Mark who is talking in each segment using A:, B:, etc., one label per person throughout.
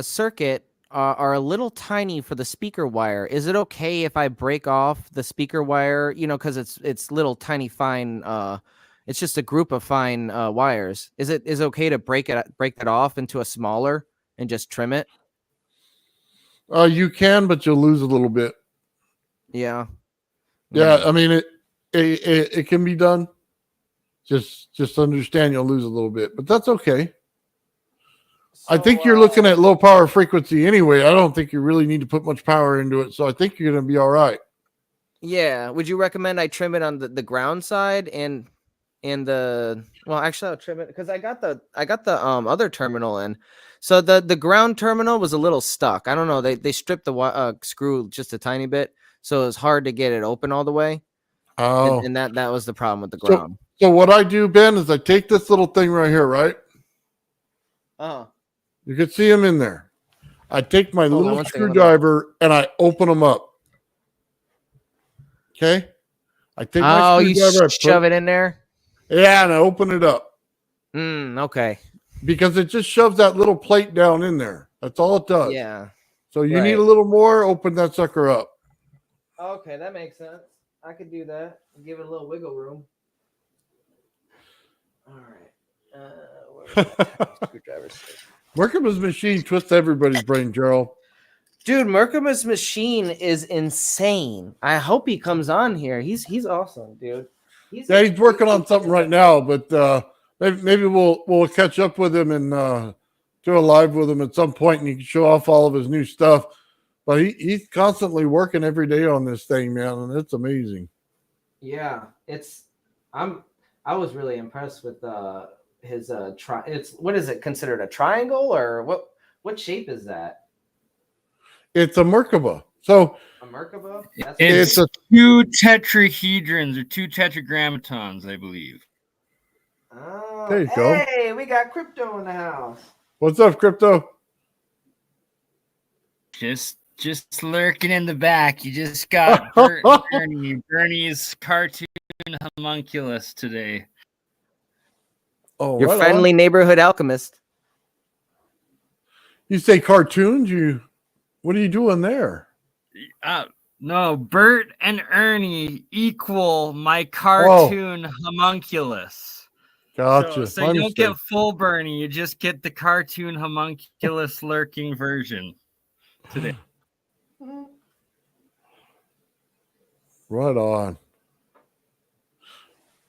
A: circuit are a little tiny for the speaker wire. Is it okay if I break off the speaker wire? You know, because it's little tiny fine. It's just a group of fine wires. Is it okay to break that off into a smaller and just trim it?
B: You can, but you'll lose a little bit.
A: Yeah.
B: Yeah, I mean it can be done. Just understand you'll lose a little bit, but that's okay.
A: So,
B: I think you're looking at low power frequency anyway. I don't think you really need to put much power into it, so I think you're going to be all right.
A: Yeah. Would you recommend I trim it on the ground side and well, actually I'll trim it because I got the other terminal in. So the ground terminal was a little stuck. I don't know. They stripped the screw just a tiny bit, so it was hard to get it open all the way.
B: Oh,
A: And that was the problem with the
B: so
A: ground.
B: so what I do, Ben, is I take this little thing right here, right?
A: Oh.
B: You can see them in there. I take my
A: Hold on
B: little
A: one second,
B: screwdriver and I open them up. Okay? I take my screwdriver,
A: you shove it in there?
B: yeah, and I open it up.
A: Okay.
B: Because it just shoves that little plate down in there. That's all it does.
A: Yeah.
B: So you
A: Right.
B: need a little more, open that sucker up.
A: Okay, that makes sense. I could do that. Give it a little wiggle room. All right. Screwdrivers.
B: Merkabah's machine twists everybody's brain, Gerald.
A: Dude, Merkabah's machine is insane. I hope he comes on here. He's awesome, dude.
B: He's working on something right now, but maybe we'll catch up with him and do a live with him at some point, and he can show off all of his new stuff. But he's constantly working every day on this thing, man, and it's amazing.
A: Yeah, I was really impressed with his it's what is it considered, a triangle, or what shape is that?
B: It's a Merkabah. So
A: a Merkabah?
C: It's two tetrahedrons or two tetragrammatons, I believe.
A: Oh,
B: there you go.
A: Hey, we got Crypto in the house.
B: What's up, Crypto?
C: Just lurking in the back. You just got Bert and Bernie. Bernie's cartoon homunculus today.
B: Oh,
A: your friendly neighborhood alchemist.
B: You say cartoons? What are you doing there?
C: No, Bert and Ernie equal my cartoon homunculus.
B: Gotcha.
C: So you don't get full Bernie, you just get the cartoon homunculus lurking version today.
B: Right on.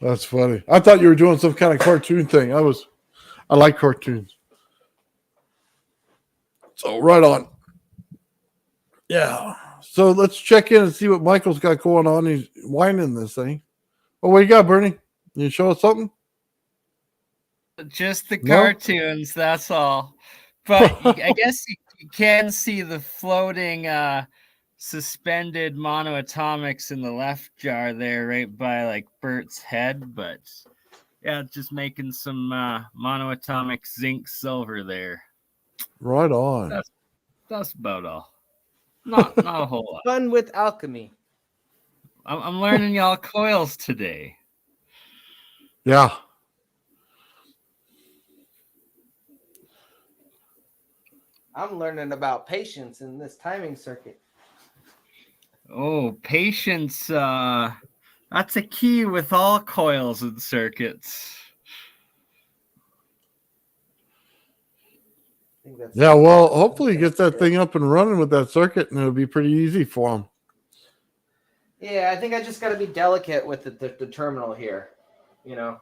B: That's funny. I thought you were doing some kind of cartoon thing. I like cartoons. So right on. Yeah. So let's check in and see what Michael's got going on. He's whining this thing. Oh, what you got, Bernie? You show us something?
C: Just the cartoons, that's all. But I guess you can see the floating suspended monoatomics in the left jar there, right by like Bert's head. But yeah, just making some monoatomic zinc silver there.
B: Right on.
C: That's about all. Not a whole lot.
A: Fun with alchemy.
C: I'm learning y'all coils today.
B: Yeah.
A: I'm learning about patience in this timing circuit.
C: Oh, patience. That's a key with all coils and circuits.
B: Yeah, well, hopefully he gets that thing up and running with that circuit, and it'll be pretty easy for him.
A: Yeah, I think I just got to be delicate with the terminal here, you know.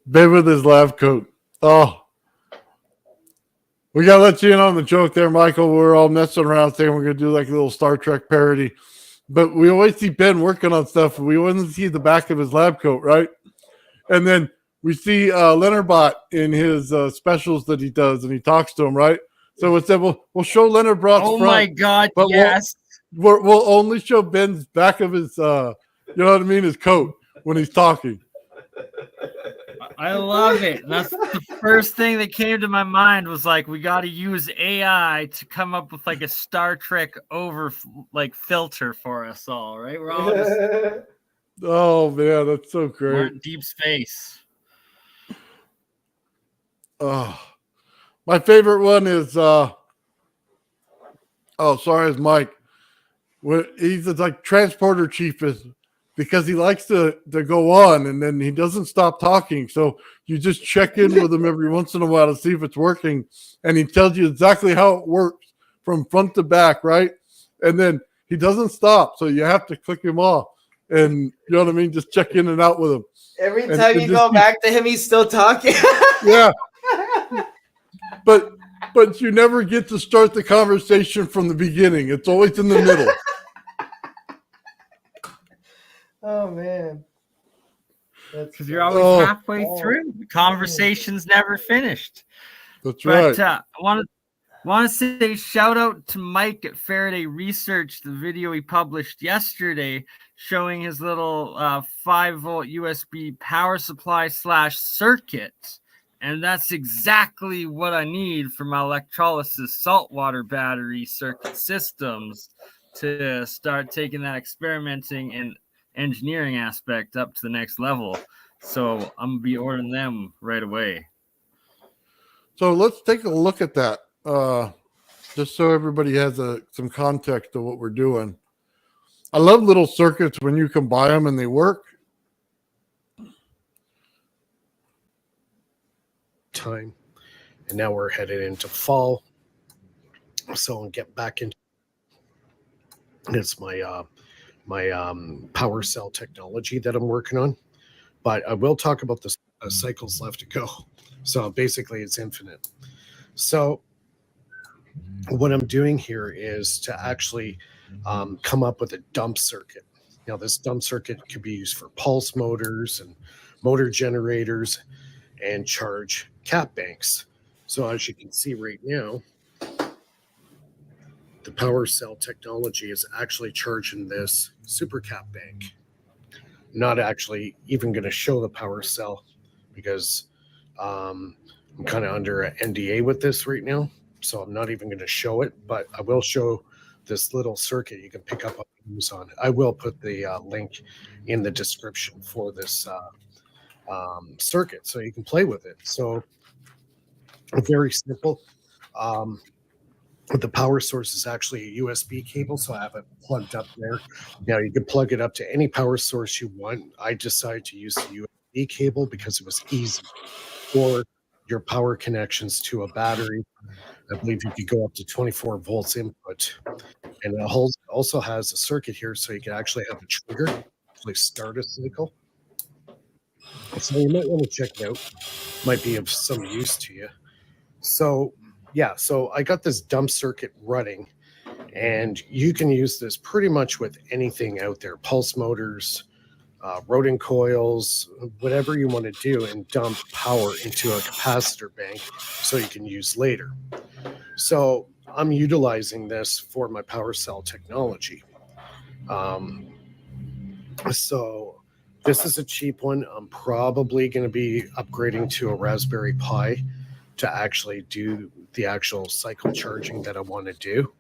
B: Ben with his lab coat. Oh. We got to let you in on the joke there, Michael. We're all messing around saying we're going to do like a little Star Trek parody. But we always see Ben working on stuff. We always see the back of his lab coat, right? And then we see Leonard Bot in his specials that he does, and he talks to him, right? So it said, we'll show Leonard Bot's front.
C: Oh, my God,
B: but
C: yes.
B: We'll only show Ben's back of his, you know what I mean, his coat when he's talking.
C: I love it. That's the first thing that came to my mind was like, we got to use AI to come up with like a Star Trek filter for us all, right? We're all just
B: oh man, that's so great.
C: we're in deep space.
B: Oh, My favorite one is is Mike. He's like transporter chief is because he likes to go on and then he doesn't stop talking. So you just check in with him every once in a while to see if it's working. And he tells you exactly how it works from front to back, right? And then he doesn't stop. So you have to click him off. And you know what I mean? Just check in and out with him.
A: Every time you go back to him, he's still talking.
B: Yeah. But you never get to start the conversation from the beginning. It's always in the middle.
A: Oh man.
C: Because you're always halfway through. The conversation's never finished.
B: That's right.
C: But I want to say shout out to Mike at Faraday Research, the video he published yesterday showing his little 5-volt USB power supply / circuit. And that's exactly what I need for my electrolysis saltwater battery circuit systems to start taking that experimenting and engineering aspect up to the next level. So I'm going to be ordering them right away.
B: So let's take a look at that. Just so everybody has some context to what we're doing. I love little circuits when you can buy them and they work.
D: Time, and now we're headed into fall, so I'll get back into it's my power cell technology that I'm working on, but I will talk about the cycles left to go. So basically it's infinite. So what I'm doing here is to actually come up with a dump circuit. Now this dump circuit could be used for pulse motors and motor generators and charge cap banks. So as you can see right now, the power cell technology is actually charging this super cap bank. Not actually even going to show the power cell because I'm kind of under an NDA with this right now. So I'm not even going to show it, but I will show this little circuit you can pick up on Amazon. I will put the link in the description for this circuit so you can play with it. So very simple. The power source is actually a USB cable, so I have it plugged up there. Now you can plug it up to any power source you want. I decided to use the USB cable because it was easy for your power connections to a battery. I believe you could go up to 24 volts input, and it also has a circuit here so you can actually have a trigger to actually start a cycle. So you might want to check it out. Might be of some use to you. So yeah, so I got this dump circuit running, and you can use this pretty much with anything out there, pulse motors, Rodin coils, whatever you want to do, and dump power into a capacitor bank so you can use later. So I'm utilizing this for my power cell technology. So this is a cheap one. I'm probably going to be upgrading to a Raspberry Pi to actually do the actual cycle charging that I want to do.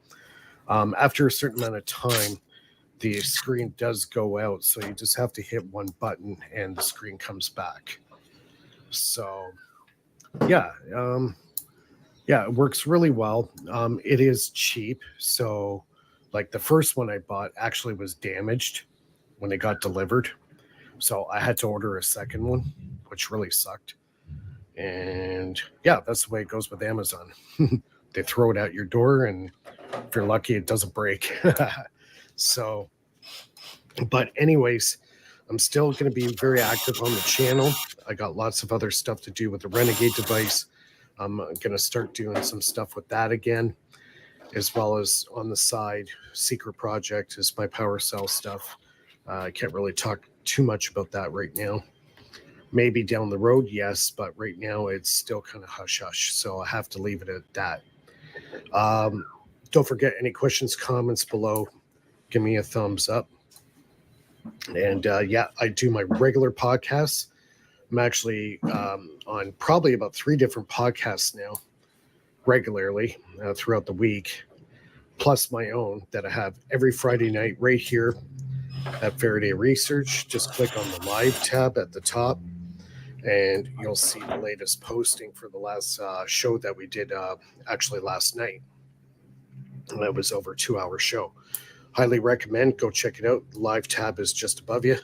D: After a certain amount of time, the screen does go out, so you just have to hit one button and the screen comes back. So yeah, it works really well. It is cheap. So like the first one I bought actually was damaged when it got delivered. So I had to order a second one, which really sucked. And yeah, that's the way it goes with Amazon. They throw it out your door, and if you're lucky, it doesn't break. So, but anyways, I'm still going to be very active on the channel. I got lots of other stuff to do with the Renegade device. I'm going to start doing some stuff with that again, as well as on the side, secret project is my power cell stuff. I can't really talk too much about that right now. Maybe down the road, yes, but right now it's still kind of hush-hush, so I have to leave it at that. Don't forget, any questions, comments below, give me a thumbs up. And yeah, I do my regular podcasts. I'm actually on probably about 3 different podcasts now, regularly throughout the week, plus my own that I have every Friday night right here at Faraday Research. Just click on the live tab at the top, and you'll see the latest posting for the last show that we did actually last night. And that was over a 2-hour show. Highly recommend. Go check it out. The live tab is just above you,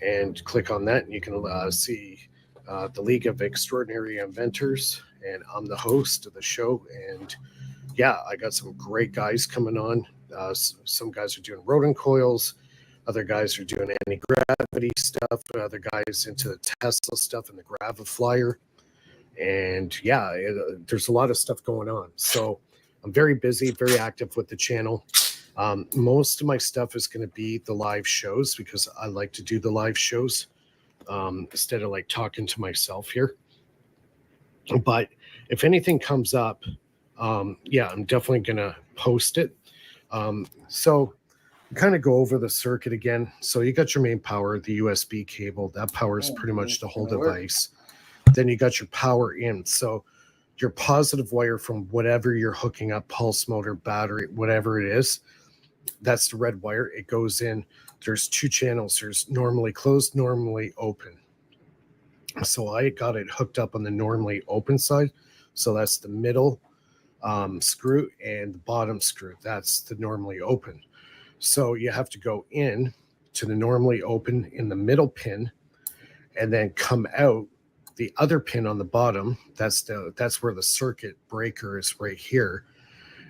D: and click on that, and you can see the League of Extraordinary Inventors. And I'm the host of the show. And yeah, I got some great guys coming on. Some guys are doing Rodin coils. Other guys are doing anti-gravity stuff. Other guys into the Tesla stuff and the Graviflyer. And yeah, there's a lot of stuff going on. So I'm very busy, very active with the channel. Most of my stuff is going to be the live shows, because I like to do the live shows instead of like talking to myself here. But if anything comes up, yeah, I'm definitely going to post it. So kind of go over the circuit again. So you got your main power, the USB cable. That powers pretty much the whole device. Then you got your power in. So your positive wire from whatever you're hooking up, pulse motor, battery, whatever it is, that's the red wire. It goes in. There's 2 channels. There's normally closed, normally open. So I got it hooked up on the normally open side. So that's the middle screw, and the bottom screw. That's the normally open. So you have to go in to the normally open in the middle pin, and then come out the other pin on the bottom. That's where the circuit breaker is, right here.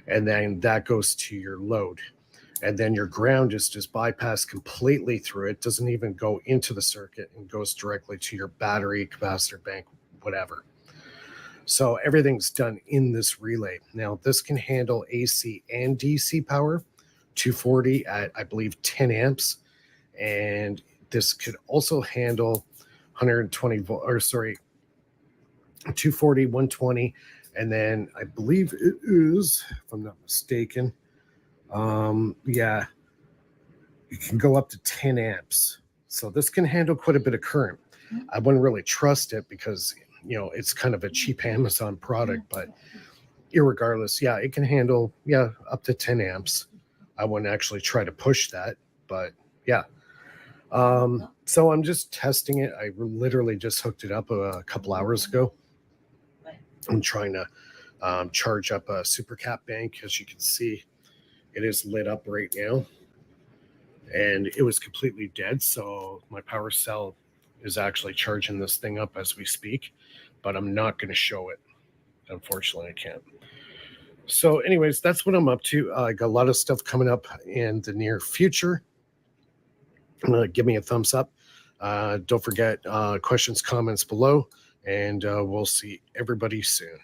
D: And then that goes to your load. And then your ground is just bypassed completely through it. Doesn't even go into the circuit, and goes directly to your battery, capacitor bank, whatever. So everything's done in this relay. Now this can handle AC and DC power, 240 at, I believe, 10 amps. And this could also handle 120 volt, or sorry, 240, 120. And then I believe it is, if I'm not mistaken, yeah, you can go up to 10 amps. So this can handle quite a bit of current. I wouldn't really trust it because, you know, it's kind of a cheap Amazon product, but irregardless, yeah, it can handle, yeah, up to 10 amps. I wouldn't actually try to push that, but yeah. So I'm just testing it. I literally just hooked it up a couple hours ago. I'm trying to charge up a super cap bank. As you can see, it is lit up right now, and it was completely dead. So my power cell is actually charging this thing up as we speak, but I'm not going to show it. Unfortunately, I can't. So anyways, that's what I'm up to. I got a lot of stuff coming up in the near future. Give me a thumbs up. Don't forget questions, comments below, and we'll see everybody soon.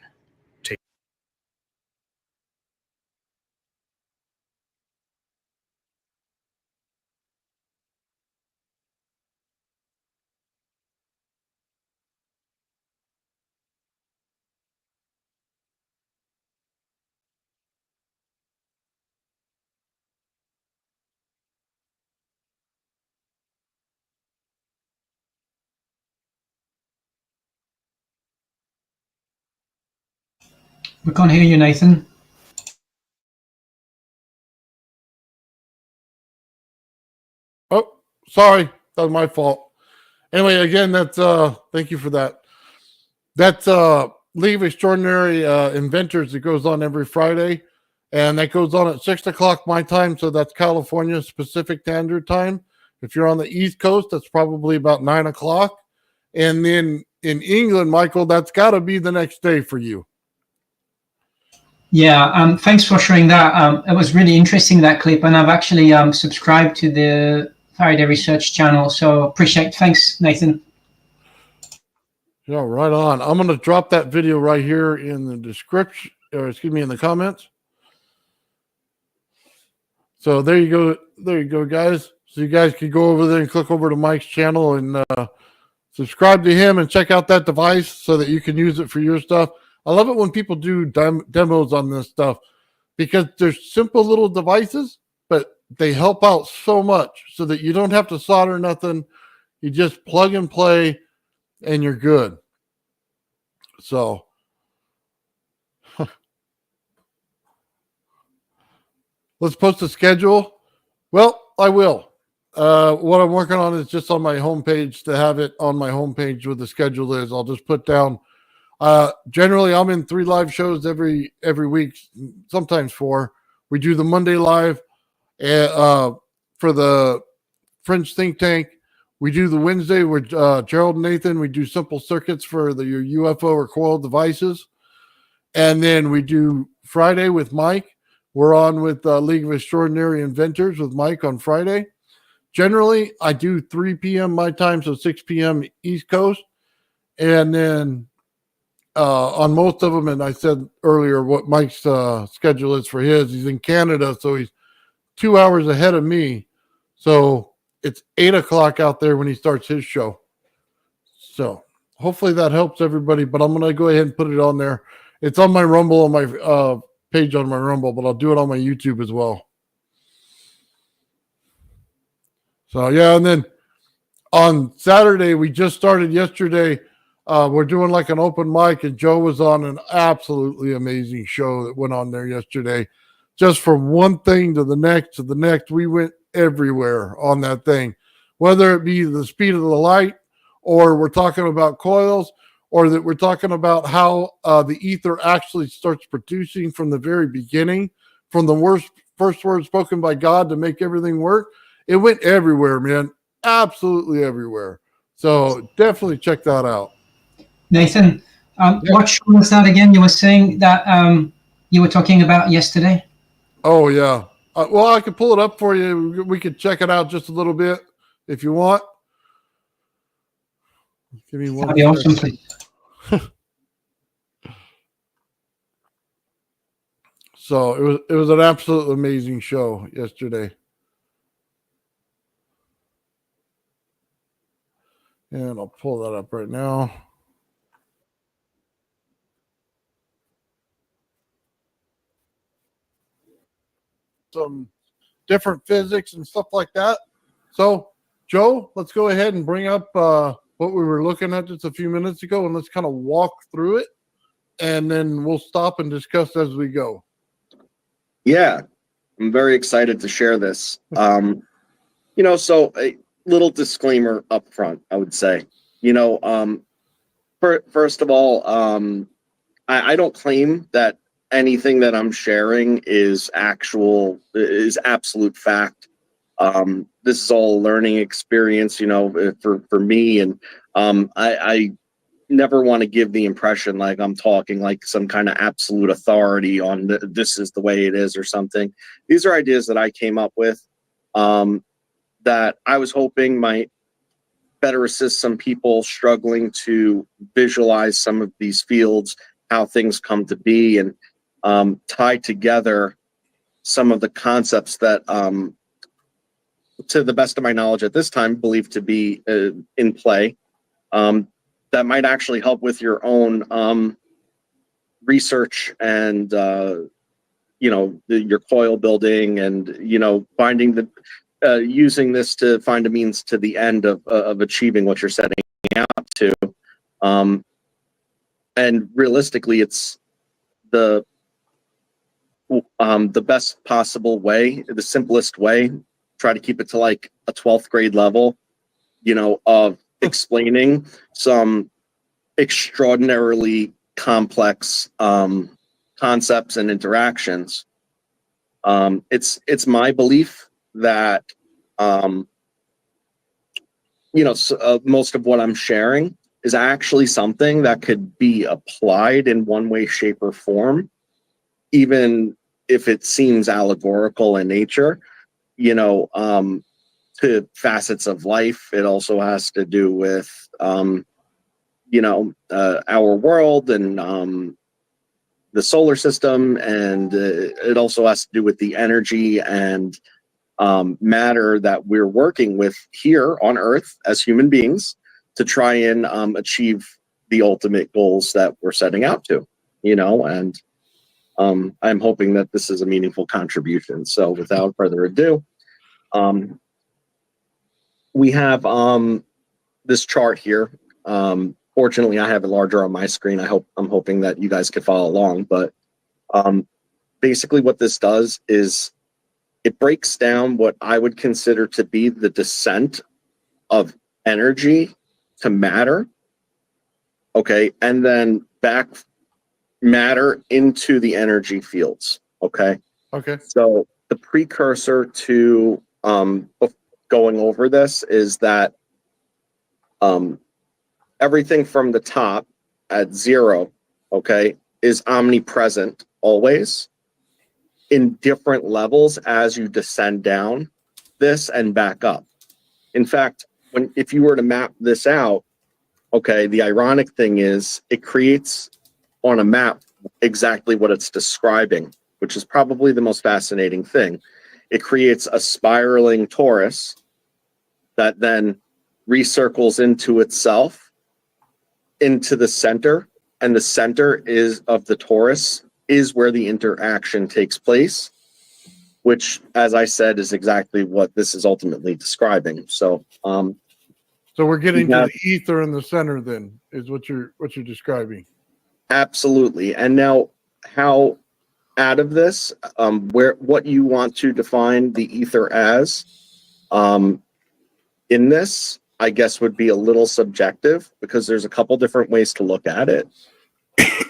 E: We can't hear you, Nathan.
B: Oh, sorry. That was my fault. Anyway, again, that's thank you for that. That's League of Extraordinary Inventors that goes on every Friday. And that goes on at 6 o'clock my time. So that's California Pacific Standard Time. If you're on the East Coast, that's probably about 9 o'clock. And then in England, Michael, that's got to be the next day for you.
E: Yeah, thanks for sharing that. It was really interesting, that clip, and I've actually subscribed to the Faraday Research channel, so appreciate. Thanks, Nathan.
B: Yeah, right on. I'm going to drop that video right here in the description, or excuse me, in the comments. So there you go. There you go, guys. So you guys can go over there and click over to Mike's channel and subscribe to him and check out that device so that you can use it for your stuff. I love it when people do demos on this stuff because they're simple little devices, but they help out so much so that you don't have to solder nothing. You just plug and play and you're good. So let's post a schedule. Well, I will. What I'm working on is just on my homepage to have it on my homepage where the schedule is. I'll just put down. Generally, I'm in 3 live shows every week, sometimes 4. We do the Monday live for the French think tank. We do the Wednesday with Gerald and Nathan. We do simple circuits for your UFO or coil devices. And then we do Friday with Mike. We're on with League of Extraordinary Inventors with Mike on Friday. Generally, I do 3 p.m. my time, so 6 p.m. East Coast. And then on most of them, and I said earlier what Mike's schedule is for his. He's in Canada, so he's 2 hours ahead of me. So it's 8 o'clock out there when he starts his show. So hopefully that helps everybody, but I'm going to go ahead and put it on there. It's on my Rumble, on my page on my Rumble, but I'll do it on my YouTube as well. So, yeah, and then on Saturday, we just started yesterday. We're doing like an open mic, and Joe was on an absolutely amazing show that went on there yesterday. Just from one thing to the next, we went everywhere on that thing, whether it be the speed of the light, or we're talking about coils, or that we're talking about how the ether actually starts producing from the very beginning, from the first word spoken by God to make everything work. It went everywhere, man. Absolutely everywhere. So definitely check that out.
E: Nathan, what show was that again? You were saying that you were talking about yesterday.
B: Oh, yeah. Well, I could pull it up for you. We could check it out just a little bit if you want. Give me one.
E: That'd be awesome, please.
B: So it was an absolutely amazing show yesterday. And I'll pull that up right now. Some different physics and stuff like that. So, Joe, let's go ahead and bring up what we were looking at just a few minutes ago, and let's kind of walk through it, and then we'll stop and discuss as we go.
F: Yeah, I'm very excited to share this. So a little disclaimer up front, I would say. First of all, I don't claim that anything that I'm sharing is absolute fact. This is all a learning experience, for me, and I never want to give the impression like I'm talking like some kind of absolute authority on this is the way it is or something. These are ideas that I came up with that I was hoping might better assist some people struggling to visualize some of these fields, how things come to be, and tie together some of the concepts that, to the best of my knowledge at this time, believed to be in play, that might actually help with your own research and, your coil building and, finding the, using this to find a means to the end of achieving what you're setting out to. And realistically, it's the best possible way, the simplest way. Try to keep it to like a 12th grade level, of explaining some extraordinarily complex concepts and interactions. It's my belief that most of what I'm sharing is actually something that could be applied in one way, shape, or form, even if it seems allegorical in nature, to facets of life. It also has to do with, our world and the solar system, and it also has to do with the energy and matter that we're working with here on Earth as human beings to try and achieve the ultimate goals that we're setting out to, and I'm hoping that this is a meaningful contribution. So without further ado, we have this chart here. Fortunately, I have it larger on my screen. I'm hoping that you guys could follow along. But basically what this does is it breaks down what I would consider to be the descent of energy to matter. Okay. And then back matter into the energy fields. Okay.
B: Okay.
F: So the precursor to going over this is that everything from the top at 0, okay, is omnipresent always in different levels as you descend down this and back up. In fact, if you were to map this out, okay, the ironic thing is it creates on a map exactly what it's describing, which is probably the most fascinating thing. It creates a spiraling torus that then recircles into itself, into the center, and the center is of the torus is where the interaction takes place, which, as I said, is exactly what this is ultimately describing. So,
B: so we're getting to the ether in the center, then, is what you're describing.
F: Absolutely. And now, how out of this, what you want to define the ether as, in this, I guess, would be a little subjective because there's a couple different ways to look at it,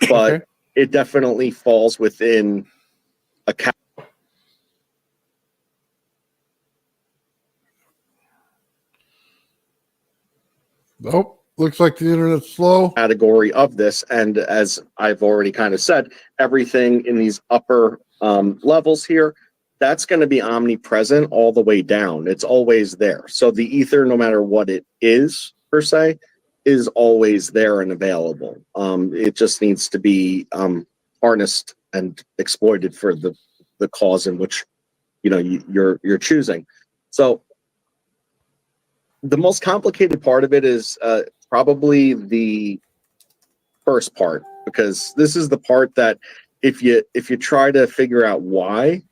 F: but
B: Okay.
F: it definitely falls within a
B: Nope. Looks like the internet's slow.
F: category of this. And as I've already kind of said, everything in these upper levels here, that's going to be omnipresent all the way down. It's always there. So the ether, no matter what it is per se, is always there and available. It just needs to be harnessed and exploited for the cause in which you're choosing. So the most complicated part of it is probably the first part, because this is the part that if you try to figure out why,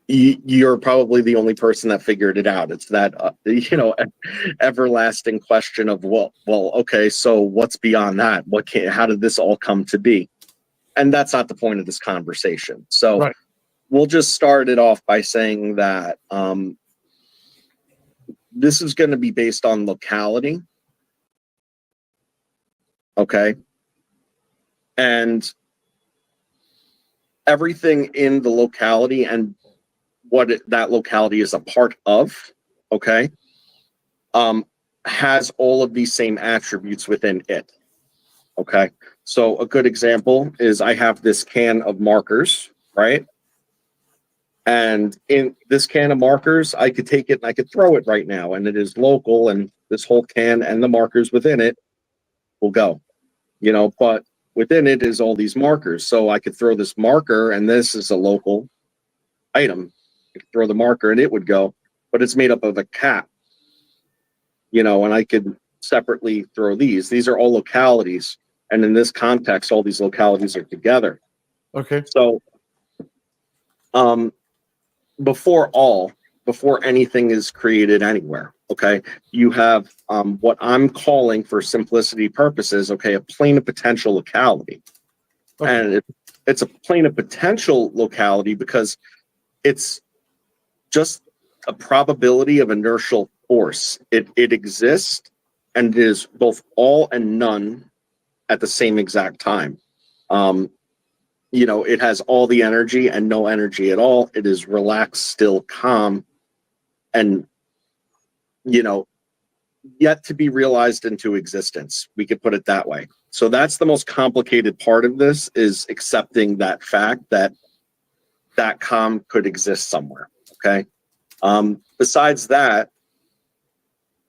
F: you're probably the only person that figured it out. It's that everlasting question of well, okay, so what's beyond that? How did this all come to be? And that's not the point of this conversation. So
B: Right.
F: We'll just start it off by saying that this is going to be based on locality. Okay. And everything in the locality and what that locality is a part of, okay, has all of these same attributes within it. Okay. So a good example is I have this can of markers, right? And in this can of markers, I could take it and I could throw it right now, and it is local, and this whole can and the markers within it will go, but within it is all these markers. So I could throw this marker, and this is a local item. I could throw the marker and it would go, but it's made up of a cap, and I could separately throw these. These are all localities. And in this context, all these localities are together.
B: Okay.
F: So, before anything is created anywhere, okay, you have what I'm calling, for simplicity purposes, okay, a plane of potential locality. Okay. And it's a plane of potential locality because it's just a probability of inertial force. It exists, and it is both all and none at the same exact time. It has all the energy and no energy at all. It is relaxed, still, calm, and yet to be realized into existence. We could put it that way. So that's the most complicated part of this, is accepting that fact that calm could exist somewhere. Okay. Besides that,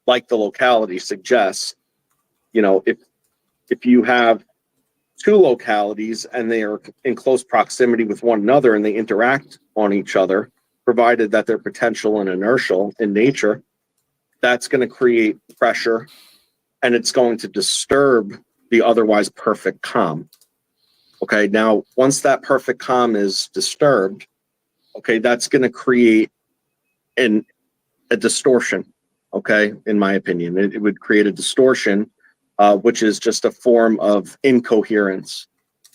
F: like the locality suggests, if you have two localities and they are in close proximity with one another and they interact on each other, provided that they're potential and inertial in nature, that's going to create pressure, and it's going to disturb the otherwise perfect calm. Okay, now once that perfect calm is disturbed, okay, that's going to create a distortion. Okay, in my opinion, it would create a distortion, which is just a form of incoherence.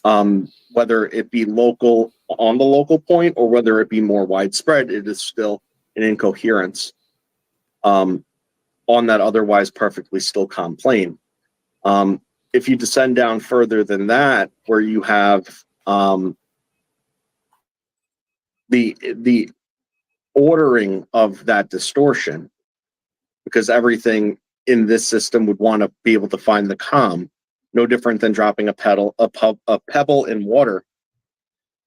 F: whether it be local on the local point or whether it be more widespread, it is still an incoherence on that otherwise perfectly still calm plane. If you descend down further than that, where you have the ordering of that distortion, because everything in this system would want to be able to find the calm, no different than dropping a pebble in water,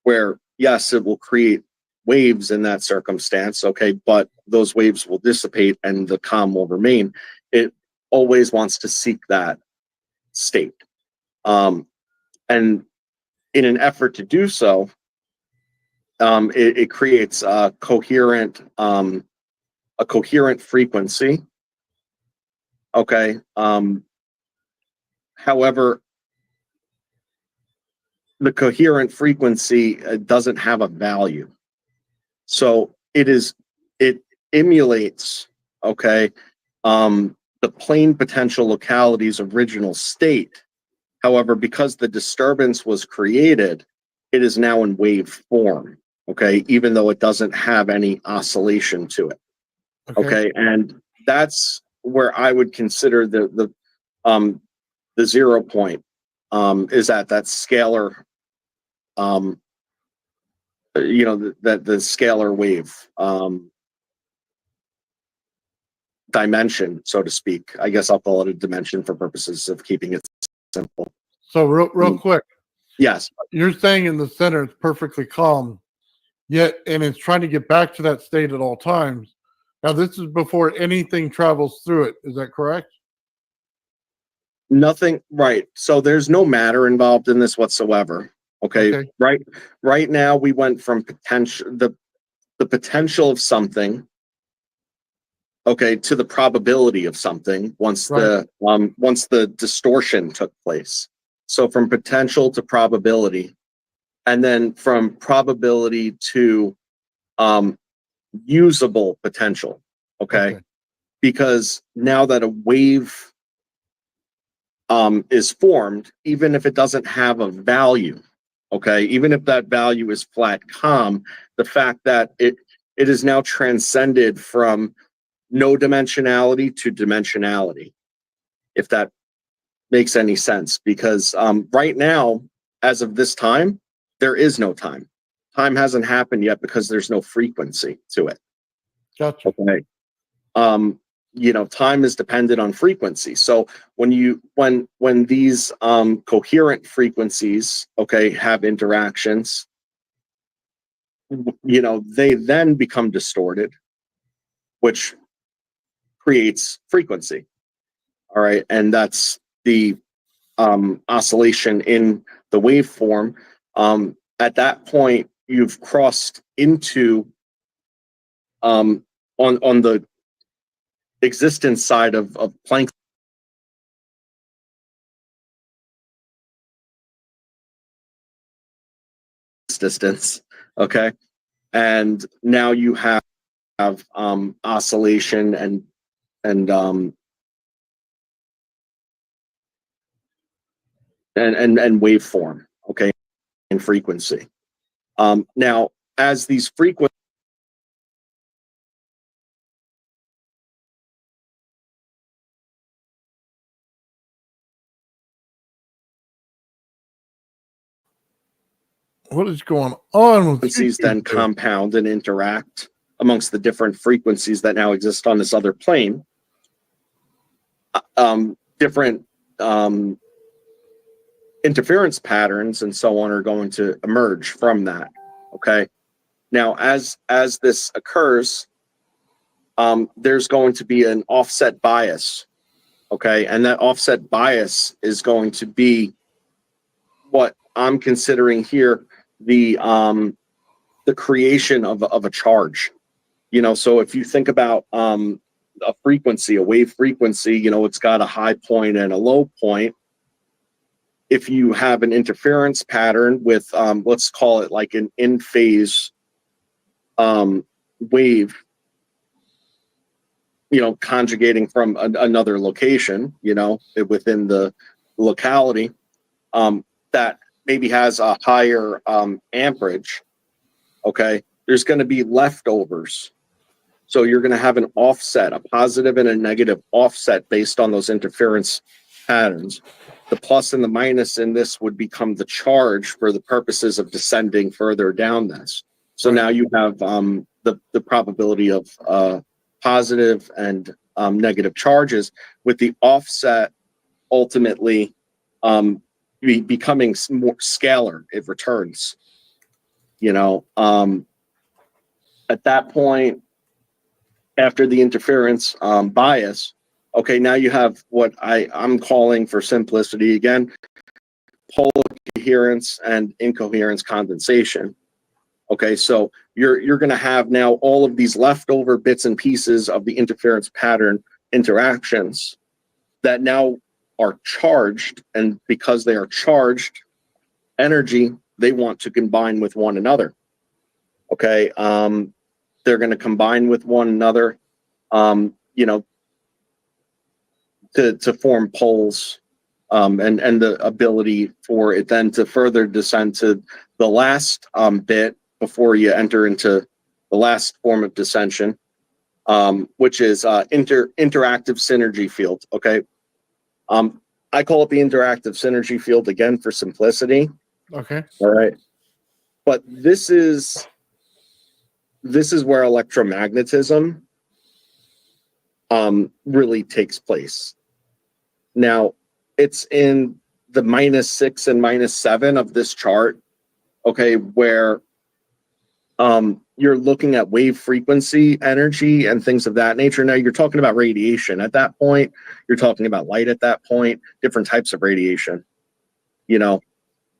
F: where yes, it will create waves in that circumstance, okay, but those waves will dissipate and the calm will remain. It always wants to seek that state. And in an effort to do so, it creates a coherent frequency. Okay. However, the coherent frequency doesn't have a value. So it emulates, okay, the plane potential locality's original state. However, because the disturbance was created, it is now in wave form, okay, even though it doesn't have any oscillation to it. Okay, and that's where I would consider the 0 point is at that scalar, that the scalar wave dimension, so to speak. I guess I'll call it a dimension for purposes of keeping it simple.
B: So real quick,
F: Yes.
B: you're saying in the center it's perfectly calm, yet and it's trying to get back to that state at all times. Now this is before anything travels through it. Is that correct?
F: Nothing, right. So there's no matter involved in this whatsoever. Okay. Right now we went from the potential of something, okay, to the probability of something once the distortion took place. So from potential to probability, and then from probability to usable potential. Okay. Because now that a wave is formed, even if it doesn't have a value, okay, even if that value is flat calm, the fact that it is now transcended from no dimensionality to dimensionality, if that makes any sense. Because right now, as of this time, there is no time. Time hasn't happened yet because there's no frequency to it.
B: Gotcha.
F: Okay. Time is dependent on frequency. So when these coherent frequencies, okay, have interactions, they then become distorted, which creates frequency. All right, and that's the oscillation in the waveform. At that point, you've crossed into on the existence side of Planck's distance, okay, and now you have oscillation and waveform, okay, and frequency. Now, as these frequencies
B: What is going on with
F: frequencies then compound and interact amongst the different frequencies that now exist on this other plane, different interference patterns and so on are going to emerge from that. Okay, now as this occurs, there's going to be an offset bias. Okay, and that offset bias is going to be what I'm considering here the creation of a charge. So if you think about a frequency, a wave frequency, it's got a high point and a low point. If you have an interference pattern with let's call it like an in phase wave, conjugating from another location, within the locality, that maybe has a higher amperage, okay, there's going to be leftovers. So you're going to have an offset, a positive and a negative offset based on those interference patterns. The plus and the minus in this would become the charge for the purposes of descending further down this. So now you have the probability of positive and negative charges, with the offset ultimately becoming more scalar. It returns, you know, at that point, after the interference bias, okay, now you have what I'm calling, for simplicity again, polar coherence and incoherence condensation. Okay, so you're going to have now all of these leftover bits and pieces of the interference pattern interactions that now are charged, and because they are charged energy, they want to combine with one another. Okay, they're going to combine with one another, you know, to form poles, and the ability for it then to further descend to the last bit before you enter into the last form of dissension, which is interactive synergy field. Okay, I call it the interactive synergy field again for simplicity.
B: Okay.
F: All right, but this is where electromagnetism really takes place. Now, it's in the -6 and -7 of this chart, okay, where you're looking at wave frequency, energy, and things of that nature. Now, you're talking about radiation at that point. You're talking about light at that point, different types of radiation, you know.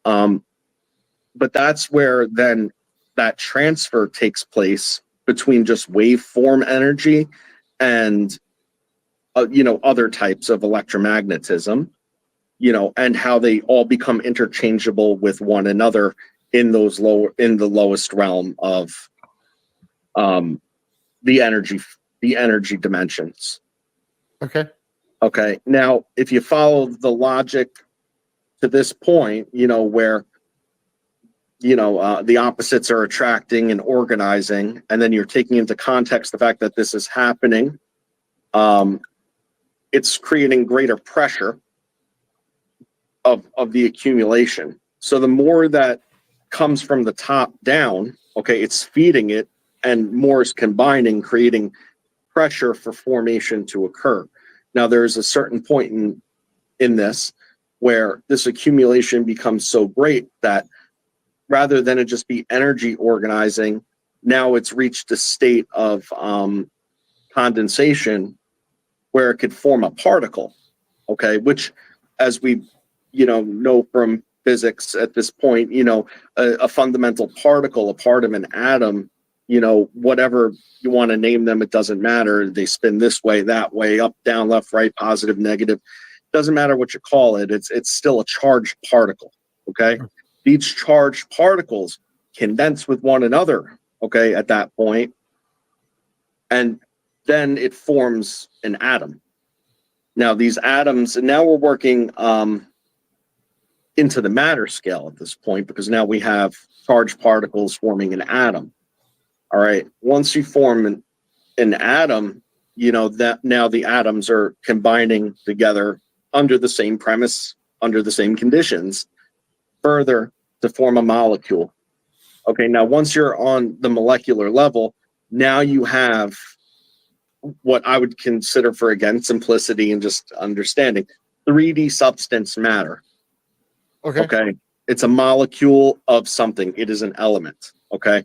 F: But that's where then that transfer takes place between just waveform energy and you know, other types of electromagnetism, you know, and how they all become interchangeable with one another in those in the lowest realm of the energy dimensions.
B: Okay.
F: Okay, now if you follow the logic to this point, you know, where you know the opposites are attracting and organizing, and then you're taking into context the fact that this is happening, it's creating greater pressure of the accumulation. So the more that comes from the top down, okay, it's feeding it, and more is combining, creating pressure for formation to occur. Now, there's a certain point in this where this accumulation becomes so great that rather than it just be energy organizing, now it's reached a state of condensation where it could form a particle, okay, which, as we, you know from physics at this point, you know, a fundamental particle, a part of an atom, you know, whatever you want to name them, it doesn't matter. They spin this way, that way, up, down, left, right, positive, negative. Doesn't matter what you call it. It's still a charged particle, okay? These charged particles condense with one another, okay, at that point, and then it forms an atom. Now, these atoms, and now we're working into the matter scale at this point, because now we have charged particles forming an atom. All right. Once you form an atom, you know, that now the atoms are combining together under the same premise, under the same conditions, further to form a molecule. Okay. Now, once you're on the molecular level, now you have what I would consider, for again, simplicity and just understanding, 3D substance matter.
B: Okay.
F: Okay. It's a molecule of something. It is an element. Okay.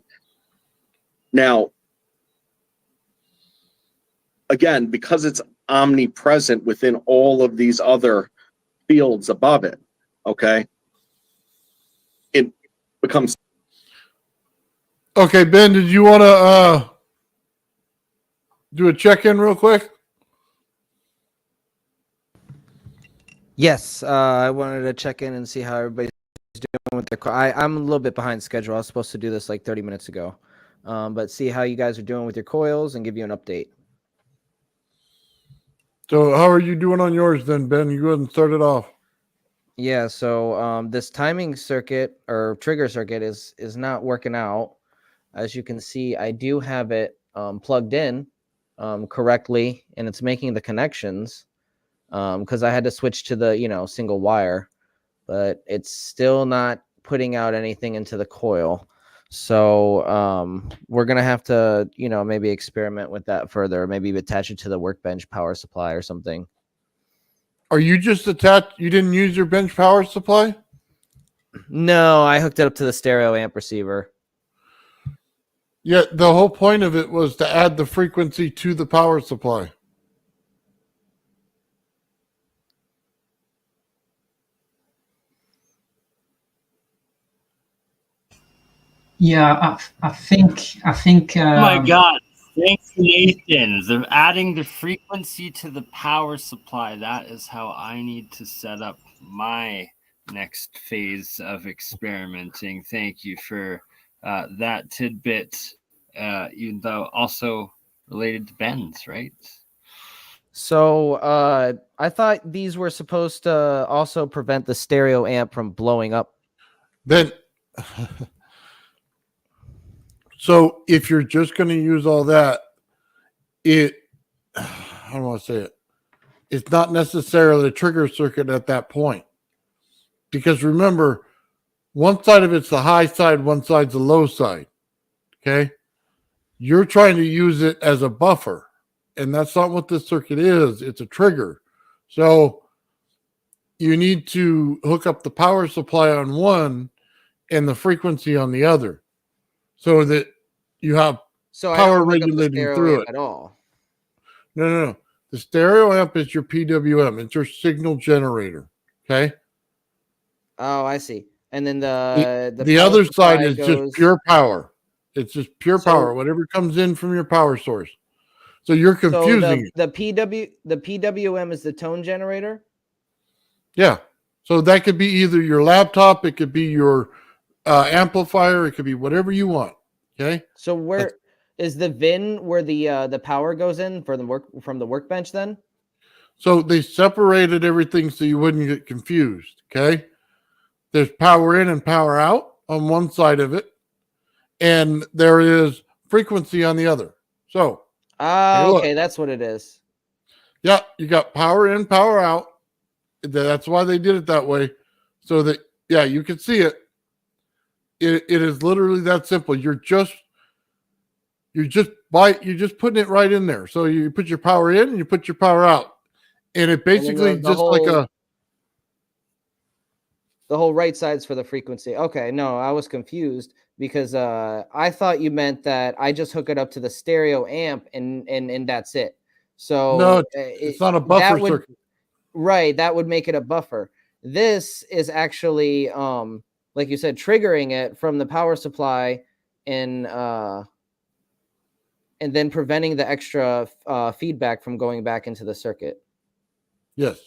F: Now, again, because it's omnipresent within all of these other fields above it, okay, it becomes.
B: Okay, Ben, did you want to do a check-in real quick?
A: Yes, I wanted to check in and see how everybody's doing with their. I'm a little bit behind schedule. I was supposed to do this like 30 minutes ago, but see how you guys are doing with your coils and give you an update.
B: So how are you doing on yours then, Ben? You go ahead and start it off.
A: Yeah, so this timing circuit or trigger circuit is not working out. As you can see, I do have it plugged in correctly, and it's making the connections because I had to switch to the single wire, but it's still not putting out anything into the coil. So we're gonna have to maybe experiment with that further, maybe attach it to the workbench power supply or something.
B: Are you just attached? You didn't use your bench power supply?
A: No, I hooked it up to the stereo amp receiver.
B: Yeah, the whole point of it was to add the frequency to the power supply.
E: Yeah, I think.
C: Oh my God. Thanks, Nathan. They're adding the frequency to the power supply. That is how I need to set up my next phase of experimenting. Thank you for that tidbit, even though also related to Ben's, right?
A: So I thought these were supposed to also prevent the stereo amp from blowing up.
B: Then, so if you're just going to use all that, I don't want to say it. It's not necessarily a trigger circuit at that point. Because remember, one side of it's the high side, one side's the low side. Okay? You're trying to use it as a buffer. And that's not what this circuit is. It's a trigger. So you need to hook up the power supply on one and the frequency on the other so that you have
A: So I
B: power
A: don't hook up the
B: regulating
A: stereo
B: through
A: amp
B: it.
A: at all.
B: No. The stereo amp is your PWM. It's your signal generator. Okay.
A: Oh, I see. And then the
B: The
A: power
B: other side
A: supply
B: is just
A: goes.
B: pure power. It's just pure
A: So-
B: power, whatever comes in from your power source. So you're
A: So
B: confusing it.
A: the PWM is the tone generator.
B: Yeah. So that could be either your laptop, it could be your amplifier, it could be whatever you want. Okay.
A: So where is the VIN where the power goes in for from the workbench then?
B: So they separated everything so you wouldn't get confused. Okay. There's power in and power out on one side of it, and there is frequency on the other. So,
A: Ah,
B: hey, look.
A: okay, that's what it is.
B: Yeah, you got power in, power out. That's why they did it that way. So that, yeah, you can see it. It is literally that simple. You're just putting it right in there. So you put your power in and you put your power out. And it basically
A: the
B: just
A: whole,
B: like
A: the whole right side's for the frequency. Okay, no, I was confused because I thought you meant that I just hook it up to the stereo amp and that's it. So
B: no, it's not a buffer circuit.
A: Right, that would make it a buffer. This is actually like you said, triggering it from the power supply and then preventing the extra feedback from going back into the circuit.
B: Yes.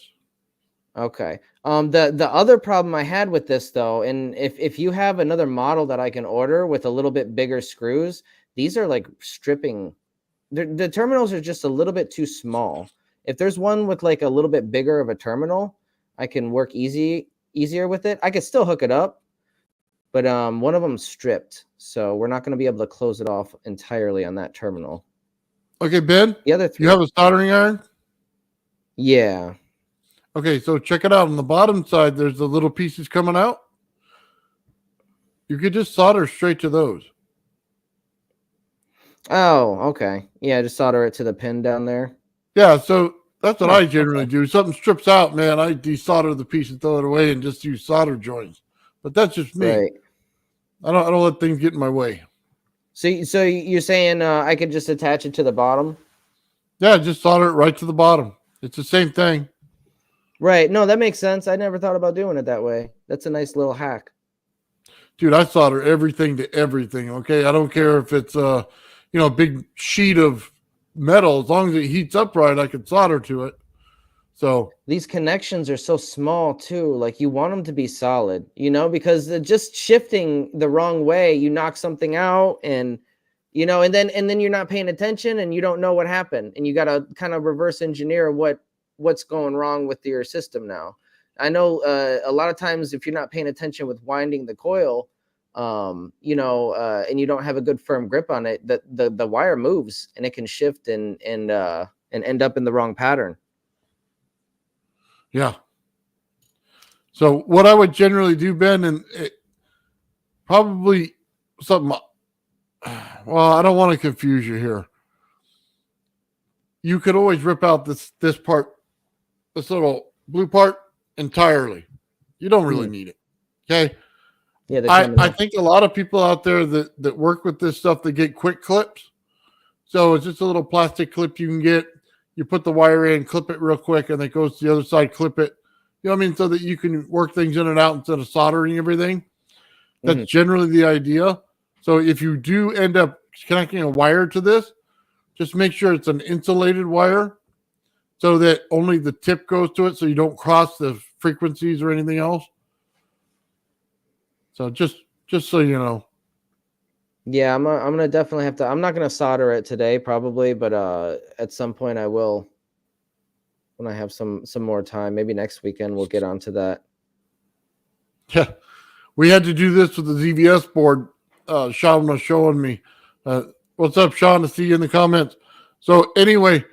A: Okay. The other problem I had with this though, and if you have another model that I can order with a little bit bigger screws, these are like stripping. The terminals are just a little bit too small. If there's one with like a little bit bigger of a terminal, I can work easier with it. I could still hook it up, but one of them's stripped, so we're not going to be able to close it off entirely on that terminal.
B: Okay, Ben.
A: The other three,
B: you have a soldering iron?
A: yeah.
B: Okay, so check it out. On the bottom side, there's the little pieces coming out. You could just solder straight to those.
A: Oh, okay. Yeah, just solder it to the pin down there.
B: Yeah, so that's what
A: Oh,
B: I generally do. Something strips out, man, I desolder the piece and throw it away and just use solder joints. But that's just me.
A: Right.
B: I don't let things get in my way.
A: So you're saying I could just attach it to the bottom?
B: Yeah, just solder it right to the bottom. It's the same thing.
A: Right. No, that makes sense. I never thought about doing it that way. That's a nice little hack.
B: Dude, I solder everything to everything, okay? I don't care if it's a big sheet of metal. As long as it heats up right, I can solder to it. So
A: these connections are so small too. Like you want them to be solid, because just shifting the wrong way, you knock something out and and then you're not paying attention and you don't know what happened. And you got to kind of reverse engineer what's going wrong with your system now. I know a lot of times if you're not paying attention with winding the coil, and you don't have a good firm grip on it, the wire moves and it can shift and end up in the wrong pattern.
B: Yeah. So what I would generally do, Ben, and probably something, well, I don't want to confuse you here. You could always rip out this part, this little blue part entirely. You don't really need it. Okay.
A: Yeah.
B: I think a lot of people out there that work with this stuff, they get quick clips. So it's just a little plastic clip you can get. You put the wire in, clip it real quick, and then it goes to the other side, clip it. You know what I mean? So that you can work things in and out instead of soldering everything. That's generally the idea. So if you do end up connecting a wire to this, just make sure it's an insulated wire so that only the tip goes to it so you don't cross the frequencies or anything else. So just so you know.
A: Yeah, I'm gonna definitely have to. I'm not gonna solder it today, probably, but at some point I will. When I have some more time, maybe next weekend we'll get onto that.
B: Yeah, we had to do this with the ZVS board. Sean was showing me. What's up, Sean? I see you in the comments. So anyway,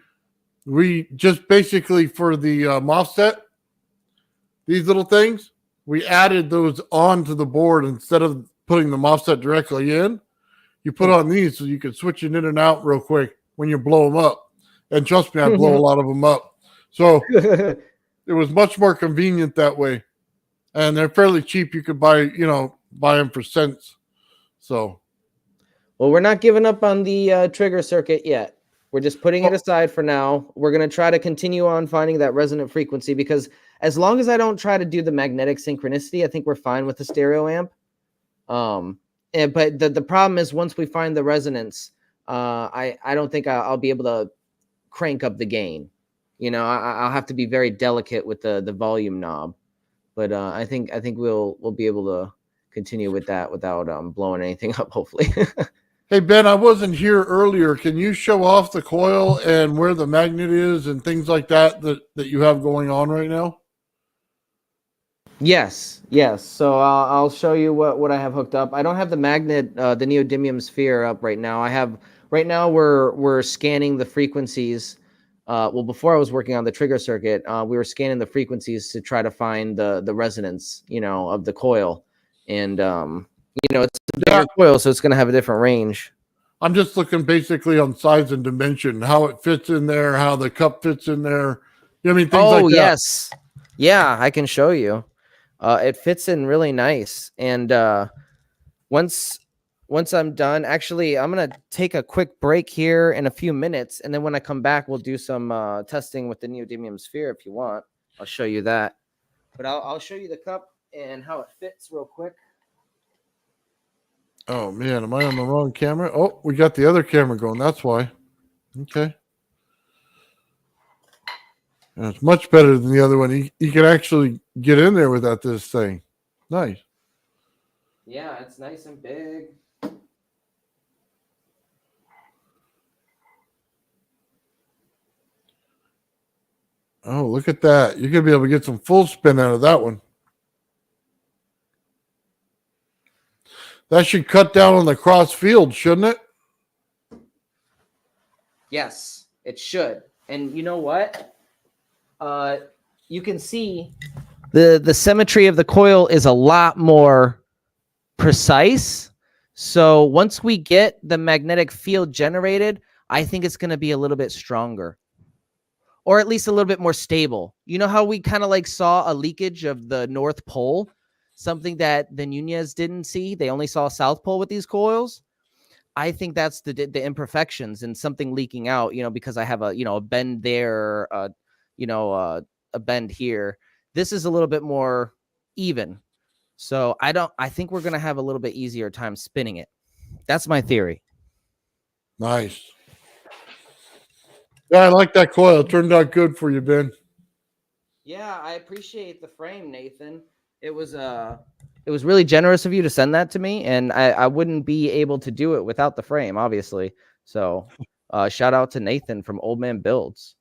B: we just basically for the MOSFET, these little things, we added those onto the board instead of putting the MOSFET directly in. You put on these so you can switch it in and out real quick when you blow them up. And trust me, I blow a lot of them up. So it was much more convenient that way. And they're fairly cheap. You could buy them for cents. So,
A: well, we're not giving up on the trigger circuit yet. We're just putting it aside for now. We're going to try to continue on finding that resonant frequency because as long as I don't try to do the magnetic synchronicity, I think we're fine with the stereo amp. But the problem is once we find the resonance, I don't think I'll be able to crank up the gain. I'll have to be very delicate with the volume knob. But I think we'll be able to continue with that without blowing anything up, hopefully.
B: Hey, Ben, I wasn't here earlier. Can you show off the coil and where the magnet is and things like that you have going on right now?
A: Yes. So I'll show you what I have hooked up. I don't have the magnet, the neodymium sphere up right now. Right now we're scanning the frequencies. Before I was working on the trigger circuit, we were scanning the frequencies to try to find the resonance, of the coil. And it's a bigger coil, so it's going to have a different range.
B: I'm just looking basically on size and dimension, how it fits in there, how the cup fits in there. Things like that.
A: Yes. Yeah, I can show you. It fits in really nice. And once I'm done, actually, I'm going to take a quick break here in a few minutes. And then when I come back, we'll do some testing with the neodymium sphere if you want. I'll show you that. But I'll show you the cup and how it fits real quick.
B: Oh, man, am I on the wrong camera? Oh, we got the other camera going. That's why. Okay. And it's much better than the other one. You can actually get in there without this thing. Nice.
A: Yeah, it's nice and big.
B: Oh, look at that. You're going to be able to get some full spin out of that one. That should cut down on the cross field, shouldn't it?
A: Yes, it should. And you know what? You can see the symmetry of the coil is a lot more precise. So once we get the magnetic field generated, I think it's going to be a little bit stronger. Or at least a little bit more stable. You know how we kind of saw a leakage of the North Pole? Something that the Nunez didn't see. They only saw South Pole with these coils. I think that's the imperfections and something leaking out, because I have a bend there, a bend here. This is a little bit more even. So I think we're going to have a little bit easier time spinning it. That's my theory.
B: Nice. Yeah, I like that coil. It turned out good for you, Ben.
A: Yeah, I appreciate the frame, Nathan. It was really generous of you to send that to me, and I wouldn't be able to do it without the frame, obviously. So shout out to Nathan from Old Man Builds.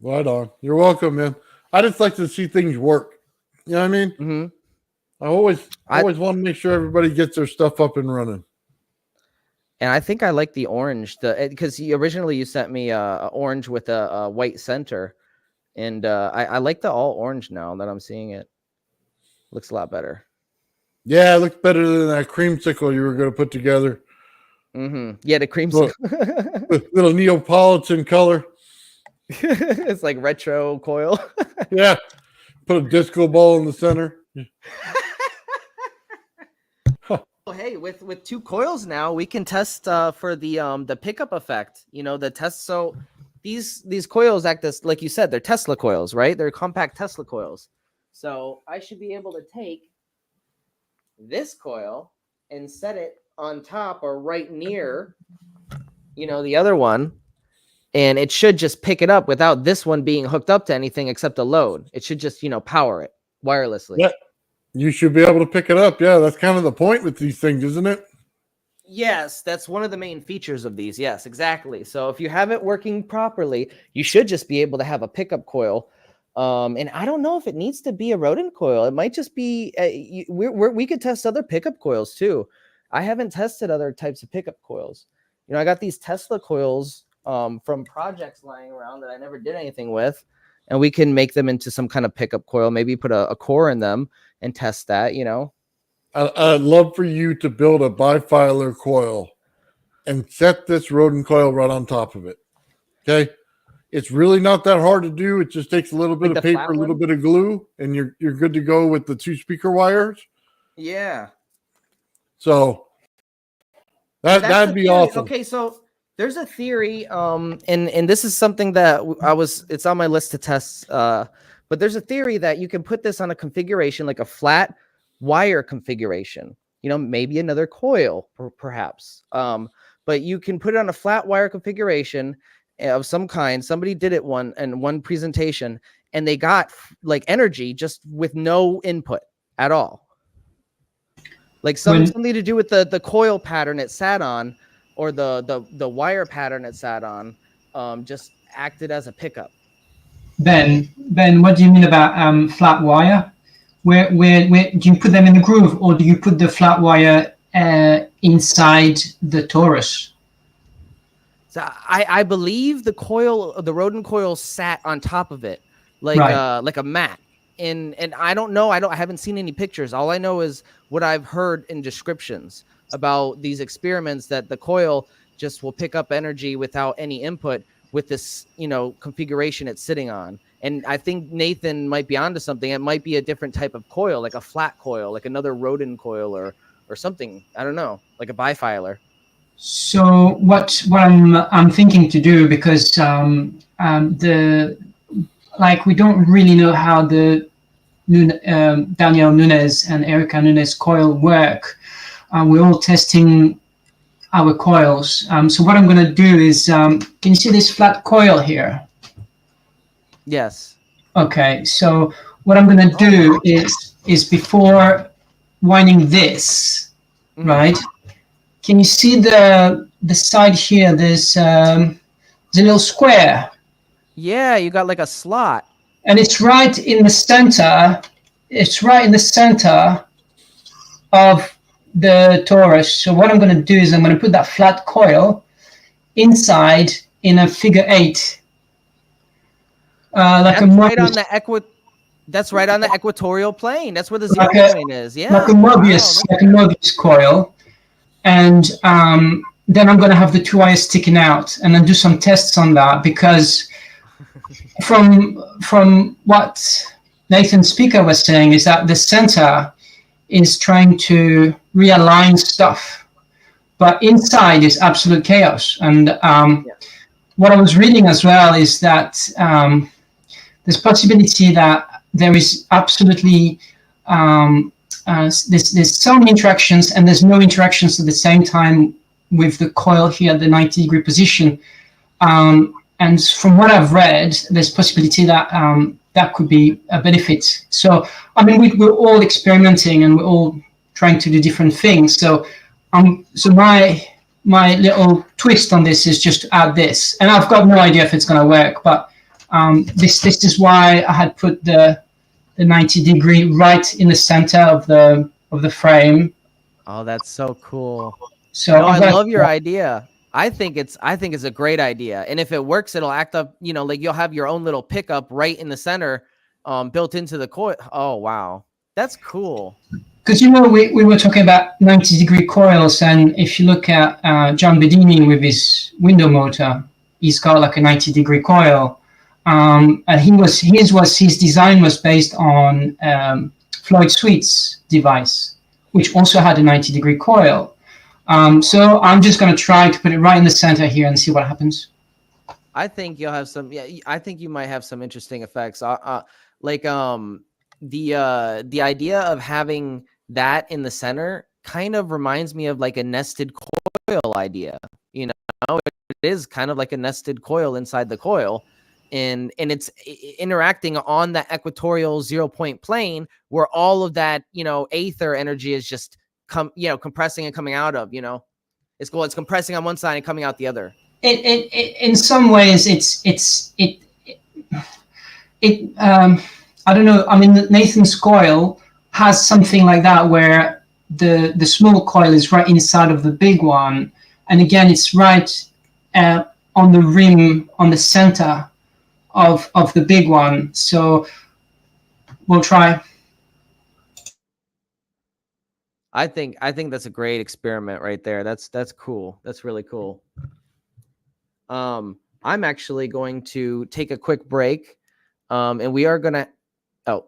B: Right on. You're welcome, man. I just like to see things work. You know what I mean?
A: Mm-hmm.
B: I always want to make sure everybody gets their stuff up and running.
A: And I think I like the orange, because originally you sent me a orange with a white center, and I like the all orange now that I'm seeing it. Looks a lot better.
B: Yeah, it looks better than that creamsicle you were going to put together.
A: Mm-hmm. Yeah, the creamsicle.
B: Little Neapolitan color.
A: It's like retro coil.
B: Yeah, put a disco ball in the center.
A: Oh, hey, with 2 coils now, we can test for the pickup effect. You know, the test. So these coils act as, like you said, they're Tesla coils, right? They're compact Tesla coils. So I should be able to take this coil and set it on top or right near, the other one, and it should just pick it up without this one being hooked up to anything except a load. It should just, power it wirelessly.
B: Yeah, you should be able to pick it up. Yeah, that's kind of the point with these things, isn't it?
A: Yes, that's one of the main features of these. Yes, exactly. So if you have it working properly, you should just be able to have a pickup coil. And I don't know if it needs to be a Rodin coil. It might just be, we could test other pickup coils too. I haven't tested other types of pickup coils. I got these Tesla coils from projects lying around that I never did anything with, and we can make them into some kind of pickup coil, maybe put a core in them and test that,
B: I'd love for you to build a bifilar coil and set this Rodin coil right on top of it. Okay. It's really not that hard to do. It just takes a little bit of paper, a little bit of glue, and you're good to go with the 2 speaker wires.
A: Yeah.
B: So that'd be awesome.
A: Okay, so there's a theory, and this is something that it's on my list to test. But there's a theory that you can put this on a configuration, like a flat wire configuration. Maybe another coil, perhaps. But you can put it on a flat wire configuration of some kind. Somebody did it one presentation, and they got like energy just with no input at all. Like something to do with the coil pattern it sat on, or the wire pattern it sat on, just acted as a pickup.
E: Ben, what do you mean about flat wire? Where do you put them in the groove, or do you put the flat wire inside the torus?
A: So I believe the Rodin coil sat on top of it, like a mat. And I don't know. I haven't seen any pictures. All I know is what I've heard in descriptions about these experiments, that the coil just will pick up energy without any input with this, configuration it's sitting on. And I think Nathan might be onto something. It might be a different type of coil, like a flat coil, like another Rodin coil or something. I don't know, like a bifilar.
E: So what I'm thinking to do, because we don't really know how the Daniel Nunes and Erica Nunes coil work. We're all testing our coils. So what I'm going to do is, can you see this flat coil here?
A: Yes. Okay.
E: So what I'm going to do is before winding this, right? Can you see the side here? There's a little square.
A: Yeah, you got like a slot.
E: And it's right in the center. It's right in the center of the torus. So what I'm going to do is I'm going to put that flat coil inside in a figure 8.
A: That's right on the equatorial plane. That's where the 0 point is. Yeah.
E: Like a Mobius coil. And then I'm going to have the 2 wires sticking out, and then do some tests on that, because from what Nathan Speaker was saying is that the center is trying to realign stuff, but inside is absolute chaos. And what I was reading as well is that there's possibility that there is absolutely there's some interactions, and there's no interactions at the same time with the coil here at the 90-degree position. And from what I've read, there's possibility that that could be a benefit. So, I mean, we're all experimenting and we're all trying to do different things. So, so my little twist on this is just to add this, and I've got no idea if it's going to work, but this is why I had put the a 90-degree right in the center of the frame.
A: Oh, that's so cool.
E: So
A: No, I
E: I've got-
A: love your idea. I think it's a great idea. And if it works, it'll act up, you know, like you'll have your own little pickup right in the center, built into the coil. Oh, wow. That's cool.
E: Because, you know, we were talking about 90-degree coils, and if you look at John Bedini with his window motor, he's got like a 90-degree coil. And his design was based on Floyd Sweet's device, which also had a 90-degree coil. So I'm just going to try to put it right in the center here and see what happens.
A: I think you'll have some. Yeah, I think you might have some interesting effects. Like the idea of having that in the center kind of reminds me of like a nested coil idea. You know, it is kind of like a nested coil inside the coil, and it's interacting on that equatorial 0-point plane where all of that, you know, aether energy is just compressing and coming out of. You know, it's cool. It's compressing on one side and coming out the other.
E: It in some ways I don't know. I mean, Nathan's coil has something like that where the small coil is right inside of the big one, and again, it's right on the rim, on the center of the big one. So we'll try.
A: I think that's a great experiment right there. That's cool. That's really cool. I'm actually going to take a quick break, and we are gonna. Oh,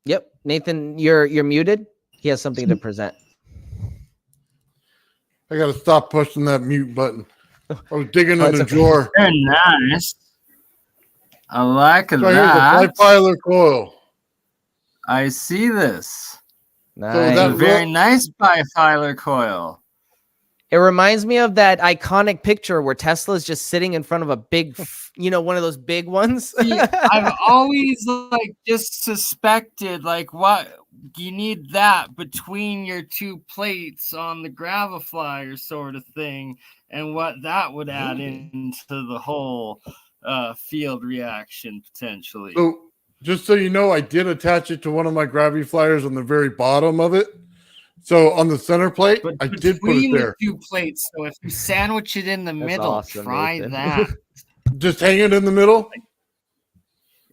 A: yep, Nathan, you're muted. He has something to present.
B: I got to stop pushing that mute button. I was digging in
A: it's
B: the
A: okay.
B: drawer.
C: Very nice. I like
B: So
C: that.
B: here's a Multifilar coil.
C: I see this.
A: Nice.
B: that-
C: A very nice bifilar coil.
A: It reminds me of that iconic picture where Tesla's just sitting in front of a big, you know, one of those big ones.
C: See, I've always like just suspected like what you need that between your two plates on the graviflyer sort of thing, and what that would add into the whole field reaction potentially.
B: So just so you know, I did attach it to one of my gravity flyers on the very bottom of it. So on the center plate,
C: But
B: I did put it
C: between
B: there.
C: the two plates, so if you sandwich it in the
A: That's
C: middle,
A: awesome,
C: try
A: Nathan.
C: that.
B: Just hang it in the middle.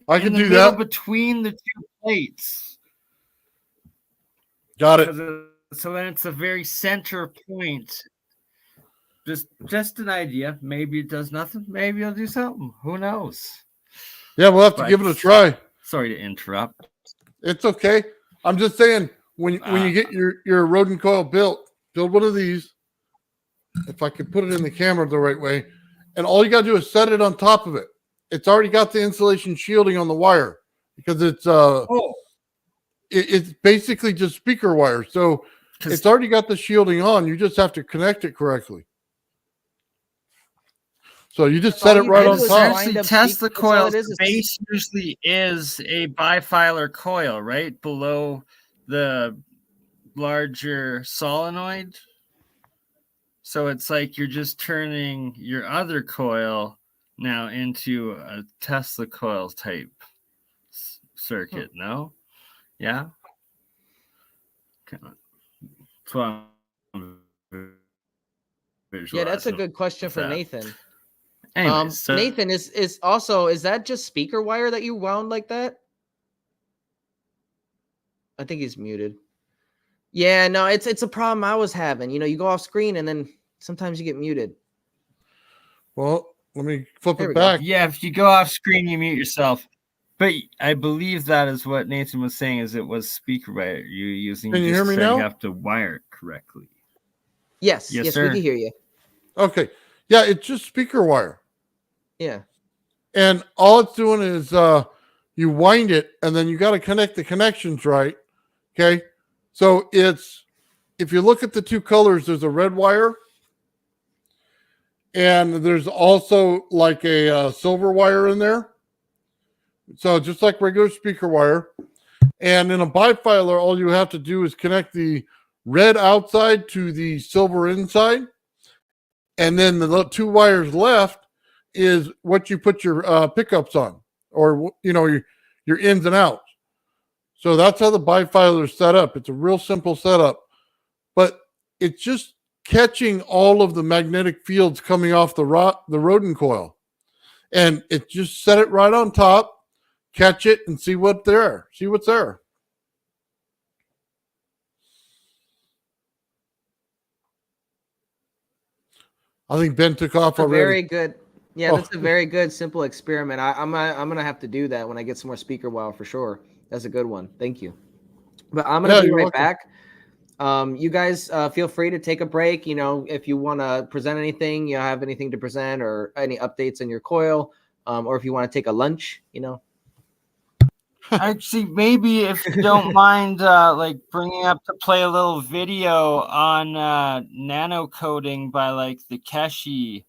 B: I
C: In
B: can
C: the
B: do
C: middle
B: that.
C: between the two plates.
B: Got it.
C: So then it's a very center point. Just an idea. Maybe it does nothing. Maybe it'll do something. Who knows?
B: Yeah, we'll have to
C: But-
B: give it a try.
C: Sorry to interrupt.
B: It's okay. I'm just saying, when you get your Rodin coil built, build one of these. If I could put it in the camera the right way, and all you got to do is set it on top of it. It's already got the insulation shielding on the wire because it's it's basically just speaker wire. So it's already got the shielding on. You just have to connect it correctly. So you just set it
A: all you
B: right
A: did
B: on
A: was
B: top.
A: wind
C: Essentially,
A: up
C: test the
A: that's all
C: coils.
A: it is.
C: The base usually is a bifilar coil, right below the larger solenoid. So it's like you're just turning your other coil now into a Tesla coil type circuit. No, yeah. That's what I'm
A: Yeah, that's a
C: visualizing
A: good question for
C: that.
A: Nathan.
C: Anyways, so
A: Nathan, is that just speaker wire that you wound like that? I think he's muted. Yeah, no, it's a problem I was having. You know, you go off screen and then sometimes you get muted.
B: Well, let me flip
A: There
B: it
A: we go.
B: back.
C: yeah, if you go off screen, you mute yourself. But I believe that is what Nathan was saying. Is it was speaker wire you're using?
B: Can you
C: just
B: hear me
C: said
B: now?
C: You have to wire it correctly.
A: Yes,
C: Yes,
A: yes,
C: sir.
A: we can hear you.
B: Okay. Yeah, it's just speaker wire.
A: Yeah.
B: And all it's doing is you wind it and then you got to connect the connections right. Okay. So it's, if you look at the two colors, there's a red wire and there's also like a silver wire in there. So just like regular speaker wire. And in a bifilar, all you have to do is connect the red outside to the silver inside. And then the two wires left is what you put your pickups on, or, you know, your ins and outs. So that's how the bifilar is set up. It's a real simple setup, but it's just catching all of the magnetic fields coming off the Rodin coil. And it just set it right on top, catch it, and see what's there. I think Ben took off already.
A: Very good. Yeah, that's a very good, simple experiment. I'm gonna have to do that when I get some more speaker wow for sure. That's a good one. Thank you. But I'm gonna be right back. You guys feel free to take a break. If you want to present anything, have anything to present or any updates on your coil, or if you want to take a lunch,
C: Actually, maybe if you don't mind, like bringing up to play a little video on nano coating by like the Keshi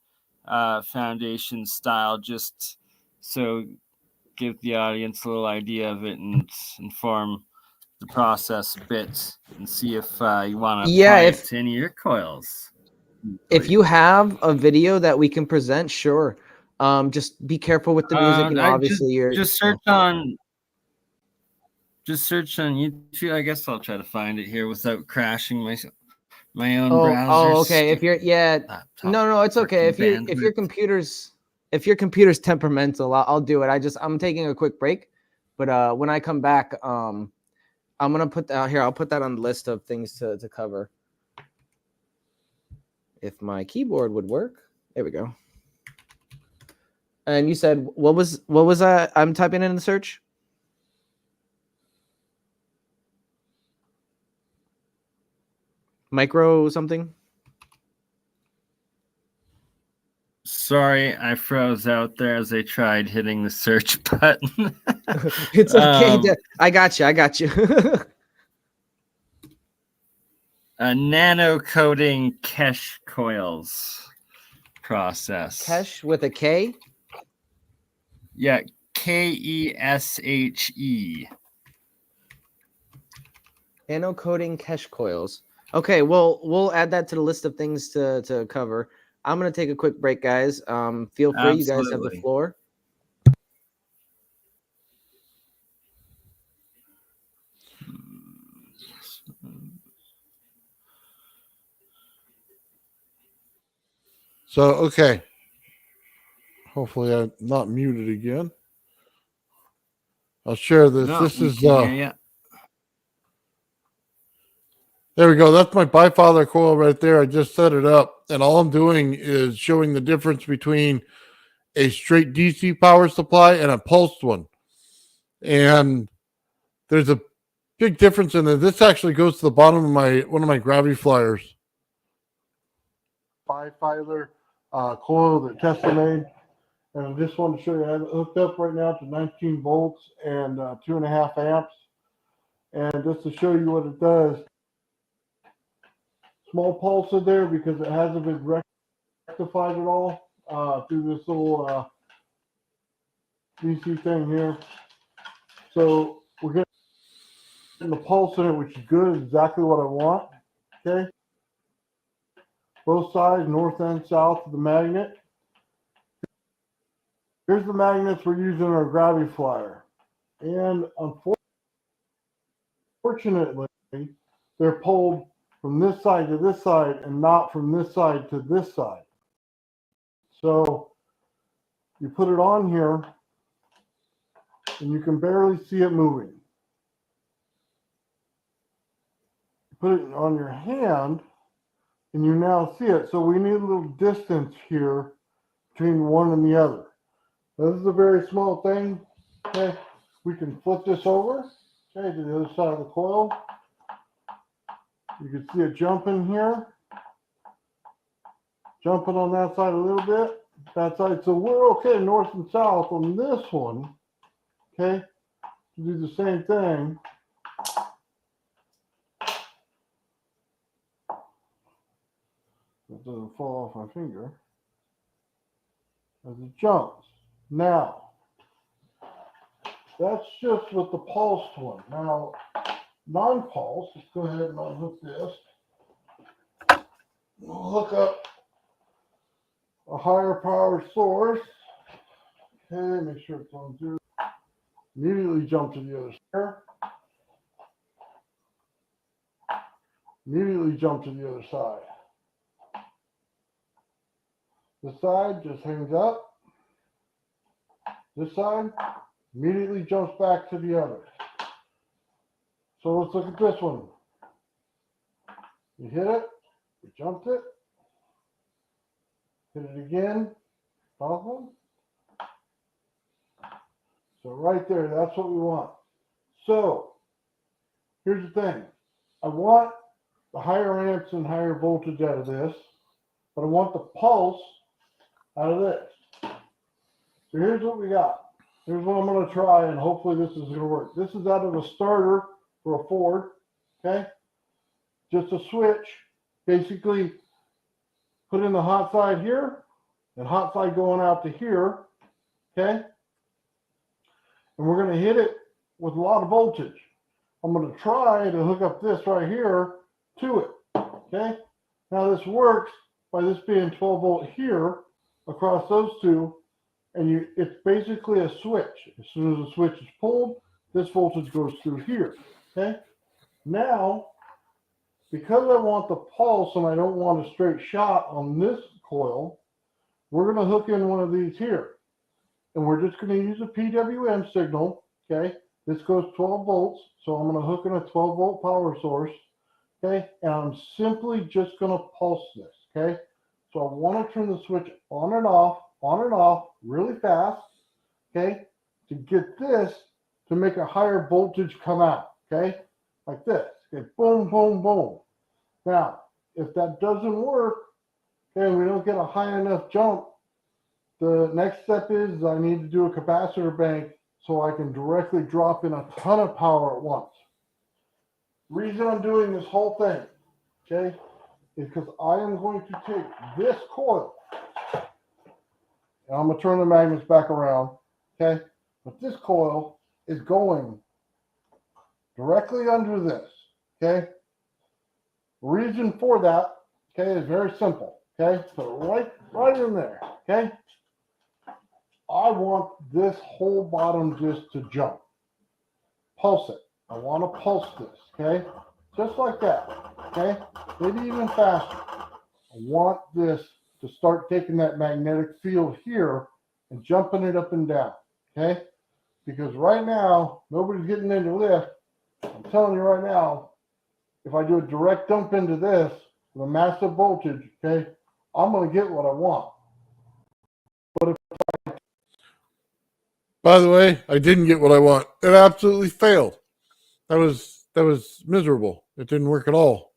C: Foundation style, just so give the audience a little idea of it and inform the process a bit, and see if you want to apply it to any of your coils.
A: If you have a video that we can present, sure. Just be careful with the music. Obviously,
C: just search on YouTube. I guess I'll try to find it here without crashing my own browser.
A: Oh, okay. If you're no, it's okay. If your computer's temperamental, I'll do it. I'm taking a quick break, but when I come back, I'm gonna put that here. I'll put that on the list of things to cover. If my keyboard would work, there we go. And you said what was that? I'm typing in the search. Micro something.
C: Sorry, I froze out there as I tried hitting the search button.
A: It's okay. I got you.
C: Nano coating Kesh coils process.
A: Kesh with a K?
C: Yeah, Keshe.
A: Nano coating Kesh coils. Okay, well, we'll add that to the list of things to cover. I'm going to take a quick break, guys. Feel free. Absolutely. You guys have the floor.
B: So, okay. Hopefully I'm not muted again. I'll share this.
C: No,
B: this is
C: there
B: we go. That's my bifilar coil right there. I just set it up, and all I'm doing is showing the difference between a straight DC power supply and a pulsed one. And there's a big difference in there. This actually goes to the bottom of one of my gravity flyers. Bifilar coil that Tesla made. And I just wanted to show you, I have it hooked up right now to 19 volts and 2.5 amps. And just to show you what it does, small pulse in there because it hasn't been rectified at all through this little DC thing here. So we're getting the pulse in it, which is good, exactly what I want. Okay. Both sides, north and south of the magnet. Here's the magnets we're using in our gravity flyer. And unfortunately, they're pulled from this side to this side and not from this side to this side. So you put it on here and you can barely see it moving. You put it on your hand and you now see it. So we need a little distance here between one and the other. Now, this is a very small thing. Okay, we can flip this over, okay, to the other side of the coil. You can see it jumping here, jumping on that side a little bit, that side. So we're okay north and south on this one, okay, to do the same thing. It doesn't fall off my finger as it jumps. Now, that's just with the pulsed one. Now, non-pulse, let's go ahead and unhook this. We'll hook up a higher power source. Okay, make sure it's on 0. Immediately jump to the other side. Immediately jump to the other side. This side just hangs up. This side immediately jumps back to the other. So let's look at this one. We hit it, we jumped it, hit it again, awesome. So right there, that's what we want. So here's the thing. I want the higher amps and higher voltage out of this, but I want the pulse out of this. So here's what we got. Here's what I'm going to try, and hopefully this is going to work. This is out of a starter for a Ford, okay? Just a switch. Basically, put in the hot side here, and hot side going out to here, okay? And we're going to hit it with a lot of voltage. I'm going to try to hook up this right here to it, okay? Now this works by this being 12 volt here across those two, and it's basically a switch. As soon as the switch is pulled, this voltage goes through here, okay? Now, because I want the pulse and I don't want a straight shot on this coil, we're going to hook in one of these here. And we're just going to use a PWM signal, okay? This goes 12 volts, so I'm going to hook in a 12 volt power source, okay? And I'm simply just going to pulse this, okay? So I want to turn the switch on and off really fast, okay? To get this to make a higher voltage come out, okay? Like this, okay? Boom, boom, boom. Now, if that doesn't work, okay, we don't get a high enough jump, the next step is I need to do a capacitor bank so I can directly drop in a ton of power at once. Reason I'm doing this whole thing, okay, is because I am going to take this coil, and I'm going to turn the magnets back around, okay, but this coil is going directly under this, okay. Reason for that, okay, is very simple, okay, so right in there, okay. I want this whole bottom just to jump. Pulse it. I want to pulse this, okay? Just like that, okay? Maybe even faster. I want this to start taking that magnetic field here and jumping it up and down, okay? Because right now, nobody's getting into lift. I'm telling you right now, if I do a direct dump into this with a massive voltage, okay, I'm going to get what I want. But if By the way, I didn't get what I want. It absolutely failed. That was miserable. It didn't work at all.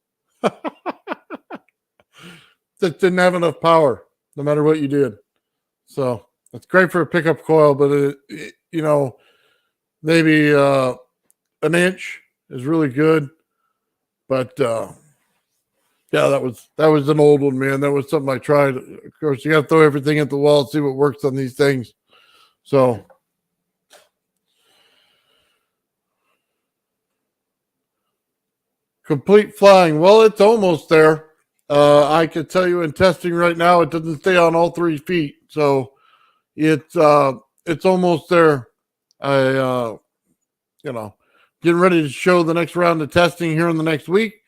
B: It didn't have enough power, no matter what you did. So it's great for a pickup coil, but you know, maybe an inch is really good. But yeah, that was an old one, man. That was something I tried. Of course, you got to throw everything at the wall and see what works on these things. So. Complete flying. Well, it's almost there. I can tell you in testing right now, it doesn't stay on all 3 feet. So it's almost there. Getting ready to show the next round of testing here in the next week,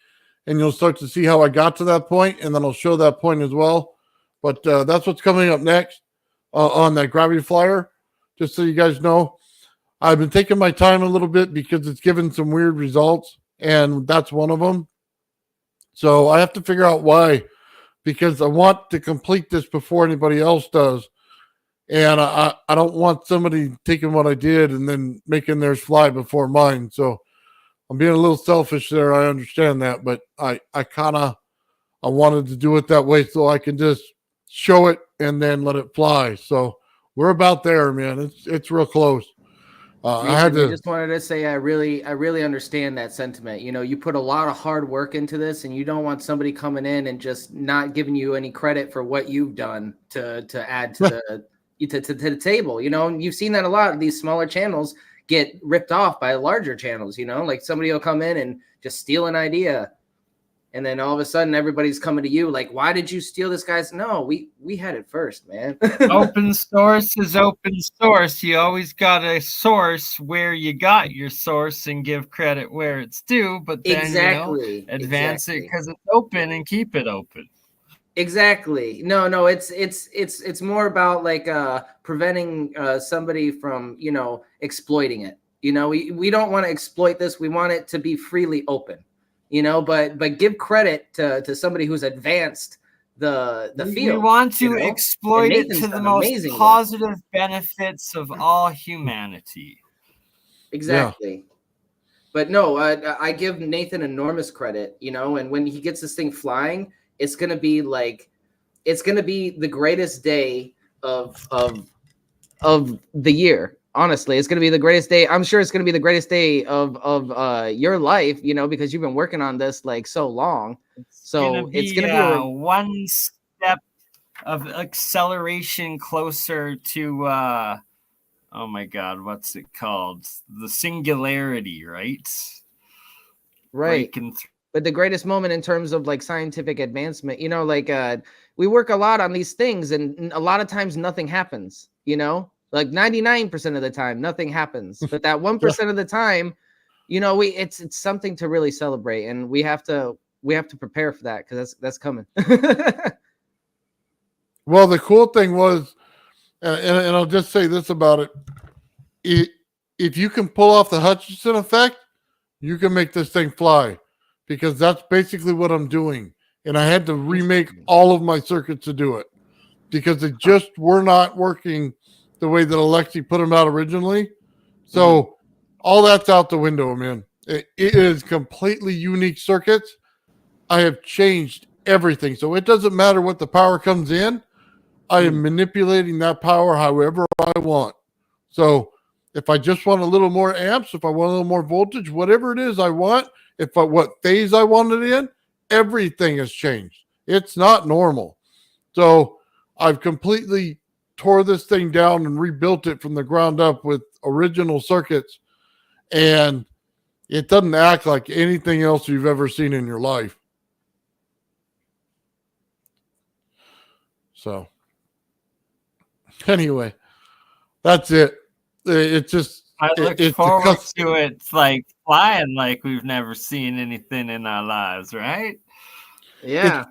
B: and you'll start to see how I got to that point, and then I'll show that point as well. But that's what's coming up next on that gravity flyer. Just so you guys know, I've been taking my time a little bit because it's given some weird results. And that's one of them. So I have to figure out why, because I want to complete this before anybody else does. And I don't want somebody taking what I did and then making theirs fly before mine. So I'm being a little selfish there. I understand that, but I wanted to do it that way so I can just show it and then let it fly. So we're about there, man. It's real close.
A: I just wanted to say I really understand that sentiment. You know, you put a lot of hard work into this, and you don't want somebody coming in and just not giving you any credit for what you've done to add to the table. You know, and you've seen that a lot of these smaller channels get ripped off by larger channels. You know, like somebody will come in and just steal an idea. And then all of a sudden everybody's coming to you like, why did you steal this guy's? No, we had it first, man.
C: Open source is open source. You always got to source where you got your source and give credit where it's due, but then
A: Exactly.
C: advance it
A: Exactly.
C: because it's open and keep it open.
A: Exactly. No, it's more about like preventing somebody from, exploiting it. We don't want to exploit this. We want it to be freely open. But give credit to somebody who's advanced the field.
C: We want to exploit it to the most positive benefits of all humanity.
A: Exactly. Yeah. But no, I give Nathan enormous credit, and when he gets this thing flying, it's gonna be the greatest day of the year. Honestly, it's going to be the greatest day. I'm sure it's going to be the greatest day of your life, because you've been working on this like so long. So it's going to be
C: one step of acceleration closer to, oh my God, what's it called? The singularity, right?
A: Right. But the greatest moment in terms of like scientific advancement, we work a lot on these things and a lot of times nothing happens, like 99% of the time, nothing happens. But that 1% of the time, it's something to really celebrate, and we have to prepare for that because that's coming.
B: Well, the cool thing was, and I'll just say this about it: if you can pull off the Hutchinson effect, you can make this thing fly, because that's basically what I'm doing. And I had to remake all of my circuits to do it because they just were not working the way that Alexi put them out originally. So all that's out the window, man. It is completely unique circuits. I have changed everything. So it doesn't matter what the power comes in. I am manipulating that power however I want. So if I just want a little more amps, if I want a little more voltage, whatever it is I want, what phase I want it in, everything has changed. It's not normal. So I've completely tore this thing down and rebuilt it from the ground up with original circuits, and it doesn't act like anything else you've ever seen in your life. So anyway, that's it. It's just
C: I look forward to it like flying like we've never seen anything in our lives, right?
A: Yeah.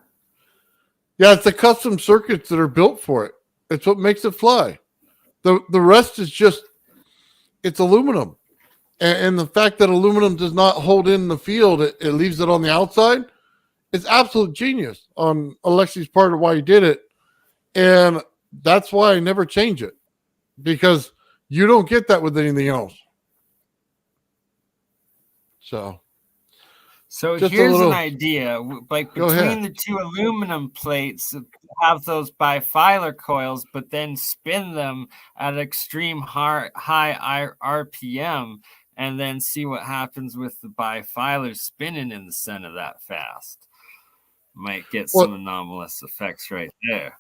B: It's the custom circuits that are built for it. It's what makes it fly. The rest is just, it's aluminum. And the fact that aluminum does not hold in the field, it leaves it on the outside. It's absolute genius on Alexi's part of why he did it. And that's why I never change it, because you don't get that with anything else.
C: So here's an idea, like between the two aluminum plates, have those bifilar coils, but then spin them at extreme high RPM, and then see what happens with the bifilar spinning in the center that fast. Might get some anomalous effects right there.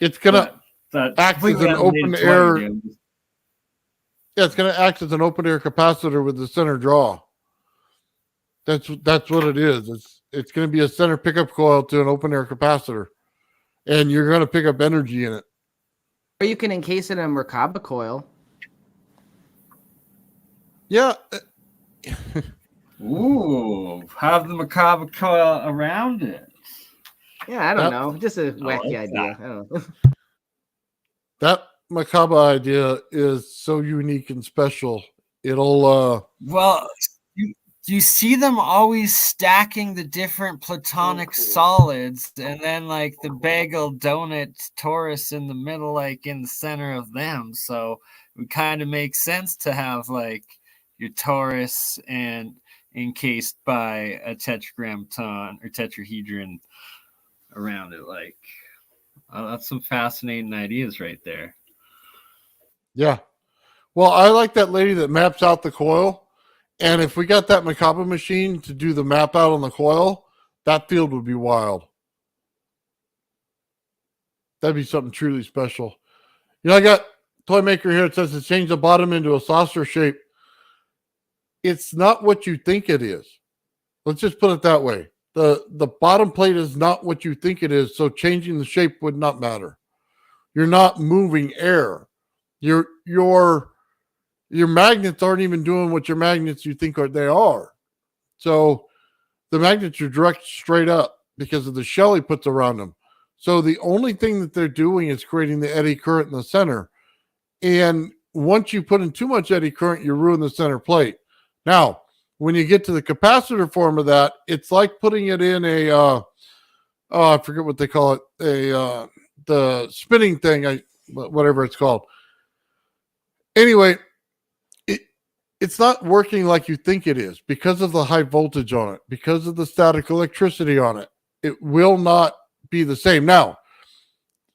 B: It's gonna act as an open air. Yeah, it's gonna act as an open air capacitor with the center draw. That's what it is. It's going to be a center pickup coil to an open air capacitor, and you're going to pick up energy in it.
A: Or you can encase it in a Merkaba coil.
B: Yeah.
C: Ooh, have the Merkaba coil around it.
A: Yeah, I don't know. Just a wacky idea. I don't know.
B: That Merkaba idea is so unique and special. It'll
C: well. You see them always stacking the different platonic solids, and then like the bagel donut torus in the middle, like in the center of them. So it kind of makes sense to have like your torus and encased by a tetragrammaton or tetrahedron around it. Like, that's some fascinating ideas right there.
B: Yeah. Well, I like that lady that maps out the coil. And if we got that Merkaba machine to do the map out on the coil, that field would be wild. That'd be something truly special. I got Toy Maker here. It says to change the bottom into a saucer shape. It's not what you think it is. Let's just put it that way. The bottom plate is not what you think it is, so changing the shape would not matter. You're not moving air. Your magnets aren't even doing what your magnets you think they are. So the magnets are direct straight up because of the shell he puts around them. So the only thing that they're doing is creating the eddy current in the center. And once you put in too much eddy current, you ruin the center plate. Now, when you get to the capacitor form of that, it's like putting it in a I forget what they call it, the spinning thing, whatever it's called. Anyway, it's not working like you think it is because of the high voltage on it, because of the static electricity on it. It will not be the same. Now,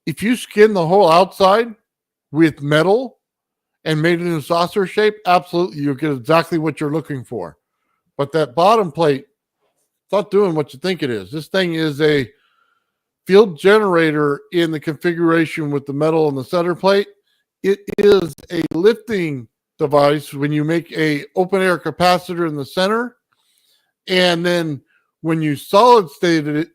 B: if you skin the whole outside with metal and made it in a saucer shape, absolutely, you'll get exactly what you're looking for. But that bottom plate, it's not doing what you think it is. This thing is a field generator in the configuration with the metal and the center plate. It is a lifting device when you make a open air capacitor in the center. And then when you solid stated it,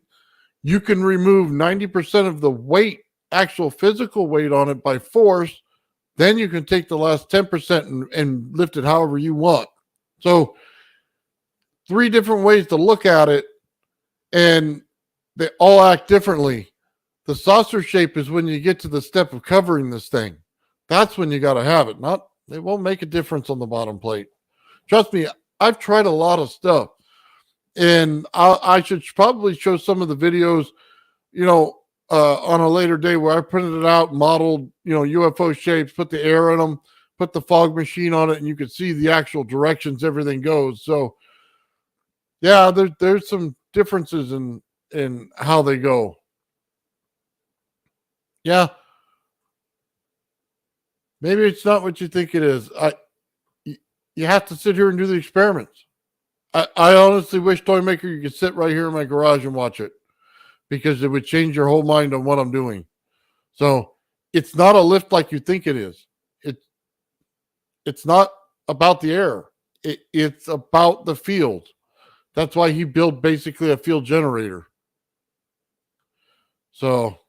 B: you can remove 90% of the weight, actual physical weight on it by force. Then you can take the last 10% and lift it however you want. So 3 different ways to look at it, and they all act differently. The saucer shape is when you get to the step of covering this thing. That's when you got to have it. They won't make a difference on the bottom plate. Trust me, I've tried a lot of stuff, and I should probably show some of the videos, on a later day where I printed it out, modeled, UFO shapes, put the air in them, put the fog machine on it, and you could see the actual directions everything goes. So, yeah, there's some differences in how they go. Yeah. Maybe it's not what you think it is. You have to sit here and do the experiments. I honestly wish, Toymaker, you could sit right here in my garage and watch it, because it would change your whole mind on what I'm doing. So it's not a lift like you think it is. It's not about the air. It's about the field. That's why he built basically a field generator. So,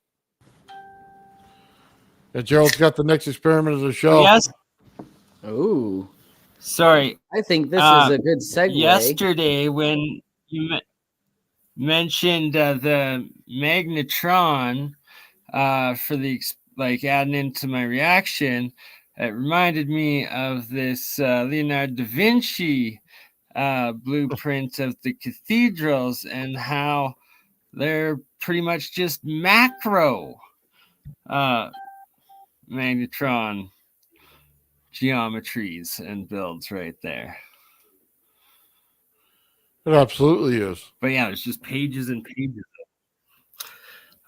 B: Gerald's got the next experiment of the show.
C: Yes.
A: Ooh,
C: Sorry.
A: I think this is a good segue.
C: Yesterday, when you mentioned the magnetron for the adding into my reaction, it reminded me of this Leonardo da Vinci blueprint of the cathedrals and how they're pretty much just macro magnetron geometries and builds right there.
B: It absolutely is.
C: But yeah, it's just pages and pages.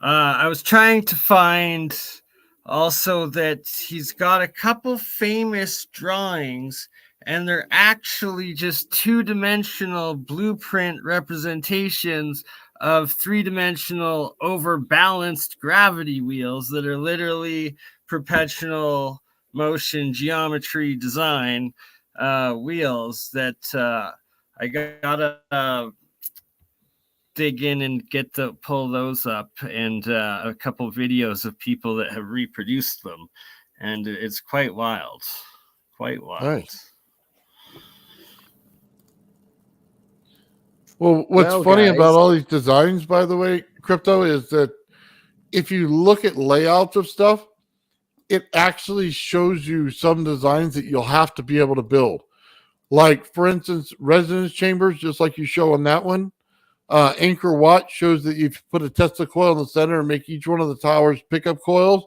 C: I was trying to find also that he's got a couple famous drawings, and they're actually just 2-dimensional blueprint representations of 3-dimensional overbalanced gravity wheels that are literally perpetual motion geometry design wheels that I gotta dig in and get to pull those up, and a couple videos of people that have reproduced them, and it's quite wild.
B: Nice. Well, what's funny
A: guys,
B: about all these designs, by the way, Crypto, is that if you look at layouts of stuff, it actually shows you some designs that you'll have to be able to build. Like, for instance, resonance chambers, just like you show on that one. Anchor Watt shows that if you put a Tesla coil in the center and make each one of the towers pickup coils,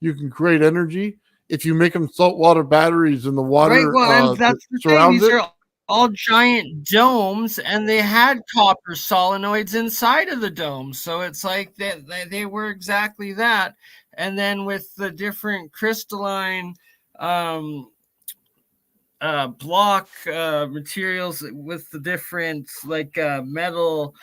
B: you can create energy. If you make them saltwater batteries in the water,
C: Right, well, that's the thing. These are all giant domes, and they had copper solenoids inside of the dome. So it's like they were exactly that. And then with the different crystalline block materials with the different metal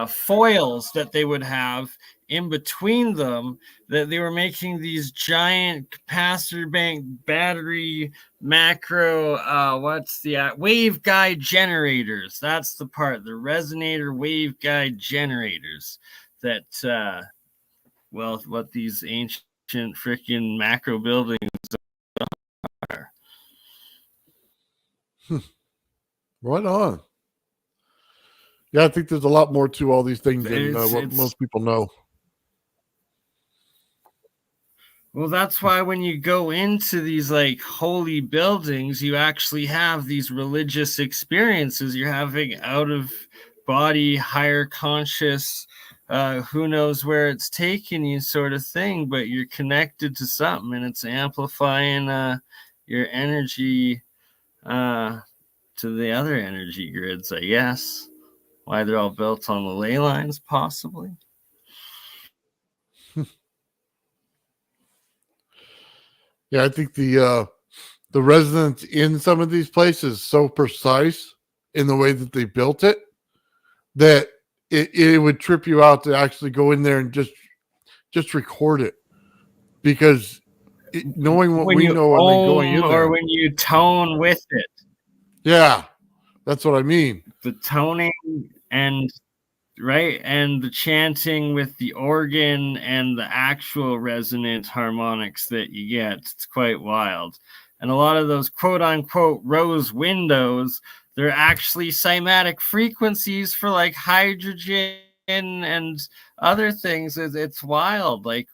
C: foils that they would have in between them, that they were making these giant capacitor bank battery macro what's the waveguide generators. That's the part, the resonator waveguide generators that well, what these ancient freaking macro buildings are.
B: Right on. Yeah, I think there's a lot more to all these things than what most people know.
C: Well, that's why when you go into these like holy buildings, you actually have these religious experiences. You're having out of body, higher conscious, who knows where it's taking you sort of thing, but you're connected to something and it's amplifying your energy to the other energy grids, I guess. Why they're all built on the ley lines, possibly.
B: Yeah, I think the resonance in some of these places is so precise in the way that they built it that it would trip you out to actually go in there and just record it, because knowing what we know and then going in there,
C: or when you tone with it.
B: Yeah, that's what I mean.
C: The toning and right, and the chanting with the organ and the actual resonant harmonics that you get, it's quite wild. And a lot of those quote unquote rose windows, they're actually cymatic frequencies for like hydrogen and other things. It's wild. Like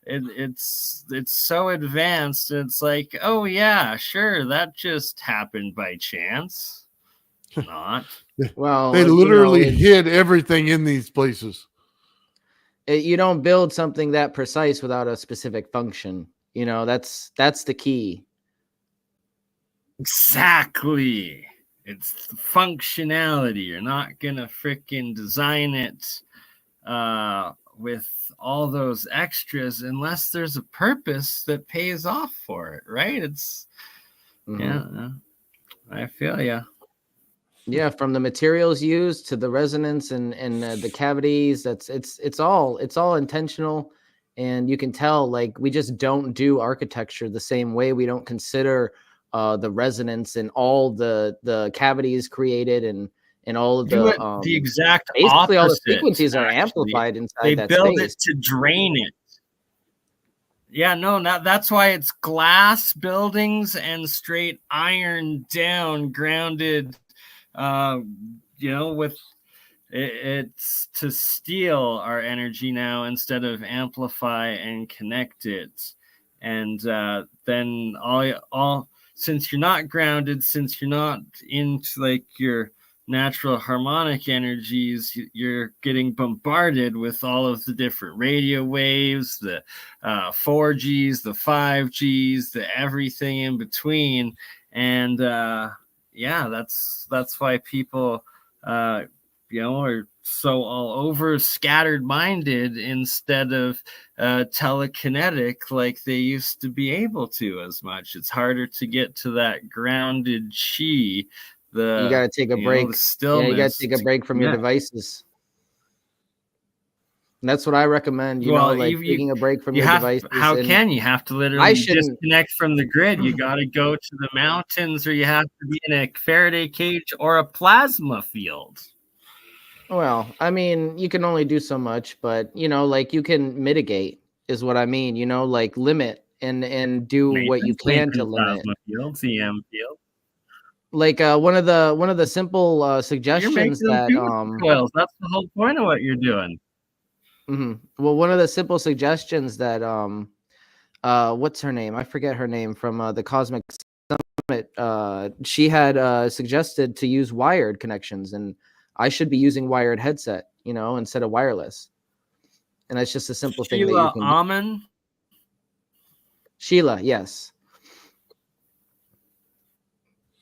C: it's so advanced. It's like, oh yeah, sure, that just happened by chance. Not.
A: Well,
B: they literally hid everything in these places.
A: You don't build something that precise without a specific function. You know, that's the key.
C: Exactly. It's the functionality. You're not gonna freaking design it with all those extras unless there's a purpose that pays off for it, right? It's yeah, I feel ya.
A: Yeah, from the materials used to the resonance and the cavities, it's all intentional, and you can tell, like, we just don't do architecture the same way. We don't consider the resonance and all the cavities created and all of the
C: exact
A: basically
C: opposite,
A: all the frequencies
C: actually.
A: are amplified inside
C: they
A: that
C: build
A: space.
C: it to drain it. Yeah, no, that's why it's glass buildings and straight iron down grounded. You know, with it's to steal our energy now instead of amplify and connect it. And then all since you're not grounded, since you're not into like your natural harmonic energies, you're getting bombarded with all of the different radio waves, the 4Gs, the 5Gs, the everything in between. And yeah, that's why people you know, are so all over scattered minded instead of telekinetic like they used to be able to as much. It's harder to get to that grounded chi.
A: You got to take a break. Yeah, you got to take a break from your devices. And that's what I recommend. You know, like taking a break from your devices.
C: How can you have to literally disconnect from the grid? You got to go to the mountains, or you have to be in a Faraday cage or a plasma field.
A: Well, I mean, you can only do so much, but you know, like you can mitigate is what I mean. You know, like limit and do what you can to limit.
C: Plasma fields, EM field.
A: Like one of the simple suggestions that
C: coils. That's the whole point of what you're doing.
A: Well, one of the simple suggestions that what's her name? I forget her name from the Cosmic Summit. She had suggested to use wired connections, and I should be using wired headset, you know, instead of wireless. And that's just a simple thing that you can
C: Amen.
A: Sheila, yes.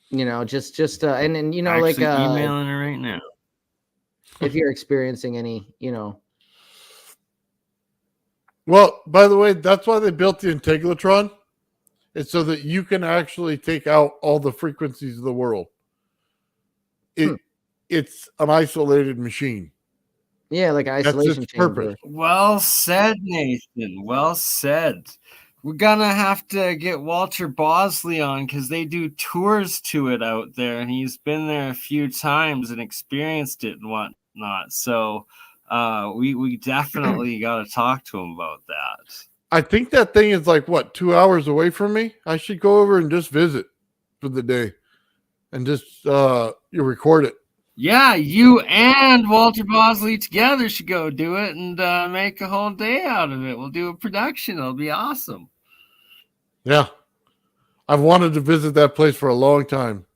A: You know, just and you know,
C: actually,
A: like
C: emailing her right now.
A: If you're experiencing any, you know.
B: Well, by the way, that's why they built the Integratron. It's so that you can actually take out all the frequencies of the world. It's an isolated machine.
A: Yeah, like an
B: That's
A: isolation
B: its
A: chamber.
B: purpose.
C: Well said, Nathan. Well said. We're gonna have to get Walter Bosley on because they do tours to it out there, and he's been there a few times and experienced it and whatnot. So we definitely got to talk to him about that.
B: I think that thing is like what, 2 hours away from me. I should go over and just visit for the day, and just you record it.
C: Yeah, you and Walter Bosley together should go do it and make a whole day out of it. We'll do a production. It'll be awesome.
B: Yeah, I've wanted to visit that place for a long time.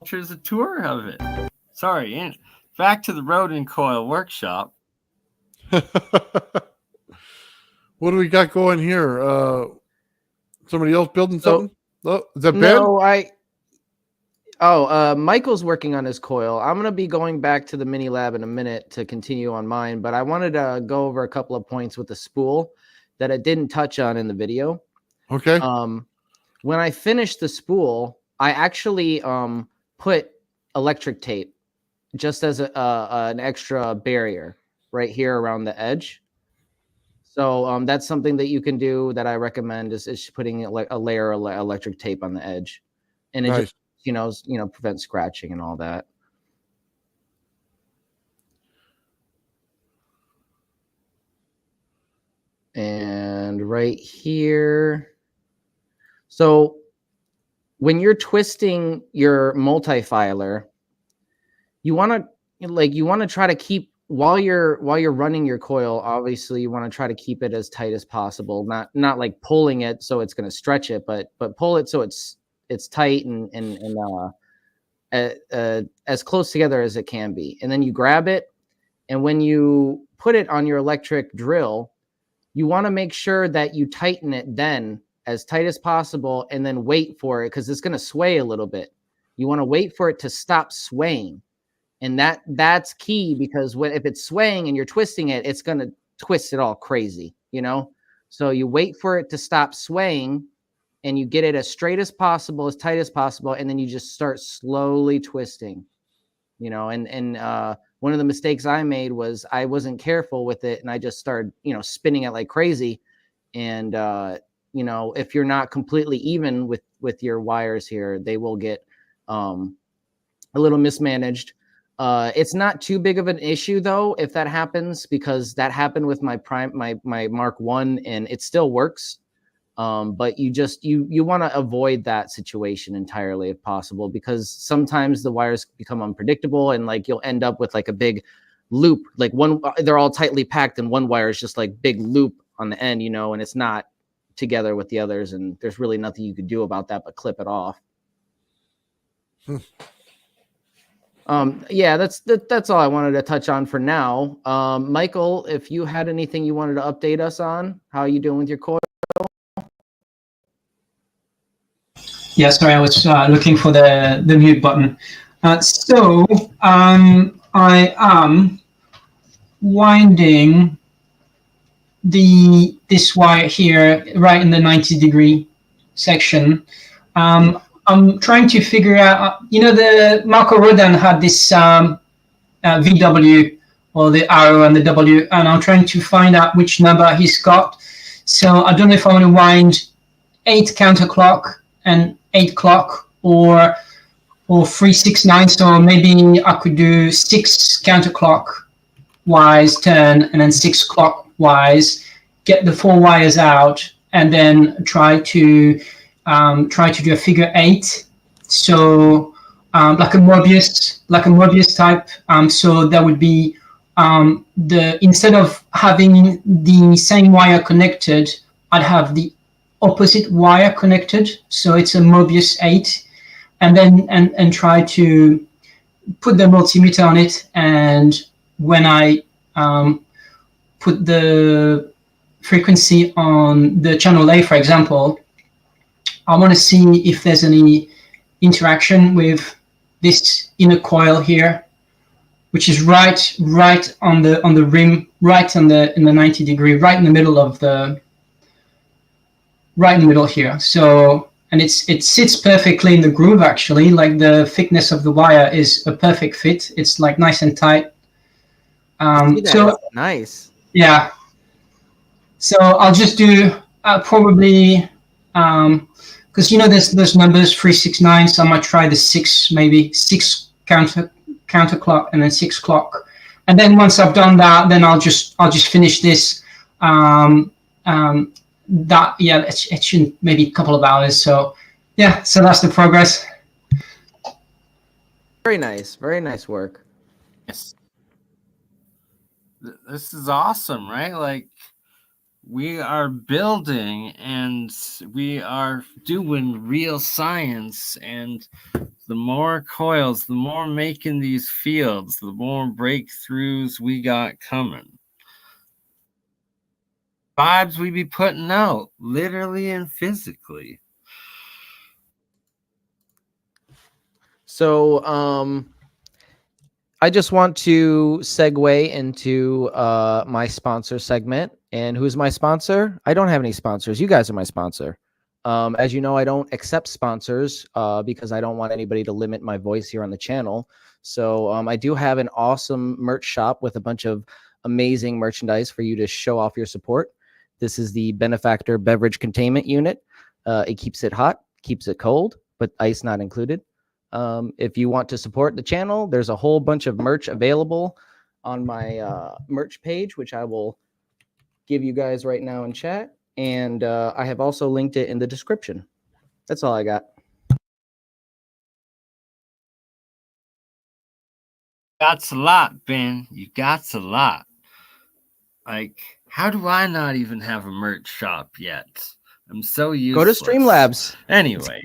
C: There's a tour of it. Sorry, back to the Rodin Coil workshop.
B: What do we got going here? Somebody else building something? Oh, is that Ben?
A: No, Michael's working on his coil. I'm going to be going back to the mini lab in a minute to continue on mine, but I wanted to go over a couple of points with the spool that I didn't touch on in the video.
B: Okay.
A: When I finished the spool, I actually put electric tape just as an extra barrier right here around the edge. So that's something that you can do that I recommend is putting a layer of electric tape on the edge, and it
B: Nice.
A: just prevents scratching and all that. And right here, so when you're twisting your multifilar, you want to try to keep while you're running your coil. Obviously, you want to try to keep it as tight as possible. Not like pulling it so it's going to stretch it, but pull it so it's tight and as close together as it can be. And then you grab it, and when you put it on your electric drill, you want to make sure that you tighten it then as tight as possible, and then wait for it because it's going to sway a little bit. You want to wait for it to stop swaying. And that's key, because if it's swaying and you're twisting it, it's going to twist it all crazy, So you wait for it to stop swaying, and you get it as straight as possible, as tight as possible, and then you just start slowly twisting, And one of the mistakes I made was I wasn't careful with it, and I just started, spinning it like crazy. And if you're not completely even with your wires here, they will get a little mismanaged. It's not too big of an issue though if that happens, because that happened with my Mark 1 and it still works. But you want to avoid that situation entirely if possible, because sometimes the wires become unpredictable, and like you'll end up with like a big loop, like they're all tightly packed and one wire is just like big loop on the end, and it's not together with the others, and there's really nothing you could do about that but clip it off. Yeah, that's all I wanted to touch on for now. Michael, if you had anything you wanted to update us on, how are you doing with your coil?
E: Yeah, sorry, I was looking for the mute button. So I am winding this wire here right in the 90-degree section. I'm trying to figure out, the Marco Rodin had this VW, or the arrow and the W, and I'm trying to find out which number he's got. So I don't know if I want to wind 8 counterclock and 8 clock, or 3, 6, 9. So maybe I could do 6 counterclockwise turn and then 6 clockwise, get the 4 wires out, and then try to do a figure 8. So like a Mobius type. So that would be instead of having the same wire connected, I'd have the opposite wire connected. So it's a Mobius 8, and then and try to put the multimeter on it. And when I put the frequency on the channel A, for example, I want to see if there's any interaction with this inner coil here, which is right on the rim, right in the 90-degree, right in the middle here. So and it sits perfectly in the groove. Actually, like the thickness of the wire is a perfect fit. It's like nice and tight.
A: I see that.
E: So
A: It's nice.
E: yeah, so I'll just do probably because there's numbers 369, so I might try the maybe six counter clock and then 6 o'clock, and then once I've done that, then I'll just finish this. It should maybe a couple of hours. So yeah, so that's the progress.
A: Very nice work.
C: Yes. This is awesome, right? Like, we are building and we are doing real science, and the more coils, the more making these fields, the more breakthroughs we got coming. Vibes we be putting out, literally and physically.
A: So I just want to segue into my sponsor segment. And who's my sponsor? I don't have any sponsors. You guys are my sponsor. As you know, I don't accept sponsors because I don't want anybody to limit my voice here on the channel. So I do have an awesome merch shop with a bunch of amazing merchandise for you to show off your support. This is the Benefactor Beverage Containment Unit. It keeps it hot, keeps it cold, but ice not included. If you want to support the channel, there's a whole bunch of merch available on my merch page, which I will give you guys right now in chat. And I have also linked it in the description. That's all I got.
C: Got a lot, Ben. You got a lot. Like, how do I not even have a merch shop yet? I'm so useless.
A: Go to Streamlabs.
C: Anyway,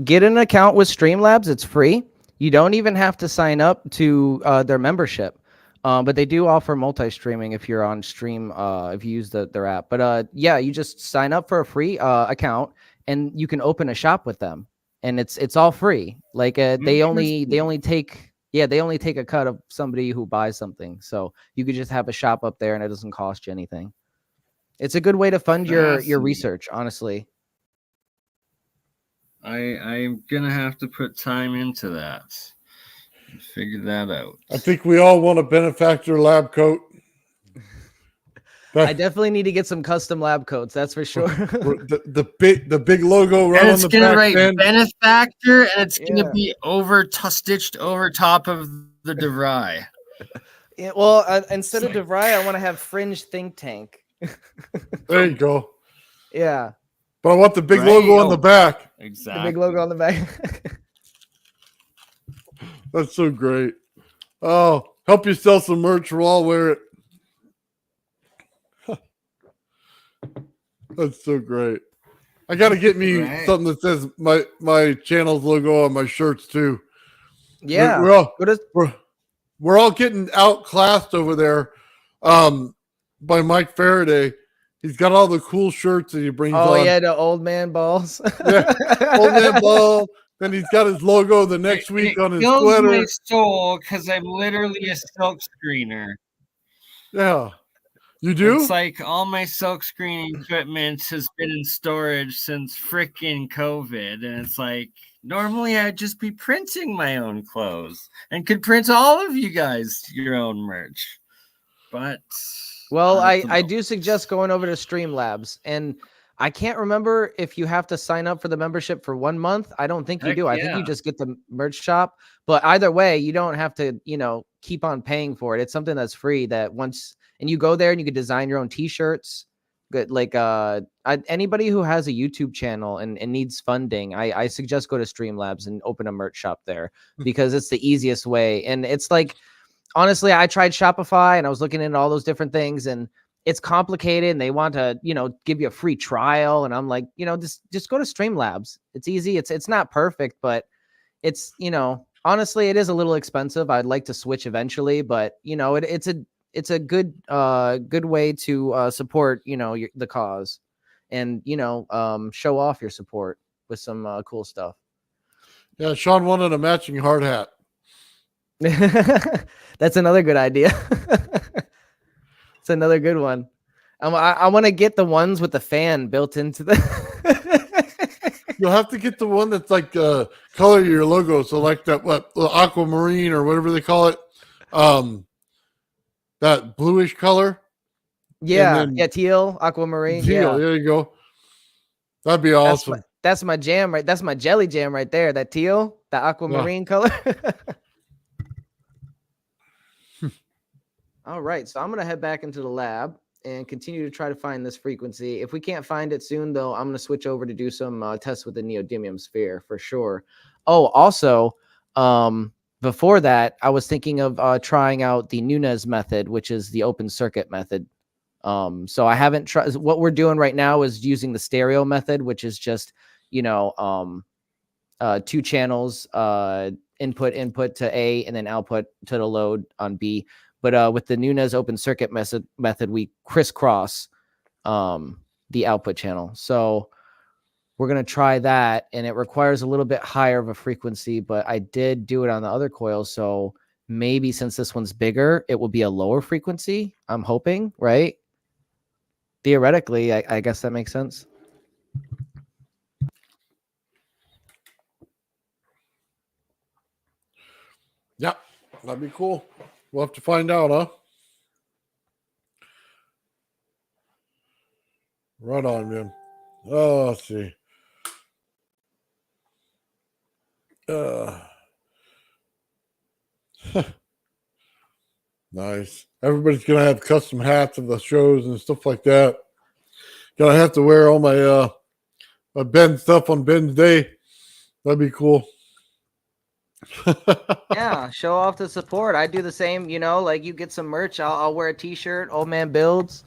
A: get an account with Streamlabs. It's free. You don't even have to sign up to their membership. But they do offer multi-streaming if you're on stream, if you use their app. But yeah, you just sign up for a free account and you can open a shop with them, and it's all free. Like they only take a cut of somebody who buys something. So you could just have a shop up there and it doesn't cost you anything. It's a good way to fund your research, honestly.
C: I'm gonna have to put time into that. Figure that out.
B: I think we all want a Benefactor lab coat.
A: I definitely need to get some custom lab coats. That's for sure.
B: the big logo right on the back.
C: It's gonna write Benefactor, and it's gonna be stitched over top of the DeVry.
A: Yeah, well, instead of DeVry, I want to have Fringe Think Tank.
B: There you go.
A: Yeah.
B: But I want the big logo on the back.
C: Exactly.
A: The big logo on the back.
B: That's so great. Oh, help you sell some merch. We'll all wear it. That's so great. I got to get me something that says my channel's logo on my shirts too.
A: Yeah.
B: We're all getting outclassed over there by Mike Faraday. He's got all the cool shirts that he brings on.
A: Oh, yeah, the old man balls.
B: Yeah, old man ball. Then he's got his logo the next week on his sweater.
C: My soul, because I'm literally a silk screener.
B: Yeah. You do?
C: It's like all my silk screening equipment has been in storage since freaking COVID. And it's like, normally I'd just be printing my own clothes and could print all of you guys your own merch. But
A: well, I do suggest going over to Streamlabs, and I can't remember if you have to sign up for the membership for 1 month. I don't think you do. I think you just get the merch shop. But either way, you don't have to, keep on paying for it. It's something that's free that once, and you go there and you can design your own t-shirts. Good. Like anybody who has a YouTube channel and needs funding, I suggest go to Streamlabs and open a merch shop there because it's the easiest way. And it's like, honestly, I tried Shopify and I was looking into all those different things, and it's complicated and they want to, give you a free trial. And I'm like, just go to Streamlabs. It's easy. It's not perfect, but it's, honestly, it is a little expensive. I'd like to switch eventually, but it's a good way to support, the cause and, show off your support with some cool stuff.
B: Yeah. Sean wanted a matching hard hat.
A: That's another good idea. It's another good one. I want to get the ones with the fan built into the.
B: You'll have to get the one that's like color your logo. So like that the aquamarine or whatever they call it. That bluish color.
A: Yeah,
B: then
A: yeah, teal, aquamarine.
B: Teal.
A: Yeah,
B: There you go. That'd be awesome.
A: that's my jam, right? That's my jelly jam right there. That teal, that aquamarine color. All right, so I'm gonna head back into the lab and continue to try to find this frequency. If we can't find it soon, though, I'm gonna switch over to do some tests with the neodymium sphere for sure. Oh, also, before that, I was thinking of trying out the Nunez method, which is the open circuit method. So I haven't tried. What we're doing right now is using the stereo method, which is just, you know, 2 channels, input to A and then output to the load on B. But with the Nunez open circuit method, we crisscross the output channel. So we're going to try that, and it requires a little bit higher of a frequency, but I did do it on the other coil. So maybe since this one's bigger, it will be a lower frequency. I'm hoping, right? Theoretically, I guess that makes sense.
B: Yeah, that'd be cool. We'll have to find out, huh? Right on, man. Oh, let's see. Nice. Everybody's gonna have custom hats of the shows and stuff like that. Gonna have to wear all my my Ben stuff on Ben's day. That'd be cool.
A: Yeah, show off the support. I do the same, you know, like you get some merch, I'll wear a t-shirt, old man builds.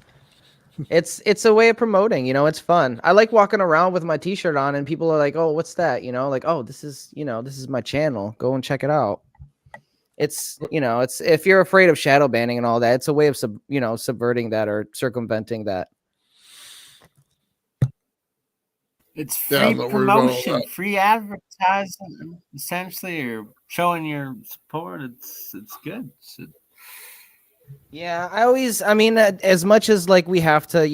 A: It's a way of promoting, you know, it's fun. I like walking around with my t-shirt on and people are like, "Oh, what's that?" You know, like, "Oh, this is, you know, this is my channel. Go and check it out." It's, you know, it's if you're afraid of shadow banning and all that, it's a way of subverting that or circumventing that.
C: It's
B: Yeah,
C: free
B: I'm not worried about all
C: promotion,
B: that.
C: free advertising. Essentially, you're showing your support. It's good.
A: Yeah, I mean, as much as like we have to,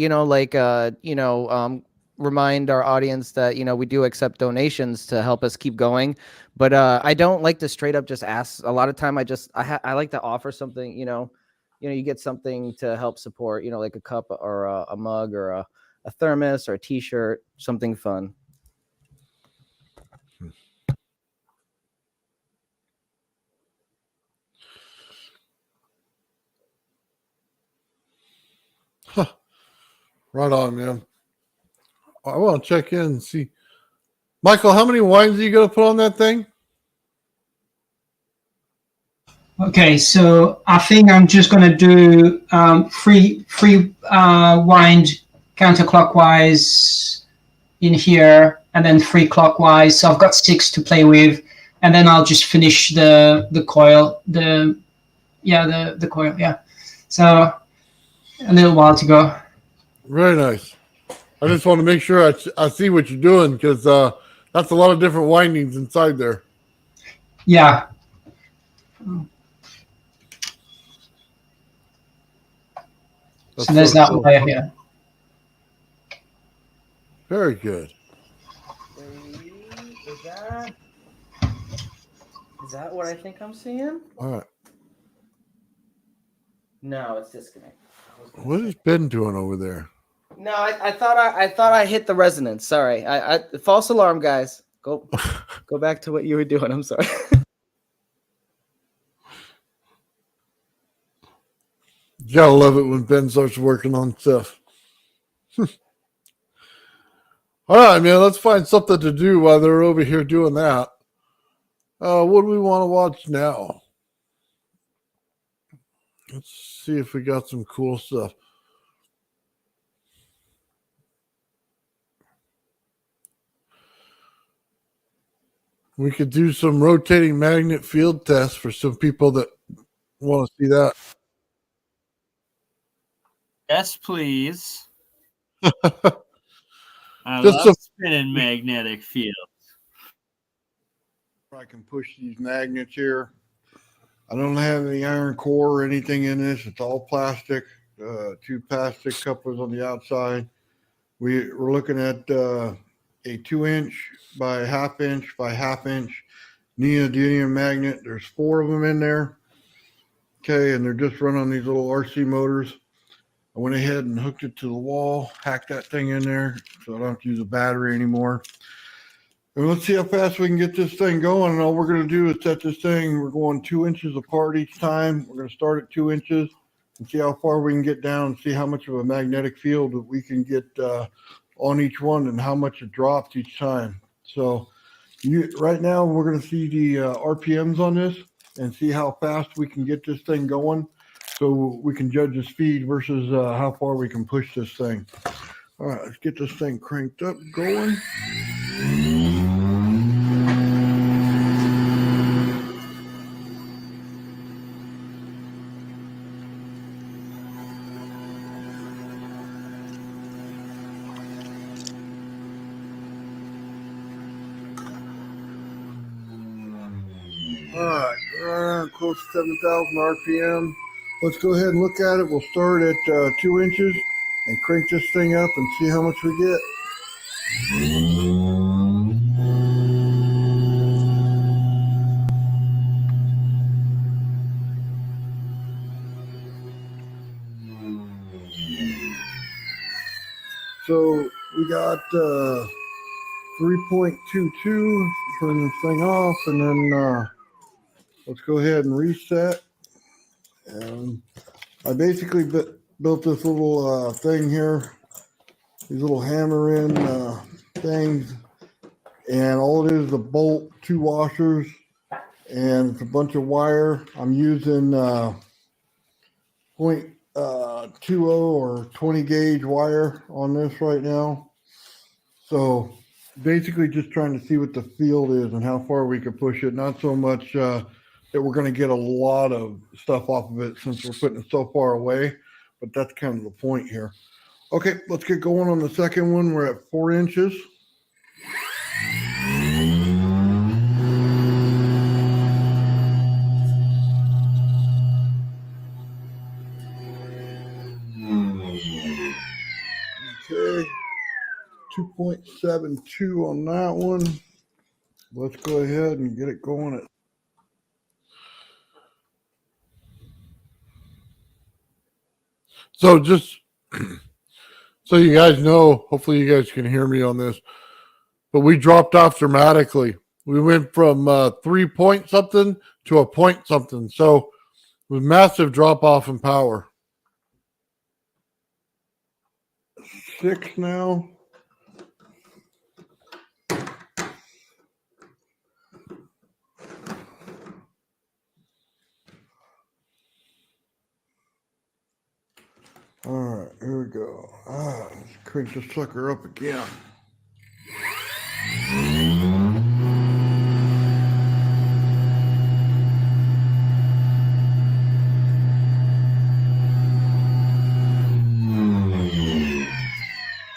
A: remind our audience that, you know, we do accept donations to help us keep going. But I don't like to straight up just ask. A lot of time I like to offer something, you get something to help support, like a cup or a mug or a thermos or a t-shirt, something fun.
B: Huh. Right on, man. I want to check in and see. Michael, how many wines are you going to put on that thing?
E: Okay, so I think I'm just going to do three wind counterclockwise in here, and then 3 clockwise. So I've got 6 to play with, and then I'll just finish the coil. The coil. Yeah. So a little while to go.
B: Very nice. I just want to make sure I see what you're doing because that's a lot of different windings inside there.
E: Yeah. So there's that wire here.
B: Very good.
A: Is that what I think I'm seeing?
B: All right.
A: No, it's disconnected.
B: What is Ben doing over there?
A: No, I thought I hit the resonance. Sorry, I false alarm, guys. Go back to what you were doing. I'm sorry.
B: You gotta love it when Ben starts working on stuff. All right, man. Let's find something to do while they're over here doing that. What do we want to watch now? Let's see if we got some cool stuff. We could do some rotating magnet field tests for some people that want to see that.
C: Yes, please. I
B: Just
C: love spinning magnetic fields.
G: I can push these magnets here. I don't have any iron core or anything in this. It's all plastic. 2 plastic couplers on the outside. We're looking at a 2-inch by half-inch by half-inch neodymium magnet. There's 4 of them in there. Okay, and they're just run on these little RC motors. I went ahead and hooked it to the wall, hacked that thing in there so I don't have to use a battery anymore. And let's see how fast we can get this thing going. And all we're going to do is set this thing. We're going 2 inches apart each time. We're going to start at 2 inches and see how far we can get down and see how much of a magnetic field that we can get on each one and how much it drops each time. So right now we're going to see the RPMs on this and see how fast we can get this thing going so we can judge the speed versus how far we can push this thing. All right, let's get this thing cranked up, going. All right, around close to 7,000 RPM. Let's go ahead and look at it. We'll start at 2 inches and crank this thing up and see how much we get. So we got 3.22. Turn this thing off and then let's go ahead and reset. And I basically built this little thing here, these little hammer in things, and all it is a bolt, 2 washers, and it's a bunch of wire. I'm using 0.20 or 20 gauge wire on this right now. So basically just trying to see what the field is and how far we can push it. Not so much that we're going to get a lot of stuff off of it since we're putting it so far away, but that's kind of the point here. Okay, let's get going on the second one. We're at 4 inches. Okay, 2.72 on that one. Let's go ahead and get it going at
B: So just so you guys know, hopefully you guys can hear me on this, but we dropped off dramatically. We went from 3 point something to a point something. So with massive drop off in power.
G: 6 now. All right, here we go. Let's crank this sucker up again.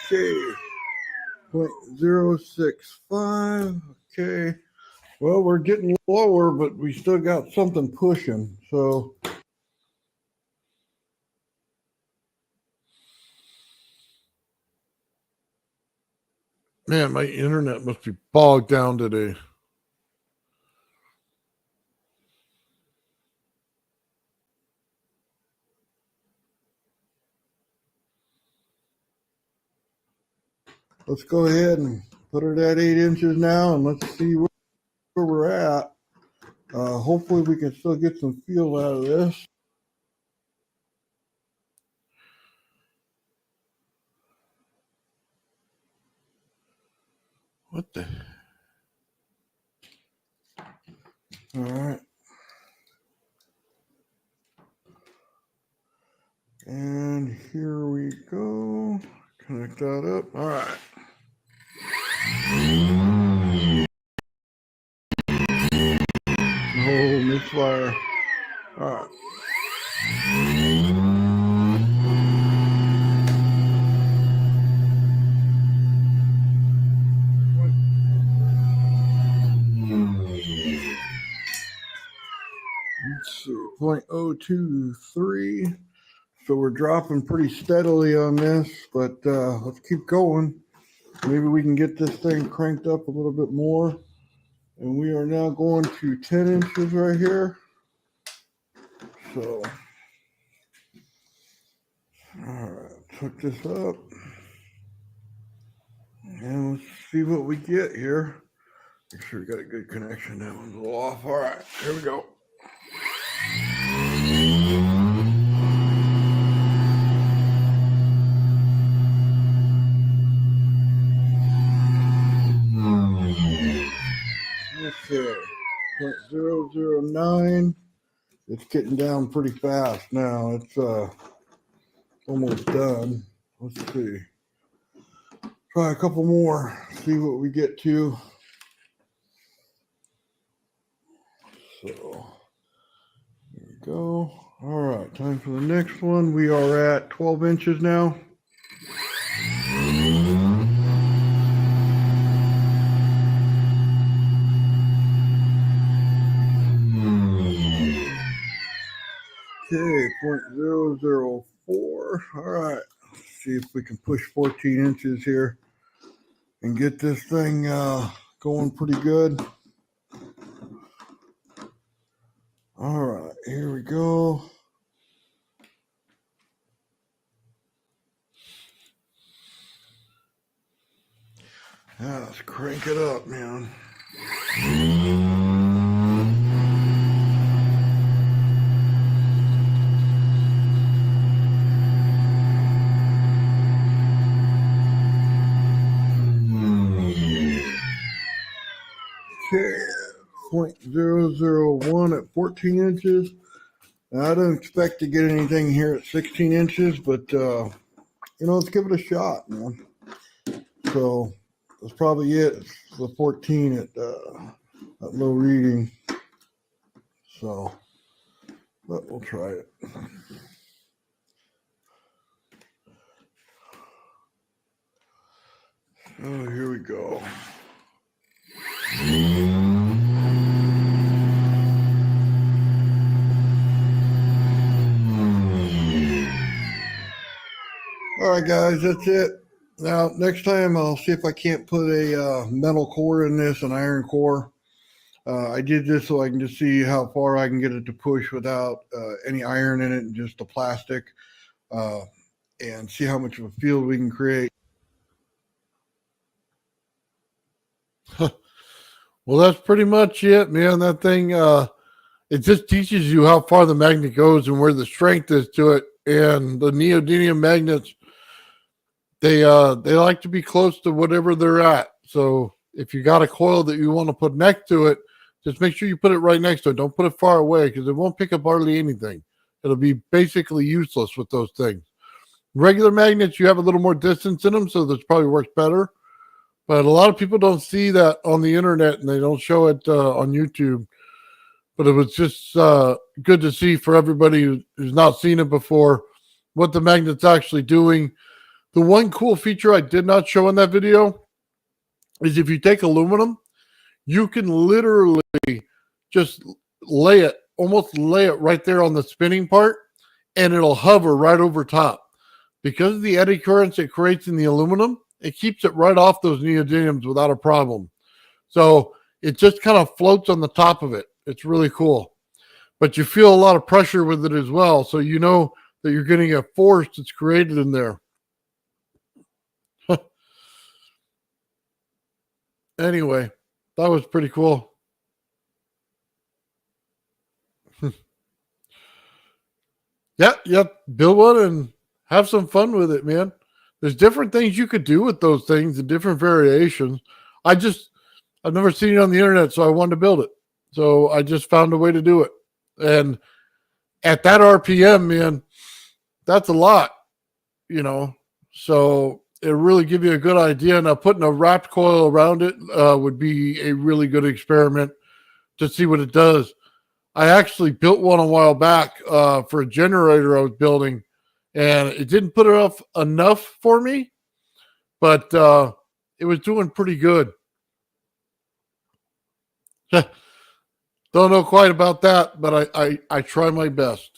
G: Okay, 0.065. Okay, well, we're getting lower, but we still got something pushing. So
B: Man, my internet must be bogged down today.
G: let's go ahead and put it at 8 inches now, and let's see where we're at. Hopefully we can still get some feel out of this.
B: What the?
G: All right. And here we go. Connect that up. All right. Oh, misfire. All right. Let's see, 0.023. So we're dropping pretty steadily on this, but let's keep going. maybe we can get this thing cranked up a little bit more. And we are now going to 10 inches right here. So, all right, hook this up. And let's see what we get here. Make sure we got a good connection. That one's a little off. All right, here we go. Okay, 0.009. It's getting down pretty fast now. It's almost done. Let's see. Try a couple more. See what we get to. So there we go. All right, time for the next one. We are at 12 inches now. Okay, 0.004. All right, let's see if we can push 14 inches here and get this thing going pretty good. All right, here we go. Yeah, let's crank it up, man. Okay, 0.001 at 14 inches. Now, I don't expect to get anything here at 16 inches, but, let's give it a shot, man. So that's probably it. It's the 14 at low reading. So, but we'll try it. Oh, here we go. All right, guys, that's it. Now, next time I'll see if I can't put a metal core in this, an iron core. I did this so I can just see how far I can get it to push without any iron in it and just the plastic, and see how much of a field we can create.
B: Well, that's pretty much it, man. That thing, it just teaches you how far the magnet goes and where the strength is to it. And the neodymium magnets, they like to be close to whatever they're at. So if you got a coil that you want to put next to it, just make sure you put it right next to it. Don't put it far away because it won't pick up hardly anything. It'll be basically useless with those things. Regular magnets, you have a little more distance in them, so this probably works better. But a lot of people don't see that on the internet, and they don't show it on YouTube. But it was just good to see for everybody who's not seen it before what the magnet's actually doing. The one cool feature I did not show in that video is if you take aluminum, you can literally just almost lay it right there on the spinning part, and it'll hover right over top. Because of the eddy currents it creates in the aluminum, it keeps it right off those neodymiums without a problem. So it just kind of floats on the top of it. It's really cool. But you feel a lot of pressure with it as well. So you know that you're getting a force that's created in there. Anyway, that was pretty cool. Yep. Build one and have some fun with it, man. There's different things you could do with those things and different variations. I've never seen it on the internet, so I wanted to build it. So I just found a way to do it. And at that RPM, man, that's a lot, So it'll really give you a good idea. Now, putting a wrapped coil around it would be a really good experiment to see what it does. I actually built one a while back for a generator I was building, and it didn't put it off enough for me, but it was doing pretty good. Don't know quite about that, but I try my best.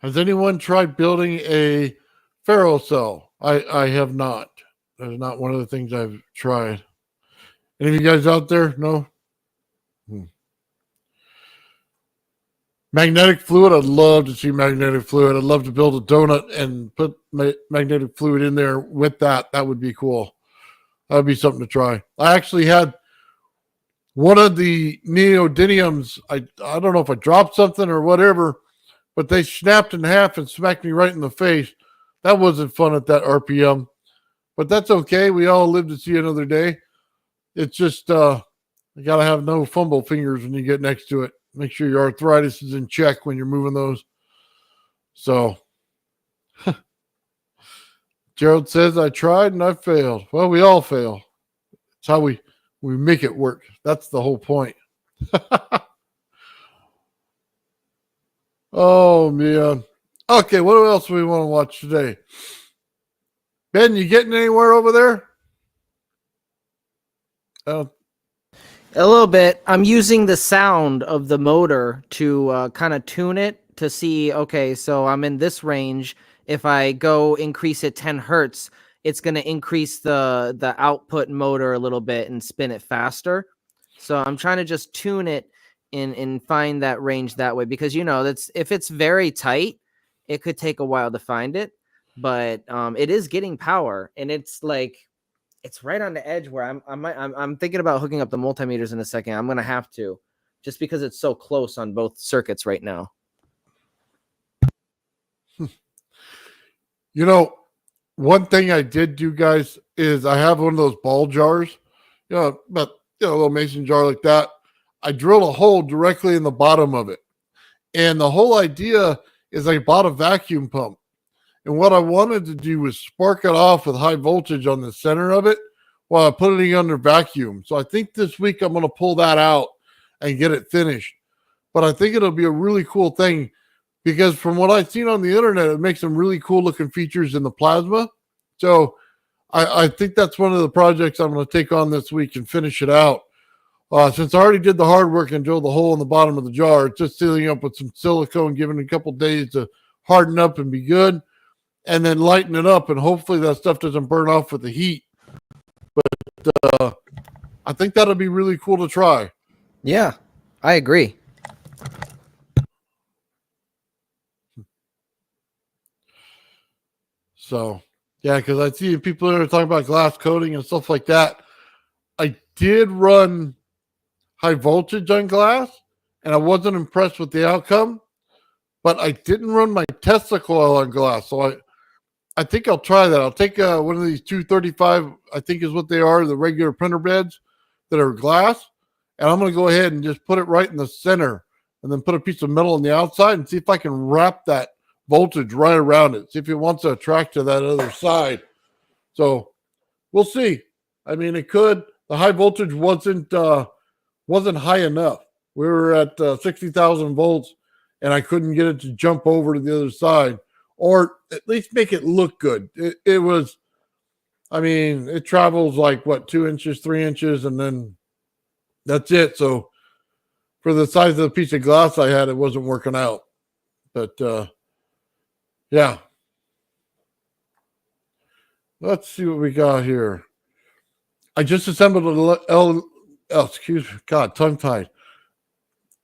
B: Has anyone tried building a ferro cell? I have not. That's not one of the things I've tried. Any of you guys out there? No? Magnetic fluid, I'd love to see magnetic fluid. I'd love to build a donut and put magnetic fluid in there with that. That would be cool. That would be something to try. I actually had one of the neodymiums. I don't know if I dropped something or whatever, but they snapped in half and smacked me right in the face. That wasn't fun at that RPM, but that's okay. We all live to see another day. It's just you got to have no fumble fingers when you get next to it. Make sure your arthritis is in check when you're moving those. So, Gerald says, I tried and I failed. Well, we all fail. It's how we make it work. That's the whole point. Oh, man. Okay, what else do we want to watch today? Ben, you getting anywhere over there?
A: A little bit. I'm using the sound of the motor to kind of tune it to see, okay, so I'm in this range. If I go increase it 10 hertz, it's going to increase the output motor a little bit and spin it faster. So I'm trying to just tune it and find that range that way, because, you know, that's, if it's very tight, it could take a while to find it, but it is getting power, and it's like, it's right on the edge where I'm thinking about hooking up the multimeters in a second. I'm going to have to, just because it's so close on both circuits right now.
B: You know, one thing I did do, guys, is I have one of those ball jars, a little mason jar like that. I drill a hole directly in the bottom of it. And the whole idea is I bought a vacuum pump. And what I wanted to do was spark it off with high voltage on the center of it while I put it under vacuum. So I think this week I'm going to pull that out and get it finished. But I think it'll be a really cool thing, because from what I've seen on the internet, it makes some really cool looking features in the plasma. So I think that's one of the projects I'm going to take on this week and finish it out. Since I already did the hard work and drilled the hole in the bottom of the jar, it's just sealing up with some silicone, giving it a couple days to harden up and be good, and then lighten it up, and hopefully that stuff doesn't burn off with the heat. But I think that'll be really cool to try.
A: Yeah, I agree.
B: So, yeah, because I see people that are talking about glass coating and stuff like that. I did run high voltage on glass, and I wasn't impressed with the outcome, but I didn't run my Tesla coil on glass. So I think I'll try that. I'll take one of these 235, I think is what they are, the regular printer beds that are glass, and I'm going to go ahead and just put it right in the center, and then put a piece of metal on the outside and see if I can wrap that voltage right around it. See if it wants to attract to that other side. So we'll see. I mean, it could. The high voltage wasn't high enough. We were at 60,000 volts, and I couldn't get it to jump over to the other side, or at least make it look good. It was, I mean, it travels like, 2 inches, 3 inches, and then that's it. So for the size of the piece of glass I had, it wasn't working out. But yeah. Let's see what we got here. I just assembled tongue-tied.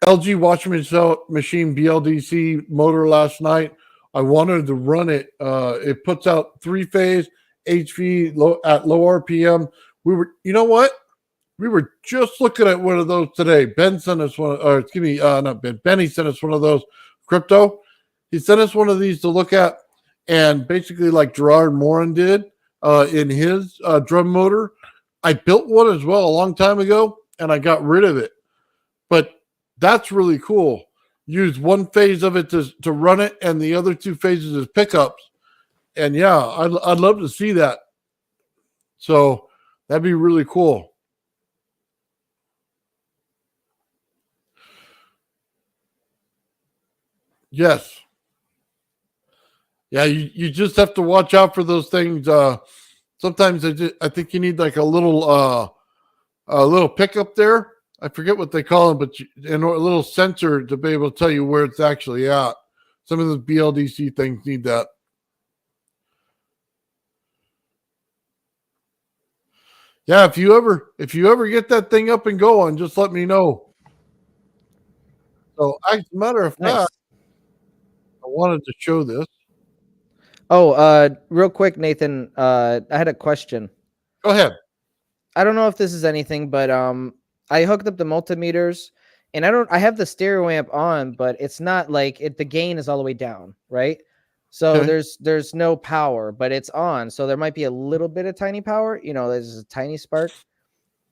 B: LG washing machine BLDC motor last night. I wanted to run it. It puts out 3-phase HV at low RPM. You know what? We were just looking at one of those today. Ben sent us one, or excuse me, not Ben. Benny sent us one of those crypto. He sent us one of these to look at, and basically like Gerard Morin did in his drum motor. I built one as well a long time ago, and I got rid of it. But that's really cool. Use one phase of it to run it, and the other 2 phases as pickups. And yeah, I'd love to see that. So that'd be really cool. Yes. Yeah, you just have to watch out for those things. Sometimes I think you need like a little pickup there. I forget what they call them, but a little sensor to be able to tell you where it's actually at. Some of those BLDC things need that. Yeah, if you ever get that thing up and going, just let me know. So, as a matter of
A: Nice.
B: fact, I wanted to show this.
A: Oh, real quick, Nathan. I had a question.
B: Go ahead.
A: I don't know if this is anything, but I hooked up the multimeters, and I have the stereo amp on, but it's not like it. The gain is all the way down, right? So
B: Okay.
A: there's no power, but it's on. So there might be a little bit of tiny power. You know, there's a tiny spark,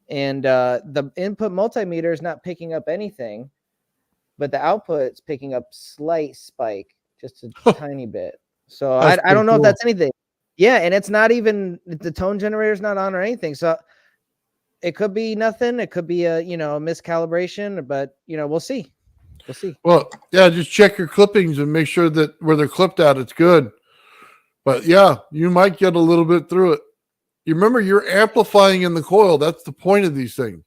A: and the input multimeter is not picking up anything, but the output is picking up slight spike, just a tiny bit. So
B: That's
A: I don't know
B: pretty
A: if that's anything. Yeah, and it's not even the tone generator's not on or anything. So it could be nothing. It could be a miscalibration, but we'll see. We'll see.
B: Well, yeah, just check your clippings and make sure that where they're clipped at, it's good. But yeah, you might get a little bit through it. You remember you're amplifying in the coil. That's the point of these things.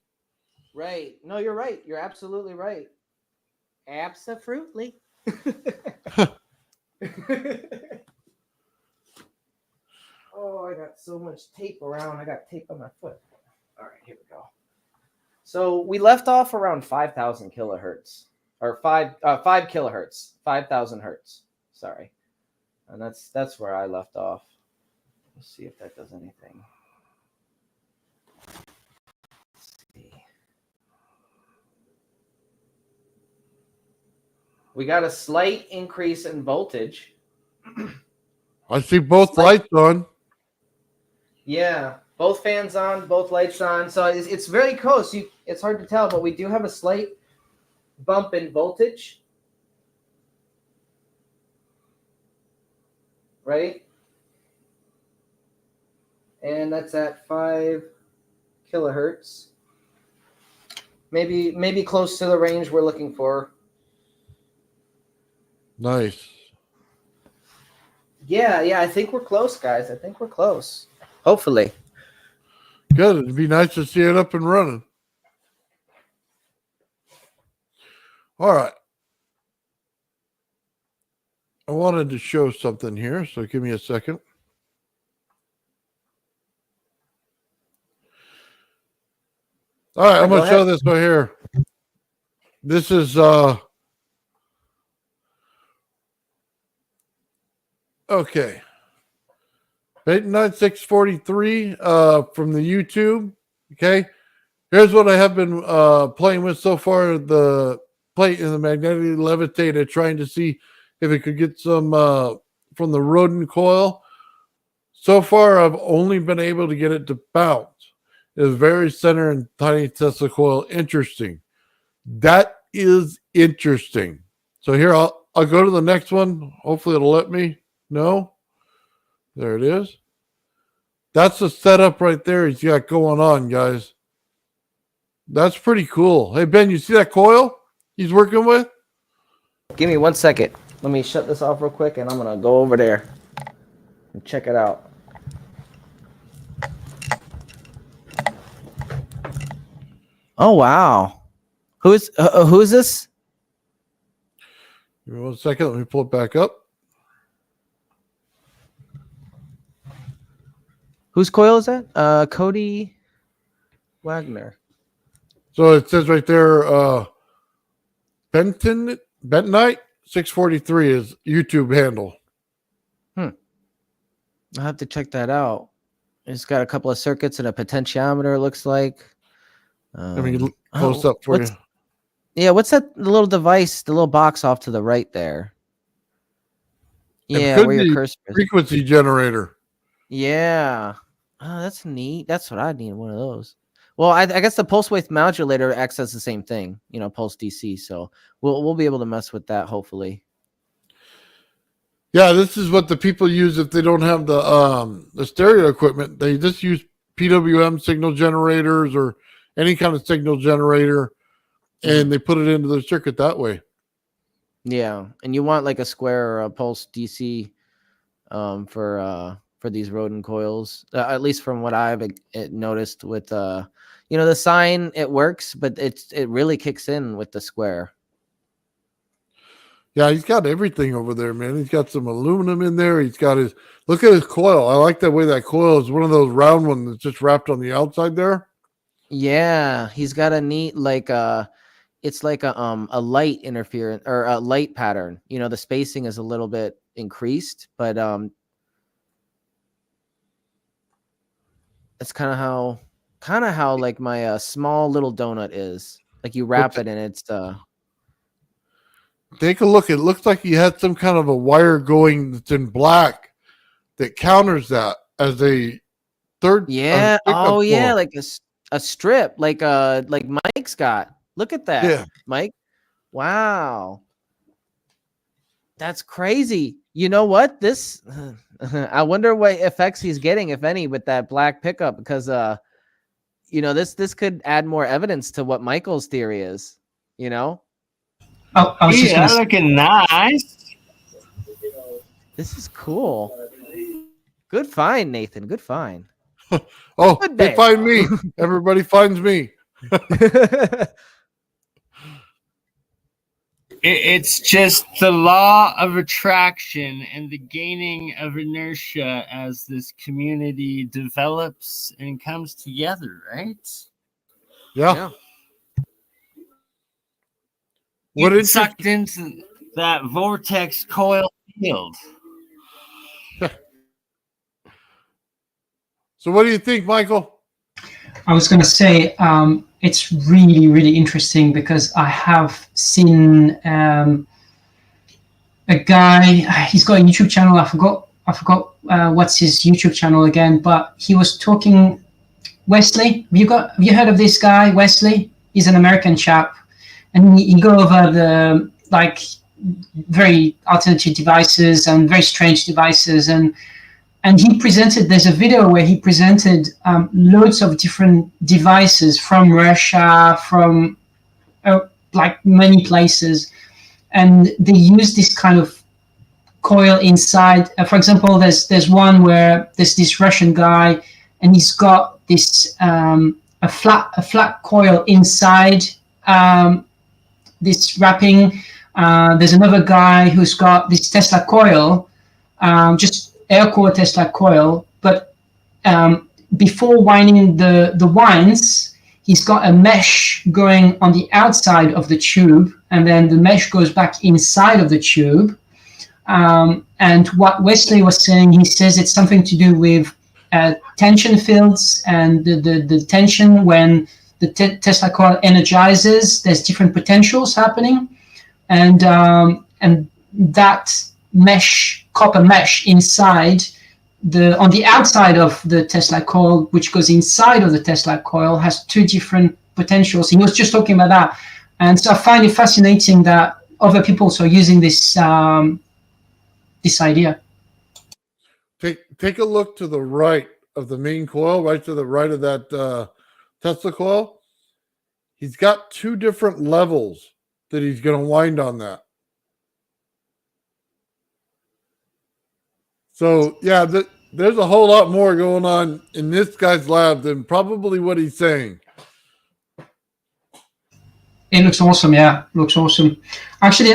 A: Right. No, you're right. You're absolutely right. Absolutely. Oh, I got so much tape around. I got tape on my foot. All right, here we go. So we left off around 5,000 kilohertz, or 5 kilohertz, 5,000 hertz. Sorry, and that's where I left off. Let's see if that does anything. Let's see. We got a slight increase in voltage.
B: I see both lights on.
A: Yeah, both fans on, both lights on. So it's very close. It's hard to tell, but we do have a slight bump in voltage. Right? And that's at 5 kilohertz. Maybe close to the range we're looking for.
B: Nice.
A: Yeah, I think we're close, guys. I think we're close. Hopefully.
B: Good. It'd be nice to see it up and running. All right. I wanted to show something here, so give me a second. All right, I'm going to show this right here. This is okay. 89643 from the YouTube. Okay. Here's what I have been playing with so far. The plate and the magnetically levitated, trying to see if it could get some from the Rodin coil. So far, I've only been able to get it to bounce. It is very center and tiny Tesla coil. Interesting. That is interesting. So here, I'll go to the next one. Hopefully it'll let me. No. There it is. That's the setup right there he's got going on, guys. That's pretty cool. Hey, Ben, you see that coil he's working with?
A: Give me 1 second. Let me shut this off real quick, and I'm going to go over there and check it out. Oh, wow. Who's this?
B: Give me 1 second. Let me pull it back up.
A: Whose coil is that? Cody Wagner.
B: So it says right there, Bentonite 643 is YouTube handle.
A: I'll have to check that out. It's got a couple of circuits and a potentiometer, it looks like.
B: Let me close up for you.
A: Yeah, what's that little device, the little box off to the right there? Yeah, where your cursor is.
B: Frequency generator.
A: Yeah. Oh, that's neat. That's what I need, one of those. Well, I guess the pulse width modulator acts as the same thing, pulse DC. So we'll be able to mess with that, hopefully.
B: Yeah, this is what the people use if they don't have the stereo equipment. They just use PWM signal generators or any kind of signal generator, and they put it into the circuit that way.
A: Yeah, and you want like a square or a pulse DC for these Rodin coils, at least from what I've noticed with the sine. It works, but it really kicks in with the square.
B: Yeah, he's got everything over there, man. He's got some aluminum in there. He's got his look at his coil. I like the way that coil is one of those round ones that's just wrapped on the outside there.
A: Yeah, he's got a neat it's like a light interference or a light pattern. You know, the spacing is a little bit increased, but it's kind of how like my small little donut is. Like you wrap it and it's
B: Take a look. It looks like he had some kind of a wire going that's in black that counters that as a third.
A: yeah.
B: pickup
A: Oh yeah,
B: coil.
A: like a strip, like Mike's got. Look at that,
B: Yeah.
A: Mike. Wow, that's crazy. You know what? This I wonder what effects he's getting, if any, with that black pickup, because you know, this could add more evidence to what Michael's theory is. You know,
E: I was just
C: Yeah,
E: gonna
C: looking nice.
A: this is cool. Good find, Nathan. Good find.
B: Oh,
A: Good
B: they
A: day.
B: find me. Everybody finds me.
C: It's just the law of attraction and the gaining of inertia as this community develops and comes together, right?
B: Yeah.
C: What
B: What
C: sucked into that vortex coil field.
B: So what do you think, Michael?
E: I was going to say it's really, really interesting because I have seen a guy. He's got a YouTube channel. I forgot what's his YouTube channel again, but he was talking. Wesley, have you heard of this guy, Wesley? He's an American chap, and he go over the like very alternative devices and very strange devices, and he presented, there's a video where he presented loads of different devices from Russia, from like many places. And they use this kind of coil inside. For example, there's one where there's this Russian guy and he's got this, a flat coil inside this wrapping. There's another guy who's got this Tesla coil, just air core Tesla coil, but before winding the winds, he's got a mesh going on the outside of the tube, and then the mesh goes back inside of the tube. And what Wesley was saying, he says it's something to do with tension fields and the tension when the Tesla coil energizes. There's different potentials happening, and that mesh, copper mesh inside on the outside of the Tesla coil, which goes inside of the Tesla coil, has two different potentials. He was just talking about that, and so I find it fascinating that other people are using this this idea.
B: Take a look to the right of the main coil, right to the right of that Tesla coil. He's got two different levels that he's going to wind on that. So, yeah, there's a whole lot more going on in this guy's lab than probably what he's saying.
E: It looks awesome. Yeah, looks awesome. Actually,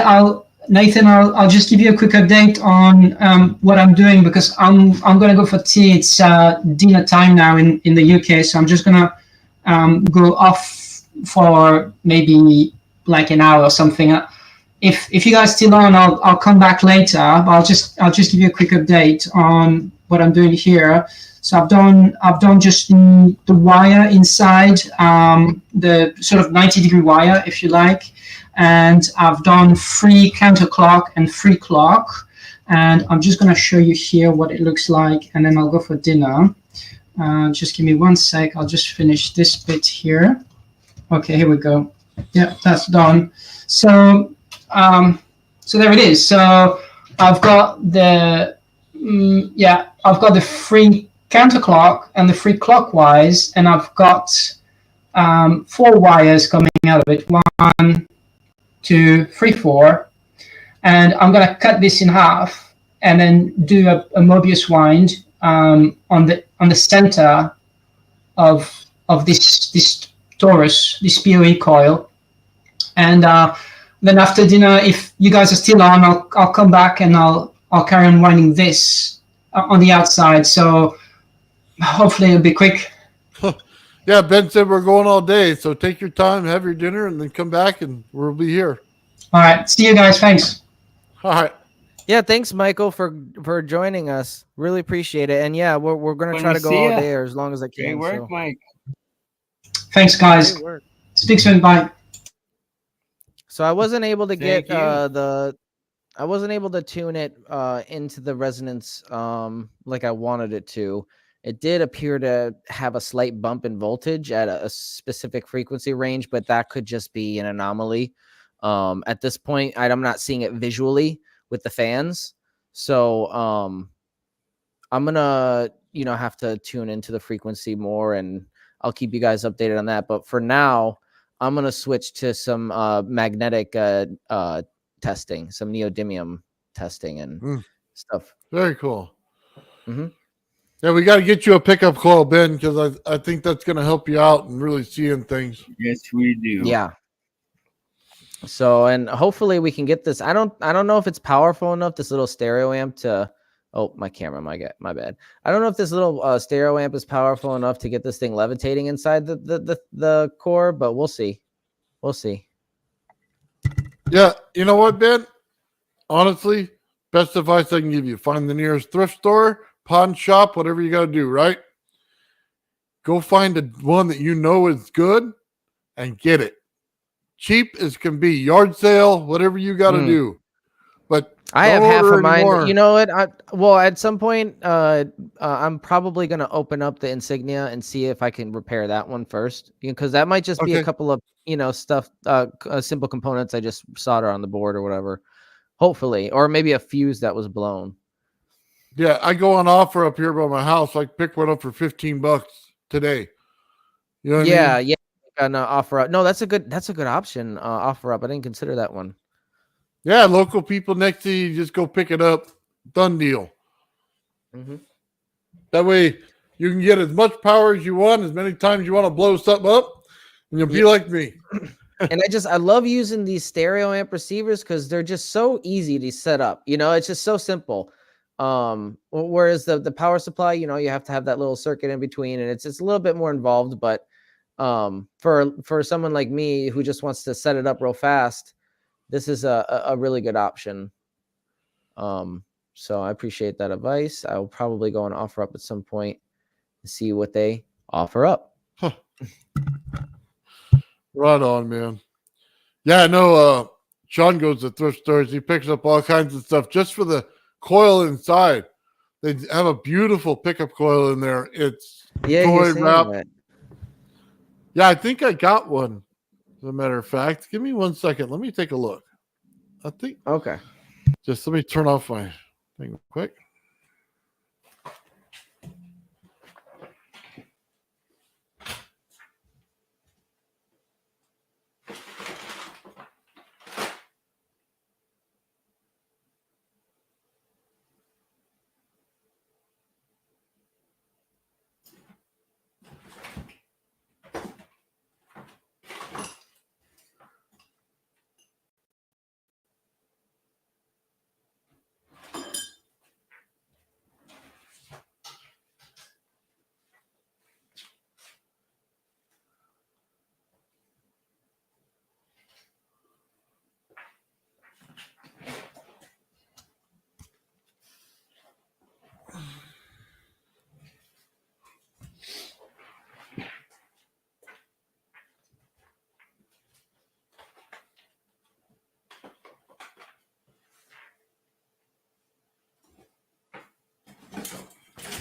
E: Nathan, I'll just give you a quick update on what I'm doing, because I'm going to go for tea. It's dinner time now in the UK, so I'm just going to go off for maybe like an hour or something. If you guys still on, I'll come back later. But I'll just give you a quick update on what I'm doing here. So I've done just the wire inside, the sort of 90-degree wire, if you like, and I've done 3 counterclock and 3 clock, and I'm just going to show you here what it looks like, and then I'll go for dinner. Just give me 1 sec. I'll just finish this bit here. Okay, here we go. Yeah, that's done. So there it is. So I've got the I've got the 3 counterclock and the 3 clockwise, and I've got 4 wires coming out of it. 1, 2, 3, 4, and I'm gonna cut this in half and then do a Mobius wind on the center of this torus, this PoE coil, and then after dinner, if you guys are still on, I'll come back and I'll carry on winding this on the outside. So hopefully it'll be quick.
B: Yeah, Ben said we're going all day, so take your time, have your dinner, and then come back, and we'll be here.
E: All right. See you guys. Thanks.
B: All right.
A: Yeah, thanks, Michael, for joining us. Really appreciate it. And yeah, we're gonna
C: When
A: try
C: we
A: to go
C: see
A: all
C: ya.
A: day or as long as I can.
C: Great work,
A: so.
C: Mike.
E: Thanks, guys.
A: Great work.
E: Speak soon. Bye.
A: So I wasn't able to get
C: Thank you.
A: I wasn't able to tune it into the resonance like I wanted it to. It did appear to have a slight bump in voltage at a specific frequency range, but that could just be an anomaly. At this point, I'm not seeing it visually with the fans. So I'm gonna, have to tune into the frequency more, and I'll keep you guys updated on that. But for now, I'm gonna switch to some magnetic testing, some neodymium testing and stuff.
B: Very cool.
A: Mhm.
B: Yeah, we got to get you a pickup coil, Ben, because I think that's going to help you out and really seeing things.
C: Yes, we do.
A: Yeah. So, and hopefully we can get this. I don't know if it's powerful enough, this little stereo amp to. Oh, my camera, my bad. I don't know if this little stereo amp is powerful enough to get this thing levitating inside the core, but we'll see. We'll see.
B: Yeah, you know what, Ben? Honestly, best advice I can give you: find the nearest thrift store, pawn shop, whatever you got to do. Right? Go find one that you know is good and get it. Cheap as can be, yard sale, whatever you got to do. But
A: I have
B: don't
A: half
B: order
A: of mine.
B: anymore.
A: You know what? Well, at some point, I'm probably gonna open up the Insignia and see if I can repair that one first, because that might just be a
B: Okay.
A: couple of stuff, simple components I just solder on the board or whatever. Hopefully, or maybe a fuse that was blown.
B: Yeah, I go on offer up here by my house. I picked one up for $15 today. You know what I mean?
A: Yeah. An offer up. No, that's a good option. Offer up. I didn't consider that one.
B: Yeah, local people next to you, just go pick it up. Done deal.
A: Mm-hmm.
B: That way you can get as much power as you want, as many times you want to blow something up, and you'll be like me.
A: And I love using these stereo amp receivers because they're just so easy to set up. It's just so simple. Whereas the power supply, you have to have that little circuit in between, and it's a little bit more involved. But for someone like me who just wants to set it up real fast, this is a really good option. So I appreciate that advice. I will probably go and offer up at some point and see what they offer up.
B: Right on, man. Yeah, I know Sean goes to thrift stores. He picks up all kinds of stuff just for the coil inside. They have a beautiful pickup coil in there. It's toy wrap. Yeah, I think I got one. As a matter of fact, give me 1 second. Let me take a look. I think.
A: Okay.
B: Just let me turn off my thing quick.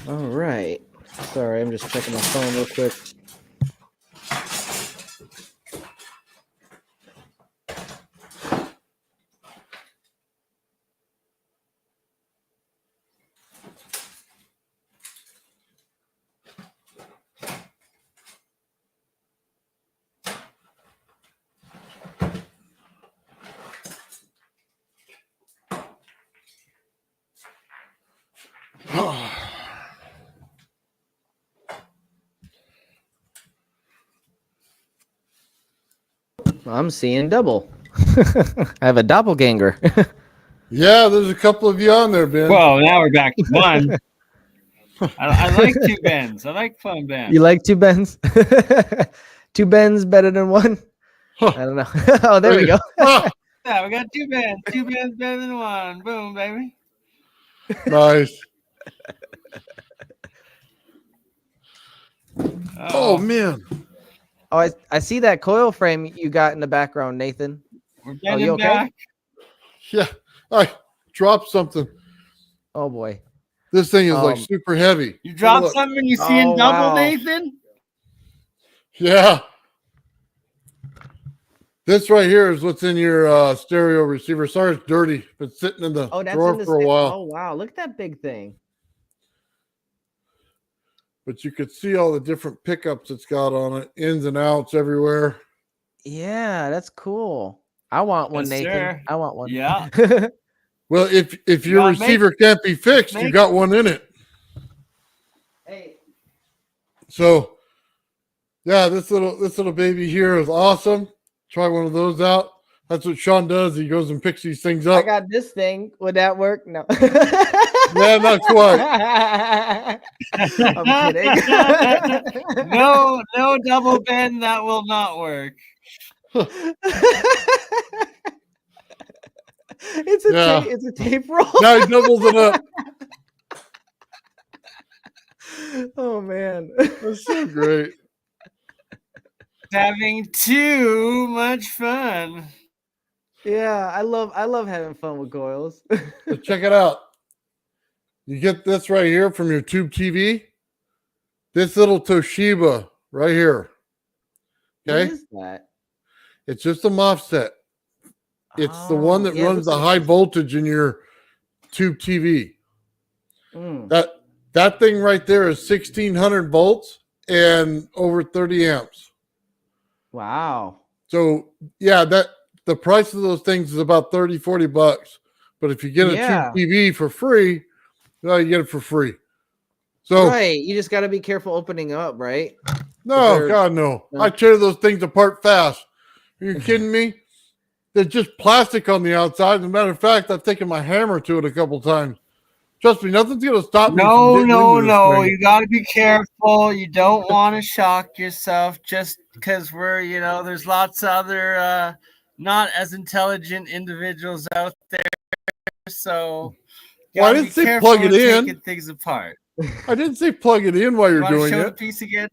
A: All right. Sorry, I'm just checking my phone real quick. I'm seeing double. I have a doppelganger.
B: Yeah, there's a couple of you on there, Ben.
C: Whoa, now we're back to one. I like two Bens. I like fun Bens.
A: You like two Bens? Two Bens better than one?
B: Huh.
A: I don't know. Oh, there we go.
B: Ah,
C: Yeah, we got two Bens. Two Bens better than one. Boom, baby.
B: nice.
C: Oh,
B: Oh man.
A: Oh, I see that coil frame you got in the background, Nathan.
C: we're
A: you
C: bending
A: okay?
C: back.
B: Yeah, I dropped something.
A: Oh boy.
B: This thing is like
A: Um,
B: super heavy.
C: You
B: Take a
C: dropped
B: look.
C: something you see in
A: Oh,
C: double,
A: wow.
C: Nathan?
B: Yeah. This right here is what's in your stereo receiver. Sorry, it's dirty. Been sitting in the
A: Oh, that's
B: drawer
A: in the
B: for a while.
A: Oh wow, look at that big thing.
B: But you could see all the different pickups it's got on it, ins and outs everywhere.
A: Yeah, that's cool. I want one,
C: Yes,
A: Nathan.
C: sir.
A: I want one.
C: Yeah.
B: Well, if
C: You
B: your
C: gotta make
B: receiver can't be fixed, you
C: make
B: got one in it.
A: Hey.
B: So, yeah, this little baby here is awesome. Try one of those out. That's what Sean does. He goes and picks these things
A: I
B: up.
A: got this thing. Would that work? No.
B: Yeah, not quite.
A: I'm kidding.
C: No double bend. That will not work.
A: It's a
B: Yeah.
A: it's a tape roll.
B: Now he doubles it up.
A: Oh man.
B: That's so great.
C: Having too much fun.
A: Yeah, I love having fun with coils.
B: So check it out. You get this right here from your tube TV. This little Toshiba right here.
A: What
B: Okay.
A: is that?
B: It's just a MOSFET. It's the one that
A: yeah, it
B: runs
A: looks
B: the
A: like
B: high voltage in your tube TV.
A: Mm.
B: That thing right there is 1600 volts and over 30 amps.
A: Wow.
B: So yeah, the price of those things is about 30, 40 bucks. But if you get a
A: Yeah.
B: tube TV for free, well, you get it for free. So
A: Right. You just gotta be careful opening up, right?
B: no,
A: there-
B: God no.
A: No.
B: I tear those things apart fast. Are you kidding me? There's just plastic on the outside. As a matter of fact, I've taken my hammer to it a couple times. Trust me, nothing's gonna stop me.
C: No,
B: from getting into this thing.
C: You got to be careful. You don't want to shock yourself just because there's lots of other not as intelligent individuals out there. So you
B: Well, I
C: gotta
B: didn't
C: be
B: say
C: careful
B: plug it
C: when
B: in.
C: taking things apart.
B: I didn't say plug it in while
C: You
B: you're
C: want to
B: doing
C: show the
B: it.
C: piece again?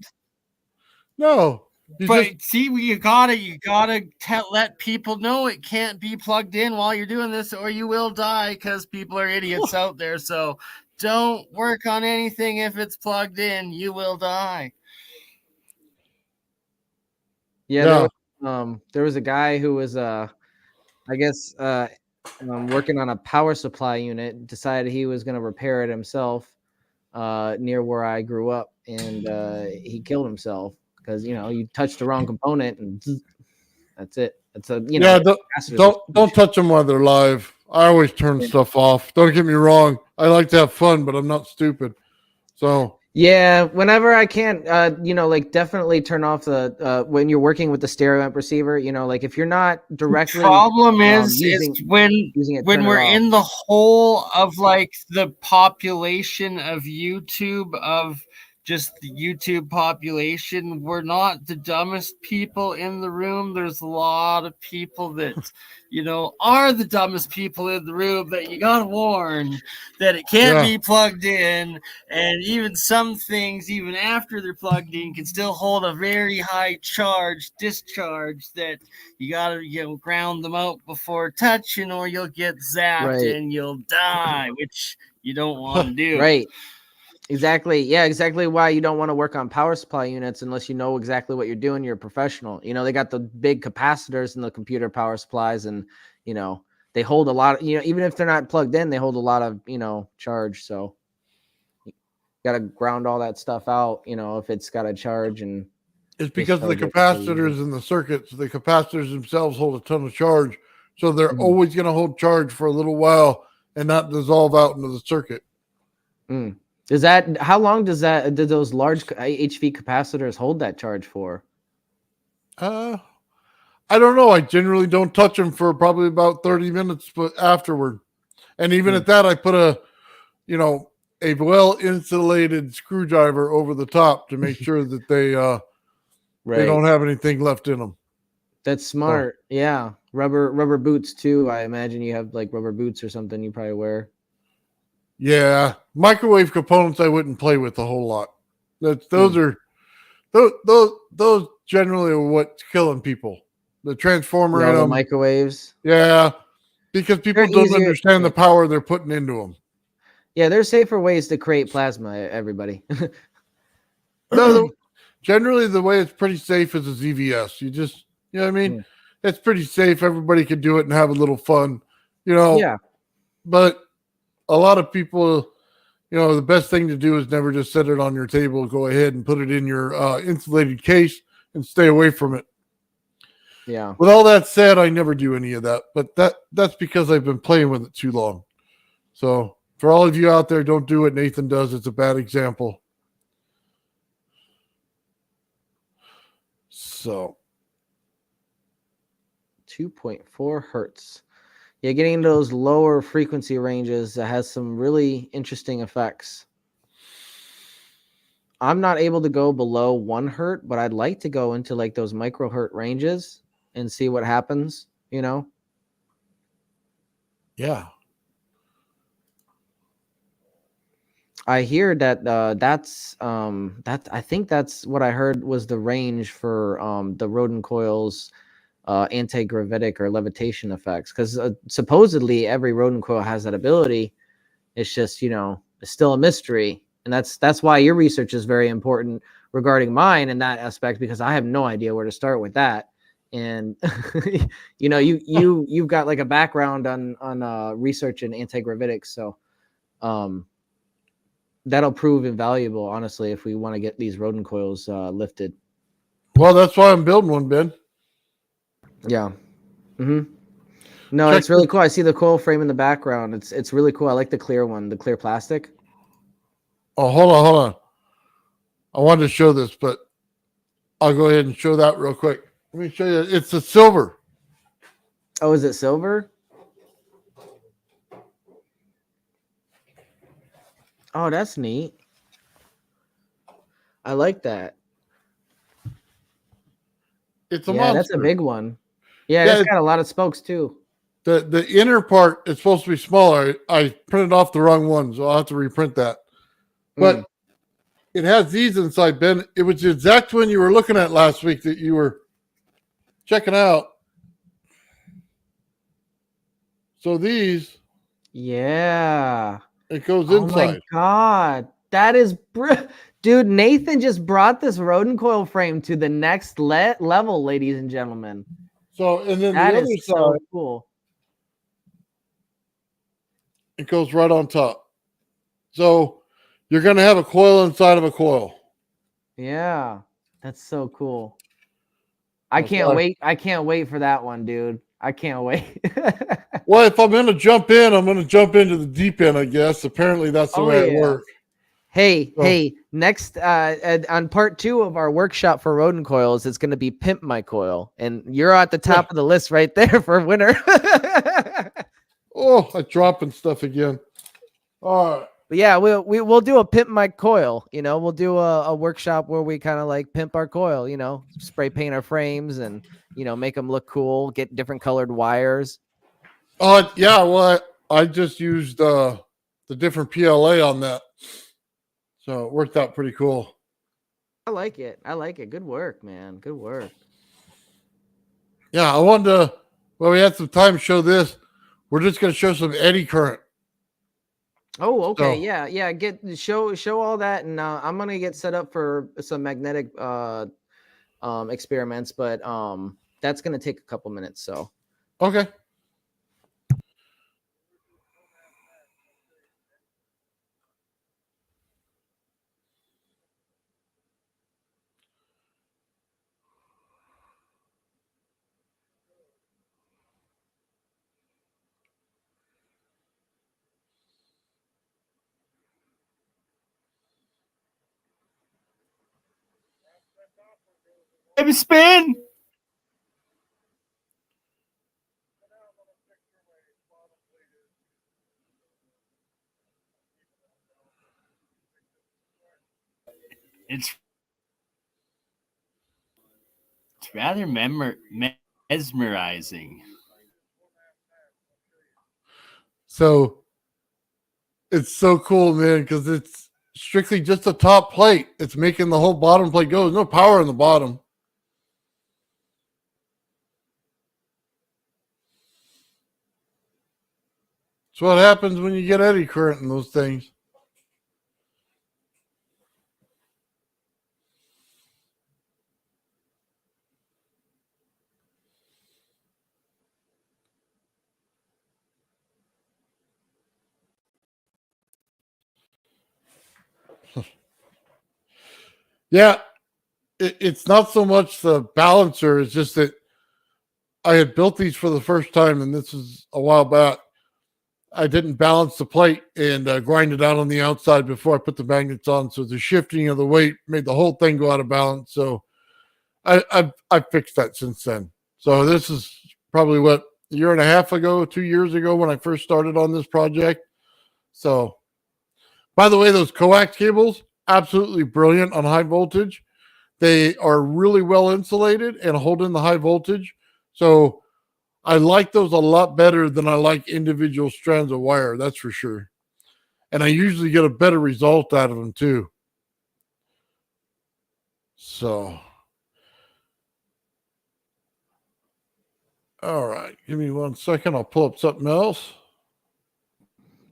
B: No. You
C: But
B: just,
C: see, you gotta let people know it can't be plugged in while you're doing this, or you will die because people are idiots out there. So don't work on anything if it's plugged in. You will die.
A: Yeah,
B: yeah.
A: there was a guy who was I guess working on a power supply unit, decided he was going to repair it himself near where I grew up, and he killed himself because you touched the wrong component and that's it. It's a
B: Yeah, don't touch them while they're live. I always turn stuff off. Don't get me wrong. I like to have fun, but I'm not stupid. So
A: yeah, whenever I can, like definitely turn off the when you're working with the stereo amp receiver. Like if you're not directly.
C: The problem is
A: using it,
C: when
A: turn it
C: we're
A: off.
C: in the whole of like the population of YouTube, of just the YouTube population, we're not the dumbest people in the room. There's a lot of people that are the dumbest people in the room that you gotta warn that it can't be plugged in, and even some things, even after they're plugged in, can still hold a very high discharge that you gotta ground them out before touching, or you'll get zapped and you'll die, which you don't want to do.
A: Right. Exactly. Yeah, exactly why you don't want to work on power supply units unless you know exactly what you're doing. You're a professional. They got the big capacitors in the computer power supplies, and they hold a lot of, even if they're not plugged in, they hold a lot of charge. So you got to ground all that stuff out, if it's got a charge. And
B: it's because of the capacitors in the circuits. The capacitors themselves hold a ton of charge, so they're always going to hold charge for a little while and not dissolve out into the circuit.
A: How long do those large HV capacitors hold that charge for?
B: I I don't know. I generally don't touch them for probably about 30 minutes, but afterward. And even at that, I put a well insulated screwdriver over the top to make sure that they don't have anything left in them.
A: That's smart. Yeah. Rubber boots too. I imagine you have like rubber boots or something you probably wear.
B: Yeah. Microwave components I wouldn't play with a whole lot. Those generally are what's killing people. The transformer in
A: The
B: them.
A: microwaves.
B: Yeah. Because people
A: They're
B: don't
A: easier-
B: understand the power they're putting into them.
A: Yeah, there's safer ways to create plasma, everybody.
B: No, generally the way it's pretty safe is a ZVS. You just, you know what I mean? It's pretty safe. Everybody can do it and have a little fun,
A: Yeah.
B: But a lot of people, the best thing to do is never just set it on your table. Go ahead and put it in your insulated case and stay away from it.
A: Yeah.
B: With all that said, I never do any of that, but that's because I've been playing with it too long. So for all of you out there, don't do what Nathan does. It's a bad example. So
A: 2.4 hertz. Yeah, getting into those lower frequency ranges that has some really interesting effects. I'm not able to go below 1 hertz, but I'd like to go into like those microhertz ranges and see what happens,
B: Yeah.
A: I hear that I think that's what I heard was the range for the Rodin coils anti-gravitic or levitation effects, because supposedly every Rodin coil has that ability. It's just it's still a mystery, and that's why your research is very important regarding mine in that aspect, because I have no idea where to start with that. And you've got like a background on research in anti-gravitics, so that'll prove invaluable, honestly, if we want to get these Rodin coils lifted.
B: Well, that's why I'm building one, Ben.
A: Yeah. No, it's really cool. I see the coil frame in the background. It's really cool. I like the clear one, the clear plastic.
B: Oh, hold on. I wanted to show this, but I'll go ahead and show that real quick. Let me show you. It's a silver.
A: Oh, is it silver? Oh, that's neat. I like that.
B: It's a monster.
A: That's a big one. Yeah, it's got a lot of spokes too.
B: The inner part is supposed to be smaller. I printed off the wrong one, so I'll have to reprint that. But it has these inside, Ben. It was the exact one you were looking at last week that you were checking out. So these.
A: Yeah.
B: It goes inside.
A: Oh my God. That is dude, Nathan just brought this Rodin coil frame to the next level, ladies and gentlemen.
B: So, and then
A: that
B: the other
A: is
B: side,
A: so cool.
B: It goes right on top. So you're going to have a coil inside of a coil.
A: Yeah, that's so cool. I can't wait. I can't wait for that one, dude. I can't wait.
B: Well, if I'm going to jump in, I'm going to jump into the deep end, I guess. Apparently, that's the way it works.
A: Hey, next on part 2 of our workshop for Rodin coils, it's going to be Pimp My Coil, and you're at the top of the list right there for winner.
B: Oh, I'm dropping stuff again. All right.
A: But yeah, we'll do a Pimp My Coil. We'll do a workshop where we kind of like pimp our coil. Spray paint our frames and make them look cool. Get different colored wires.
B: Yeah. Well, I just used the different PLA on that, so it worked out pretty cool.
A: I like it. Good work, man. Good work.
B: Yeah, I wanted to. Well, we had some time to show this. We're just going to show some eddy current.
A: Oh, okay. So, yeah. Show all that, and I'm gonna get set up for some magnetic experiments, but that's gonna take a couple minutes. So
B: okay.
C: Baby spin. it's rather mesmerizing.
B: So it's so cool, man, because it's strictly just a top plate. It's making the whole bottom plate go. There's no power in the bottom. It's what happens when you get eddy current in those things. Yeah, it's not so much the balancer. It's just that I had built these for the first time, and this is a while back. I didn't balance the plate and grind it out on the outside before I put the magnets on. So the shifting of the weight made the whole thing go out of balance. So I've fixed that since then. So this is probably what, a year and a half ago, 2 years ago when I first started on this project. So, by the way, those coax cables, absolutely brilliant on high voltage. They are really well insulated and hold in the high voltage. So I like those a lot better than I like individual strands of wire. That's for sure. And I usually get a better result out of them too. So, all right. Give me 1 second. I'll pull up something else.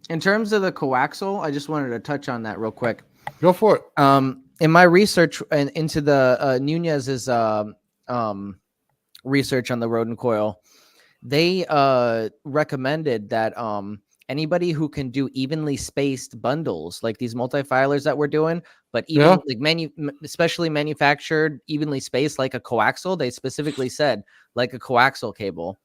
A: In terms of the coaxial, I just wanted to touch on that real quick.
B: Go for it.
A: In my research into the Nunez's research on the Rodin coil, they recommended that anybody who can do evenly spaced bundles like these multifilers that we're doing, but even like especially manufactured evenly spaced like a coaxial, they specifically said like a coaxial cable,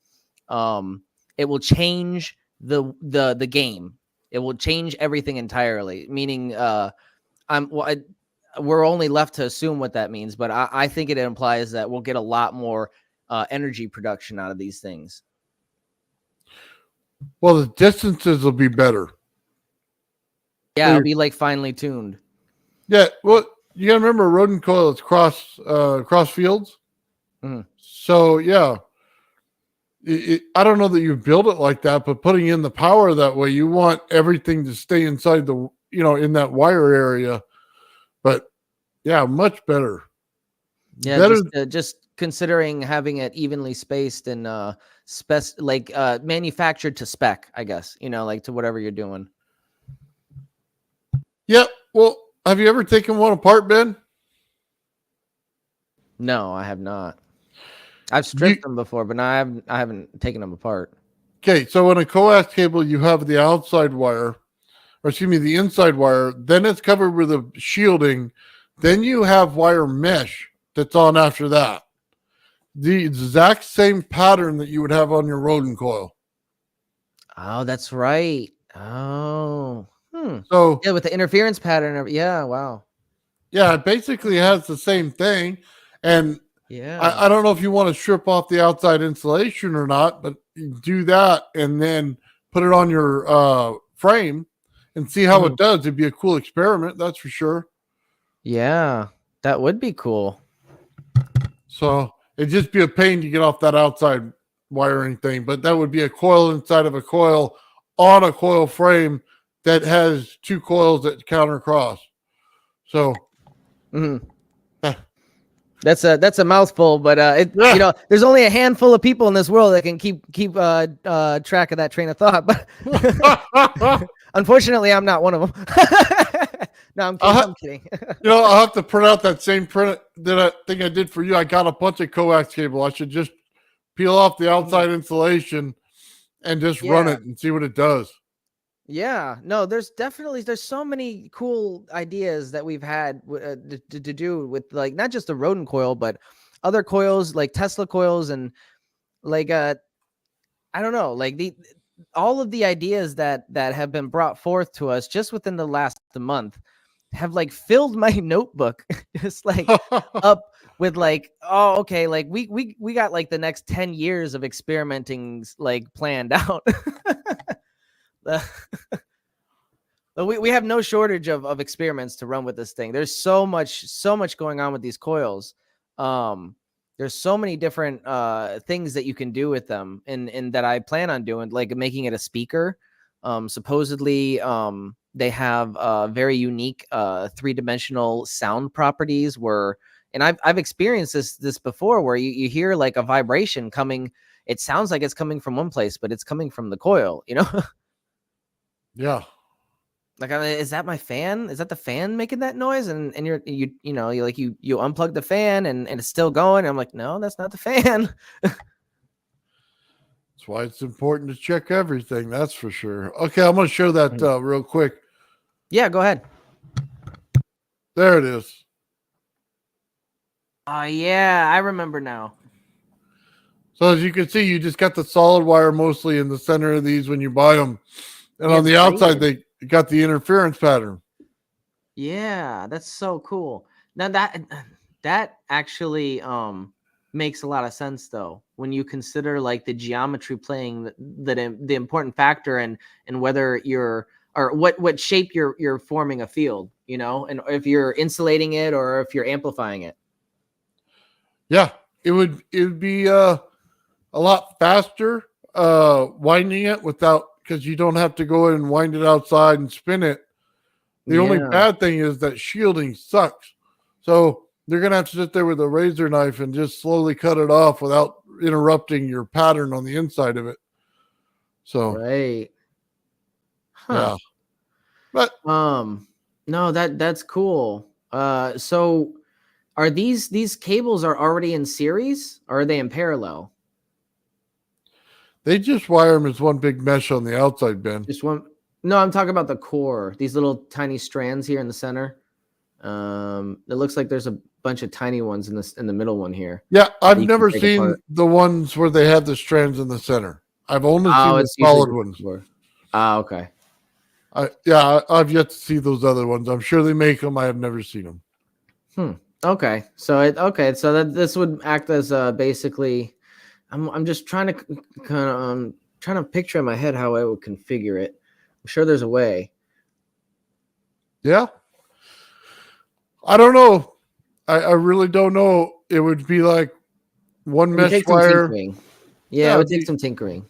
A: it will change the game. It will change everything entirely. Meaning, we're only left to assume what that means, but I think it implies that we'll get a lot more energy production out of these things.
B: Well, the distances will be better.
A: Yeah, it'll be like finely tuned.
B: Yeah, well, you gotta remember Rodin coil is cross fields.
A: Mm-hmm.
B: So yeah, I don't know that you build it like that, but putting in the power that way, you want everything to stay inside the in that wire area. But yeah, much better.
A: Yeah, better. Just considering having it evenly spaced and manufactured to spec, I guess, like to whatever you're doing.
B: Yep. Well, have you ever taken one apart, Ben?
A: No, I have not. I've stripped them before, but I haven't taken them apart.
B: Okay, so in a coax cable, you have the outside wire, or excuse me, the inside wire. Then it's covered with a shielding. Then you have wire mesh that's on after that. The exact same pattern that you would have on your Rodin coil.
A: Oh, that's right. Oh,
B: So
A: yeah, with the interference pattern. Yeah, wow.
B: Yeah, it basically has the same thing. And
A: yeah,
B: I don't know if you want to strip off the outside insulation or not, but you do that and then put it on your frame and see how it does. It'd be a cool experiment, that's for sure.
A: Yeah, that would be cool.
B: So it'd just be a pain to get off that outside wiring thing, but that would be a coil inside of a coil on a coil frame that has two coils that counter cross. So
A: that's a mouthful, but there's only a handful of people in this world that can keep track of that train of thought. But unfortunately, I'm not one of them. No, I'm kidding.
B: I'll have to print out that same print that I think I did for you. I got a bunch of coax cable. I should just peel off the outside insulation and just run it and see what it does.
A: Yeah, no, there's so many cool ideas that we've had to do with like not just the Rodin coil, but other coils like Tesla coils and like I don't know, like all of the ideas that have been brought forth to us just within the last month have like filled my notebook just like up with like, oh, okay, like we got like the next 10 years of experimenting like planned out. But we have no shortage of experiments to run with this thing. There's so much going on with these coils. There's so many different things that you can do with them, and that I plan on doing, like making it a speaker. Supposedly, they have very unique 3-dimensional sound properties where, and I've experienced this before, where you hear like a vibration coming. It sounds like it's coming from one place, but it's coming from the coil, you know?
B: Yeah.
A: Like, is that my fan? Is that the fan making that noise? And you unplug the fan and it's still going. I'm like, no, that's not the fan.
B: That's why it's important to check everything. That's for sure. Okay, I'm going to show that real quick.
A: Yeah, go ahead.
B: There it is.
A: Oh yeah, I remember now.
B: So as you can see, you just got the solid wire mostly in the center of these when you buy them, and
A: Yeah,
B: on the outside they got the interference pattern.
A: Yeah, that's so cool. Now that actually makes a lot of sense though, when you consider like the geometry playing the important factor, and whether you're, or what shape you're forming a field, you know, and if you're insulating it or if you're amplifying it.
B: Yeah, it would be a lot faster winding it without, because you don't have to go in and wind it outside and spin it. The only bad thing is that shielding sucks. So they're going to have to sit there with a razor knife and just slowly cut it off without interrupting your pattern on the inside of it. So,
A: Right. Huh.
B: Yeah. But
A: no, that's cool. So are these cables are already in series, or are they in parallel?
B: they just wire them as one big mesh on the outside, Ben.
A: Just one. No, I'm talking about the core. These little tiny strands here in the center. It looks like there's a bunch of tiny ones in the middle one here.
B: Yeah, I've
A: You can
B: never
A: take
B: seen
A: apart.
B: the ones where they have the strands in the center. I've only seen the
A: it's usually
B: solid
A: the
B: ones.
A: core. Okay.
B: I've yet to see those other ones. I'm sure they make them. I have never seen them.
A: Okay. So that this would act as basically. I'm just trying to kind of trying to picture in my head how I would configure it. I'm sure there's a way.
B: Yeah. I don't know. I really don't know. It would be like one
A: It would
B: mesh
A: take some
B: wire.
A: tinkering. Yeah, it would take some tinkering.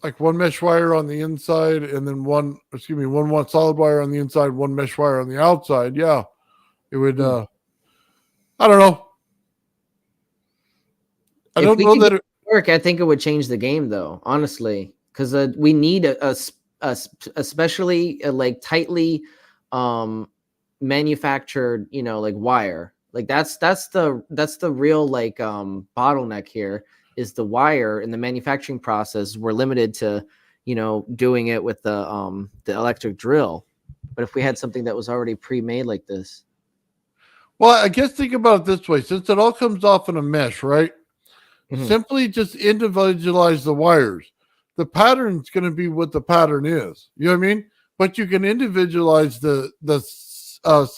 B: Like one mesh wire on the inside, and then one solid wire on the inside, one mesh wire on the outside. Yeah. It would I don't know. I
A: If
B: don't
A: we
B: know
A: could
B: that
A: get it to work, I think it would change the game though, honestly, because we need a especially like tightly manufactured, you know, like wire. Like that's the real like bottleneck here is the wire in the manufacturing process. We're limited to, you know, doing it with the electric drill. But if we had something that was already pre-made like this.
B: Well, I guess think about it this way. Since it all comes off in a mesh, right?
A: Mhm.
B: Simply just individualize the wires. The pattern's going to be what the pattern is. You know what I mean? But you can individualize the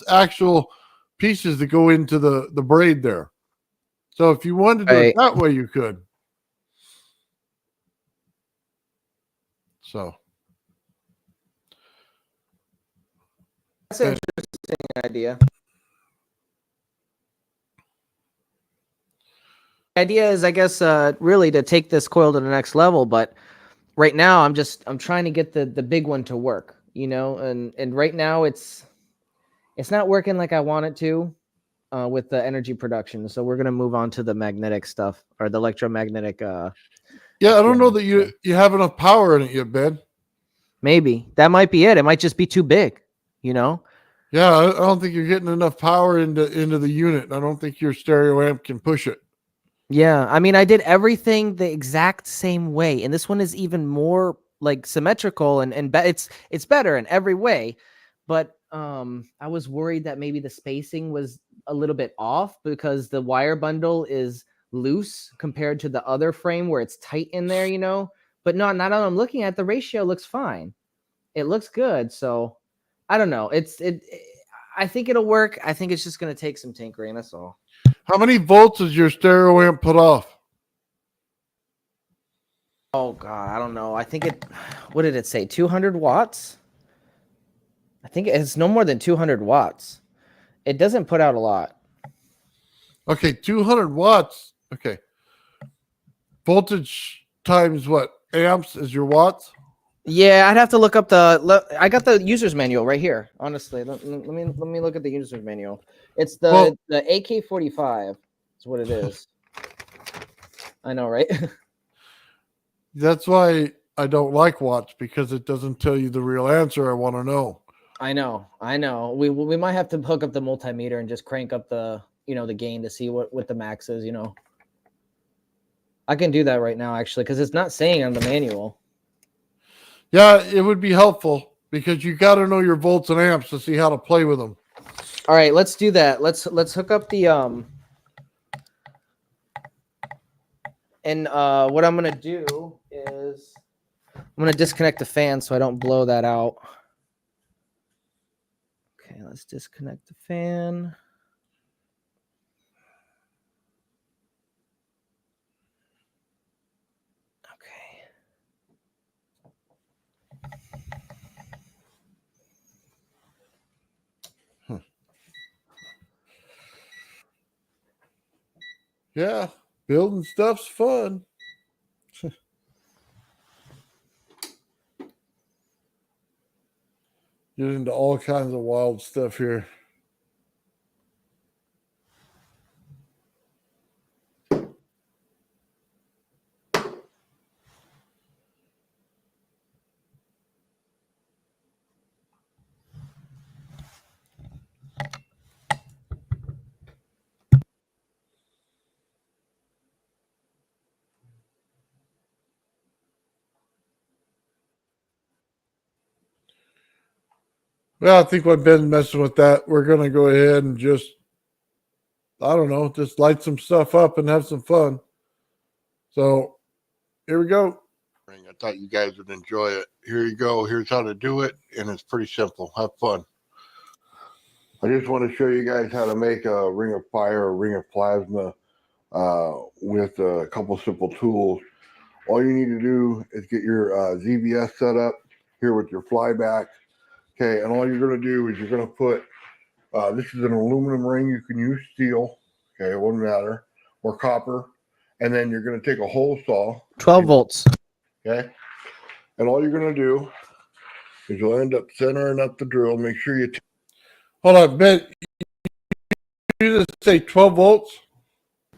B: actual pieces that go into the braid there. So if you wanted to do it that way, you could. So
A: That's an interesting idea. The idea is, I guess, really to take this coil to the next level. But right now, I'm trying to get the big one to work, you know, and right now it's not working like I want it to with the energy production. So we're gonna move on to the magnetic stuff, or the electromagnetic.
B: yeah, I don't know that you have enough power in it yet, Ben.
A: Maybe that might be it. It might just be too big, you know.
B: Yeah, I don't think you're getting enough power into the unit. I don't think your stereo amp can push it.
A: Yeah, I mean, I did everything the exact same way, and this one is even more like symmetrical and it's better in every way. But I was worried that maybe the spacing was a little bit off because the wire bundle is loose compared to the other frame where it's tight in there, you know. But no, now that I'm looking at the ratio looks fine. It looks good, so I don't know. I think it'll work. I think it's just gonna take some tinkering. That's all.
B: How many volts does your stereo amp put off?
A: Oh God, I don't know. I think what did it say? 200 watts? I think it's no more than 200 watts. It doesn't put out a lot.
B: Okay, 200 watts. Okay. Voltage times what? Amps is your watts?
A: Yeah, I'd have to look up I got the user's manual right here. Honestly, let me look at the user's manual. It's the AK-45. Is what it is. I know, right?
B: That's why I don't like watts, because it doesn't tell you the real answer I want to know.
A: I know. We might have to hook up the multimeter and just crank up the the gain to see what the max is. I can do that right now actually because it's not saying on the manual.
B: Yeah, it would be helpful because you got to know your volts and amps to see how to play with them.
A: All right, let's do that. Let's hook up the and what I'm gonna do is I'm gonna disconnect the fan so I don't blow that out. Okay, let's disconnect the fan. Okay.
B: Yeah, building stuff's fun. Get into all kinds of wild stuff here. Well, I think I've been messing with that. We're going to go ahead and just, I don't know, just light some stuff up and have some fun. So here we go. I thought you guys would enjoy it. Here you go. Here's how to do it. And it's pretty simple. Have fun. I just want to show you guys how to make a ring of fire, a ring of plasma with a couple simple tools. All you need to do is get your ZVS set up here with your flyback. Okay, and all you're going to do is you're going to put, this is an aluminum ring. You can use steel, okay, it won't matter, or copper. And then you're going to take a hole saw.
A: 12 volts.
B: Okay, and all you're going to do is you'll end up centering up the drill. Make sure you... Hold on, Ben. You just say 12 volts?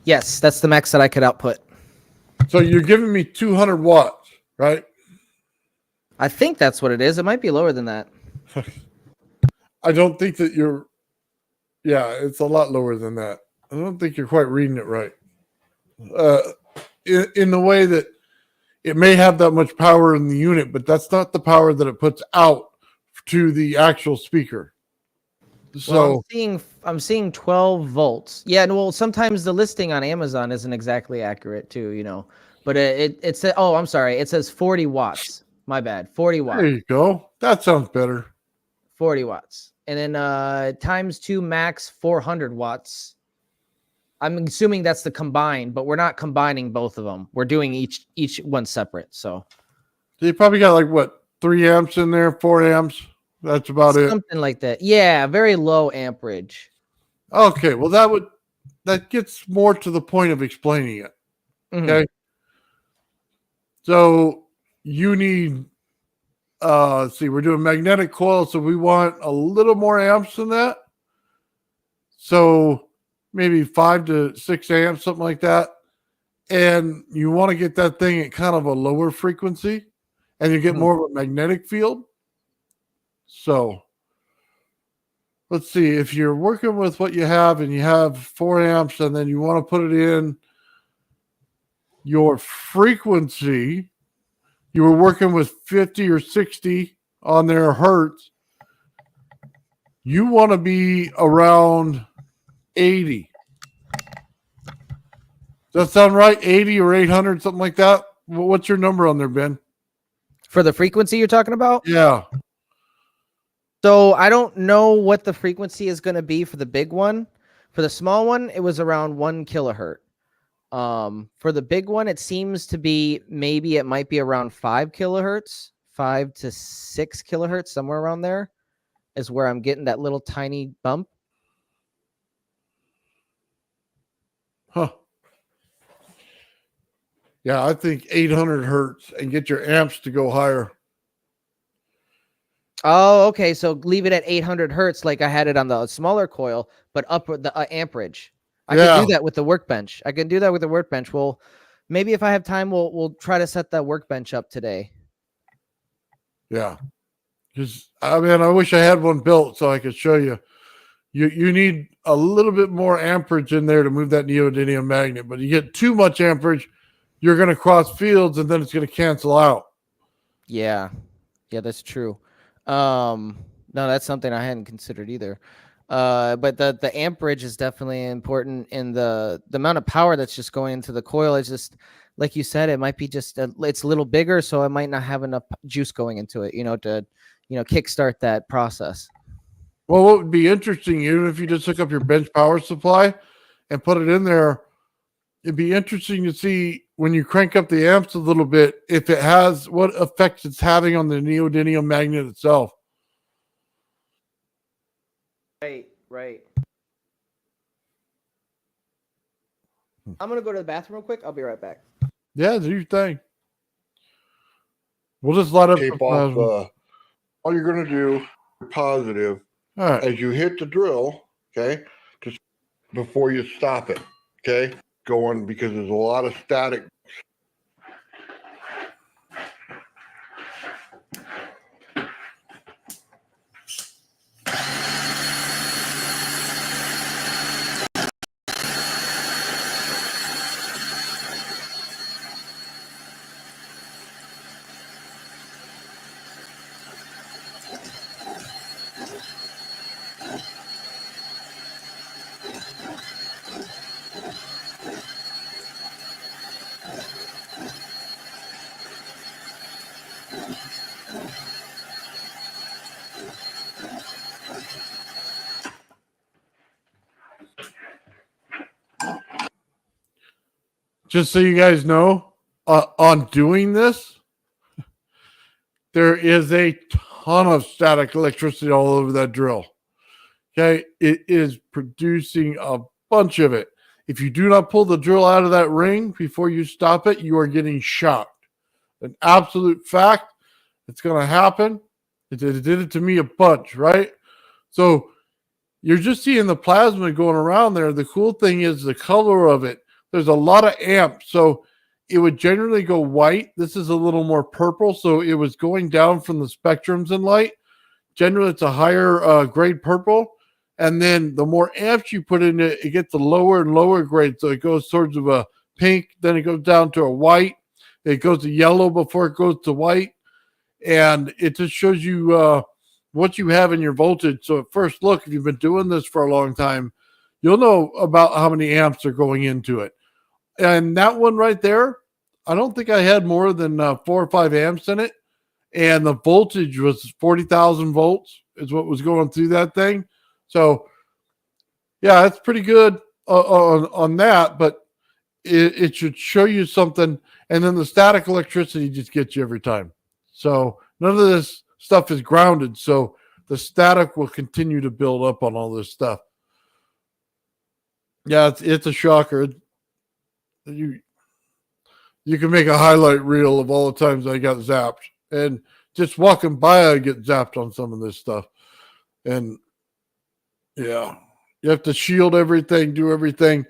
A: Yes, that's the max that I could output.
B: So you're giving me 200 watts, right?
A: I think that's what it is. It might be lower than that.
B: I don't think that you're... Yeah, it's a lot lower than that. I don't think you're quite reading it right. In the way that it may have that much power in the unit, but that's not the power that it puts out to the actual speaker. So
A: well, I'm seeing 12 volts. Yeah, well, sometimes the listing on Amazon isn't exactly accurate too, but it says, oh, I'm sorry, it says 40 watts. My bad, 40 watts.
B: There you go. That sounds better.
A: 40 watts, and then times 2 max 400 watts. I'm assuming that's the combined, but we're not combining both of them. We're doing each one separate. So
B: you probably got like what, 3 amps in there, 4 amps. That's about it.
A: Something like that. Yeah, very low amperage.
B: Okay, well that gets more to the point of explaining it.
A: Mm-hmm.
B: Okay. So you need let's see, we're doing magnetic coil, so we want a little more amps than that. So maybe 5 to 6 amps, something like that. And you want to get that thing at kind of a lower frequency, and you get more of a magnetic field. So let's see, if you're working with what you have and you have 4 amps and then you want to put it in your frequency, you were working with 50 or 60 on their hertz, you want to be around 80. Does that sound right? 80 or 800, something like that? What's your number on there, Ben?
A: For the frequency you're talking about?
B: Yeah.
A: So I don't know what the frequency is going to be for the big one. For the small one, it was around 1 kilohertz. For the big one, it seems to be maybe it might be around 5 kilohertz, 5 to 6 kilohertz, somewhere around there. is where I'm getting that little tiny bump.
B: Huh. Yeah, I think 800 hertz and get your amps to go higher.
A: Oh, okay. So leave it at 800 hertz, like I had it on the smaller coil, but up with the amperage. I can do that with the workbench. Well, maybe if I have time, we'll try to set that workbench up today.
B: Yeah. Because I mean, I wish I had one built so I could show you. You need a little bit more amperage in there to move that neodymium magnet, but you get too much amperage, you're going to cross fields and then it's going to cancel out.
A: Yeah, that's true. No, that's something I hadn't considered either. But the amperage is definitely important, and the amount of power that's just going into the coil is just, like you said, it might be just it's a little bigger, so it might not have enough juice going into it, to kickstart that process.
B: Well, what would be interesting, even if you just hook up your bench power supply and put it in there, it'd be interesting to see when you crank up the amps a little bit, if it has what effects it's having on the neodymium magnet itself.
A: Right. I'm going to go to the bathroom real quick. I'll be right back.
B: Yeah, do your thing. We'll just light up
G: Tape off. All you're going to do, positive,
B: all right.
G: as you hit the drill, okay, just before you stop it, okay, going, because there's a lot of static.
B: Just so you guys know, on doing this, there is a ton of static electricity all over that drill. Okay, it is producing a bunch of it. If you do not pull the drill out of that ring before you stop it, you are getting shocked. An absolute fact. It's going to happen. It did it to me a bunch, right? So you're just seeing the plasma going around there. The cool thing is the color of it. There's a lot of amps, so it would generally go white. This is a little more purple, so it was going down from the spectrums in light. Generally, it's a higher grade purple, and then the more amps you put in it, it gets a lower and lower grade, so it goes towards of a pink, then it goes down to a white. It goes to yellow before it goes to white, and it just shows you what you have in your voltage. So at first look, if you've been doing this for a long time, you'll know about how many amps are going into it. And that one right there, I don't think I had more than 4 or 5 amps in it. And the voltage was 40,000 volts is what was going through that thing. So, yeah, it's pretty good on that. But it should show you something. And then the static electricity just gets you every time. So none of this stuff is grounded. So the static will continue to build up on all this stuff. Yeah, it's a shocker. You can make a highlight reel of all the times I got zapped, and just walking by, I get zapped on some of this stuff. And yeah, you have to shield everything, do everything.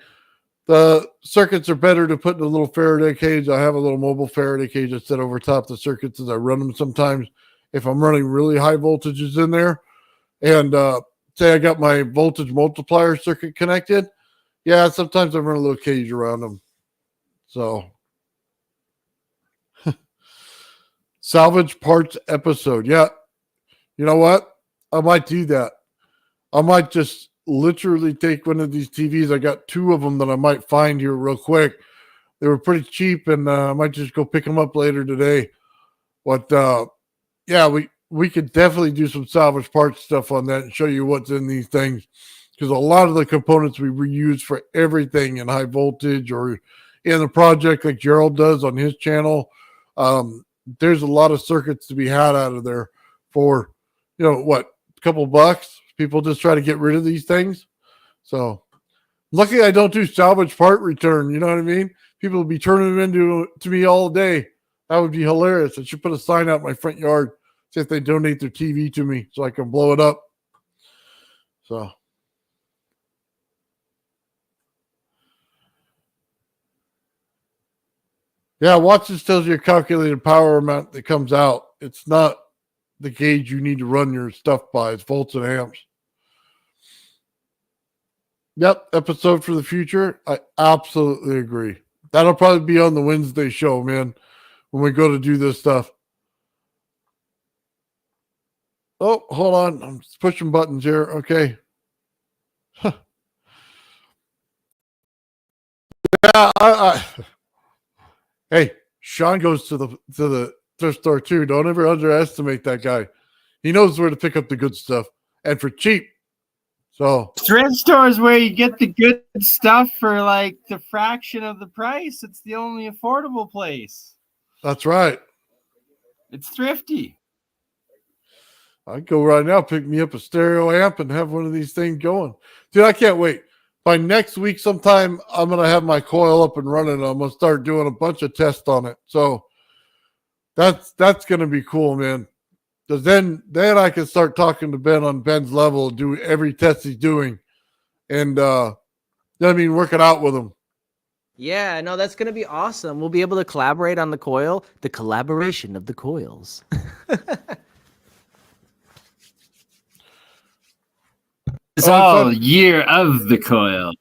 B: The circuits are better to put in a little Faraday cage. I have a little mobile Faraday cage that's set over top the circuits as I run them sometimes if I'm running really high voltages in there. And say I got my voltage multiplier circuit connected. Yeah, sometimes I run a little cage around them. So, salvage parts episode. Yeah. You know what? I might do that. I might just literally take one of these TVs. I got 2 of them that I might find here real quick. They were pretty cheap, and I might just go pick them up later today. But, yeah, we could definitely do some salvage parts stuff on that and show you what's in these things. Because a lot of the components we reuse for everything in high voltage or in the project like Gerald does on his channel. There's a lot of circuits to be had out of there for, couple bucks. People just try to get rid of these things. So luckily I don't do salvage part return. You know what I mean? People will be turning them to me all day. That would be hilarious. I should put a sign out in my front yard. See if they donate their TV to me so I can blow it up. So. Yeah, watch this tells you a calculated power amount that comes out. It's not the gauge you need to run your stuff by. It's volts and amps. Yep, episode for the future. I absolutely agree. That'll probably be on the Wednesday show, man, when we go to do this stuff. Oh, hold on. I'm pushing buttons here. Okay. Yeah, hey, Sean goes to the thrift store too. Don't ever underestimate that guy. He knows where to pick up the good stuff and for cheap. So
C: thrift store is where you get the good stuff for like the fraction of the price. It's the only affordable place.
B: That's right.
C: It's thrifty.
B: I'd go right now, pick me up a stereo amp and have one of these things going. Dude, I can't wait. By next week sometime, I'm going to have my coil up and running. I'm going to start doing a bunch of tests on it. So that's going to be cool, man. Because then I can start talking to Ben on Ben's level, do every test he's doing. And, work it out with him.
A: Yeah, no, that's going to be awesome. We'll be able to collaborate on the coil, the collaboration of the coils.
C: It's all year of the coil.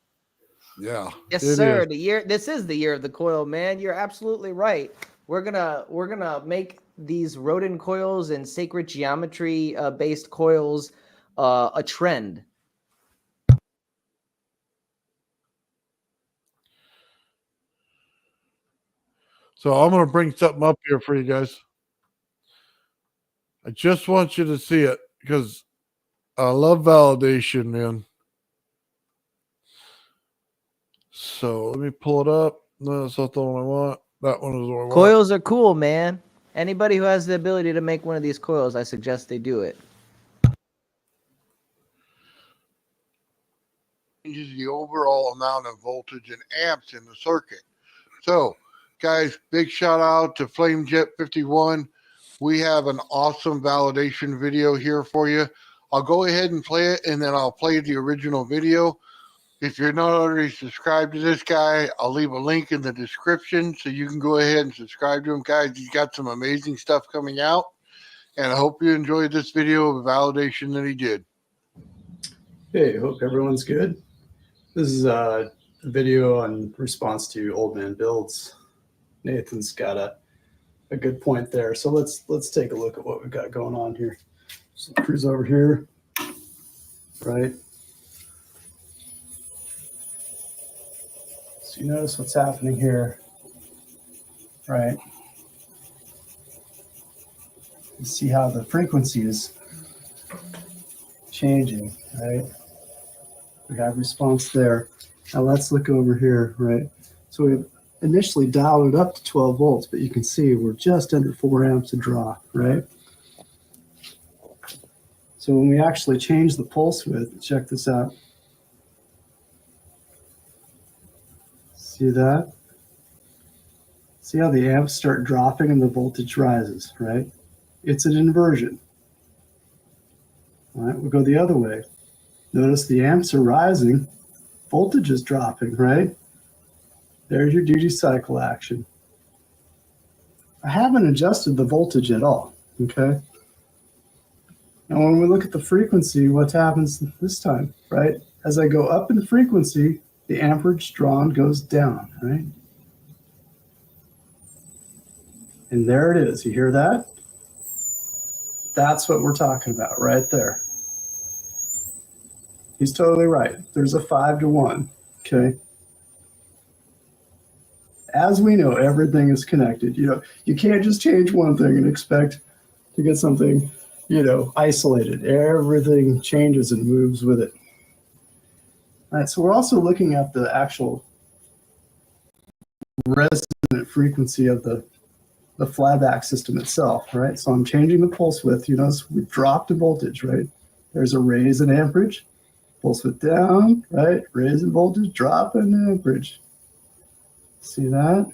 B: Yeah.
A: Yes, sir. This is the year of the coil, man. You're absolutely right. We're gonna make these Rodin coils and sacred geometry based coils a trend.
B: So I'm going to bring something up here for you guys. I just want you to see it because I love validation, man. So let me pull it up. No, that's not the one I want. That one is the one I want.
A: Coils are cool, man. Anybody who has the ability to make one of these coils, I suggest they do it.
G: Changes the overall amount of voltage and amps in the circuit. So, guys, big shout out to FlameJet51. We have an awesome validation video here for you. I'll go ahead and play it, and then I'll play the original video. If you're not already subscribed to this guy, I'll leave a link in the description so you can go ahead and subscribe to him, guys. He's got some amazing stuff coming out, and I hope you enjoyed this video of validation that he did.
H: Hey, hope everyone's good. This is a video in response to Old Man Builds. Nathan's got a good point there. So let's take a look at what we've got going on here. So cruise over here, right? So you notice what's happening here, right? You see how the frequency is changing, right? We have response there. Now let's look over here, right? So we initially dialed it up to 12 volts, but you can see we're just under 4 amps a draw, right? So when we actually change the pulse width, check this out. See that? See how the amps start dropping and the voltage rises, right? It's an inversion. All right, we'll go the other way. Notice the amps are rising, voltage is dropping, right? There's your duty cycle action. I haven't adjusted the voltage at all, okay? Now when we look at the frequency, what happens this time, right? As I go up in the frequency, the amperage drawn goes down, right? And there it is, you hear that? That's what we're talking about right there. He's totally right. There's a 5-to-1, okay? As we know, everything is connected. You know, you can't just change one thing and expect to get something, you know, isolated. Everything changes and moves with it. All right, so we're also looking at the actual resonant frequency of the flyback system itself, right? So I'm changing the pulse width. You notice we've dropped the voltage, right? There's a raise in amperage. Pulse width down, right? Raise in voltage, drop in amperage. See that?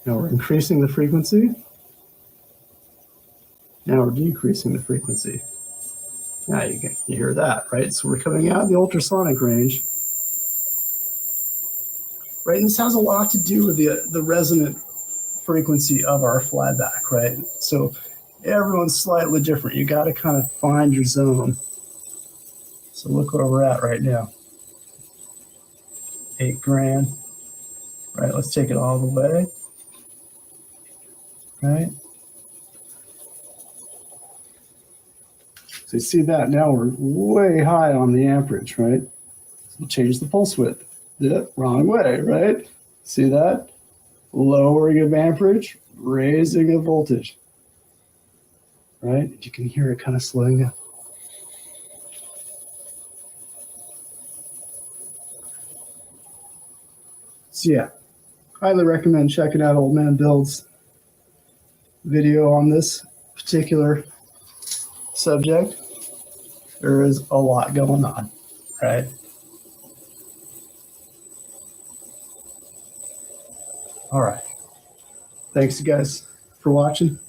H: Now we're increasing the frequency. Now we're decreasing the frequency. Now you hear that, right? So we're coming out of the ultrasonic range. Right, and this has a lot to do with the resonant frequency of our flyback, right? So everyone's slightly different. You got to kind of find your zone. So look where we're at right now. 8 grand. Right, let's take it all the way. Right. So you see that now we're way high on the amperage, right? So we'll change the pulse width. Yep, wrong way, right? See that? Lowering of amperage, raising of voltage. Right? You can hear it kind of slowing down. So yeah, highly recommend checking out Old Man Build's video on this particular subject. There is a lot going on, right? All right. Thanks, you guys, for watching.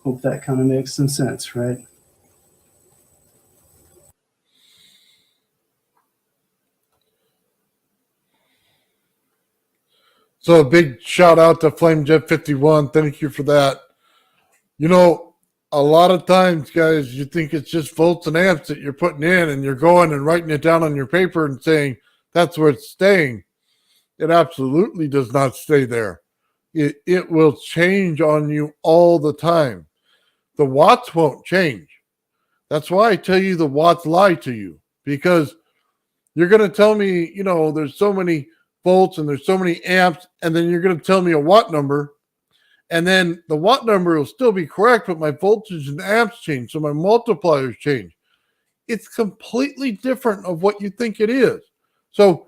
H: Hope that kind of makes some sense, right?
B: So a big shout out to FlameJet 51. Thank you for that. You know, a lot of times, guys, you think it's just volts and amps that you're putting in, and you're going and writing it down on your paper and saying that's where it's staying. It absolutely does not stay there. It will change on you all the time. The watts won't change. That's why I tell you the watts lie to you, because you're going to tell me, you know, there's so many volts and there's so many amps, and then you're going to tell me a watt number, and then the watt number will still be correct, but my voltage and amps change, so my multipliers change. It's completely different of what you think it is. So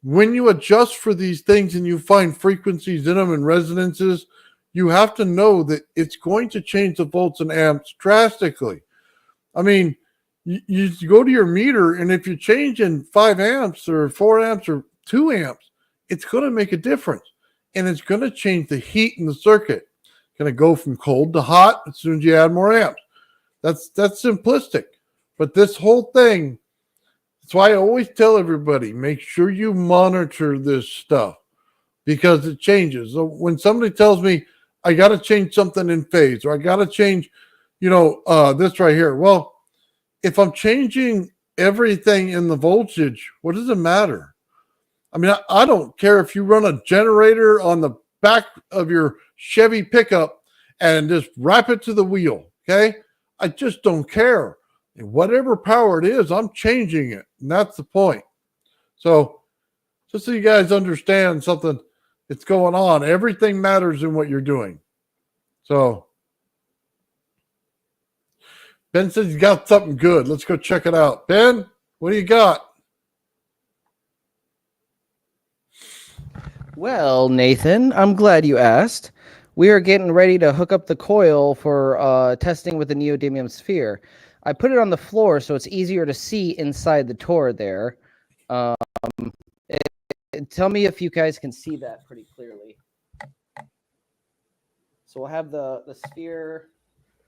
B: when you adjust for these things and you find frequencies in them and resonances, you have to know that it's going to change the volts and amps drastically. I mean, you go to your meter, and if you're changing 5 amps or 4 amps or 2 amps, it's going to make a difference. And it's going to change the heat in the circuit. It's going to go from cold to hot as soon as you add more amps. That's simplistic. But this whole thing, that's why I always tell everybody, make sure you monitor this stuff, because it changes. So when somebody tells me, I got to change something in phase, or I got to change, this right here. Well, if I'm changing everything in the voltage, what does it matter? I mean, I don't care if you run a generator on the back of your Chevy pickup and just wrap it to the wheel, okay? I just don't care. Whatever power it is, I'm changing it, and that's the point. So just so you guys understand something that's going on, everything matters in what you're doing. So Ben says he's got something good. Let's go check it out. Ben, what do you got?
A: Well, Nathan, I'm glad you asked. We are getting ready to hook up the coil for testing with the neodymium sphere. I put it on the floor so it's easier to see inside the Tor there. Tell me if you guys can see that pretty clearly. So we'll have the sphere.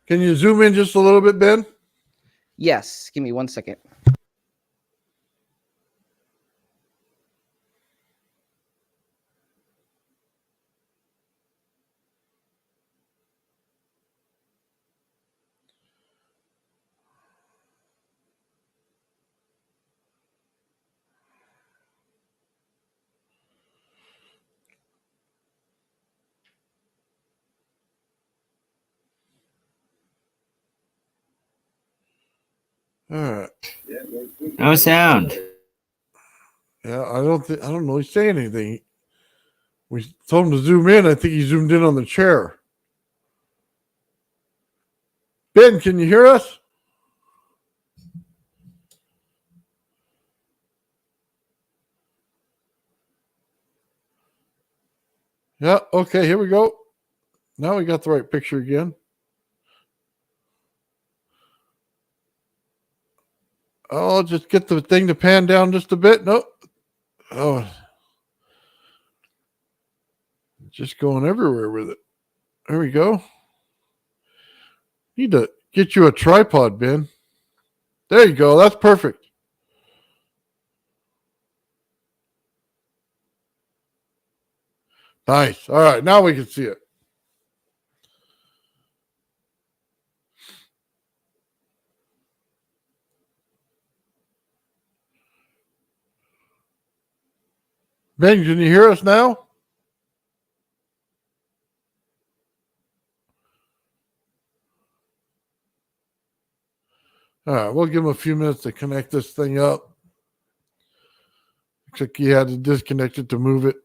B: Can you zoom in just a little bit, Ben?
A: Yes, give me 1 second.
B: All right.
C: No sound.
B: Yeah, I don't know he's saying anything. We told him to zoom in. I think he zoomed in on the chair. Ben, can you hear us? Yeah, okay, here we go. Now we got the right picture again. Oh, just get the thing to pan down just a bit. Nope. Oh, just going everywhere with it. There we go. Need to get you a tripod, Ben. There you go. That's perfect. Nice. All right. Now we can see it. Ben, can you hear us now? All right, we'll give him a few minutes to connect this thing up. Looks like he had to disconnect it to move it.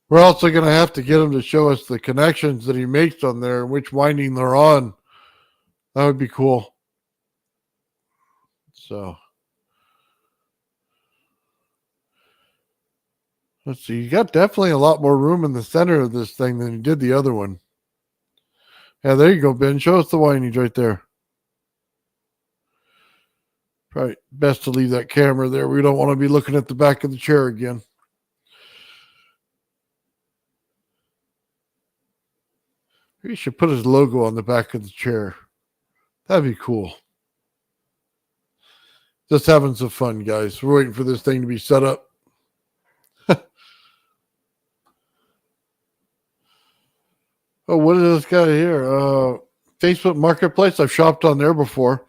B: We're also going to have to get him to show us the connections that he makes on there and which winding they're on. That would be cool. So, let's see. You got definitely a lot more room in the center of this thing than you did the other one. Yeah, there you go, Ben. Show us the windings right there. Probably best to leave that camera there. We don't want to be looking at the back of the chair again. He should put his logo on the back of the chair. That'd be cool. Just having some fun, guys. We're waiting for this thing to be set up. Oh, what is this guy here? Facebook Marketplace. I've shopped on there before.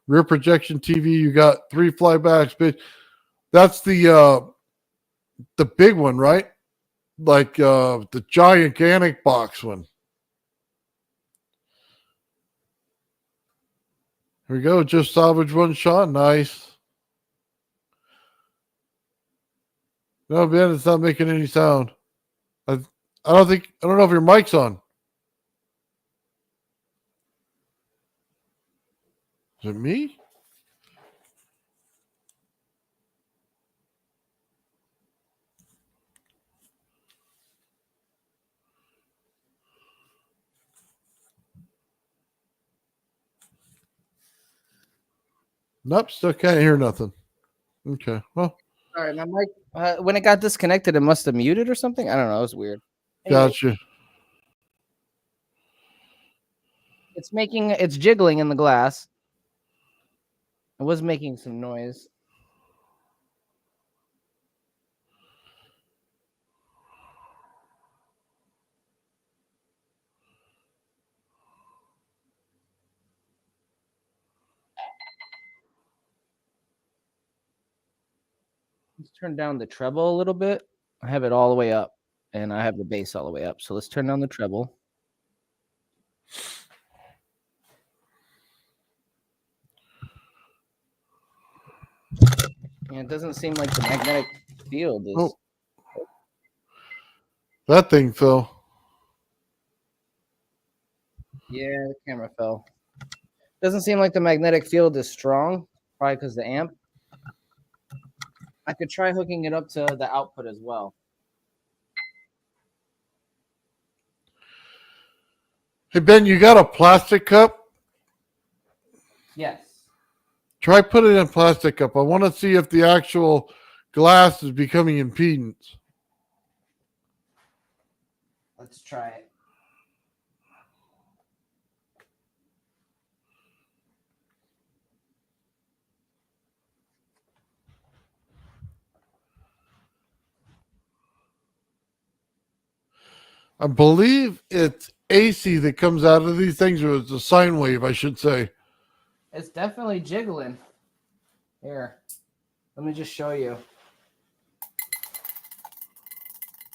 B: Rear projection TV. You got 3 flybacks. But that's the big one, right? Like the gigantic box one. Here we go. Just salvage one shot. Nice. No, Ben, it's not making any sound. I don't know if your mic's on. Is it me? Nope, still can't hear nothing. Okay, well.
A: All right, my mic. When it got disconnected, it must have muted or something. I don't know. It was weird. Anyway,
B: Gotcha.
A: it's jiggling in the glass. It was making some noise. Let's turn down the treble a little bit. I have it all the way up, and I have the bass all the way up. So let's turn down the treble. And it doesn't seem like the magnetic field is.
B: Oh. That thing fell.
A: Yeah, the camera fell. Doesn't seem like the magnetic field is strong, probably because the amp. I could try hooking it up to the output as well.
B: Hey, Ben, you got a plastic cup?
A: Yes.
B: Try put it in plastic cup. I want to see if the actual glass is becoming impedance.
A: Let's try it.
B: I believe it's AC that comes out of these things, or it's a sine wave, I should say.
A: It's definitely jiggling. Here, let me just show you.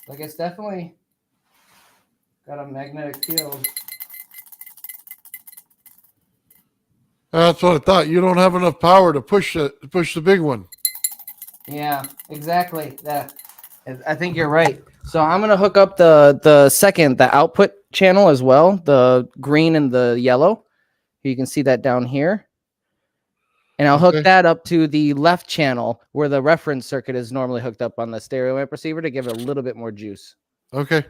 A: Like, it's definitely got a magnetic field.
B: That's what I thought. You don't have enough power to push the big one.
A: Yeah, exactly. That. I think you're right. So I'm gonna hook up the output channel as well, the green and the yellow. You can see that down here. And I'll hook
B: Okay.
A: that up to the left channel where the reference circuit is normally hooked up on the stereo amp receiver to give it a little bit more juice.
B: Okay.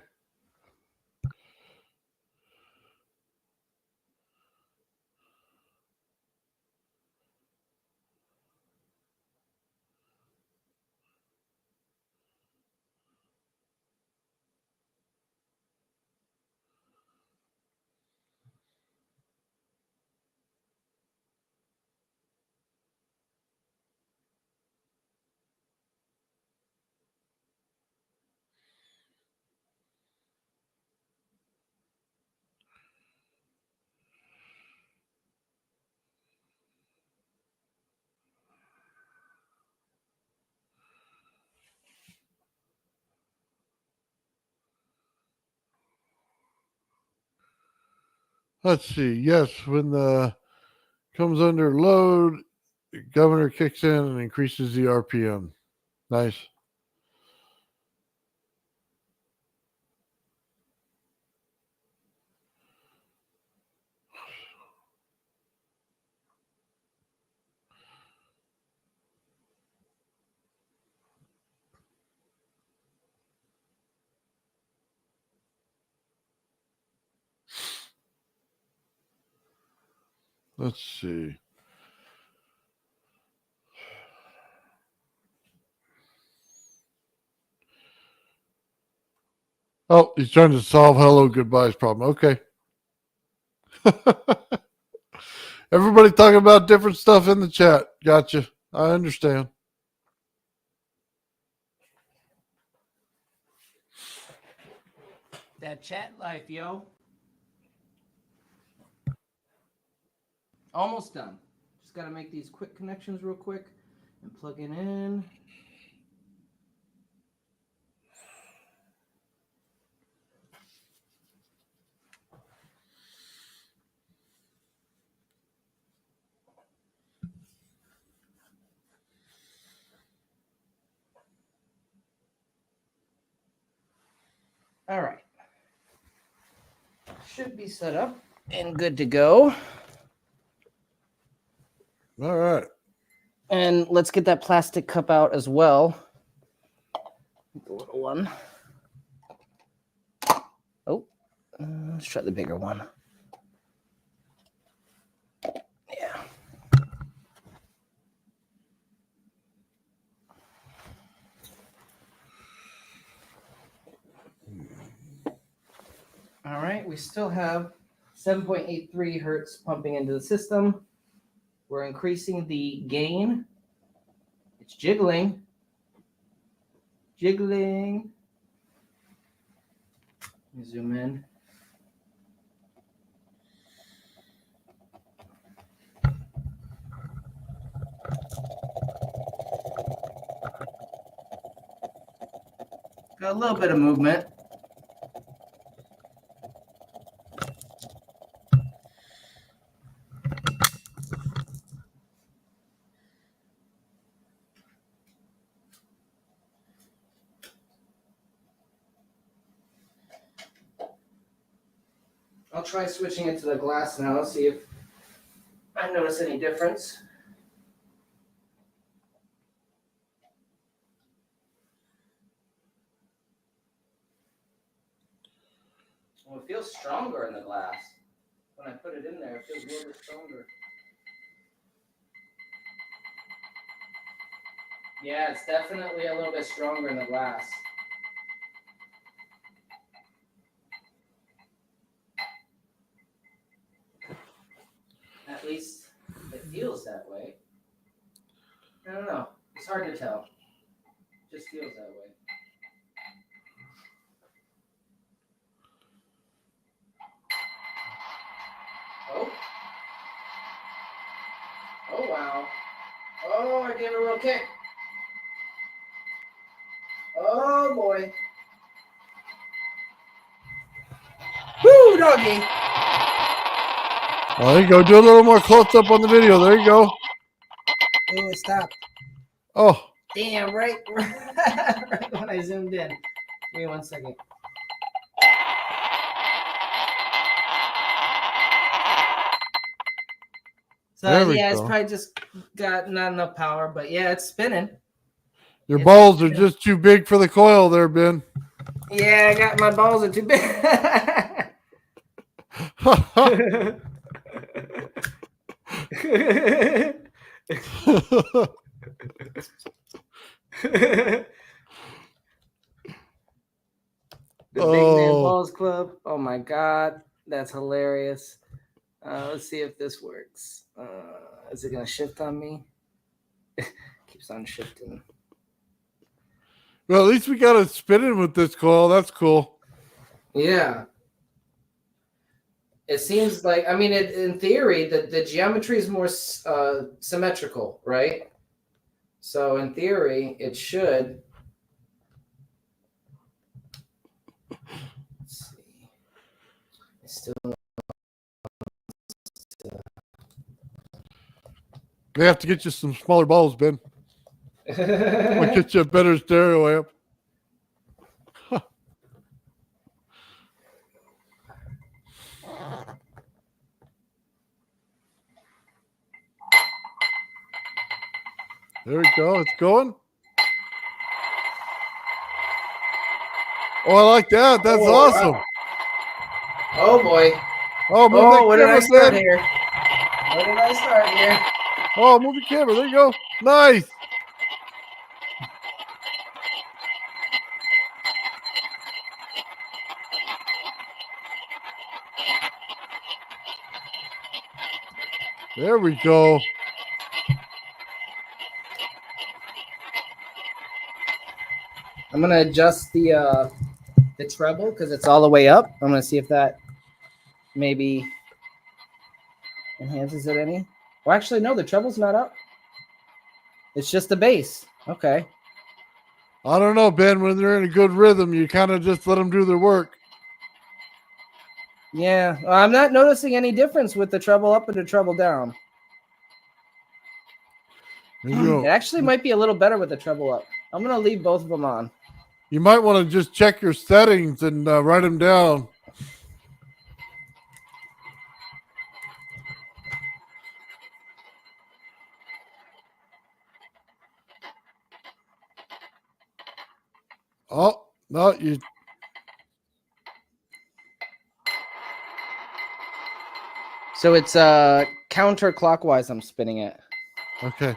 B: Let's see. Yes, when the comes under load, the governor kicks in and increases the RPM. Nice. Let's see. Oh, he's trying to solve hello goodbyes problem. Okay. Everybody talking about different stuff in the chat. Gotcha. I understand.
A: That chat life, yo. Almost done. Just got to make these quick connections real quick and plug it in. All right. Should be set up and good to go.
B: All right.
A: And let's get that plastic cup out as well. The little one. Oh, let's try the bigger one. Yeah. All right, we still have 7.83 hertz pumping into the system. We're increasing the gain. It's jiggling. Jiggling. Let me zoom in. Got a little bit of movement. I'll try switching it to the glass now, see if I notice any difference. Well, it feels stronger in the glass. When I put it in there, it feels a little bit stronger. Yeah, it's definitely a little bit stronger in the glass. At least it feels that way. I don't know. It's hard to tell. It just feels that way. Oh. Oh, wow. Oh, I gave it a real kick. Oh, boy. Woo, doggy.
B: Well, there you go. Do a little more close up on the video. There you go.
A: Ooh, it stopped.
B: Oh,
A: Damn, right, right when I zoomed in. Give me 1 second. So
B: There we
A: yeah, it's
B: go.
A: probably just got not enough power, but yeah, it's spinning.
B: Your
A: It's
B: balls are
A: spinning.
B: just too big for the coil there, Ben.
A: Yeah, I got my balls are too big. The Big Man
B: Oh.
A: Balls Club. Oh my God, that's hilarious. Let's see if this works. Is it gonna shift on me? Keeps on shifting.
B: Well, at least we got it spinning with this coil. That's cool.
A: Yeah. It seems like, I mean, in theory, the geometry is more symmetrical, right? So in theory, it should. Let's see. It's still.
B: They have to get you some smaller balls, Ben. We'll get you a better stereo amp. There we go. It's going. Oh, I like that. That's awesome.
A: Wow. Oh boy.
B: Oh, move
A: Oh,
B: that
A: what did I
B: camera,
A: start
B: Ben.
A: here? What did I start here?
B: Oh, move the camera. There you go. Nice. There we go.
A: I'm gonna adjust the treble because it's all the way up. I'm gonna see if that maybe enhances it any. Well, actually, no, the treble's not up. It's just the bass. Okay.
B: I don't know, Ben. When they're in a good rhythm, you kind of just let them do their work.
A: Yeah, I'm not noticing any difference with the treble up and the treble down. It actually might be a little better with the treble up. I'm gonna leave both of them on.
B: You might want to just check your settings and write them down. Oh, no, you.
A: So it's counterclockwise I'm spinning it.
B: Okay.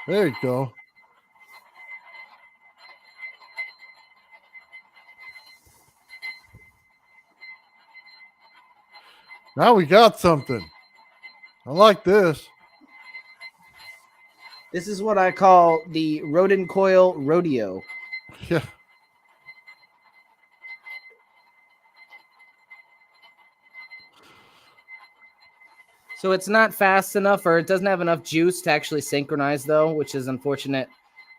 B: There you go. Now we got something. I like this.
A: This is what I call the Rodin Coil rodeo.
B: Yeah.
A: So it's not fast enough, or it doesn't have enough juice to actually synchronize, though, which is unfortunate.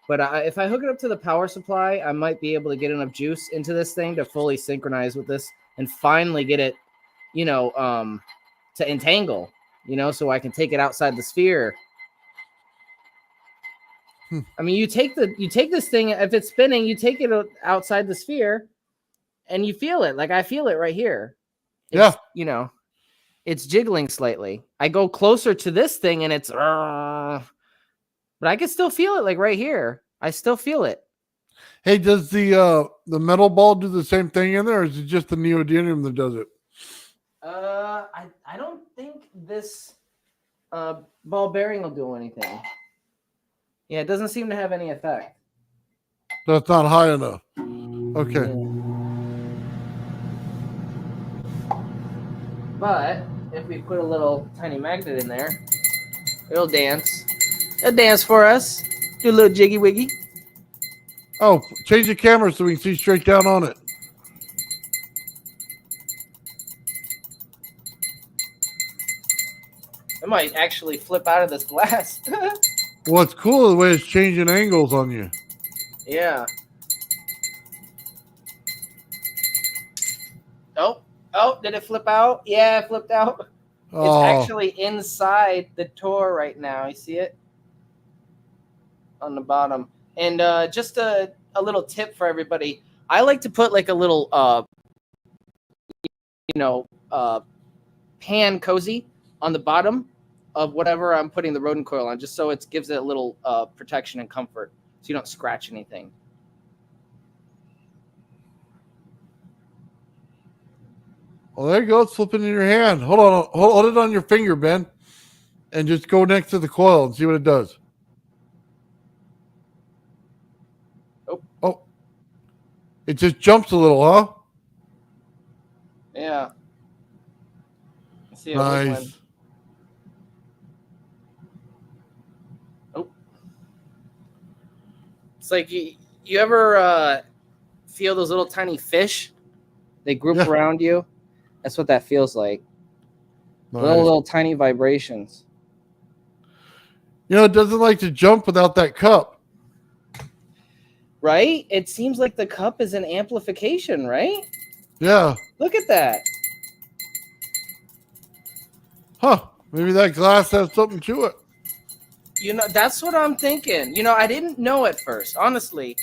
A: But if I hook it up to the power supply, I might be able to get enough juice into this thing to fully synchronize with this and finally get it, to entangle, so I can take it outside the sphere. I mean, you take this thing, if it's spinning, you take it outside the sphere and you feel it. Like I feel it right here. It's, it's jiggling slightly. I go closer to this thing and it's, but I can still feel it like right here. I still feel it.
B: Hey, does the metal ball do the same thing in there, or is it just the neodymium that does it?
A: I don't think this ball bearing will do anything. Yeah, it doesn't seem to have any effect.
B: That's not high enough. Okay.
A: But if we put a little tiny magnet in there, it'll dance. It'll dance for us. Do a little jiggy wiggy.
B: Oh, change the camera so we can see straight down on it.
A: It might actually flip out of this glass.
B: Well, it's cool the way it's changing angles on you.
A: Yeah. Oh, did it flip out? Yeah, it flipped out.
B: Oh.
A: It's actually inside the door right now. You see it? On the bottom. And just a little tip for everybody. I like to put like a little pan cozy on the bottom of whatever I'm putting the Rodin coil on, just so it gives it a little protection and comfort, so you don't scratch anything.
B: Well, there you go. It's slipping in your hand. Hold on. Hold it on your finger, Ben, and just go next to the coil and see what it does. Oh. It just jumps a little, huh?
A: Yeah. Let's see.
B: Nice.
A: Oh. It's like you ever feel those little tiny fish? They group around you. That's what that feels like.
B: Nice.
A: Little tiny vibrations.
B: It doesn't like to jump without that cup.
A: Right? It seems like the cup is an amplification, right?
B: Yeah.
A: Look at that.
B: Huh. Maybe that glass has something to it.
A: That's what I'm thinking. I didn't know at first, honestly.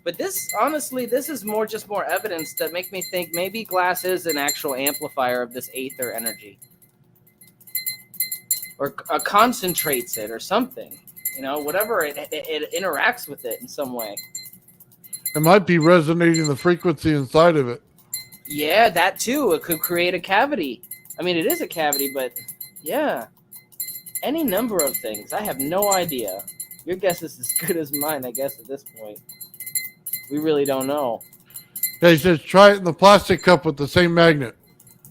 A: But this is more evidence that make me think maybe glass is an actual amplifier of this aether energy. Or concentrates it or something. Whatever, it interacts with it in some way.
B: It might be resonating the frequency inside of it.
A: Yeah, that too. It could create a cavity. I mean, it is a cavity, but yeah. Any number of things. I have no idea. Your guess is as good as mine, I guess, at this point. We really don't know.
B: Yeah, he says try it in the plastic cup with the same magnet.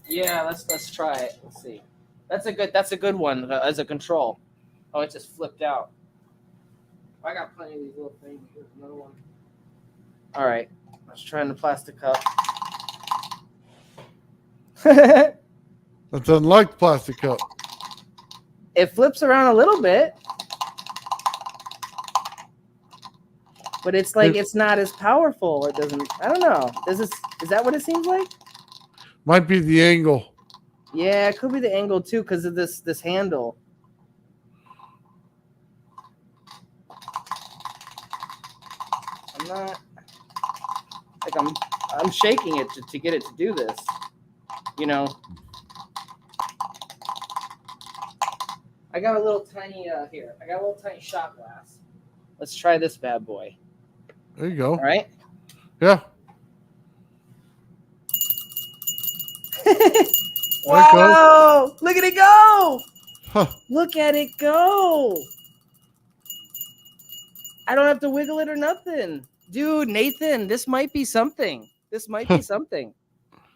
A: Yeah, let's try it. Let's see. That's a good one as a control. Oh, it just flipped out. I got plenty of these little things. Here's another one. All right, let's try in the plastic cup.
B: That's unlike the plastic cup.
A: It flips around a little bit, but it's like it's not as powerful. It doesn't. I don't know. Is that what it seems like?
B: Might be the angle.
A: Yeah, it could be the angle too, because of this handle. I'm not like I'm shaking it to get it to do this. I got a little tiny here. I got a little tiny shot glass. Let's try this bad boy.
B: There you go.
A: All right.
B: Yeah.
A: Wow! Look at it go!
B: Huh.
A: Look at it go! I don't have to wiggle it or nothing. Dude, Nathan, this might be something.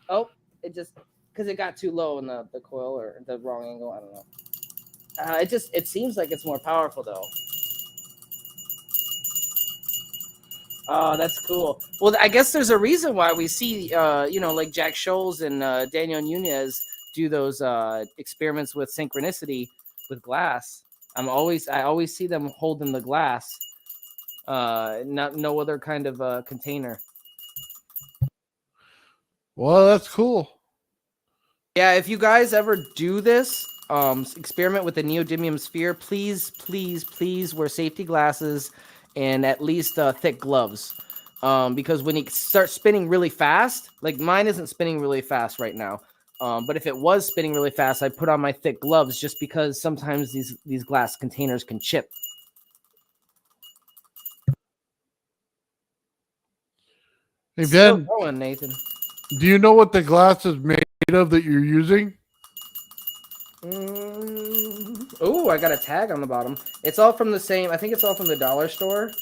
A: Oh, it just, because it got too low in the coil or the wrong angle. I don't know. It seems like it's more powerful though. Oh, that's cool. Well, I guess there's a reason why we see, like Jack Scholes and Daniel Nunez do those experiments with synchronicity with glass. I always see them holding the glass, no other kind of container.
B: Well, that's cool.
A: Yeah, if you guys ever do this experiment with the neodymium sphere, please wear safety glasses and at least thick gloves, because when it starts spinning really fast, like mine isn't spinning really fast right now, but if it was spinning really fast, I put on my thick gloves just because sometimes these glass containers can chip.
B: Hey,
A: Still
B: Ben,
A: going, Nathan.
B: do you know what the glass is made of that you're using?
A: Oh, I got a tag on the bottom. It's all from the same. I think it's all from the dollar store.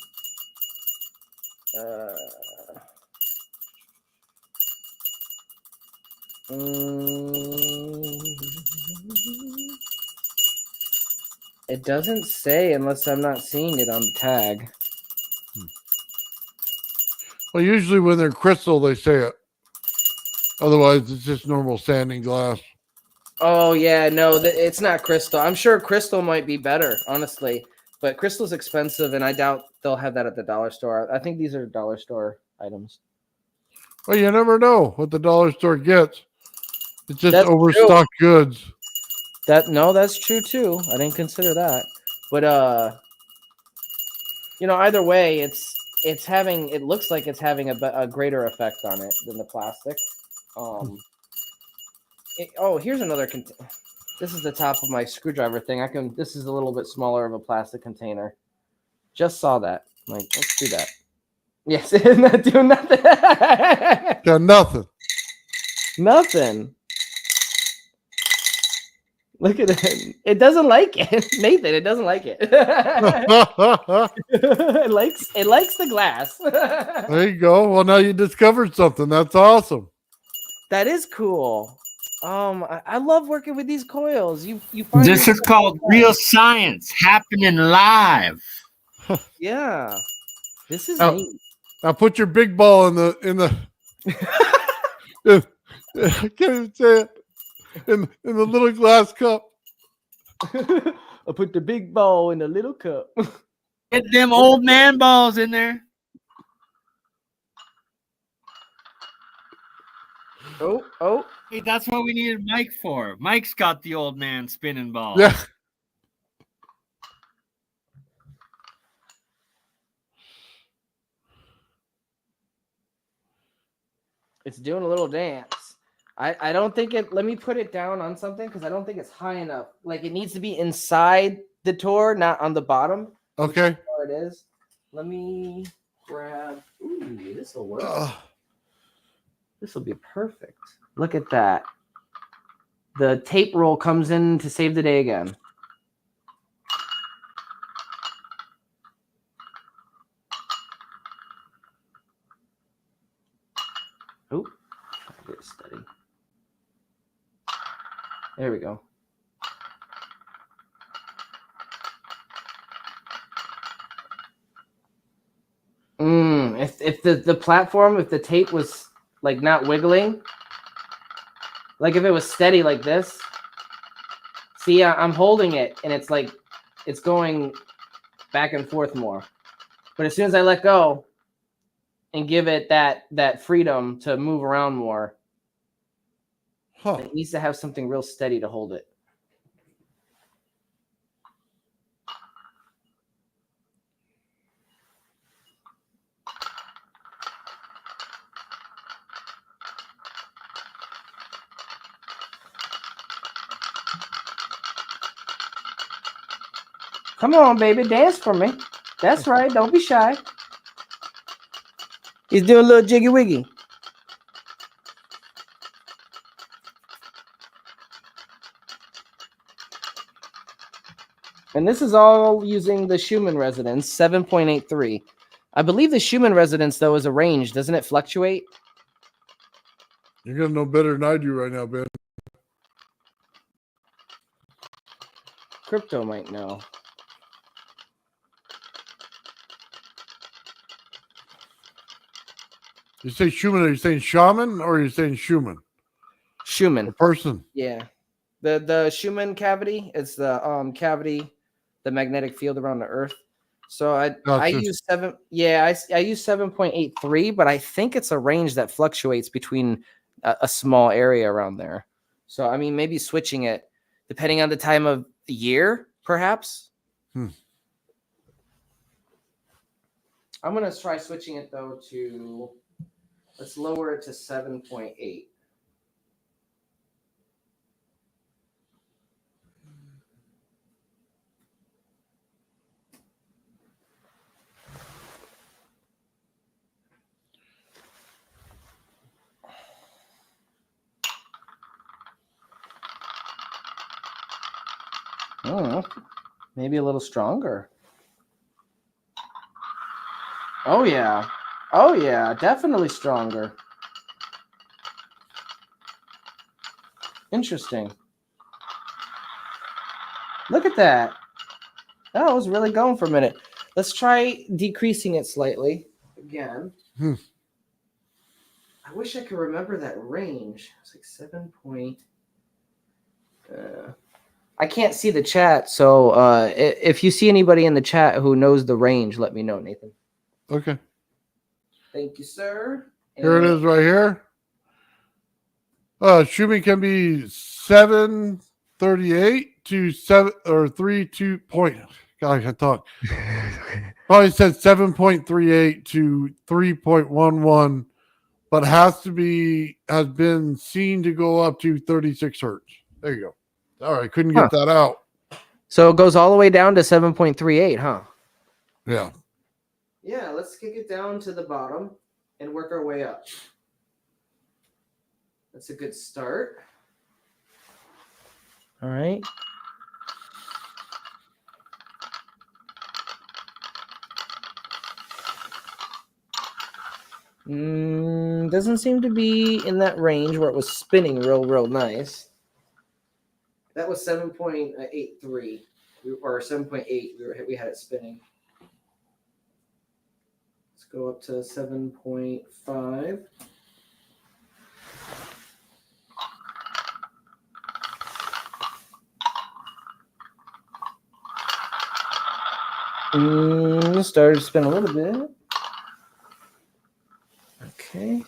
A: It doesn't say unless I'm not seeing it on the tag.
B: Well, usually when they're crystal, they say it. Otherwise, it's just normal sanding glass.
A: Oh, yeah, no, it's not crystal. I'm sure crystal might be better, honestly. But crystal's expensive, and I doubt they'll have that at the dollar store. I think these are dollar store items.
B: Well, you never know what the dollar store gets. It's just
A: That's
B: overstocked goods.
A: That's true, too. I didn't consider that. But, either way, it looks like it's having a greater effect on it than the plastic. Oh, here's another this is the top of my screwdriver thing. This is a little bit smaller of a plastic container. Just saw that. I'm like, let's do that. Yes, it's not doing nothing.
B: Got nothing.
A: Nothing. Look at it. It doesn't like it. Nathan, it doesn't like it. It likes the glass.
B: There you go. Well, now you discovered something. That's awesome.
A: That is cool. I love working with these coils. You find
C: This is called real science happening live.
A: Yeah. This is
B: Oh.
A: neat.
B: Now put your big ball in the I can't even say it. In the little glass cup.
A: I put the big ball in the little cup.
C: Get them old man balls in there.
A: Oh.
C: Hey, that's what we needed Mike for. Mike's got the old man spinning ball.
B: Yeah.
A: It's doing a little dance. I don't think it. Let me put it down on something because I don't think it's high enough. Like it needs to be inside the tour, not on the bottom.
B: Okay.
A: There it is. Let me grab. Ooh, this will work. This will be perfect. Look at that. The tape roll comes in to save the day again. Oh, get it steady. There we go. If the platform, if the tape was like not wiggling, like if it was steady like this, see, I'm holding it and it's like it's going back and forth more. But as soon as I let go and give it that freedom to move around more, it needs to have something real steady to hold it. Come on, baby, dance for me. That's right. Don't be shy. He's doing a little jiggy wiggy. And this is all using the Schumann resonance, 7.83. I believe the Schumann resonance, though, is a range. Doesn't it fluctuate?
B: You're going to know better than I do right now, Ben.
A: Crypto might know.
B: You say Schumann, are you saying shaman or are you saying Schumann?
A: Schumann.
B: A person.
A: Yeah. The Schumann cavity is the cavity, the magnetic field around the Earth. So I use I use 7.83, but I think it's a range that fluctuates between a small area around there. So I mean, maybe switching it depending on the time of the year, perhaps. I'm gonna try switching it though to, let's lower it to 7.8. Maybe a little stronger. Oh yeah, definitely stronger. Interesting. Look at that. That was really going for a minute. Let's try decreasing it slightly again. I wish I could remember that range. It's like 7 point. I can't see the chat, so if you see anybody in the chat who knows the range, let me know, Nathan.
B: Okay.
A: Thank you, sir.
B: Here it is right here. Schumann can be 738 to 32 point. God, I can talk. Probably said 7.38 to 3.11 but has been seen to go up to 36 hertz. There you go. All right, couldn't get that out.
A: So it goes all the way down to 7.38, huh?
B: Yeah.
A: Yeah, let's kick it down to the bottom and work our way up. That's a good start. All right. Doesn't seem to be in that range where it was spinning real nice. That was 7.83 or 7.8. We had it spinning. Let's go up to 7.5. Started to spin a little bit. Okay.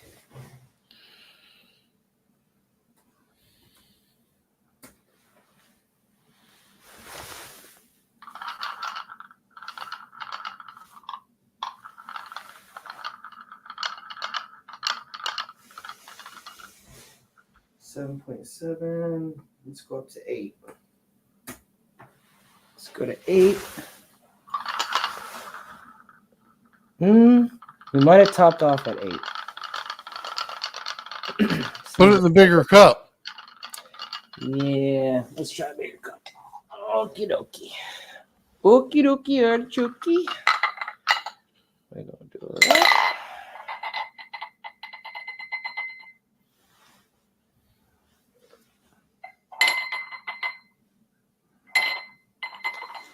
A: $7.7. Let's go up to 8. Let's go to 8. We might have topped off at 8.
B: Put it in the bigger cup.
A: Yeah, let's try a bigger cup. Okie dokie. Okie dokie, artichoke. We're going to do that.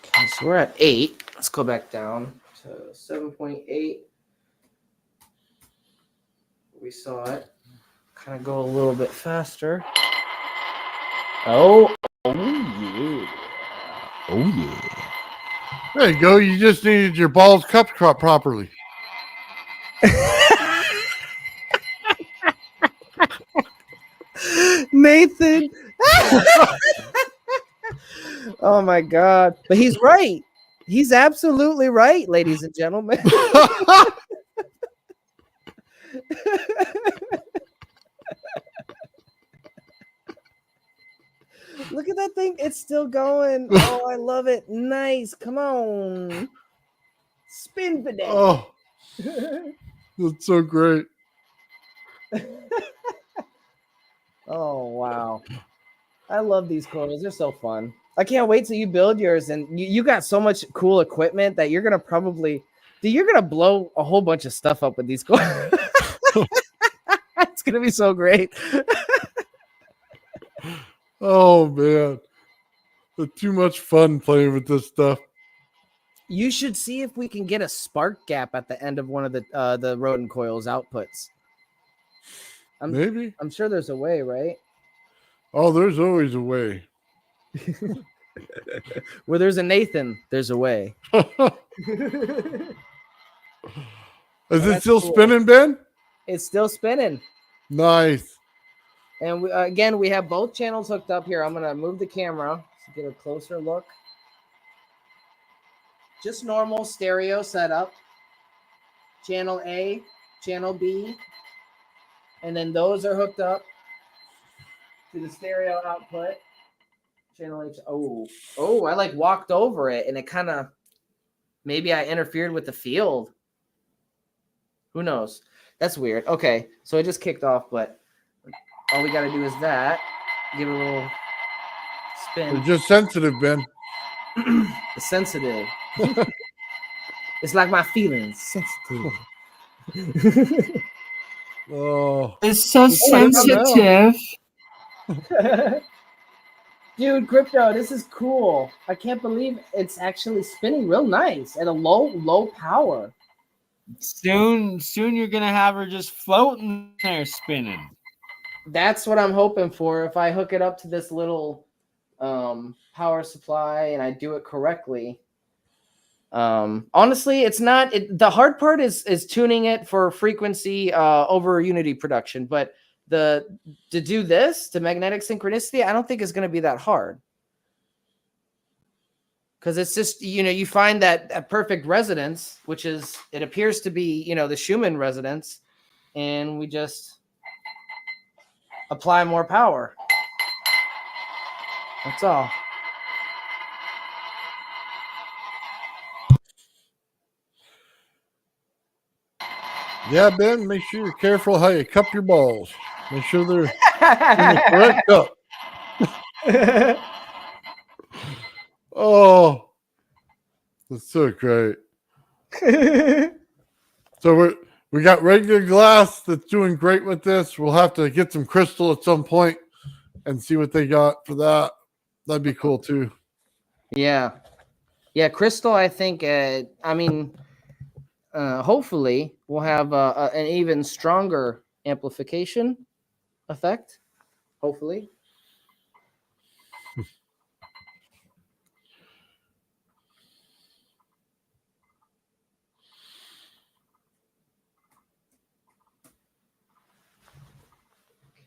A: Okay, so we're at 8. Let's go back down to 7.8. We saw it kind of go a little bit faster. Oh yeah. Oh yeah.
B: There you go. You just needed your balls cupped properly.
A: Nathan. Oh my God. But he's right. He's absolutely right, ladies and gentlemen. Look at that thing. It's still going. Oh, I love it. Nice. Come on. Spin for that.
B: Oh, that's so great.
A: Oh, wow. I love these coils. They're so fun. I can't wait till you build yours. And you got so much cool equipment that you're going to probably, dude, you're going to blow a whole bunch of stuff up with these coils. It's going to be so great.
B: Oh, man. It's too much fun playing with this stuff.
A: You should see if we can get a spark gap at the end of one of the Rodin Coil's outputs.
B: Maybe.
A: I'm sure there's a way, right?
B: Oh, there's always a way.
A: Where there's a Nathan, there's a way.
B: Is it still spinning, Ben?
A: It's still spinning.
B: Nice.
A: And again, we have both channels hooked up here. I'm going to move the camera to get a closer look. Just normal stereo setup. Channel A, channel B. And then those are hooked up to the stereo output. Channel H. Oh, I like walked over it and it kind of, maybe I interfered with the field. Who knows? That's weird. Okay, so it just kicked off, but all we got to do is that. Give it a little spin.
B: It's just sensitive, Ben.
A: It's sensitive. It's like my feelings. Sensitive.
B: Oh.
C: It's so sensitive.
A: Dude, Crypto, this is cool. I can't believe it's actually spinning real nice at a low power.
C: Soon you're gonna have her just floating there spinning.
A: That's what I'm hoping for. If I hook it up to this little power supply and I do it correctly. Honestly, it's not. The hard part is tuning it for frequency over Unity production, but to do this to magnetic synchronicity, I don't think it's going to be that hard. Because it's just, you find that perfect resonance, which is, it appears to be, the Schumann resonance. and we just apply more power. That's all.
B: Yeah, Ben, make sure you're careful how you cup your balls. Make sure they're in the correct cup. Oh, that's so great. So we got regular glass that's doing great with this. We'll have to get some crystal at some point and see what they got for that. That'd be cool too.
A: Yeah. Yeah, crystal, I think, hopefully we'll have an even stronger amplification effect. Hopefully.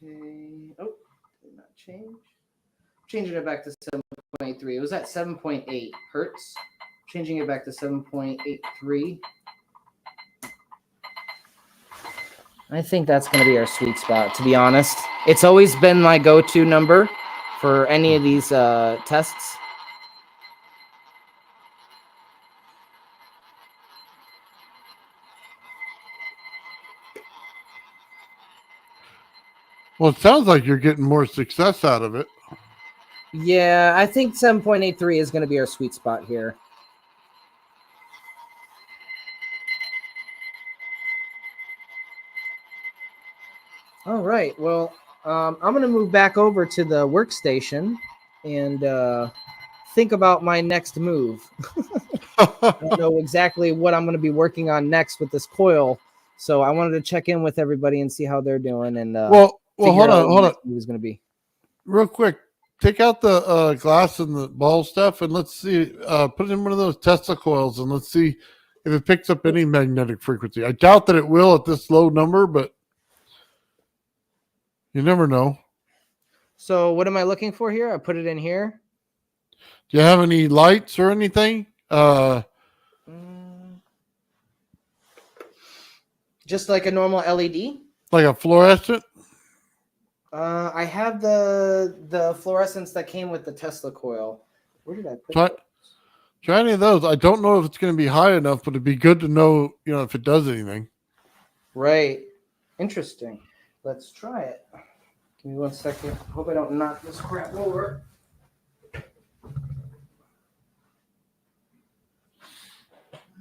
A: Okay. Oh, did not change. Changing it back to 7.83. It was at 7.8 hertz. Changing it back to 7.83. I think that's going to be our sweet spot, to be honest. It's always been my go-to number for any of these tests.
B: Well, it sounds like you're getting more success out of it.
A: Yeah, I think 7.83 is going to be our sweet spot here. All right. Well, I'm going to move back over to the workstation and think about my next move. I don't know exactly what I'm going to be working on next with this coil, so I wanted to check in with everybody and see how they're doing. And
B: well, hold on.
A: Who's going to be
B: Real quick, take out the glass and the ball stuff, and let's see. Put it in one of those Tesla coils, and let's see if it picks up any magnetic frequency. I doubt that it will at this low number, but you never know.
A: So what am I looking for here? I put it in here.
B: Do you have any lights or anything?
A: Just like a normal LED?
B: Like a fluorescent?
A: I have the fluorescence that came with the Tesla coil. Where did I put it?
B: Try any of those. I don't know if it's going to be high enough, but it'd be good to know, if it does anything.
A: Right. Interesting. Let's try it. Give me 1 second. Hope I don't knock this crap over.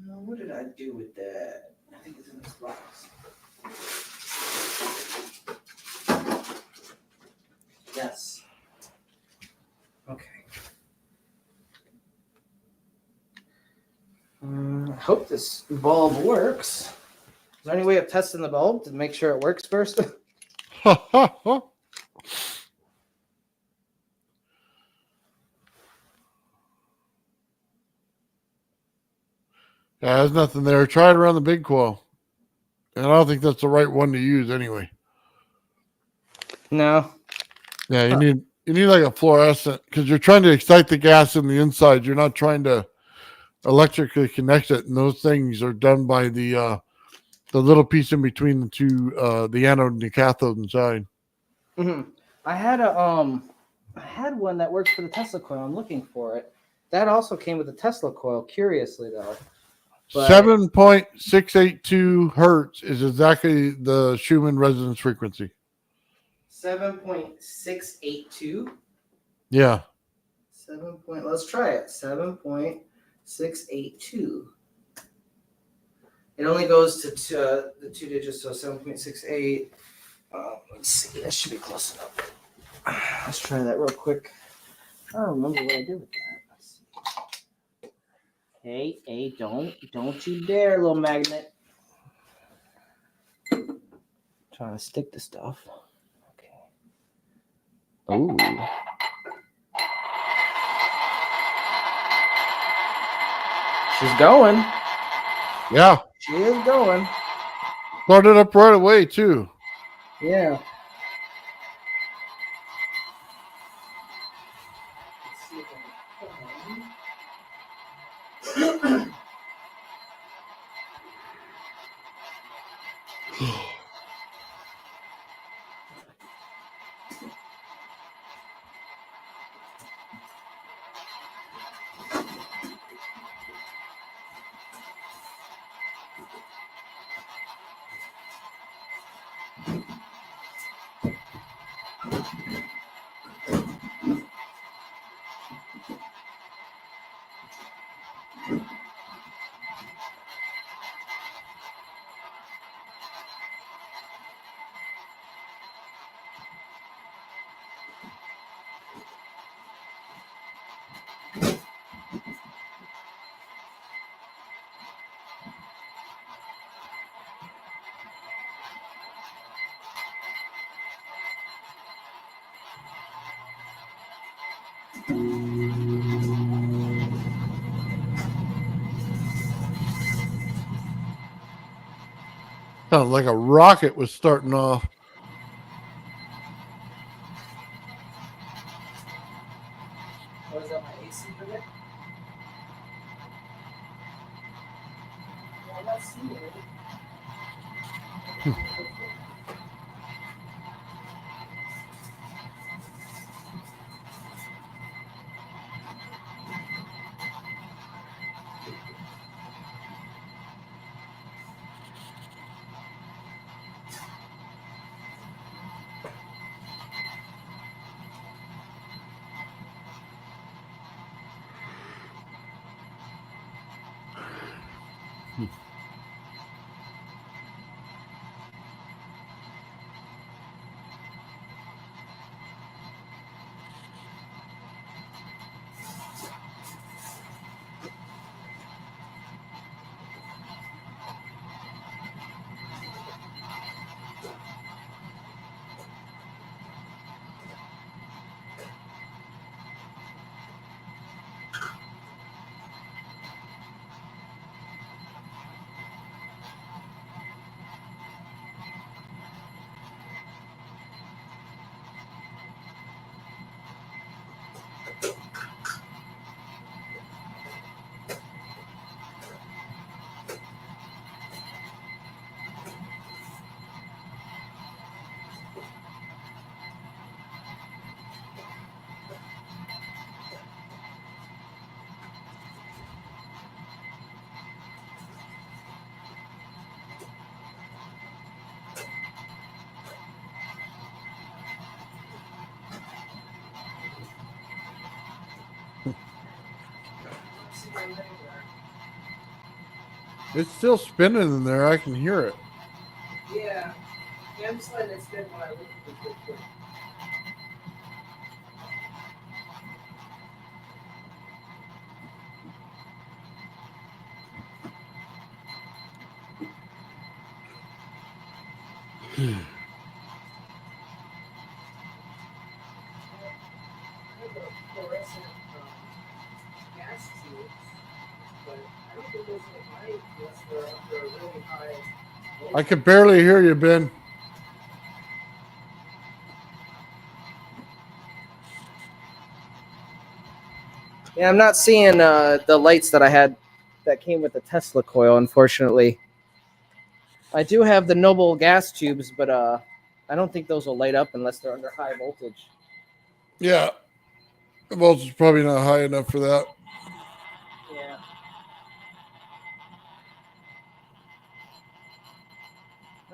A: What did I do with that? I think it's in this box. Yes. Okay. I hope this bulb works. Is there any way of testing the bulb to make sure it works first?
B: Yeah, there's nothing there. Try it around the big coil. And I don't think that's the right one to use anyway.
A: No.
B: Yeah, you need like a fluorescent because you're trying to excite the gas in the inside. You're not trying to electrically connect it, and those things are done by the little piece in between the two, the anode and the cathode inside.
A: Mm-hmm. I had one that works for the Tesla coil. I'm looking for it. That also came with the Tesla coil. Curiously though.
B: 7.682 hertz is exactly the Schumann resonance frequency.
A: 7.682.
B: Yeah.
A: Let's try it. 7.682. It only goes to the two digits, so 7.68. Let's see. That should be close enough. Let's try that real quick. I don't remember what I did with that. Let's see. Hey, don't you dare, little magnet. Trying to stick to stuff. Okay. Ooh. She's going.
B: Yeah.
A: She is going.
B: Started up right away, too.
A: Yeah.
B: Sounds like a rocket was starting off.
A: Was that my AC unit? Yeah, I'm not seeing it.
B: It's still spinning in there. I can hear it.
A: Yeah. Yeah, I'm just letting it spin while I look at this real quick. I have a fluorescent gas tubes, but I don't think those are light unless they're up there really high.
B: I can barely hear you, Ben.
A: Yeah, I'm not seeing the lights that I had that came with the Tesla coil, unfortunately. I do have the Noble gas tubes, but I don't think those will light up unless they're under high voltage.
B: Yeah. The voltage is probably not high enough for that.
A: Yeah.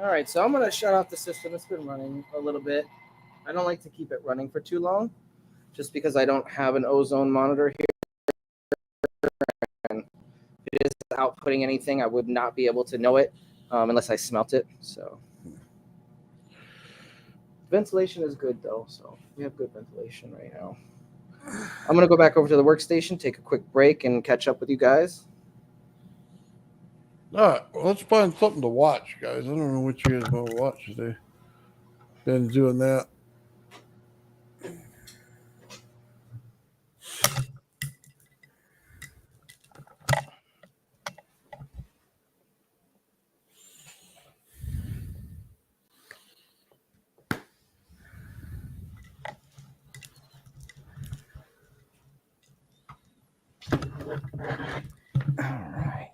A: All right, so I'm going to shut off the system. It's been running a little bit. I don't like to keep it running for too long just because I don't have an ozone monitor here. And if it is outputting anything, I would not be able to know it unless I smelt it. So ventilation is good, though. So we have good ventilation right now. I'm going to go back over to the workstation, take a quick break, and catch up with you guys.
B: All right. Well, let's find something to watch, guys. I don't know what you guys want to watch today. Ben's doing that.
A: All right.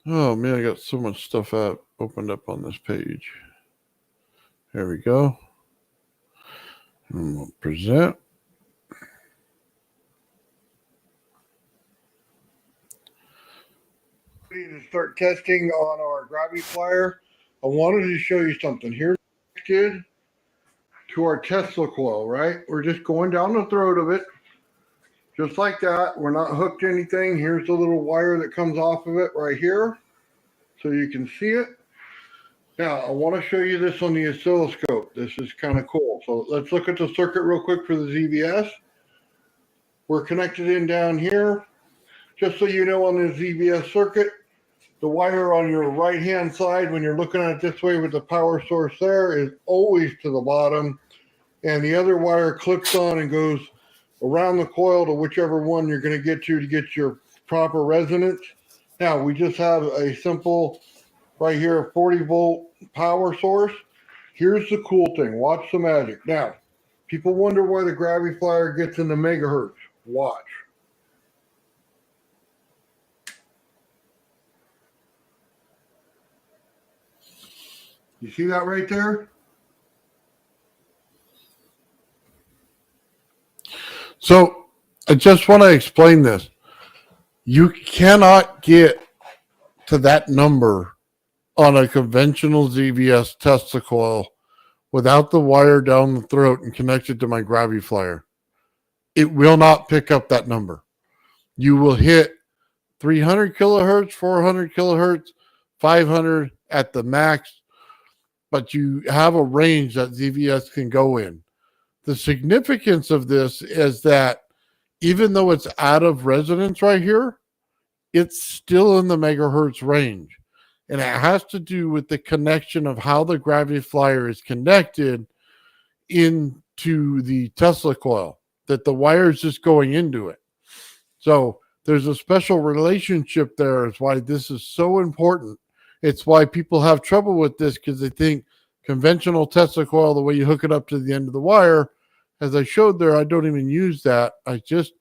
B: Oh man, I got so much stuff opened up on this page. There we go. And we'll present.
G: to start testing on our WorkShop. I wanted to show you something. Here's connected to our Tesla coil, right? We're just going down the throat of it, just like that. We're not hooked to anything. Here's the little wire that comes off of it right here, so you can see it. Now, I want to show you this on the oscilloscope. This is kind of cool. So let's look at the circuit real quick for the ZVS. We're connected in down here. Just so you know, on the ZVS circuit, the wire on your right-hand side, when you're looking at it this way with the power source there, is always to the bottom. And the other wire clips on and goes around the coil to whichever one you're going to get your proper resonance. Now, we just have a simple, right here, 40-volt power source. Here's the cool thing. Watch the magic. Now, people wonder why the gravity flyer gets into megahertz. Watch. You see that right there?
B: So I just want to explain this. You cannot get to that number on a conventional ZVS Tesla coil without the wire down the throat and connected to my gravity flyer. It will not pick up that number. You will hit 300 kilohertz, 400 kilohertz, 500 at the max, but you have a range that ZVS can go in. The significance of this is that even though it's out of resonance right here, it's still in the megahertz range. And it has to do with the connection of how the gravity flyer is connected into the Tesla coil, that the wire is just going into it. So there's a special relationship there. It's why this is so important. It's why people have trouble with this, because they think conventional Tesla coil, the way you hook it up to the end of the wire, as I showed there, I don't even use that. I just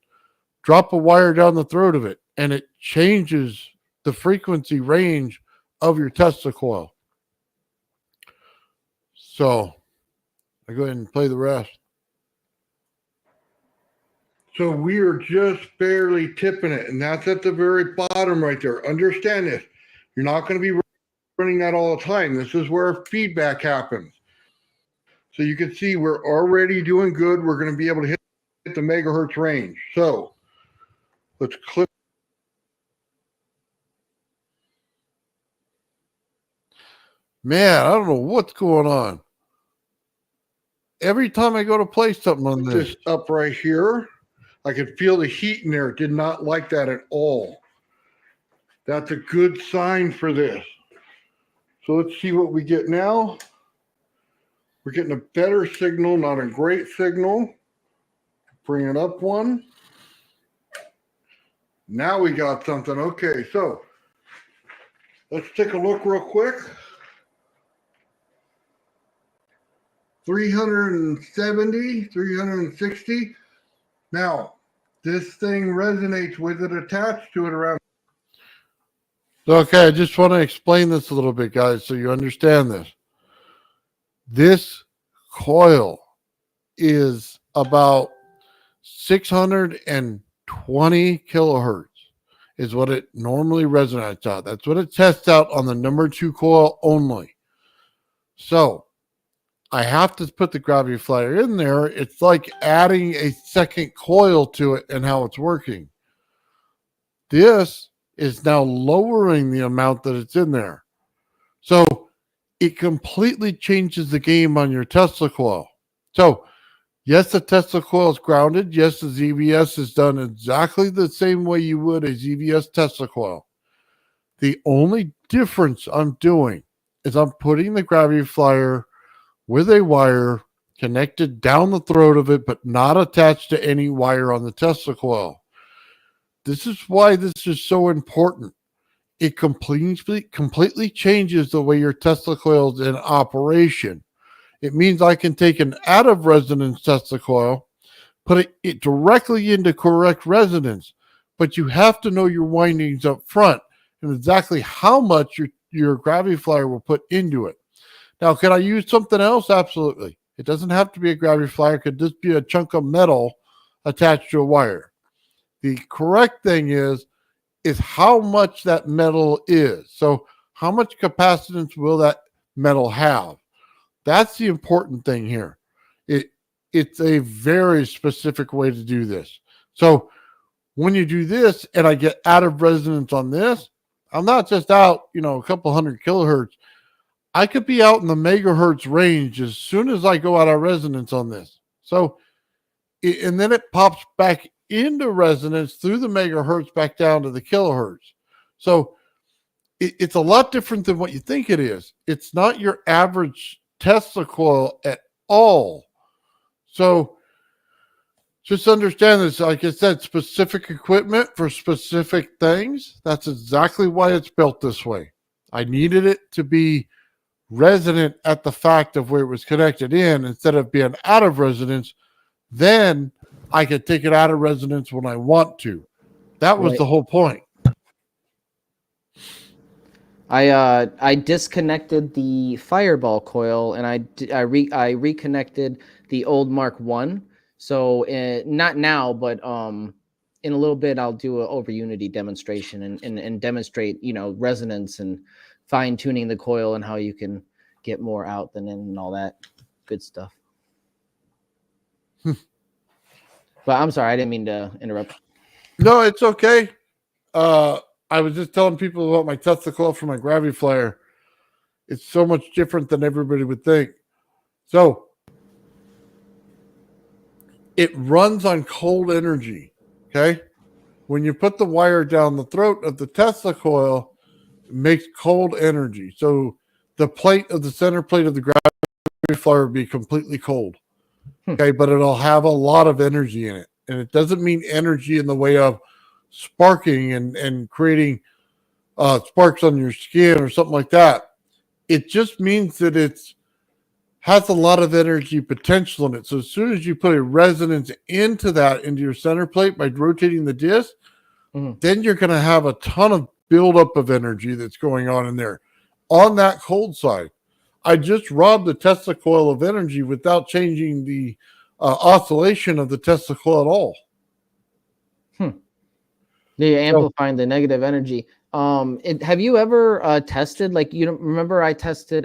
B: drop a wire down the throat of it, and it changes the frequency range of your Tesla coil. So I go ahead and play the rest.
G: So we are just barely tipping it, and that's at the very bottom right there. Understand this. You're not going to be running that all the time. This is where feedback happens. So you can see we're already doing good. We're going to be able to hit the megahertz range. So let's clip.
B: Man, I don't know what's going on. Every time I go to play something on this
G: Up right here, I could feel the heat in there. Did not like that at all. That's a good sign for this. So let's see what we get now. We're getting a better signal, not a great signal. Bring it up one. Now we got something. Okay, so let's take a look real quick. 370, 360. Now, this thing resonates with it attached to it around.
B: Okay, I just want to explain this a little bit, guys, so you understand this. This coil is about 620 kilohertz is what it normally resonates out. That's what it tests out on the number 2 coil only. So I have to put the gravity flyer in there. It's like adding a second coil to it and how it's working. This is now lowering the amount that it's in there. So it completely changes the game on your Tesla coil. So yes, the Tesla coil is grounded. Yes, the ZVS is done exactly the same way you would a ZVS Tesla coil. The only difference I'm doing is I'm putting the gravity flyer with a wire connected down the throat of it, but not attached to any wire on the Tesla coil. This is why this is so important. It completely changes the way your Tesla coil is in operation. It means I can take an out of resonance Tesla coil, put it directly into correct resonance, but you have to know your windings up front and exactly how much your gravity flyer will put into it. Now, can I use something else? Absolutely. It doesn't have to be a gravity flyer. It could just be a chunk of metal attached to a wire. The correct thing is is how much that metal is. So how much capacitance will that metal have? That's the important thing here. It's a very specific way to do this. So when you do this and I get out of resonance on this, I'm not just out, a couple hundred kilohertz. I could be out in the megahertz range as soon as I go out of resonance on this. So, and then it pops back into resonance through the megahertz back down to the kilohertz. So it's a lot different than what you think it is. It's not your average Tesla coil at all. So just understand this. Like I said, specific equipment for specific things. That's exactly why it's built this way. I needed it to be resonant at the fact of where it was connected in instead of being out of resonance. Then I could take it out of resonance when I want to. That was the whole point.
A: I disconnected the Fireball coil and I reconnected the old Mark 1. So not now, but in a little bit I'll do an over unity demonstration and demonstrate, resonance and fine tuning the coil and how you can get more out than in and all that good stuff. But I'm sorry, I didn't mean to interrupt.
B: No, it's okay. I was just telling people about my Tesla coil for my gravity flyer. It's so much different than everybody would think. So it runs on cold energy. Okay. When you put the wire down the throat of the Tesla coil, it makes cold energy. So the plate of the center plate of the gravity flyer will be completely cold. Okay. But it'll have a lot of energy in it. And it doesn't mean energy in the way of sparking and creating sparks on your skin or something like that. It just means that it's has a lot of energy potential in it. So as soon as you put a resonance into your center plate by rotating the disc, then you're going to have a ton of buildup of energy that's going on in there. On that cold side, I just robbed the Tesla coil of energy without changing the oscillation of the Tesla coil at all.
A: You're amplifying the negative energy. Have you ever tested, like, remember I tried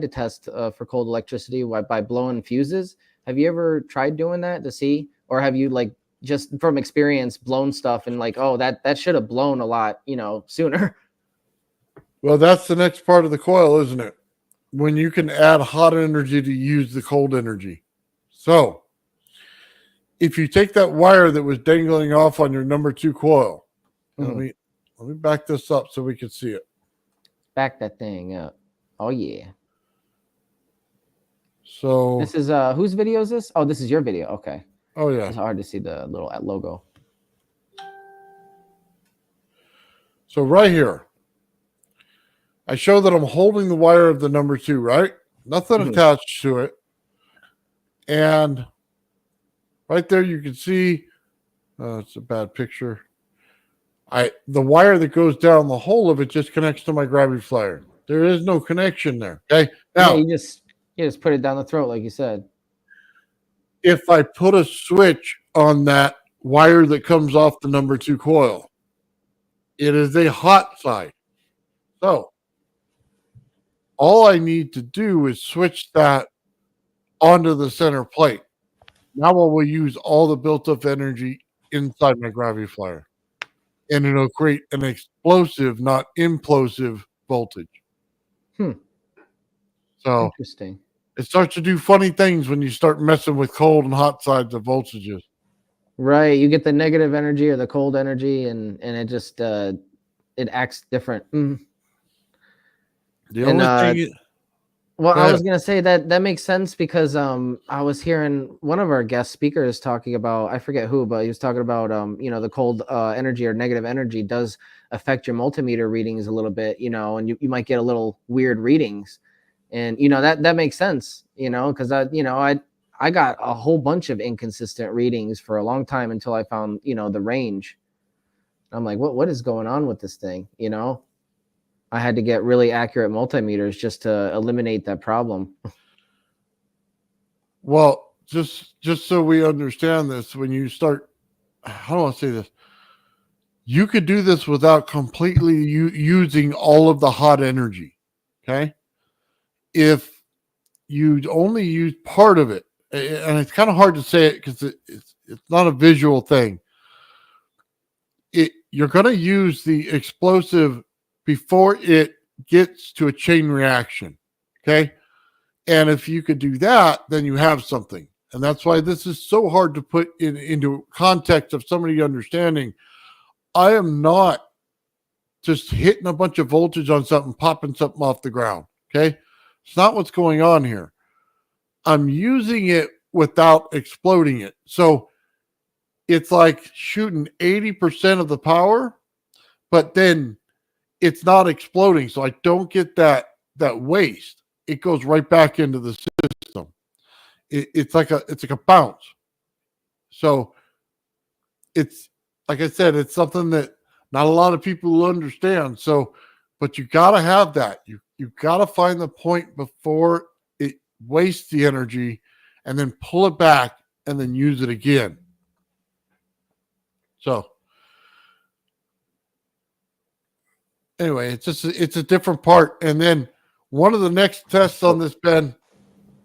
A: to test for cold electricity by blowing fuses. Have you ever tried doing that to see, or have you, like, just from experience blown stuff and like, oh, that should have blown a lot, sooner?
B: Well, that's the next part of the coil, isn't it? When you can add hot energy to use the cold energy. So if you take that wire that was dangling off on your number 2 coil, let me back this up so we can see it.
A: Back that thing up. Oh yeah.
B: So
A: this is whose video is this? Oh, this is your video. Okay.
B: Oh yeah.
A: It's hard to see the little logo.
B: So right here, I show that I'm holding the wire of the number 2, right? Nothing attached to it. And right there you can see, it's a bad picture. The wire that goes down the hole of it just connects to my gravity flyer. There is no connection there. Okay. Now
A: you just put it down the throat, like you said.
B: If I put a switch on that wire that comes off the number 2 coil, it is a hot side. So all I need to do is switch that onto the center plate. Now I will use all the built up energy inside my gravity flyer. And it'll create an explosive, not implosive voltage. So
A: interesting.
B: It starts to do funny things when you start messing with cold and hot sides of voltages.
A: Right. You get the negative energy or the cold energy, and it just it acts different.
B: The only thing
A: well, I was gonna say that makes sense because I was hearing one of our guest speakers talking about, I forget who, but he was talking about the cold energy or negative energy does affect your multimeter readings a little bit, and you might get a little weird readings, and that makes sense, because I got a whole bunch of inconsistent readings for a long time until I found the range. I'm like, what is going on with this thing? I had to get really accurate multimeters just to eliminate that problem.
B: Well, just so we understand this, when you start, how do I say this? You could do this without completely using all of the hot energy. Okay. If you only use part of it, and it's kind of hard to say it because it's not a visual thing. You're going to use the explosive before it gets to a chain reaction. Okay. And if you could do that, then you have something. And that's why this is so hard to put into context of somebody understanding. I am not just hitting a bunch of voltage on something, popping something off the ground. Okay. It's not what's going on here. I'm using it without exploding it. So it's like shooting 80% of the power, but then it's not exploding. So I don't get that waste. It goes right back into the system. It's like a bounce. So it's, like I said, it's something that not a lot of people will understand. So, but you got to have that. You got to find the point before it wastes the energy, and then pull it back and then use it again. So anyway, it's a different part. And then one of the next tests on this, Ben,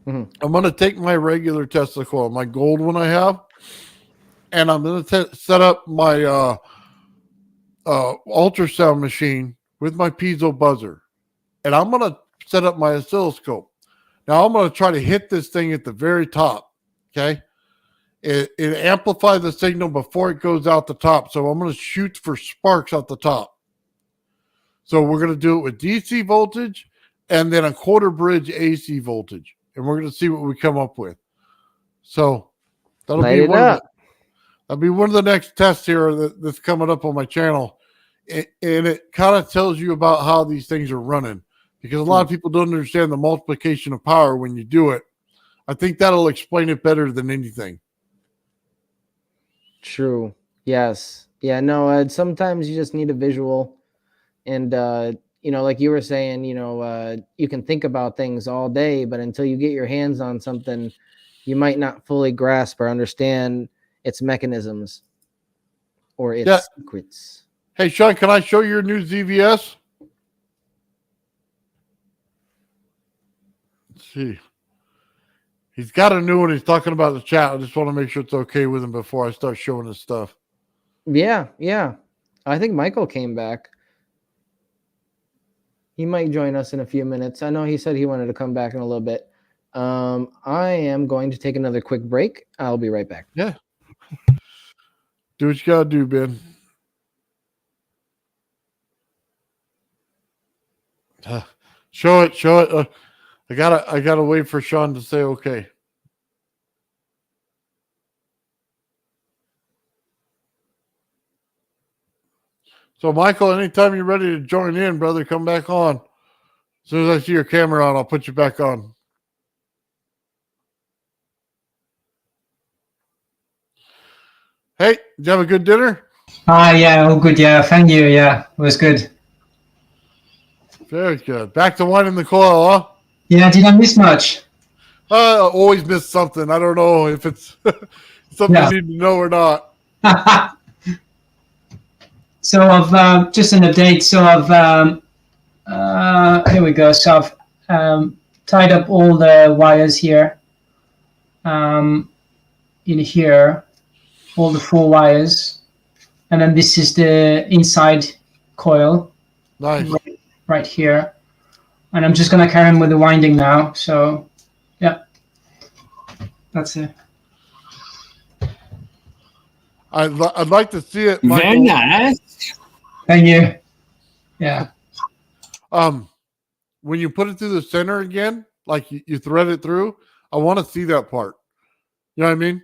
B: I'm going to take my regular Tesla coil, my gold one I have, and I'm going to set up my ultrasound machine with my piezo buzzer, and I'm going to set up my oscilloscope. Now I'm going to try to hit this thing at the very top. Okay. It amplifies the signal before it goes out the top. So I'm going to shoot for sparks out the top. So we're going to do it with DC voltage and then a quarter bridge AC voltage. And we're going to see what we come up with. So that'll be one of the next tests here that's coming up on my channel. And it kind of tells you about how these things are running, because a lot of people don't understand the multiplication of power when you do it. I think that'll explain it better than anything.
A: True. Yes. Yeah. No. Sometimes you just need a visual, and like you were saying, you can think about things all day, but until you get your hands on something, you might not fully grasp or understand its mechanisms or its secrets.
B: Hey, Sean, can I show your new ZVS? Let's see. He's got a new one. He's talking about the chat. I just want to make sure it's okay with him before I start showing his stuff.
A: Yeah. I think Michael came back. He might join us in a few minutes. I know he said he wanted to come back in a little bit. I am going to take another quick break. I'll be right back.
B: Yeah. Do what you got to do, Ben. Show it. I gotta wait for Sean to say okay. So, Michael, anytime you're ready to join in, brother, come back on. As soon as I see your camera on, I'll put you back on. Hey, did you have a good dinner?
E: Yeah, all good. Yeah, thank you. Yeah, it was good.
B: Very good. Back to winding the coil, huh?
E: Yeah, did I miss much?
B: I always miss something. I don't know if it's something you need to know or not.
E: So I've just an update. So I've here we go. So I've tied up all the wires here. In here, all the 4 wires, and then this is the inside coil.
B: Nice.
E: Right here, and I'm just gonna carry on with the winding now. So, yeah, that's it.
B: I'd like to see it, Michael.
C: Very nice.
E: Thank you. Yeah.
B: When you put it through the center again, like you thread it through, I want to see that part. You know what I mean?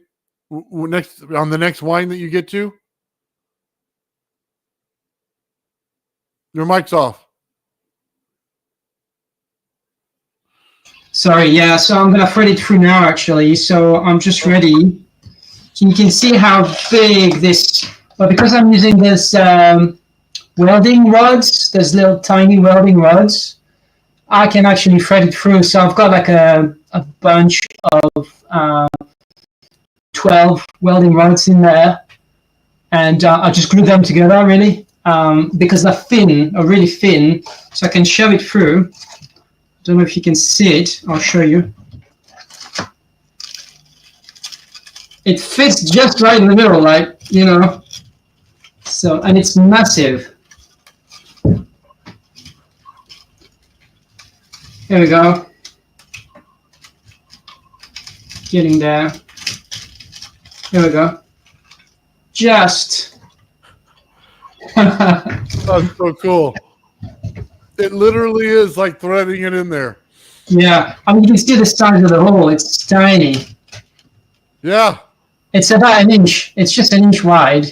B: Next on the next wind that you get to, your mic's off.
E: Sorry, yeah, so I'm going to thread it through now, actually. So I'm just ready. So you can see how big this, but because I'm using this welding rods, there's little tiny welding rods, I can actually thread it through. So I've got like a bunch of 12 welding rods in there. and I just glue them together really because they're thin, are really thin, so I can shove it through. Don't know if you can see it. I'll show you. It fits just right in the middle, like, you know. So, and it's massive. Here we go. Getting there. Here we go. Just.
B: That's so cool. It literally is like threading it in there.
E: Yeah, I mean, you can see the size of the hole. It's tiny.
B: Yeah.
E: It's about an inch. It's just an inch wide.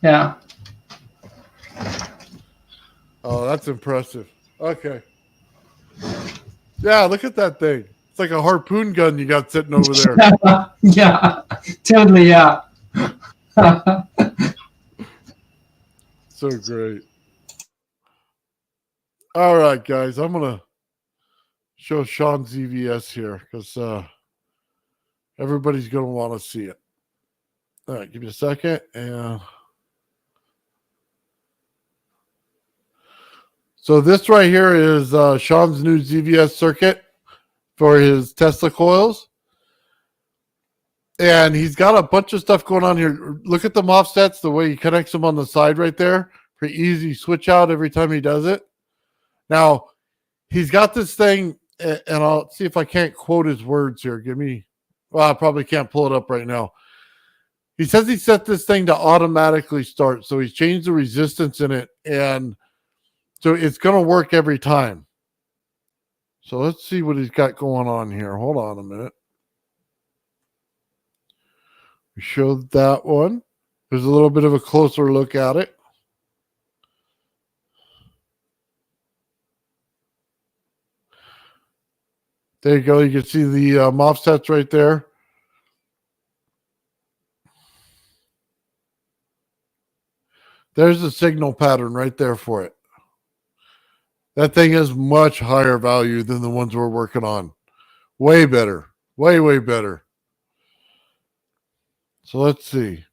E: Yeah.
B: Oh, that's impressive. Okay. Yeah, look at that thing. It's like a harpoon gun you got sitting over there.
E: Yeah, totally, yeah.
B: So great. All right, guys. I'm going to show Sean's EVS here because everybody's going to want to see it. All right, give me a second. And so this right here is Sean's new ZVS circuit for his Tesla coils. And he's got a bunch of stuff going on here. Look at the offsets, the way he connects them on the side right there. Pretty easy switch out every time he does it. Now, he's got this thing, and I'll see if I can't quote his words here. Well, I probably can't pull it up right now. He says he set this thing to automatically start. So he's changed the resistance in it, and so it's going to work every time. So let's see what he's got going on here. Hold on a minute. We showed that one. There's a little bit of a closer look at it. There you go. You can see the offsets right there. There's the signal pattern right there for it. That thing is much higher value than the ones we're working on. Way better. Way, way better. So let's see.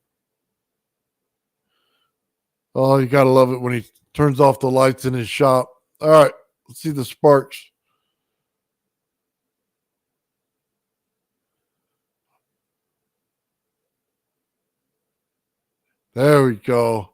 B: Oh, you got to love it when he turns off the lights in his shop. All right. Let's see the sparks. There we go.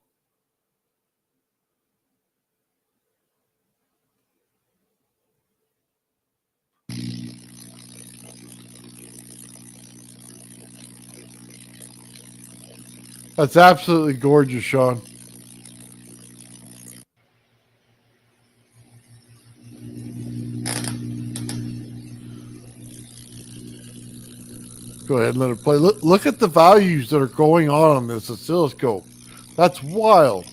B: That's absolutely gorgeous, Sean. Go ahead and let it play. Look at the values that are going on this oscilloscope. That's wild.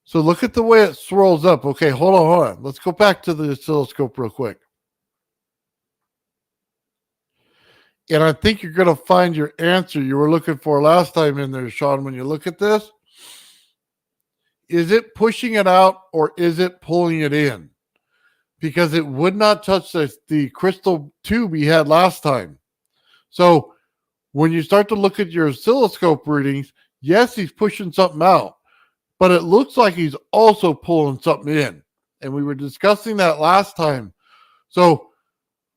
B: So look at the way it swirls up. Okay, hold on. Let's go back to the oscilloscope real quick. And I think you're going to find your answer you were looking for last time in there, Sean, when you look at this. Is it pushing it out or is it pulling it in? Because it would not touch the crystal tube he had last time. So when you start to look at your oscilloscope readings, yes, he's pushing something out, but it looks like he's also pulling something in. And we were discussing that last time. So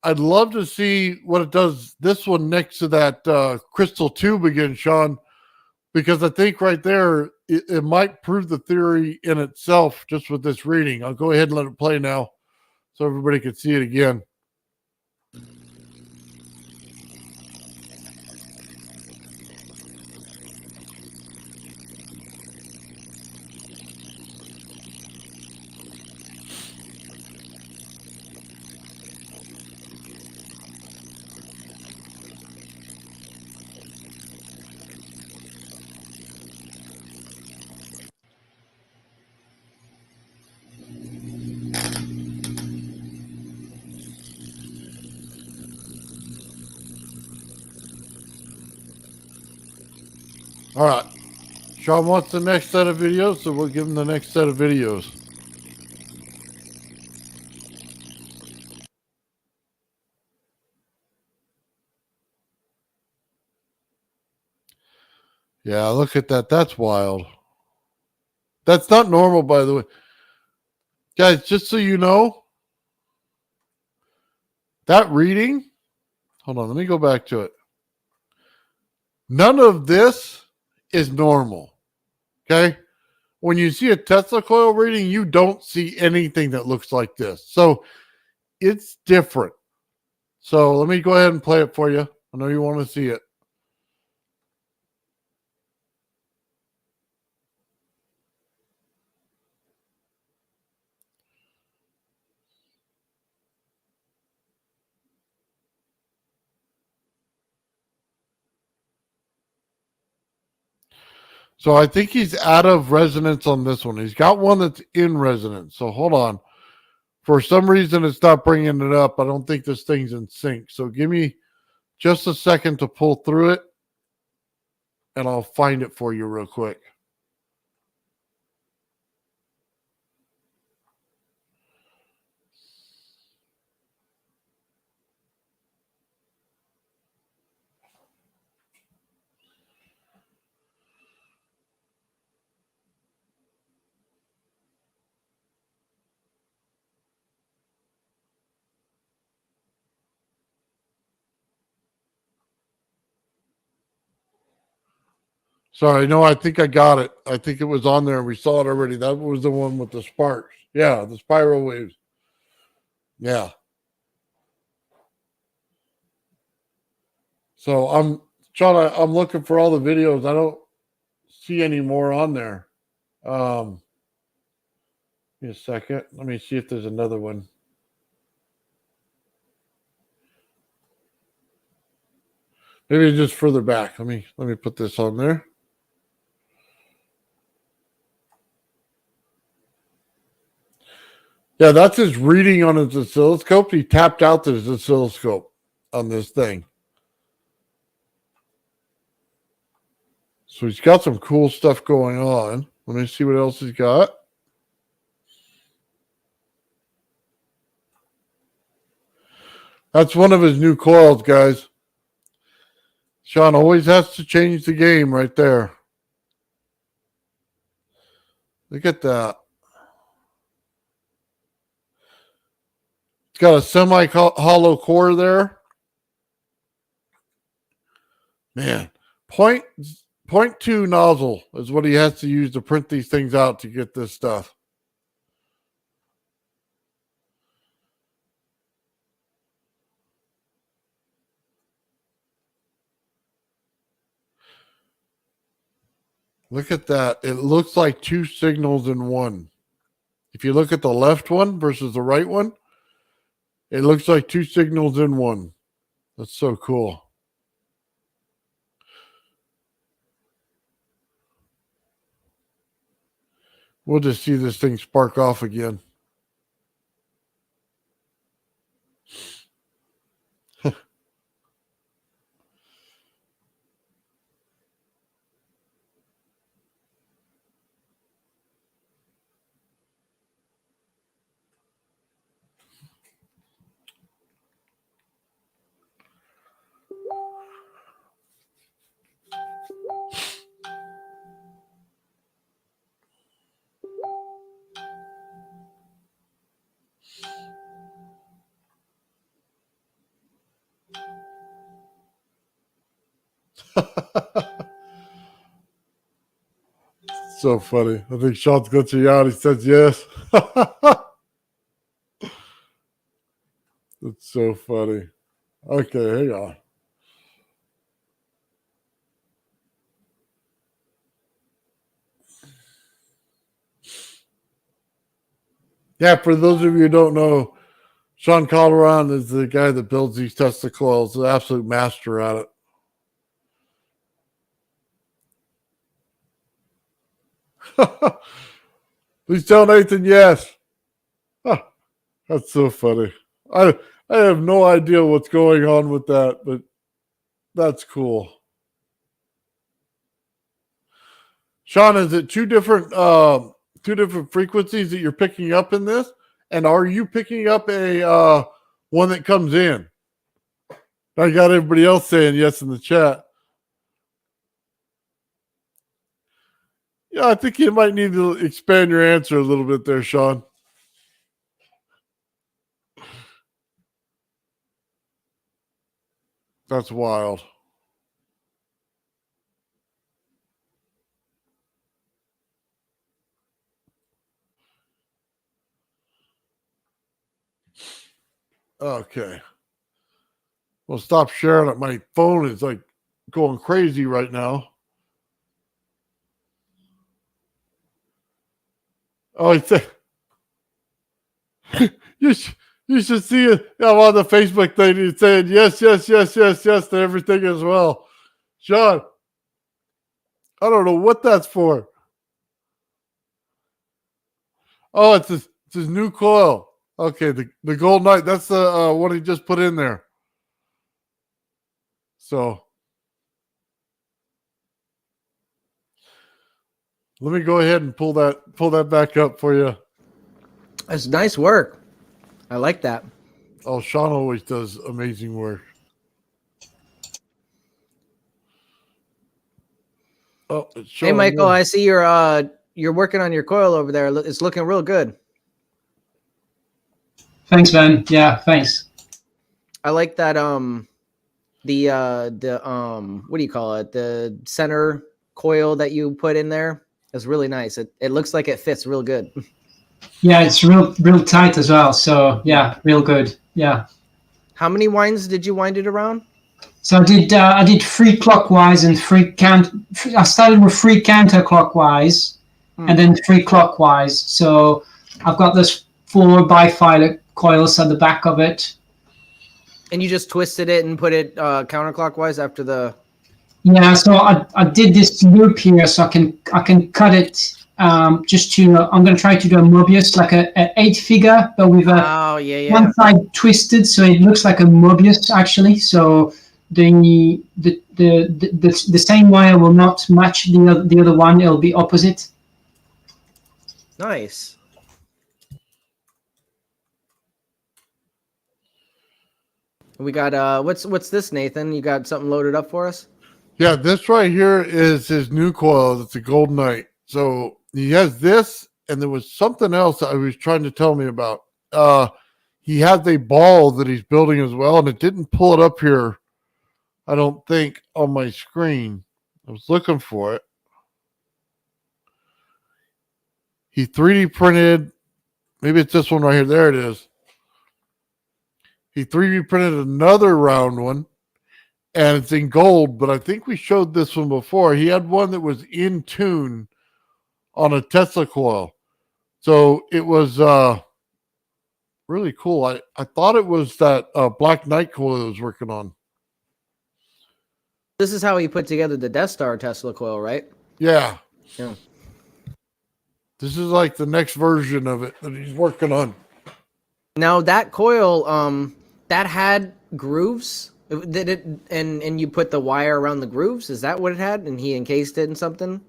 B: I'd love to see what it does this one next to that crystal tube again, Sean, because I think right there, it might prove the theory in itself just with this reading. I'll go ahead and let it play now so everybody can see it again. All right. Sean wants the next set of videos, so we'll give him the next set of videos. Yeah, look at that. That's wild. That's not normal, by the way. Guys, just so you know, that reading, hold on, let me go back to it. None of this is normal. Okay? When you see a Tesla coil reading, you don't see anything that looks like this. So it's different. So let me go ahead and play it for you. I know you want to see it. So I think he's out of resonance on this one. He's got one that's in resonance. So hold on. For some reason, it's not bringing it up. I don't think this thing's in sync. So give me just a second to pull through it, and I'll find it for you real quick. Sorry, no, I think I got it. I think it was on there. We saw it already. That was the one with the sparks. Yeah, the spiral waves. Yeah. So I'm looking for all the videos. I don't see any more on there. Give me a second. Let me see if there's another one. Maybe just further back. Let me put this on there. Yeah, that's his reading on his oscilloscope. He tapped out his oscilloscope on this thing. So he's got some cool stuff going on. Let me see what else he's got. That's one of his new coils, guys. Sean always has to change the game right there. Look at that. It's got a semi-hollow core there. Man, 0.2 nozzle is what he has to use to print these things out to get this stuff. Look at that. It looks like two signals in one. If you look at the left one versus the right one, it looks like two signals in one. That's so cool. We'll just see this thing spark off again. So funny. I think Sean's glitching out. He says yes. That's so funny. Okay, hang on. Yeah, for those of you who don't know, Sean Calderon is the guy that builds these Tesla coils, the absolute master at it. Please tell Nathan yes. Huh, that's so funny. I have no idea what's going on with that, but that's cool. Sean, is it two different frequencies that you're picking up in this? And are you picking up a one that comes in? I got everybody else saying yes in the chat. Yeah, I think you might need to expand your answer a little bit there, Sean. That's wild. Okay. Well, stop sharing it. My phone is like going crazy right now. Oh, it's you, you should see it. I'm on the Facebook thing. He's saying yes, yes, yes, yes, yes to everything as well. Sean, I don't know what that's for. Oh, it's his new coil. Okay, the Gold Knight. That's the one he just put in there. So let me go ahead and pull that back up for you.
A: That's nice work. I like that.
B: Oh, Sean always does amazing work. Oh, it's
A: Hey,
B: showing
A: Michael,
B: you.
A: I see you're working on your coil over there. It's looking real good.
E: Thanks, Ben. Yeah, thanks.
A: I like that. The what do you call it? The center coil that you put in there is really nice. It looks like it fits real good.
E: Yeah, it's real tight as well. So yeah, real good. Yeah.
A: How many winds did you wind it around?
E: So I did 3 clockwise and 3 I started with 3 counterclockwise and then 3 clockwise. So I've got this 4 bifilar coils at the back of it.
A: And you just twisted it and put it counterclockwise after the.
E: Yeah, so I did this loop here, so I can cut it. Just to I'm going to try to do a Mobius, like a 8-figure, but with a one side twisted, so it looks like a Mobius actually. So the same wire will not match the other one; it'll be opposite.
A: Nice. We got what's this, Nathan? You got something loaded up for us?
B: Yeah, this right here is his new coil. It's a Gold Knight. So he has this, and there was something else I was trying to tell me about. He has a ball that he's building as well, and it didn't pull it up here, I don't think, on my screen. I was looking for it. He 3D printed, maybe it's this one right here. There it is. He 3D printed another round one, and it's in gold, but I think we showed this one before. He had one that was in tune on a Tesla coil. So it was really cool. I thought it was that Black Knight coil I was working on.
A: This is how he put together the Death Star Tesla coil, right?
B: Yeah.
A: Yeah.
B: This is like the next version of it that he's working on.
A: Now that coil, that had grooves. Did it and you put the wire around the grooves? Is that what it had? And he encased it in something?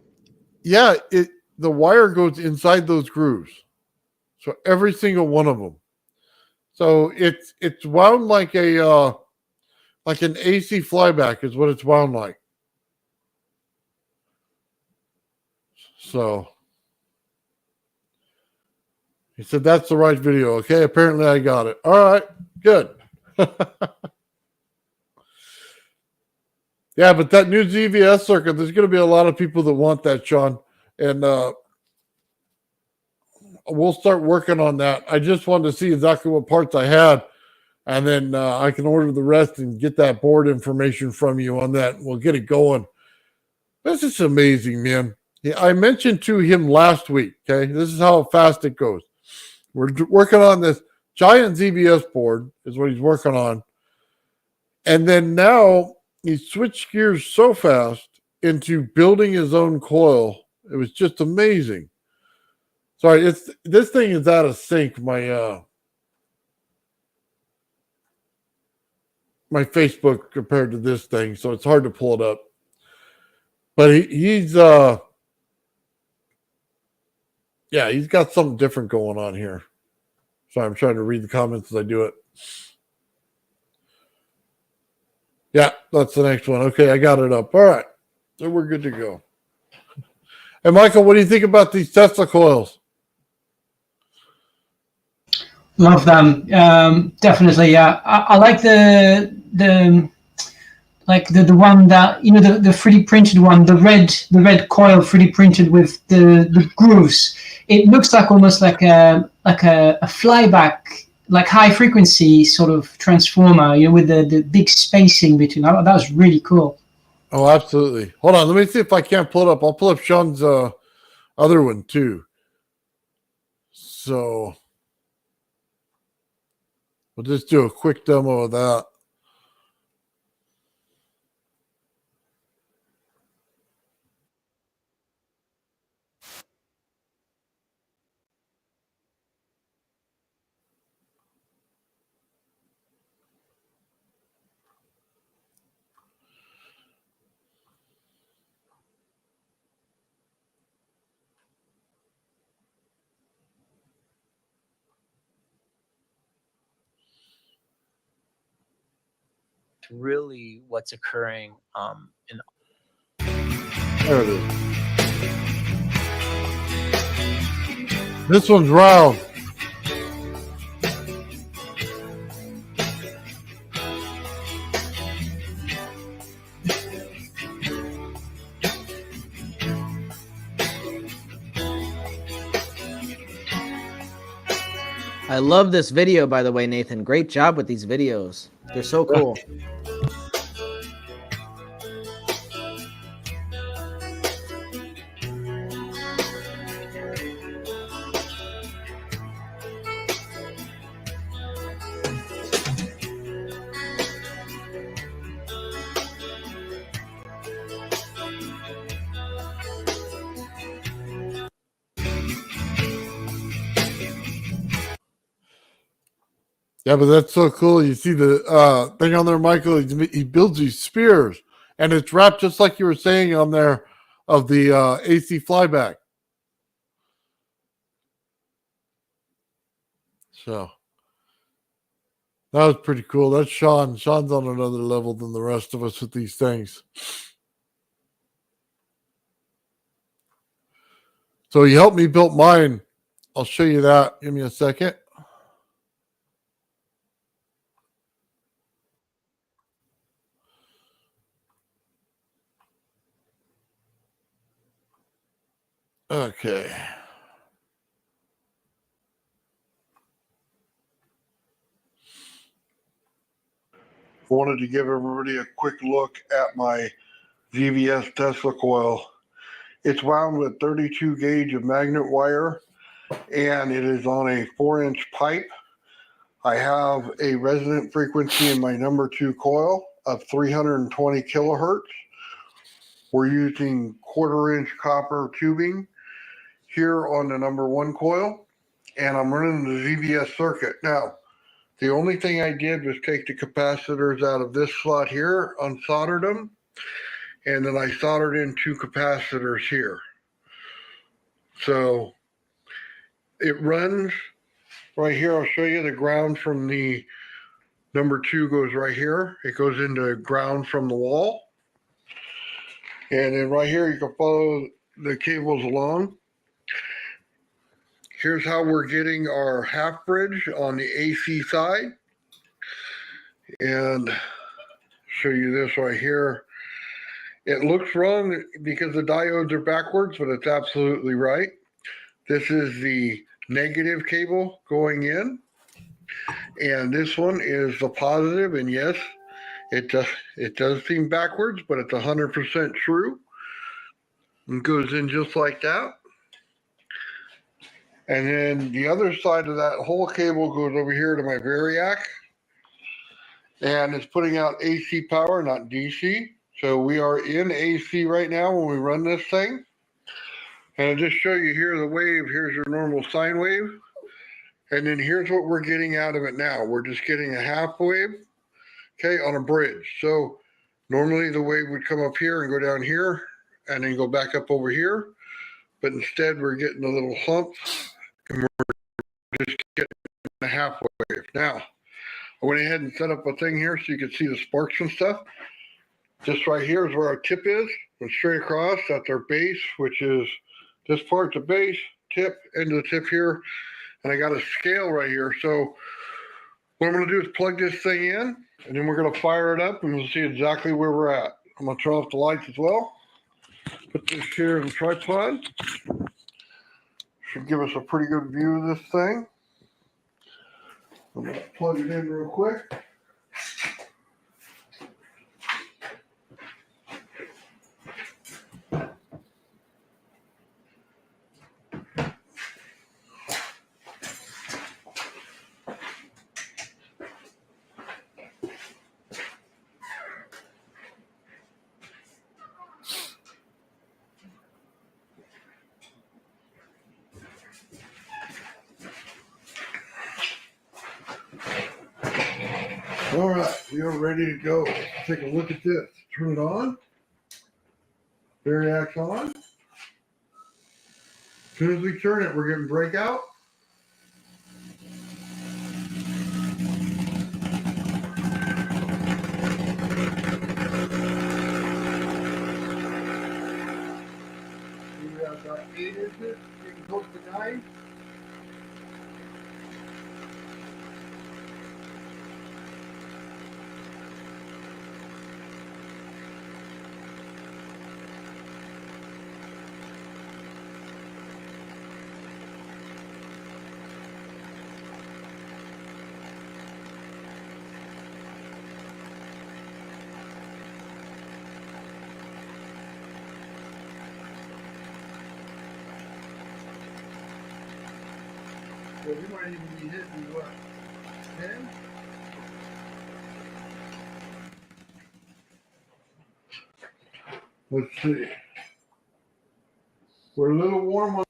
B: Yeah, the wire goes inside those grooves. So every single one of them. So it's wound like an AC flyback is what it's wound like. So he said that's the right video. Okay, apparently I got it. All right, good. Yeah, but that new ZVS circuit, there's going to be a lot of people that want that, Sean. And we'll start working on that. I just wanted to see exactly what parts I had. And then I can order the rest and get that board information from you on that. We'll get it going. This is amazing, man. I mentioned to him last week, okay? This is how fast it goes. We're working on this giant ZVS board is what he's working on. And then now he switched gears so fast into building his own coil. It was just amazing. Sorry, this thing is out of sync. My Facebook compared to this thing, so it's hard to pull it up. But he's got something different going on here. Sorry, I'm trying to read the comments as I do it. Yeah, that's the next one. Okay, I got it up. All right, so we're good to go. And Michael, what do you think about these Tesla coils?
E: Love them. Definitely. Yeah. I like the one that, you know, the 3D printed one, the red coil 3D printed with the grooves. It looks like almost like a flyback, like high frequency sort of transformer, you know, with the big spacing between. That was really cool.
B: Oh, absolutely. Hold on, let me see if I can't pull it up. I'll pull up Sean's other one too. So we'll just do a quick demo of that.
I: Really what's occurring in
B: There it is. This one's round.
A: I love this video, by the way, Nathan. Great job with these videos. They're so cool.
B: Yeah, but that's so cool. You see the thing on there, Michael. He builds these spears, and it's wrapped just like you were saying on there of the AC flyback. So that was pretty cool. That's Sean. Sean's on another level than the rest of us with these things. So he helped me build mine. I'll show you that. Give me a second. Okay. Wanted to give everybody a quick look at my VVS Tesla coil. It's wound with 32 gauge of magnet wire, and it is on a 4-inch pipe. I have a resonant frequency in my number 2 coil of 320 kilohertz. We're using 1/4-inch copper tubing here on the number 1 coil, and I'm running the VVS circuit. Now, the only thing I did was take the capacitors out of this slot here, unsoldered them, and then I soldered in 2 capacitors here. So it runs right here. I'll show you the ground from the number 2 goes right here. It goes into ground from the wall. And then right here, you can follow the cables along. Here's how we're getting our half bridge on the AC side. And show you this right here. It looks wrong because the diodes are backwards, but it's absolutely right. This is the negative cable going in, and this one is the positive. And yes, it does seem backwards, but it's 100% true. It goes in just like that. And then the other side of that whole cable goes over here to my Variac, and it's putting out AC power, not DC. So we are in AC right now when we run this thing. And I'll just show you here the wave. Here's your normal sine wave. And then here's what we're getting out of it now. We're just getting a half wave, okay, on a bridge. So normally the wave would come up here and go down here and then go back up over here. But instead we're getting a little hump and we're just getting a half wave. Now, I went ahead and set up a thing here so you can see the sparks and stuff. Just right here is where our tip is. And straight across, that's our base, which is
G: This part's a base, tip, into the tip here, and I got a scale right here. So what I'm going to do is plug this thing in, and then we're going to fire it up, and we'll see exactly where we're at. I'm going to turn off the lights as well. Put this here in the tripod. Should give us a pretty good view of this thing. I'm going to plug it in real quick. All right, we are ready to go. Let's take a look at this. Turn it on. Variax on. As soon as we turn it, we're getting breakout. We have about 8 inches, getting close to 9. So we might even be hitting what, 10? Let's see. We're a little warm on.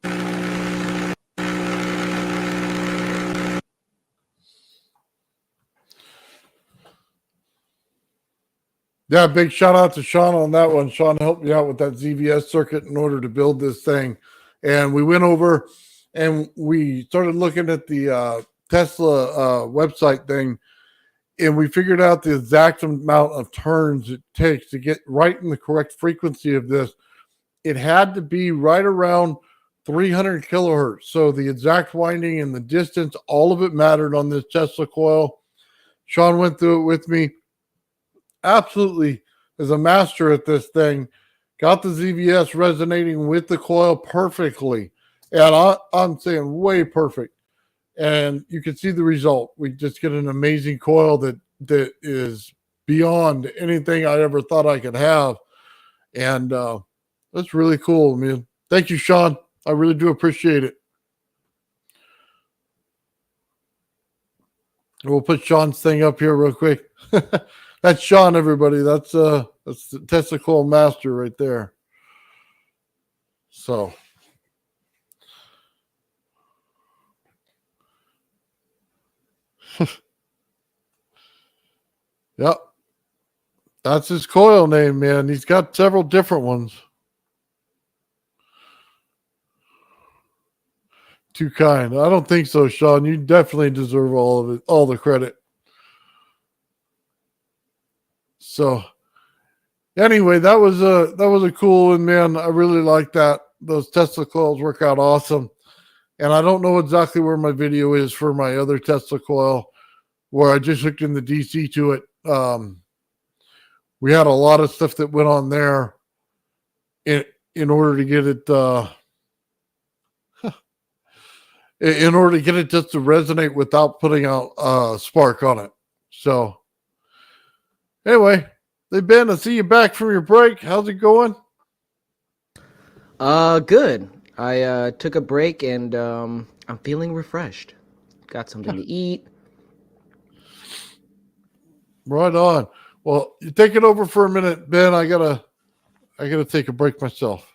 G: Yeah, big shout out to Sean on that one. Sean helped me out with that ZVS circuit in order to build this thing. And we went over and we started looking at the Tesla website thing, and we figured out the exact amount of turns it takes to get right in the correct frequency of this. It had to be right around 300 kilohertz. So the exact winding and the distance, all of it mattered on this Tesla coil. Sean went through it with me. Absolutely is a master at this thing. Got the ZVS resonating with the coil perfectly. And I'm saying way perfect. And you can see the result. We just get an amazing coil that is beyond anything I ever thought I could have. And that's really cool, man. Thank you, Sean. I really do appreciate it. We'll put Sean's thing up here real quick. That's Sean, everybody. That's the Tesla coil master right there. So yep. That's his coil name, man. He's got several different ones. Too kind. I don't think so, Sean. You definitely deserve all of it, all the credit. So anyway, that was a cool one, man. I really like that. Those Tesla coils work out awesome. And I don't know exactly where my video is for my other Tesla coil where I just hooked in the DC to it. We had a lot of stuff that went on there in order to get it in order to get it just to resonate without putting out a spark on it. So anyway, hey Ben, I see you back from your break. How's it going?
A: Good. I took a break and I'm feeling refreshed. Got something to eat.
B: Right on. Well, you take it over for a minute, Ben. I gotta take a break myself.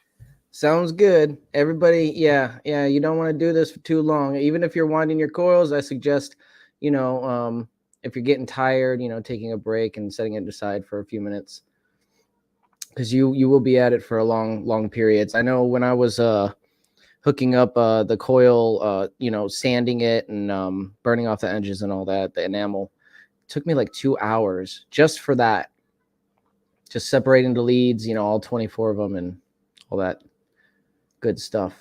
A: Sounds good. Everybody, yeah, you don't want to do this for too long. Even if you're winding your coils, I suggest, if you're getting tired, taking a break and setting it aside for a few minutes. Because you will be at it for a long periods. I know when I was hooking up the coil, sanding it and burning off the edges and all that, the enamel, it took me like 2 hours just for that. Just separating the leads, all 24 of them and all that good stuff.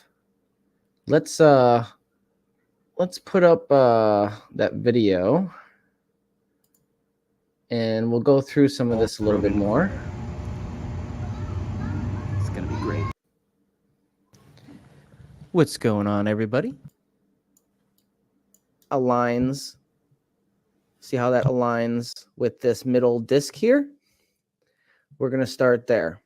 A: let's put up that video, and we'll go through some of this a little bit more. It's gonna be great. What's going on, everybody? Aligns. See how that aligns with this middle disc here? We're gonna start there.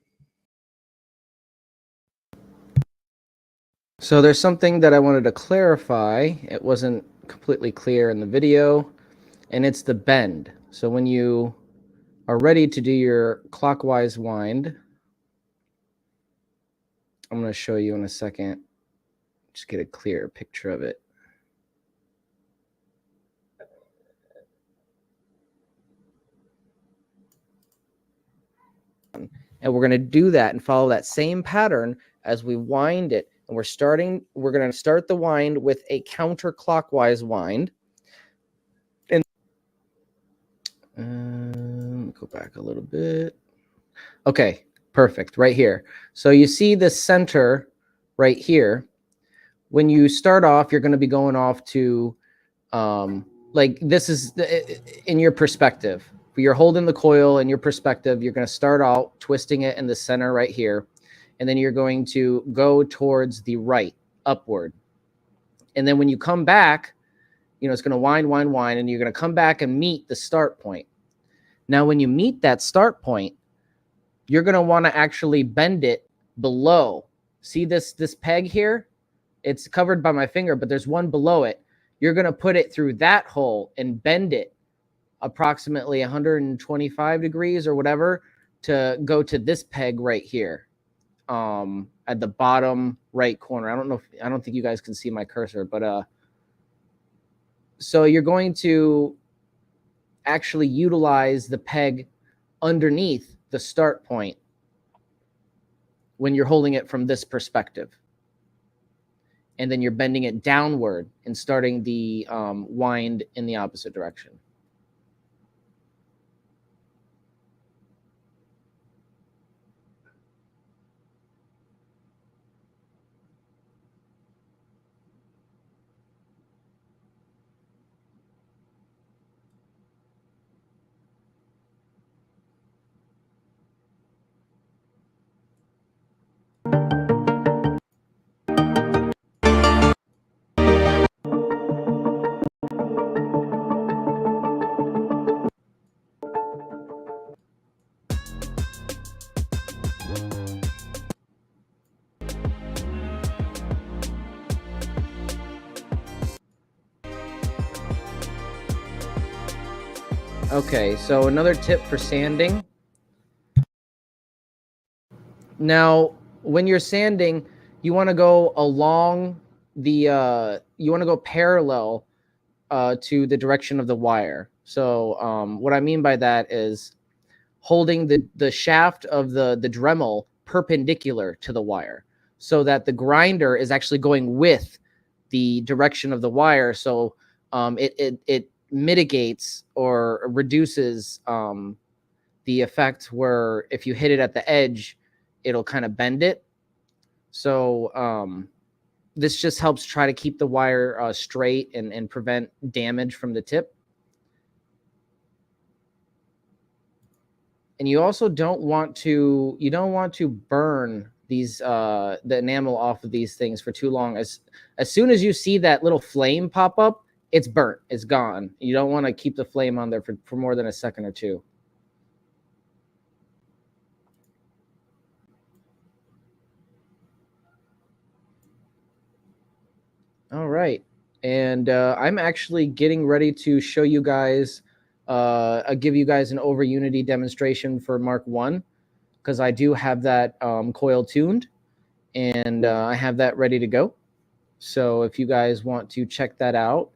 A: So there's something that I wanted to clarify. It wasn't completely clear in the video, and it's the bend. So when you are ready to do your clockwise wind, I'm going to show you in a second. Just get a clear picture of it. And we're going to do that and follow that same pattern as we wind it. And we're going to start the wind with a counterclockwise wind. And go back a little bit. Okay, perfect. Right here. So you see the center right here. When you start off, you're going to be going off to, like this is in your perspective. You're holding the coil in your perspective. You're going to start out twisting it in the center right here. And then you're going to go towards the right, upward. And then when you come back, you know, it's going to wind, wind, wind, and you're going to come back and meet the start point. Now, when you meet that start point, you're going to want to actually bend it below. See this peg here? It's covered by my finger, but there's one below it. You're going to put it through that hole and bend it approximately 125 degrees or whatever to go to this peg right here, at the bottom right corner. I don't think you guys can see my cursor, but so you're going to actually utilize the peg underneath the start point when you're holding it from this perspective. And then you're bending it downward and starting the wind in the opposite direction. Okay, so another tip for sanding. Now, when you're sanding, you want to go along the, you want to go parallel to the direction of the wire. So what I mean by that is holding the shaft of the Dremel perpendicular to the wire so that the grinder is actually going with the direction of the wire. So it mitigates or reduces the effect where if you hit it at the edge, it'll kind of bend it. So this just helps try to keep the wire straight and prevent damage from the tip. And you also don't want to burn these the enamel off of these things for too long. As soon as you see that little flame pop up, it's burnt, it's gone. You don't want to keep the flame on there for more than a second or two. All right. And I'm actually getting ready to show you guys, give you guys an over Unity demonstration for Mark 1, because I do have that coil tuned, and I have that ready to go. So if you guys want to check that out,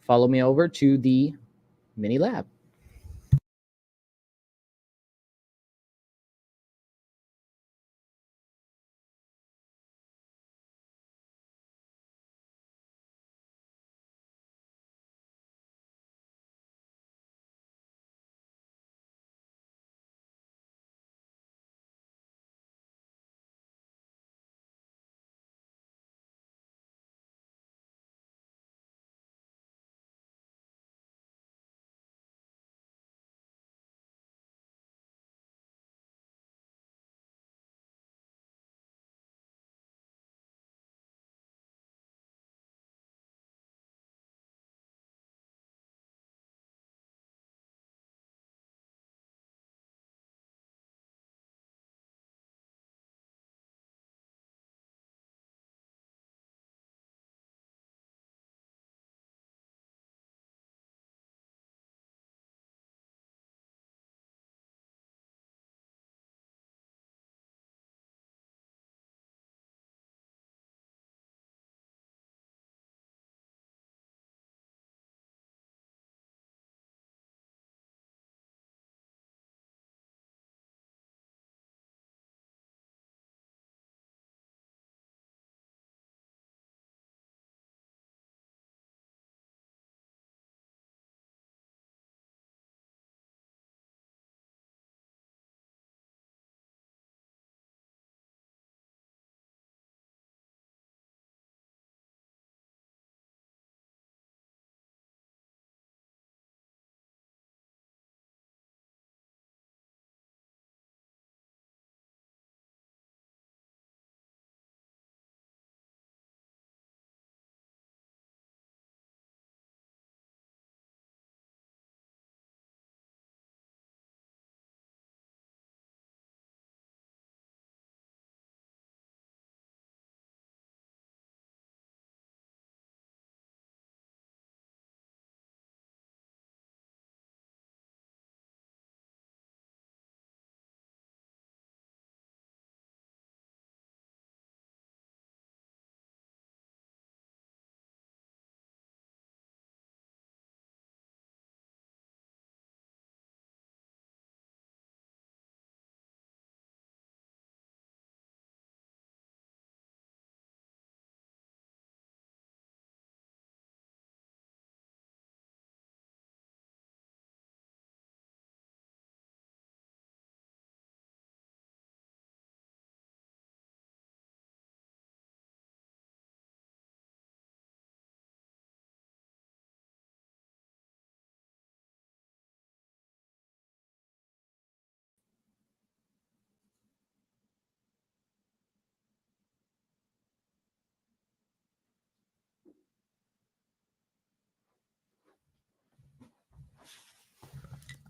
A: follow me over to the mini lab.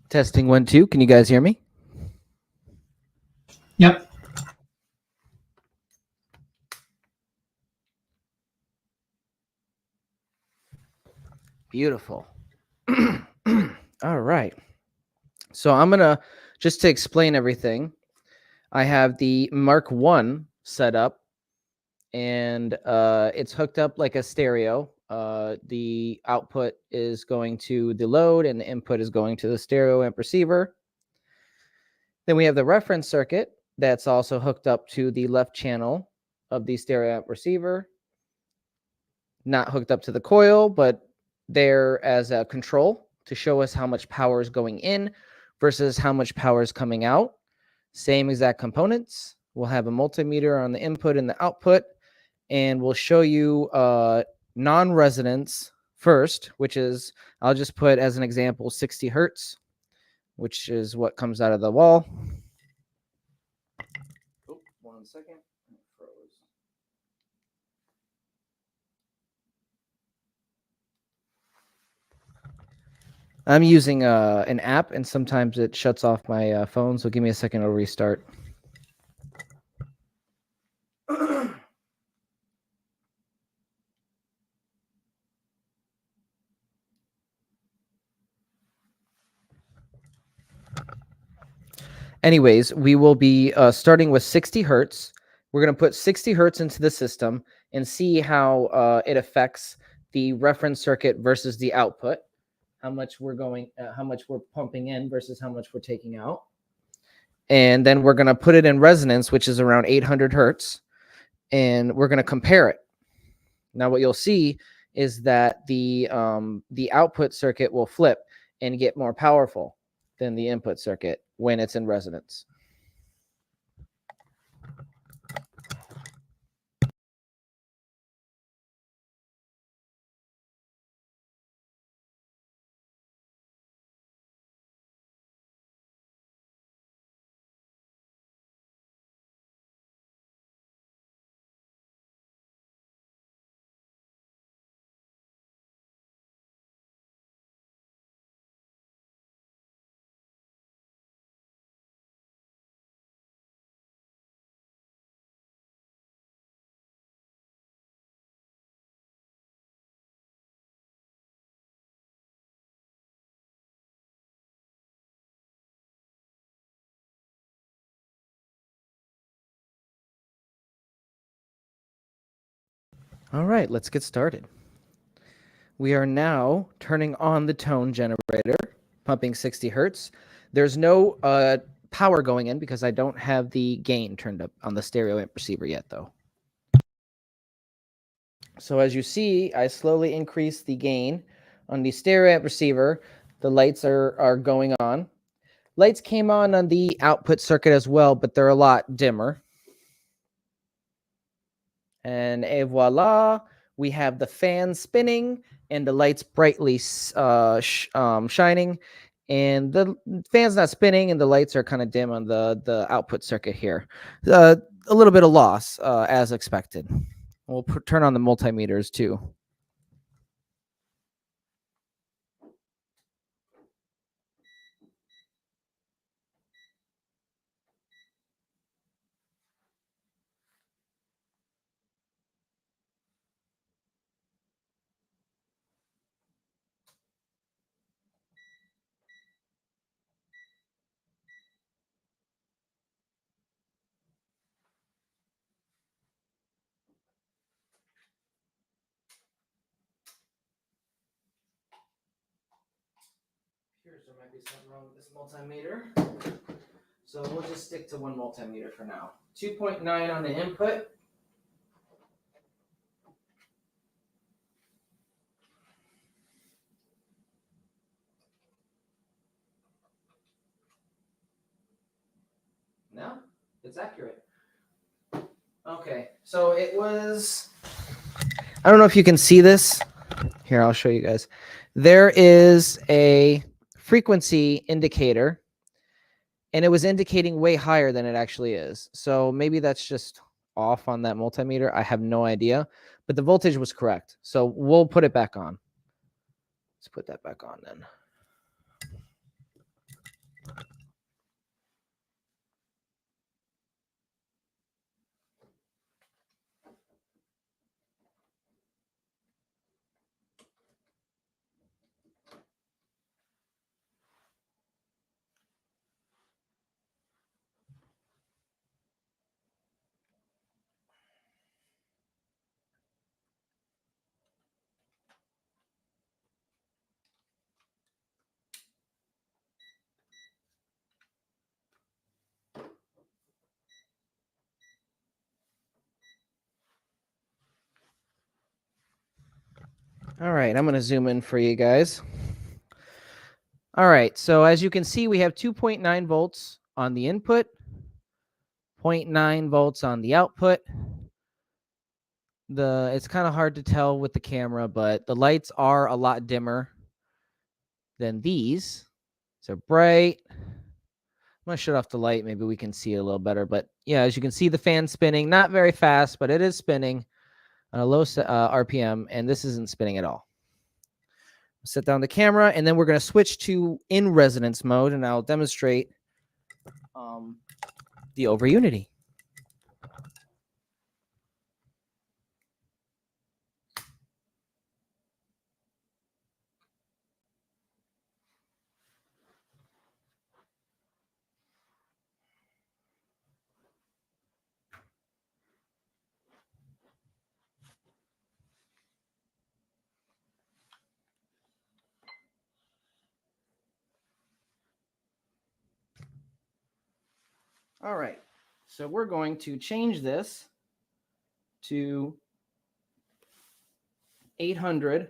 A: Testing 1, 2. Can you guys hear me?
E: Yep.
A: Beautiful. All right. So I'm going to, just to explain everything, I have the Mark 1 set up, and it's hooked up like a stereo. The output is going to the load, and the input is going to the stereo amp receiver. Then we have the reference circuit that's also hooked up to the left channel of the stereo amp receiver. Not hooked up to the coil, but there as a control to show us how much power is going in versus how much power is coming out. Same exact components. We'll have a multimeter on the input and the output, and we'll show you non-resonance first, which is, I'll just put as an example 60 hertz, which is what comes out of the wall. Oh, 1 second. It froze. I'm using an app, and sometimes it shuts off my phone, so give me a second, I'll restart. Anyways, we will be starting with 60 hertz. We're going to put 60 hertz into the system and see how it affects the reference circuit versus the output. How much we're pumping in versus how much we're taking out. And then we're going to put it in resonance, which is around 800 hertz. And we're going to compare it. Now, what you'll see is that the output circuit will flip and get more powerful than the input circuit when it's in resonance. All right, let's get started. We are now turning on the tone generator, pumping 60 hertz. There's no power going in because I don't have the gain turned up on the stereo amp receiver yet, though. So as you see, I slowly increase the gain on the stereo amp receiver. The lights are going on. Lights came on the output circuit as well, but they're a lot dimmer. And voila, we have the fan spinning and the lights brightly shining. And the fan's not spinning and the lights are kind of dim on the output circuit here. A little bit of loss as expected. We'll turn on the multimeters too. There might be something wrong with this multimeter. So we'll just stick to one multimeter for now. 2.9 on the input. No, it's accurate. Okay, so it was, I don't know if you can see this. Here, I'll show you guys. There is a frequency indicator, and it was indicating way higher than it actually is. So maybe that's just off on that multimeter. I have no idea, but the voltage was correct. So we'll put it back on. Let's put that back on then. All right, I'm going to zoom in for you guys. All right, so as you can see, we have 2.9 volts on the input, 0.9 volts on the output. It's kind of hard to tell with the camera, but the lights are a lot dimmer than these. So bright. I'm going to shut off the light. Maybe we can see it a little better. But yeah, as you can see, the fan spinning, not very fast, but it is spinning on a low RPM, and this isn't spinning at all. Set down the camera, and then we're going to switch to in resonance mode, and I'll demonstrate the over unity. All right, so we're going to change this to 800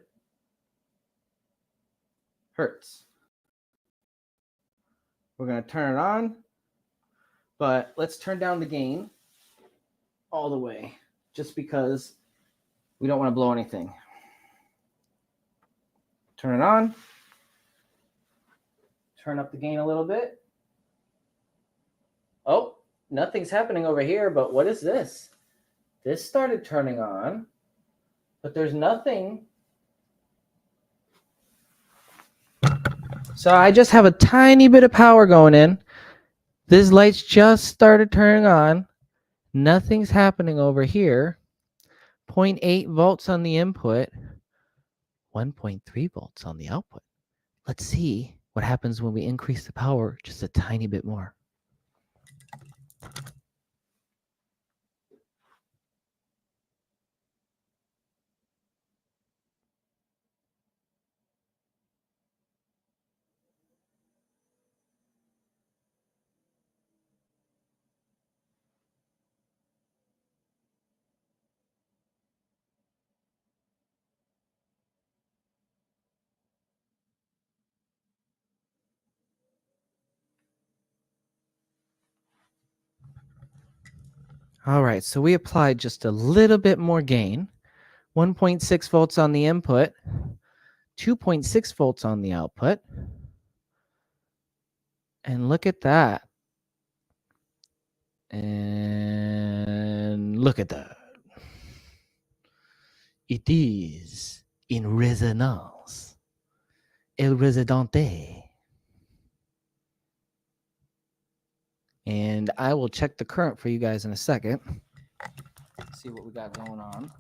A: hertz. We're going to turn it on, but let's turn down the gain all the way just because we don't want to blow anything. Turn it on. Turn up the gain a little bit. Oh, nothing's happening over here, but what is this? This started turning on, but there's nothing. So I just have a tiny bit of power going in. This light's just started turning on. Nothing's happening over here. 0.8 volts on the input, 1.3 volts on the output. Let's see what happens when we increase the power just a tiny bit more. All right, so we applied just a little bit more gain. 1.6 volts on the input, 2.6 volts on the output. And look at that. And look at that. It is in resonance. El Residente. And I will check the current for you guys in a second. See what we got going on.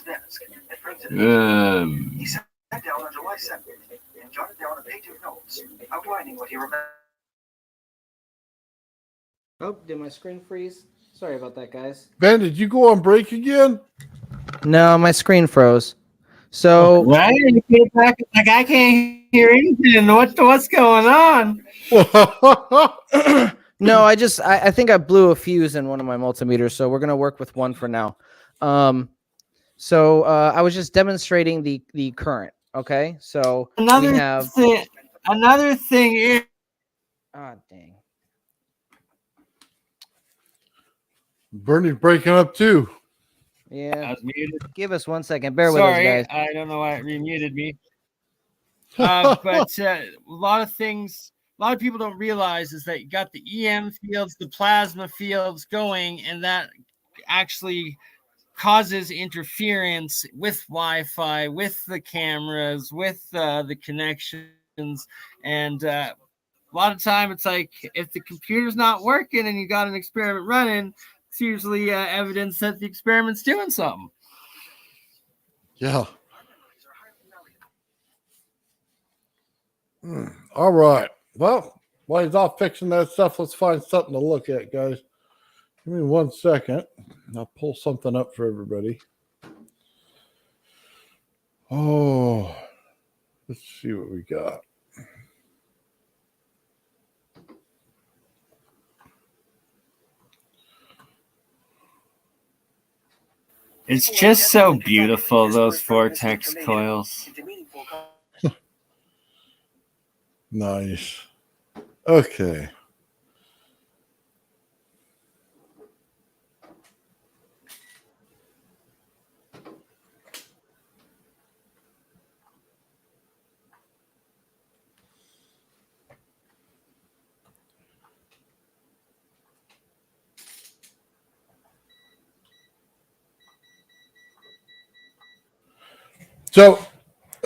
J: desk and printed it. He sat down on July 2nd and jotted down a page of notes outlining what he remembered.
A: Oh, did my screen freeze? Sorry about that, guys.
B: Ben, did you go on break again?
A: No, my screen froze. So
C: Right? You came back like I can't hear anything. What's going on?
A: no, I think I blew a fuse in one of my multimeters, so we're gonna work with one for now. So I was just demonstrating the current. Okay, so
C: Another
A: we have
C: thing is
A: ah dang.
B: Bernie's breaking up too.
A: Yeah.
C: I was muted.
A: Give us 1 second. Bear
C: Sorry,
A: with us, guys.
C: I don't know why it remuted me. But a lot of things, a lot of people don't realize is that you got the EM fields, the plasma fields going, and that actually causes interference with Wi-Fi, with the cameras, with the connections, and a lot of time it's like if the computer's not working and you got an experiment running, it's usually evidence that the experiment's doing something.
B: Yeah. All right. Well, while he's off fixing that stuff, let's find something to look at, guys. Give me 1 second. I'll pull something up for everybody. Oh, let's see what we got.
C: It's just so beautiful, those vortex coils.
B: Nice. Okay. So,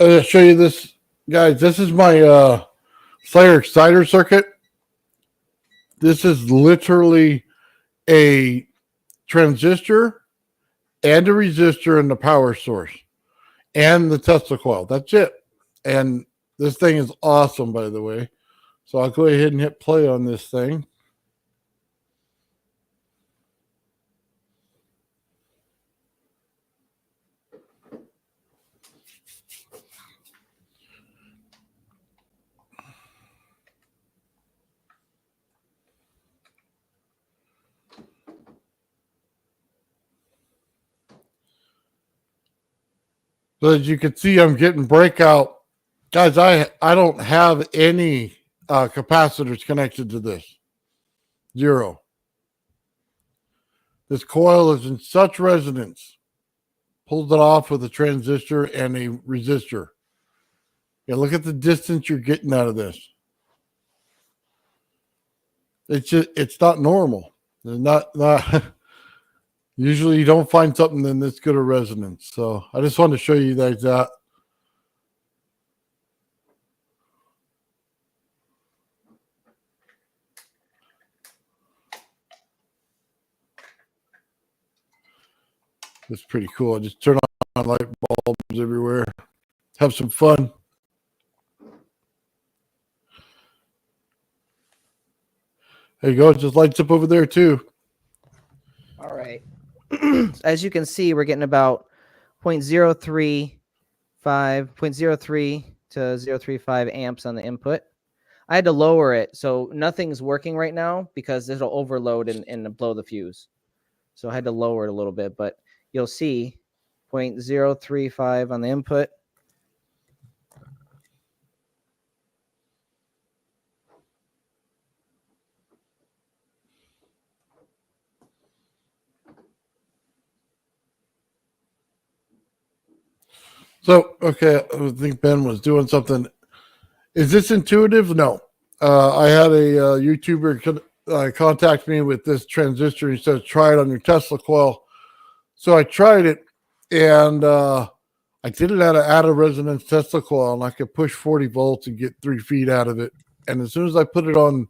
B: I'll show you this, guys. This is my Slayer exciter circuit. This is literally a transistor and a resistor and the power source and the Tesla coil. That's it. And this thing is awesome, by the way. So I'll go ahead and hit play on this thing. So as you can see, I'm getting breakout. Guys, I don't have any capacitors connected to this. Zero. This coil is in such resonance. Pulls it off with a transistor and a resistor. Yeah, look at the distance you're getting out of this. It's not normal. It's not usually you don't find something in this good a resonance. So I just wanted to show you guys that. It's pretty cool. Just turn on light bulbs everywhere. Have some fun. There you go. It just lights up over there too.
A: All right. As you can see, we're getting about 0.035 to 0.035 amps on the input. I had to lower it, so nothing's working right now because it'll overload and blow the fuse. So I had to lower it a little bit, but you'll see 0.035 on the input.
B: So, okay, I think Ben was doing something. Is this intuitive? No. I had a YouTuber contact me with this transistor. He said, try it on your Tesla coil. So I tried it, and I did it at an out of resonance Tesla coil, and I could push 40 volts and get 3 feet out of it. And as soon as I put it on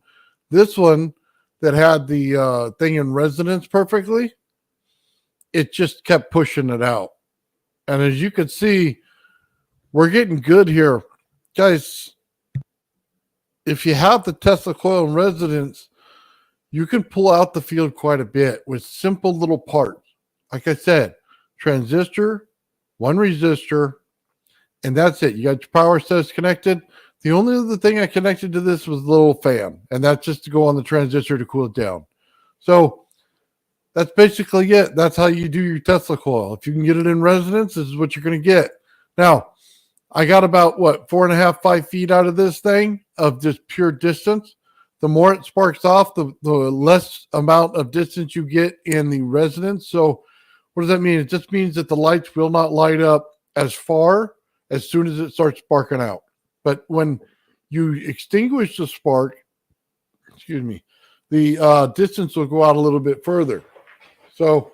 B: this one that had the thing in resonance perfectly, it just kept pushing it out. And as you can see, we're getting good here. Guys, if you have the Tesla coil in residence, you can pull out the field quite a bit with simple little parts. Like I said, transistor, one resistor, and that's it. You got your power sets connected. The only other thing I connected to this was the little fan, and that's just to go on the transistor to cool it down. So that's basically it. That's how you do your Tesla coil. If you can get it in resonance, this is what you're going to get. Now, I got about, 4.5, 5 feet out of this thing of just pure distance. The more it sparks off, the less amount of distance you get in the resonance. So what does that mean? It just means that the lights will not light up as far as soon as it starts sparking out. But when you extinguish the spark, the distance will go out a little bit further. So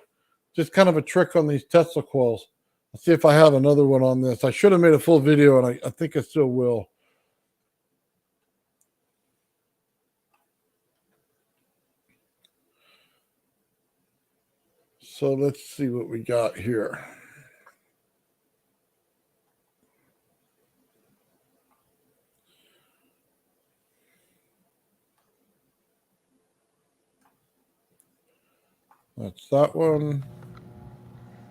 B: just kind of a trick on these Tesla coils. Let's see if I have another one on this. I should have made a full video, and I think I still will. So let's see what we got here. That's that one.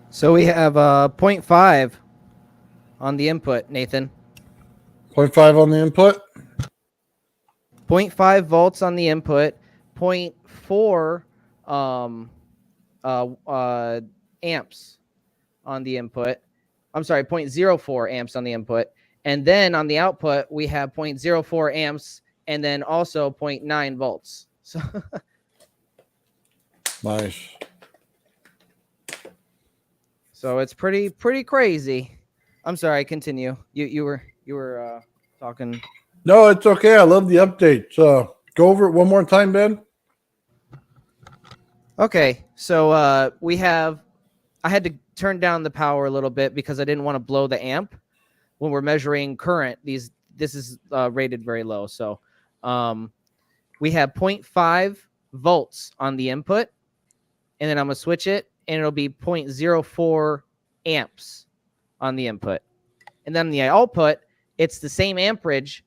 A: So we have 0.5 on the input, Nathan.
B: 0.5 on the input.
A: 0.5 volts on the input. 0.4 amps on the input. I'm sorry, 0.04 amps on the input. And then on the output, we have 0.04 amps and then also 0.9 volts. So
B: Nice.
A: So it's pretty crazy. I'm sorry, continue. You were talking.
B: No, it's okay. I love the updates. Go over it one more time, Ben.
A: Okay, so I had to turn down the power a little bit because I didn't want to blow the amp when we're measuring current. This is rated very low. So we have 0.5 volts on the input, and then I'm gonna switch it, and it'll be 0.04 amps on the input. And then the output, it's the same amperage,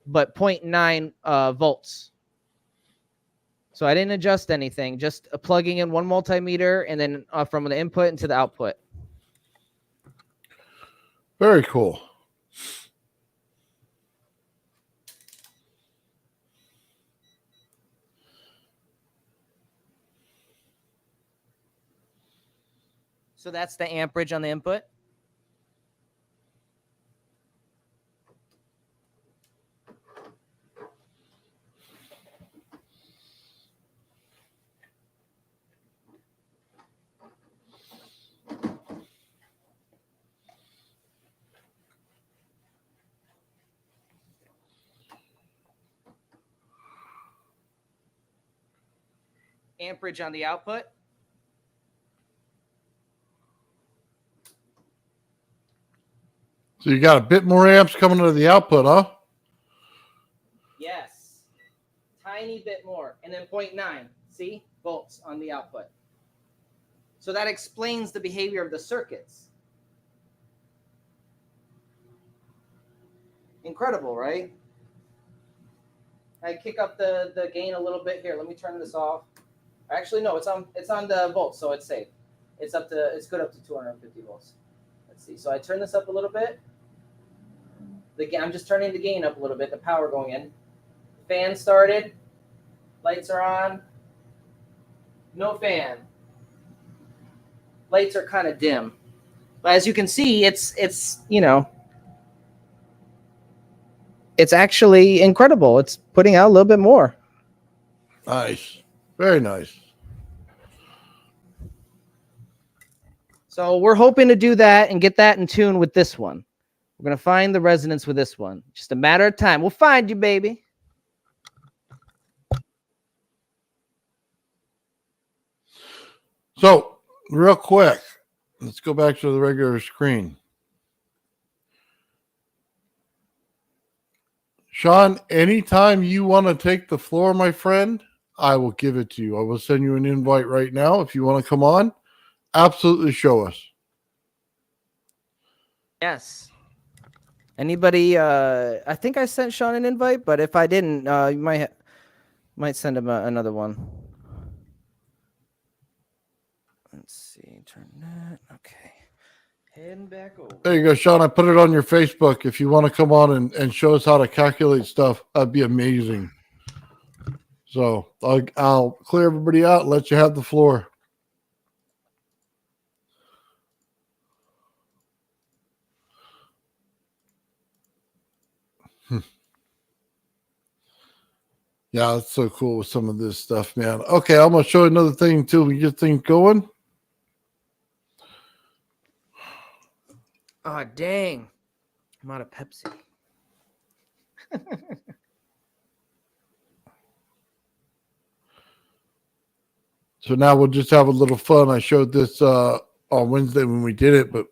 A: but 0.9 volts. So I didn't adjust anything, just plugging in one multimeter and then from the input into the output.
B: Very cool.
A: So that's the amperage on the input. Amperage on the output.
B: So you got a bit more amps coming to the output, huh?
A: Yes. Tiny bit more. And then 0.9, see? Volts on the output. So that explains the behavior of the circuits. Incredible, right? I kick up the gain a little bit here. Let me turn this off. Actually, no, it's on the volts, so it's safe. It's good up to 250 volts. Let's see. So I turn this up a little bit. I'm just turning the gain up a little bit, the power going in. Fan started. Lights are on. No fan. Lights are kind of dim. But as you can see, it's actually incredible. It's putting out a little bit more.
B: Nice. Very nice.
A: So we're hoping to do that and get that in tune with this one. We're going to find the resonance with this one. Just a matter of time. We'll find you, baby.
B: So, real quick, let's go back to the regular screen. Sean, anytime you want to take the floor, my friend, I will give it to you. I will send you an invite right now if you want to come on. Absolutely show us.
A: Yes. Anybody? I think I sent Sean an invite, but if I didn't, you might send him another one. Let's see. Turn that. Okay. Heading back over.
B: There you go, Sean. I put it on your Facebook. If you want to come on and show us how to calculate stuff, that'd be amazing. So I'll clear everybody out and let you have the floor. Yeah, it's so cool with some of this stuff, man. Okay, I'm going to show you another thing until we get things going.
A: Oh, dang. I'm out of Pepsi.
B: So now we'll just have a little fun. I showed this on Wednesday when we did it, but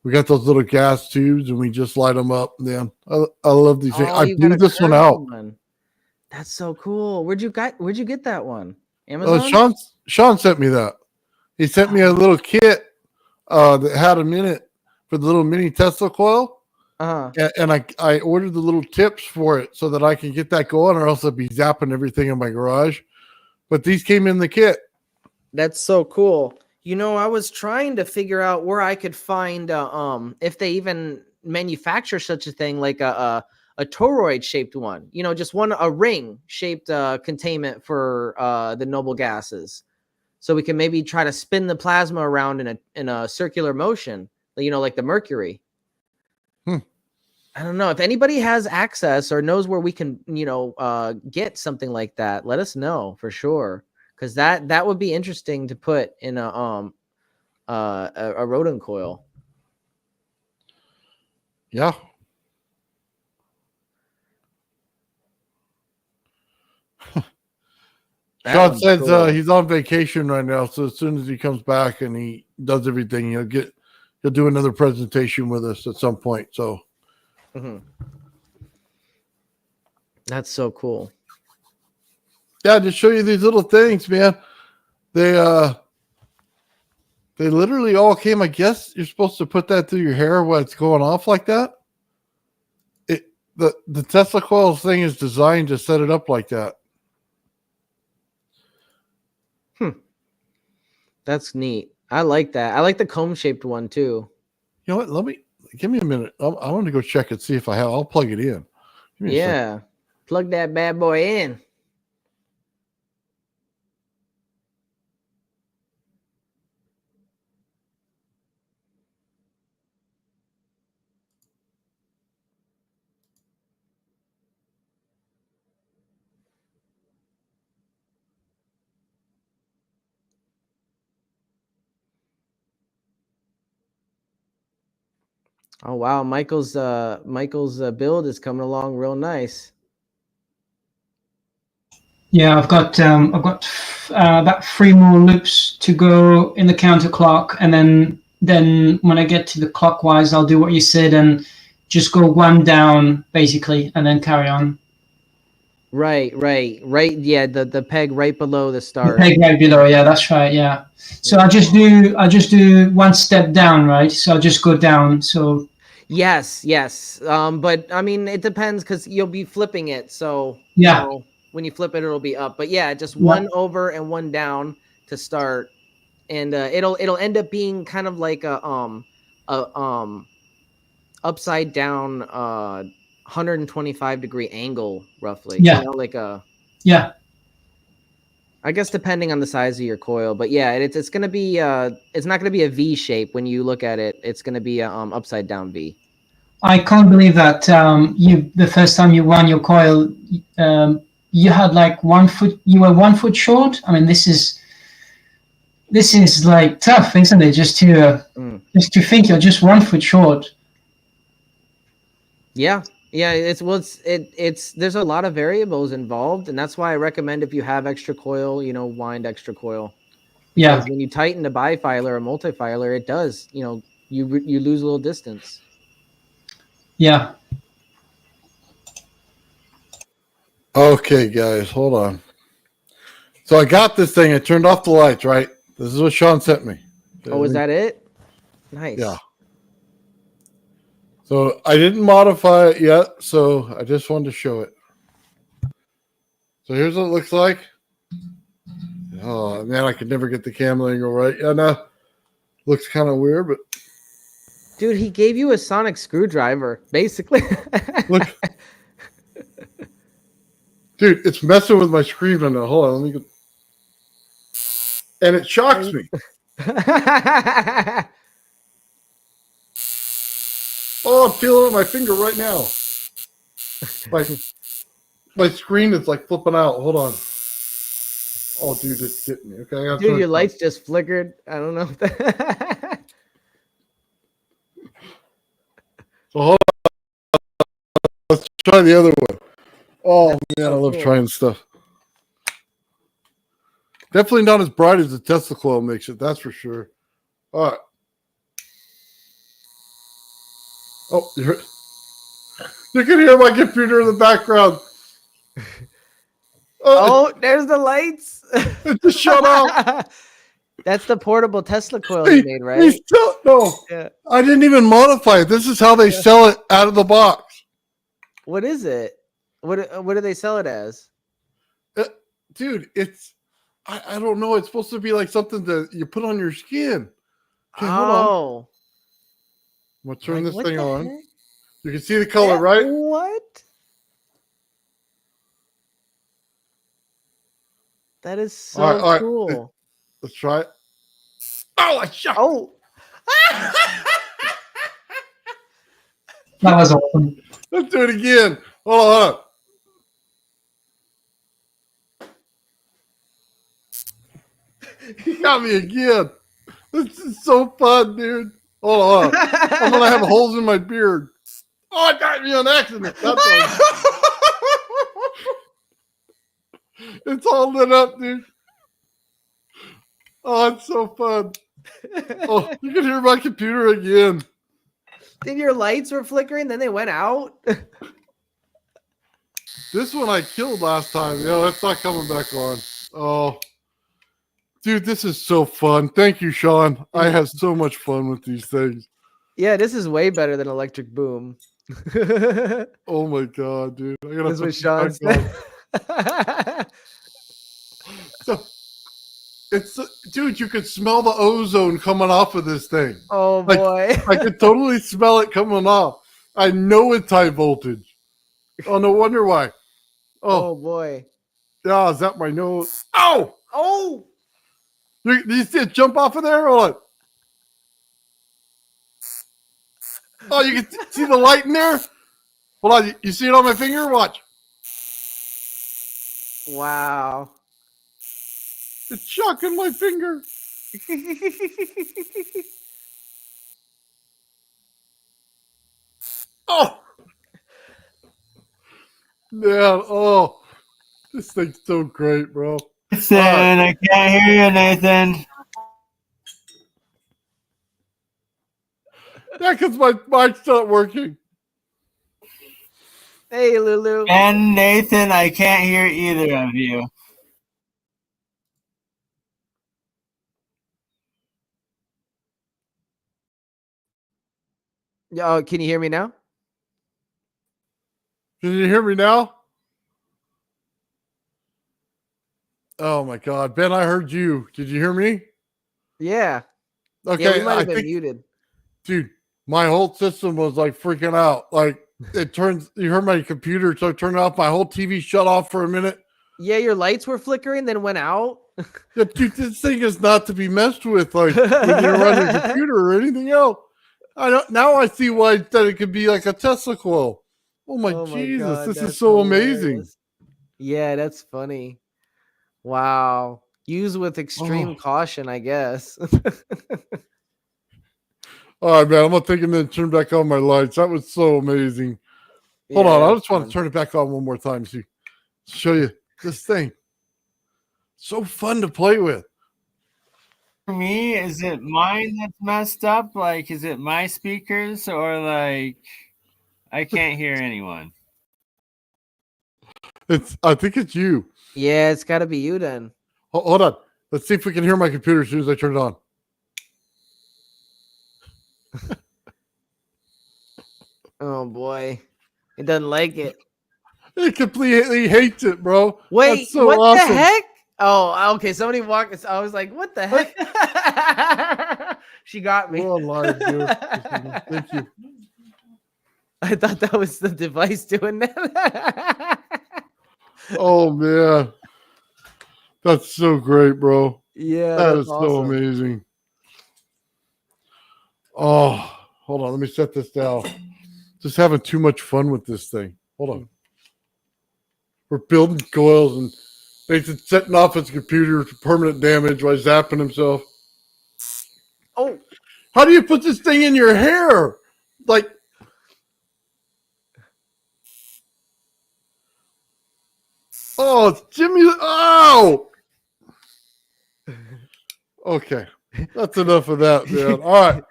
B: we got those little gas tubes and we just light them up. Man, I love these things.
A: Oh,
B: I
A: you
B: blew
A: got a
B: this one
A: curved
B: out.
A: one. That's so cool. Where'd you get that one? Amazon?
B: Sean sent me that. He sent me a little kit that had them in it for the little mini Tesla coil.
A: Uh-huh.
B: And I ordered the little tips for it so that I can get that going, or else I'd be zapping everything in my garage. But these came in the kit.
A: That's so cool. You know, I was trying to figure out where I could find if they even manufacture such a thing, like a toroid shaped one. You know, just a ring shaped containment for the noble gases, so we can maybe try to spin the plasma around in a circular motion. You know, like the mercury. I don't know if anybody has access or knows where we can, get something like that. Let us know for sure, because that would be interesting to put in a Rodin coil.
B: Yeah. Sean says
A: cool.
B: he's on vacation right now, so as soon as he comes back and he does everything, he'll do another presentation with us at some point. So.
A: Mm-hmm. That's so cool.
B: Yeah, just show you these little things, man. They literally all came. I guess you're supposed to put that through your hair while it's going off like that. The Tesla coil thing is designed to set it up like that.
A: That's neat. I like that. I like the comb shaped one too.
B: You know what? Give me a minute. I want to go check and see if I have. I'll plug it in.
A: Yeah, plug that bad boy in. Oh wow, Michael's build is coming along real nice.
E: Yeah, I've got about 3 more loops to go in the counterclock, and then when I get to the clockwise, I'll do what you said and just go one down basically, and then carry on.
A: Right. Yeah, the peg right below the start.
E: The peg right below. Yeah, that's right. Yeah. So I just do one step down, right? So I just go down. So.
A: Yes. But I mean, it depends because you'll be flipping it. So
E: yeah.
A: When you flip it, it'll be up. But yeah, just one over and one down to start, and it'll end up being kind of like a upside down 125 degree angle roughly.
E: Yeah.
A: You know, like a I guess depending on the size of your coil, but yeah, it's gonna be it's not gonna be a V shape when you look at it. It's gonna be a upside down V.
E: I can't believe that the first time you won your coil, you had like 1 foot. You were 1 foot short. I mean, this is like tough, isn't it? Just to think you're just 1 foot short.
A: Yeah, it's there's a lot of variables involved, and that's why I recommend if you have extra coil, wind extra coil.
E: Yeah.
A: When you tighten a bifilar or multifilar, it does, you lose a little distance.
E: Yeah.
B: Okay, guys, hold on. So I got this thing. I turned off the lights, right? This is what Sean sent me.
A: Oh, is that it? Nice.
B: Yeah. So I didn't modify it yet, so I just wanted to show it. So here's what it looks like. Oh man, I could never get the camera angle right. Yeah, no, looks kind of weird, but
A: Dude, he gave you a sonic screwdriver, basically.
B: look, dude, it's messing with my screen right now. Hold on, let me get. And it shocks me. Oh, I'm feeling it on my finger right now. My screen is like flipping out. Hold on. Oh, dude, it's getting me. Okay, I gotta
A: Dude,
B: turn
A: your
B: it
A: lights just flickered. I don't know.
B: So hold on. Let's try the other one. Oh man,
A: so
B: I love
A: cool.
B: trying stuff. Definitely not as bright as the Tesla coil makes it. That's for sure. All right. Oh, you can hear my computer in the background.
A: Oh, there's the lights.
B: It just shut off.
A: That's the portable Tesla coil you made, right?
B: No,
A: Yeah.
B: I didn't even modify it. This is how they sell it out of the box.
A: What is it? What do they sell it as?
B: Dude, it's I don't know. It's supposed to be like something that you put on your skin. Okay, hold on.
A: Oh,
B: I'm gonna turn
A: like,
B: this
A: what
B: thing
A: the
B: on.
A: heck?
B: You can see the color, right?
A: What? That is so
B: All right.
A: cool.
B: Let's try it. Oh, I shot.
A: Oh.
E: That was awesome.
B: Let's do it again. Hold on. You got me again. This is so fun, dude. Hold on. I'm gonna have holes in my beard. Oh, I got me on accident. That's all. It's all lit up, dude. Oh, it's so fun. Oh, you can hear my computer again.
A: Then your lights were flickering, then they went out.
B: This one I killed last time. Yeah, it's not coming back on. Oh, dude, this is so fun. Thank you, Sean. I have so much fun with these things.
A: Yeah, this is way better than Electric Boom.
B: Oh my god, dude! I gotta
A: This
B: put
A: was
B: these
A: Sean's.
B: back on. So, it's dude, you could smell the ozone coming off of this thing.
A: Oh
B: Like,
A: boy.
B: I could totally smell it coming off. I know it's high voltage. Oh, no wonder why.
A: Oh
B: Oh,
A: boy.
B: yeah, is that my nose? Oh!
A: Oh.
B: Do you see it jump off of there? Hold on. Oh, you can see the light in there? Hold on. You see it on my finger? Watch.
A: Wow.
B: It's shocking my finger. Oh! Man, oh. This thing's so great, bro.
C: Nathan, I can't hear you, Nathan.
B: Yeah, because my mic's not working.
A: Hey, Lulu.
C: And Nathan, I can't hear either of you.
A: Oh, can you hear me now?
B: Can you hear me now? Oh my god, Ben, I heard you. Did you hear me?
A: Yeah.
B: Okay,
A: Yeah, we might
B: I
A: have been
B: think,
A: muted.
B: dude, my whole system was like freaking out. Like it turns. You heard my computer, so I turned it off. My whole TV shut off for a minute.
A: Yeah, your lights were flickering, then went out.
B: Yeah, dude, this thing is not to be messed with. Like when you're on your computer or anything else. I don't. Now I see why that it could be like a Tesla coil. Oh my Jesus,
A: God,
B: this
A: that's
B: is so amazing.
A: hilarious. Yeah, that's funny. Wow. Use with extreme caution, I guess.
B: All right, man. I'm gonna take a minute and turn back on my lights. That was so amazing. Hold
A: Yeah,
B: on, I
A: that's
B: just want
A: fun.
B: to turn it back on one more time. See, show you this thing. So fun to play with.
C: For me, is it mine that's messed up? Like, is it my speakers or like I can't hear anyone?
B: I think it's you.
A: Yeah, it's got to be you then.
B: Hold on. Let's see if we can hear my computer as soon as I turn it on.
A: Oh boy, it doesn't like it.
B: It completely hates it, bro.
A: Wait,
B: That's so
A: what
B: awesome.
A: the heck? Oh, okay. Somebody walked. I was like, what the heck? She got me.
B: We're on live, dude. Thank you.
A: I thought that was the device doing that.
B: Oh man, that's so great, bro.
A: Yeah,
B: That
A: that's
B: is so
A: awesome.
B: amazing. Oh, hold on. Let me set this down. Just having too much fun with this thing. Hold on. We're building coils and Nathan's setting off his computer for permanent damage while zapping himself.
A: Oh,
B: How do you put this thing in your hair? Like, oh, Jimmy. Oh, okay. That's enough of that, man. All right.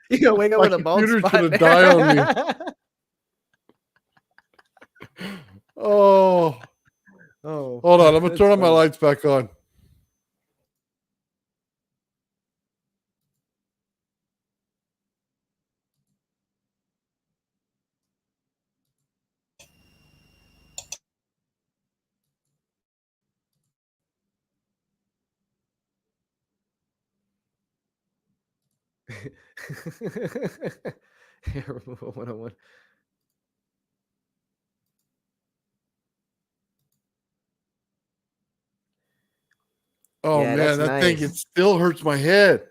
A: you gonna wake up
B: My
A: with a bald
B: computer's
A: spot.
B: gonna die on me. Oh,
A: Oh,
B: hold on. I'm gonna
A: that's
B: turn on my
A: funny.
B: lights back on.
A: Here, 101.
B: Oh
A: Yeah, that's
B: man, that thing,
A: nice.
B: it still hurts my head.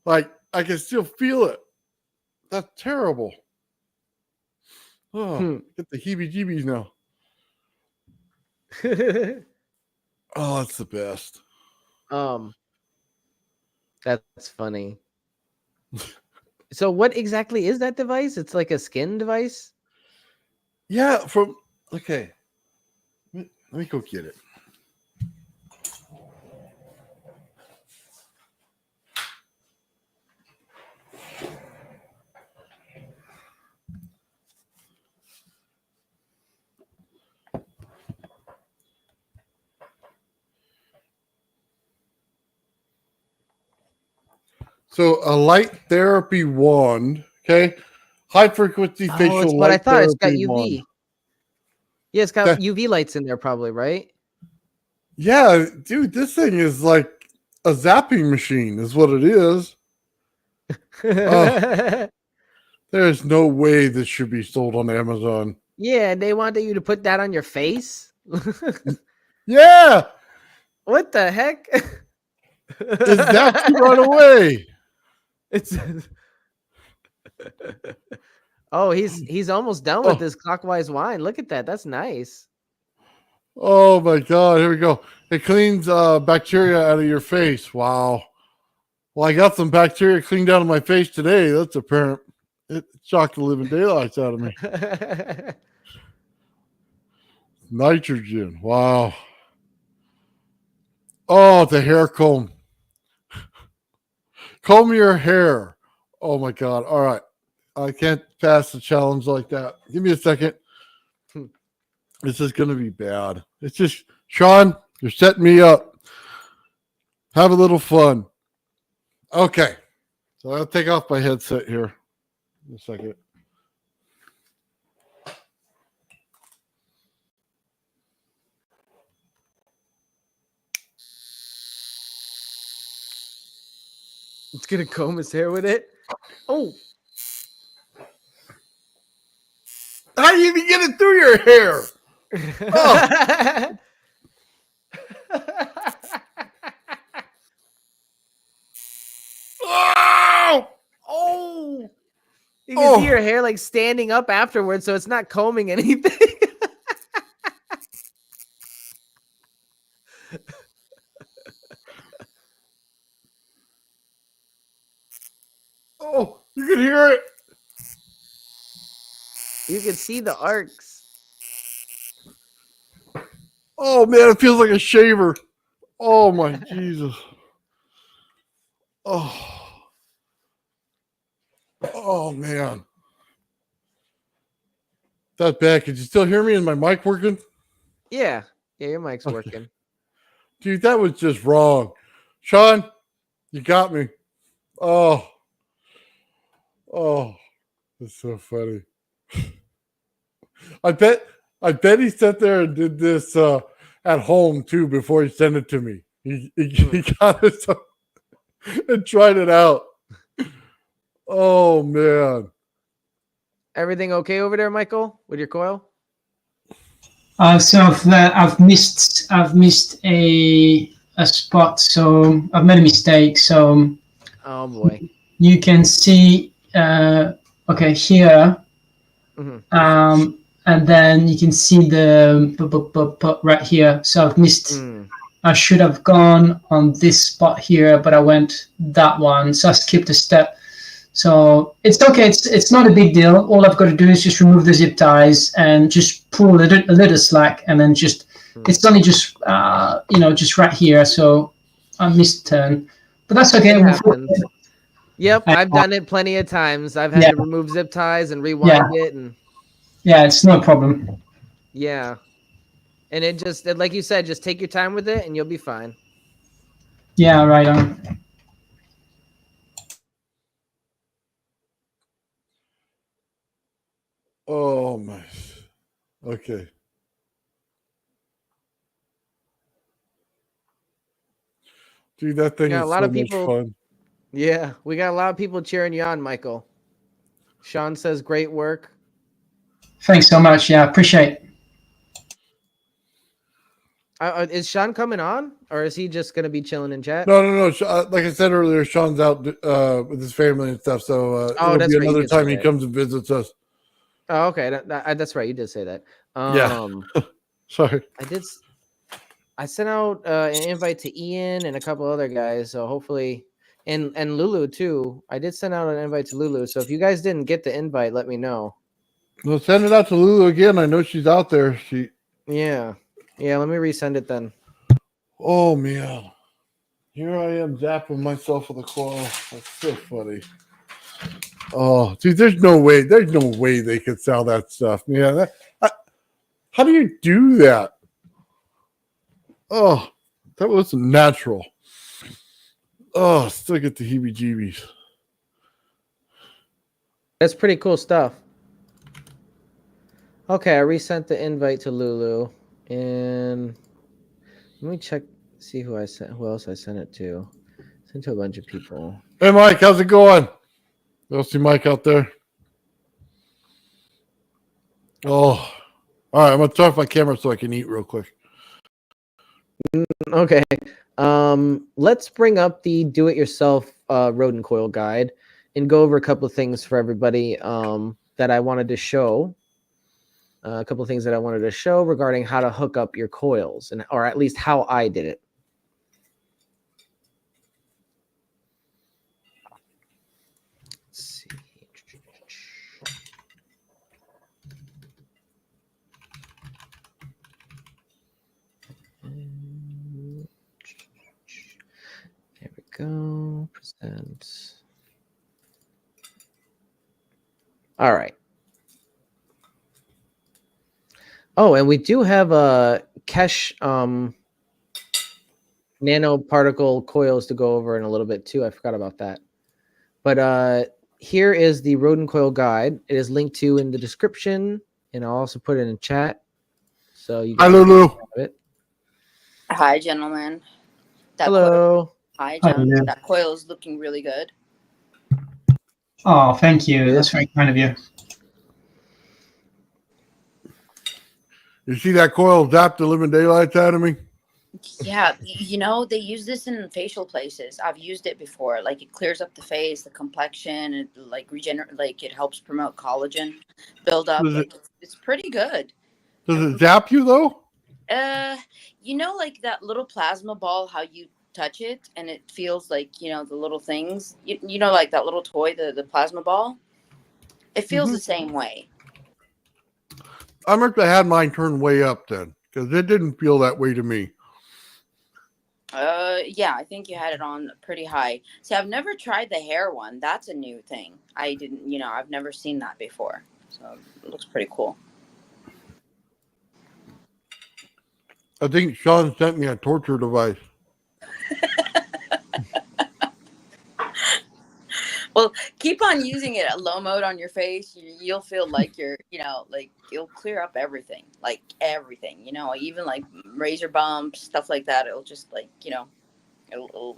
B: Like I can still feel it. That's terrible. Oh, get the heebie-jeebies now. Oh, that's the best.
A: That's funny. So, what exactly is that device? It's like a skin device.
B: Yeah, okay. Let me go get it. So a light therapy wand, okay? High frequency
A: Oh,
B: facial
A: it's what I
B: light
A: thought. It's got
B: therapy wand.
A: UV. Yeah, it's got
B: Okay.
A: UV lights in there, probably, right?
B: Yeah, dude, this thing is like a zapping machine, is what it is. There's no way this should be sold on Amazon.
A: Yeah, they wanted you to put that on your face.
B: Yeah,
A: What the heck?
B: it zaps you right away.
A: It's oh, he's almost done with
B: Oh.
A: this clockwise wind. Look at that. That's nice.
B: Oh my God, here we go. It cleans bacteria out of your face. Wow. Well, I got some bacteria cleaned out of my face today. That's apparent. It shocked the living daylights out of me. Nitrogen. Wow. Oh, the hair comb. Comb your hair. Oh my God. All right. I can't pass the challenge like that. Give me a second. This is going to be bad. It's just, Sean, you're setting me up. Have a little fun. Okay. So I'll take off my headset here. In a second.
A: It's gonna comb his hair with it. Oh,
B: How do you even get it through your hair? Oh. Oh!
A: Oh, you can see your hair like standing up afterwards, so it's not combing anything.
B: Oh, you can hear it.
A: You can see the arcs.
B: Oh man, it feels like a shaver. Oh my Jesus. Oh. Oh man. That bad. Could you still hear me? Is my mic working?
A: Yeah, your mic's
B: Okay.
A: working.
B: Dude, that was just wrong. Sean, you got me. Oh. Oh. That's so funny. I bet he sat there and did this at home too before he sent it to me. He got it and tried it out. Oh man.
A: Everything okay over there, Michael, with your coil?
E: So I've missed a spot. So I've made a mistake. So
A: Oh boy.
E: you can see okay here, and then you can see the right here. So I've missed. I should have gone on this spot here, but I went that one, so I skipped a step. So it's okay. It's not a big deal. All I've got to do is just remove the zip ties and just pull a little slack, and then just it's only just just right here. So I missed turn, but that's okay.
A: It happens. Yep, I've done it plenty of times. I've had to remove zip ties and rewind it, and
E: it's no problem.
A: Yeah, and it just like you said, just take your time with it, and you'll be fine.
E: Yeah, right on.
B: Oh my. Okay. Dude, that thing is so much fun.
A: Yeah, we got a lot of people cheering you on, Michael. Sean says, "Great work."
E: Thanks so much. Yeah, appreciate it.
A: Is Sean coming on, or is he just going to be chilling in chat?
B: No. Like I said earlier, Sean's out with his family and stuff, so it'll be another time he comes and visits us.
A: Oh, okay. That's right. You did say that.
B: Yeah. Sorry.
A: I sent out an invite to Ian and a couple other guys, so hopefully, and Lulu too. I did send out an invite to Lulu, so if you guys didn't get the invite, let me know.
B: Well, send it out to Lulu again. I know she's out there.
A: Yeah. Let me resend it then.
B: Oh man, here I am zapping myself with a coil. That's so funny. Oh, dude, there's no way they could sell that stuff. Yeah, how do you do that? Oh, that wasn't natural. Oh, still get the heebie-jeebies.
A: That's pretty cool stuff. Okay, I resent the invite to Lulu, and let me check, see who else I sent it to. Sent to a bunch of people.
B: Hey, Mike, how's it going? You'll see Mike out there. Oh, all right. I'm gonna turn off my camera so I can eat real quick.
A: Okay. Let's bring up the do-it-yourself Rodin Coil guide and go over a couple of things for everybody that I wanted to show. A couple of things that I wanted to show regarding how to hook up your coils, or at least how I did it. Let's see. There we go. Present. All right. Oh, and we do have a Kesh nanoparticle coils to go over in a little bit too. I forgot about that. But here is the Rodin Coil guide. It is linked to in the description, and I'll also put it in chat. So you guys
B: Hi, Lulu.
A: have it.
K: Hi, gentlemen.
A: Hello.
K: Hi, gentlemen. That coil is looking really good.
E: Oh, thank you. That's very kind of you.
B: You see that coil zap the living daylights out of me?
K: Yeah, they use this in facial places. I've used it before. Like, it clears up the face, the complexion, and it helps promote collagen buildup. It's pretty good.
B: Does it zap you though?
K: Like that little plasma ball, how you touch it and it feels like, the little things, like that little toy, the plasma ball. It feels the same way.
B: I must have had mine turned way up then, because it didn't feel that way to me.
K: Yeah, I think you had it on pretty high. See, I've never tried the hair one. That's a new thing. I didn't, I've never seen that before. So it looks pretty cool.
B: I think Sean sent me a torture device.
K: Well, keep on using it at low mode on your face. You'll feel like you're, like you'll clear up everything, even like razor bumps, stuff like that. It'll just like, it'll,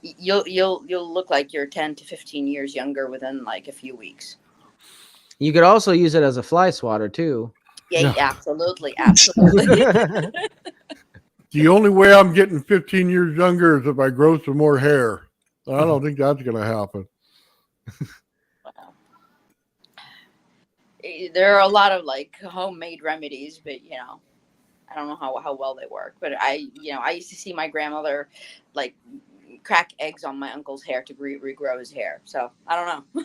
K: you'll look like you're 10 to 15 years younger within like a few weeks.
A: You could also use it as a fly swatter too.
K: Yeah, absolutely. Absolutely.
B: The only way I'm getting 15 years younger is if I grow some more hair. I don't think that's going to happen.
K: Wow. There are a lot of like homemade remedies, but I don't know how well they work. But I used to see my grandmother like crack eggs on my uncle's hair to regrow his hair. So I don't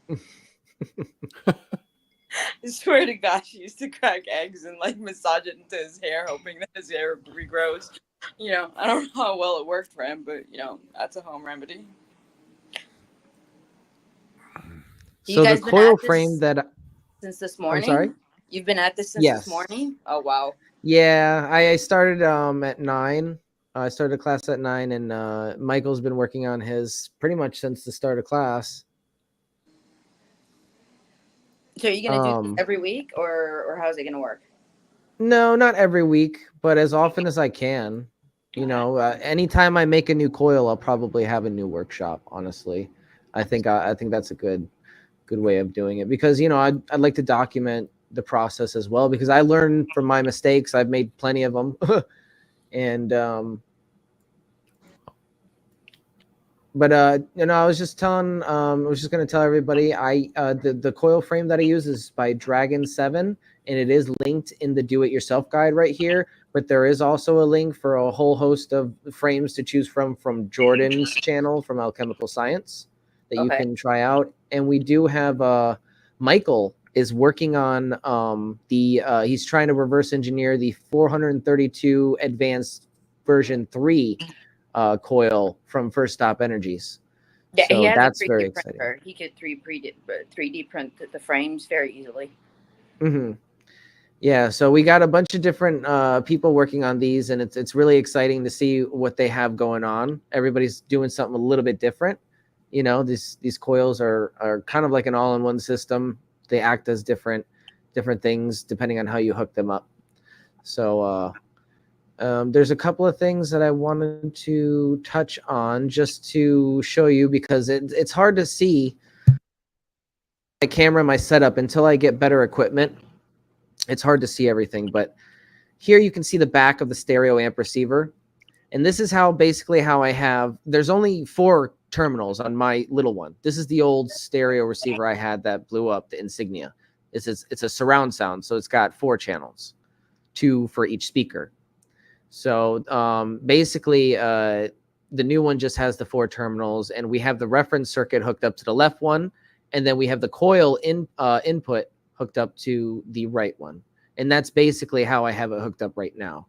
K: know. I swear to God, she used to crack eggs and like massage it into his hair, hoping that his hair regrows. I don't know how well it worked for him, but that's a home remedy.
A: So the coil frame
K: since this morning.
A: I'm sorry.
K: You've been at this since this morning. Oh wow.
A: Yeah, I started at 9. I started class at 9, and Michael's been working on his pretty much since the start of class.
K: So are you gonna do this every week, or how's it gonna work?
A: No, not every week, but as often as I can. Anytime I make a new coil, I'll probably have a new workshop. Honestly, I think that's a good way of doing it, because I'd like to document the process as well, because I learn from my mistakes. I've made plenty of them, and but I was just going to tell everybody the coil frame that I use is by Dragon 7, and it is linked in the do-it-yourself guide right here. But there is also a link for a whole host of frames to choose from Jordan's channel from Alchemical Science that you can try out. And we do have Michael is working on he's trying to reverse engineer the 432 Advanced version 3 coil from First Stop Energies.
K: Yeah,
A: so
K: he has
A: that's
K: a 3D
A: very
K: printer.
A: exciting.
K: He could 3D print the frames very easily.
A: Mm-hmm. Yeah, so we got a bunch of different people working on these, and it's really exciting to see what they have going on. Everybody's doing something a little bit different. These coils are kind of like an all-in-one system. They act as different things depending on how you hook them up. So there's a couple of things that I wanted to touch on just to show you, because it's hard to see my camera, my setup, until I get better equipment. It's hard to see everything, but here you can see the back of the stereo amp receiver. And this is basically how I have, there's only 4 terminals on my little one. This is the old stereo receiver I had that blew up, the Insignia. It's a surround sound, so it's got 4 channels, 2 for each speaker. So basically, the new one just has the 4 terminals, and we have the reference circuit hooked up to the left one, and then we have the coil input hooked up to the right one. And that's basically how I have it hooked up right now.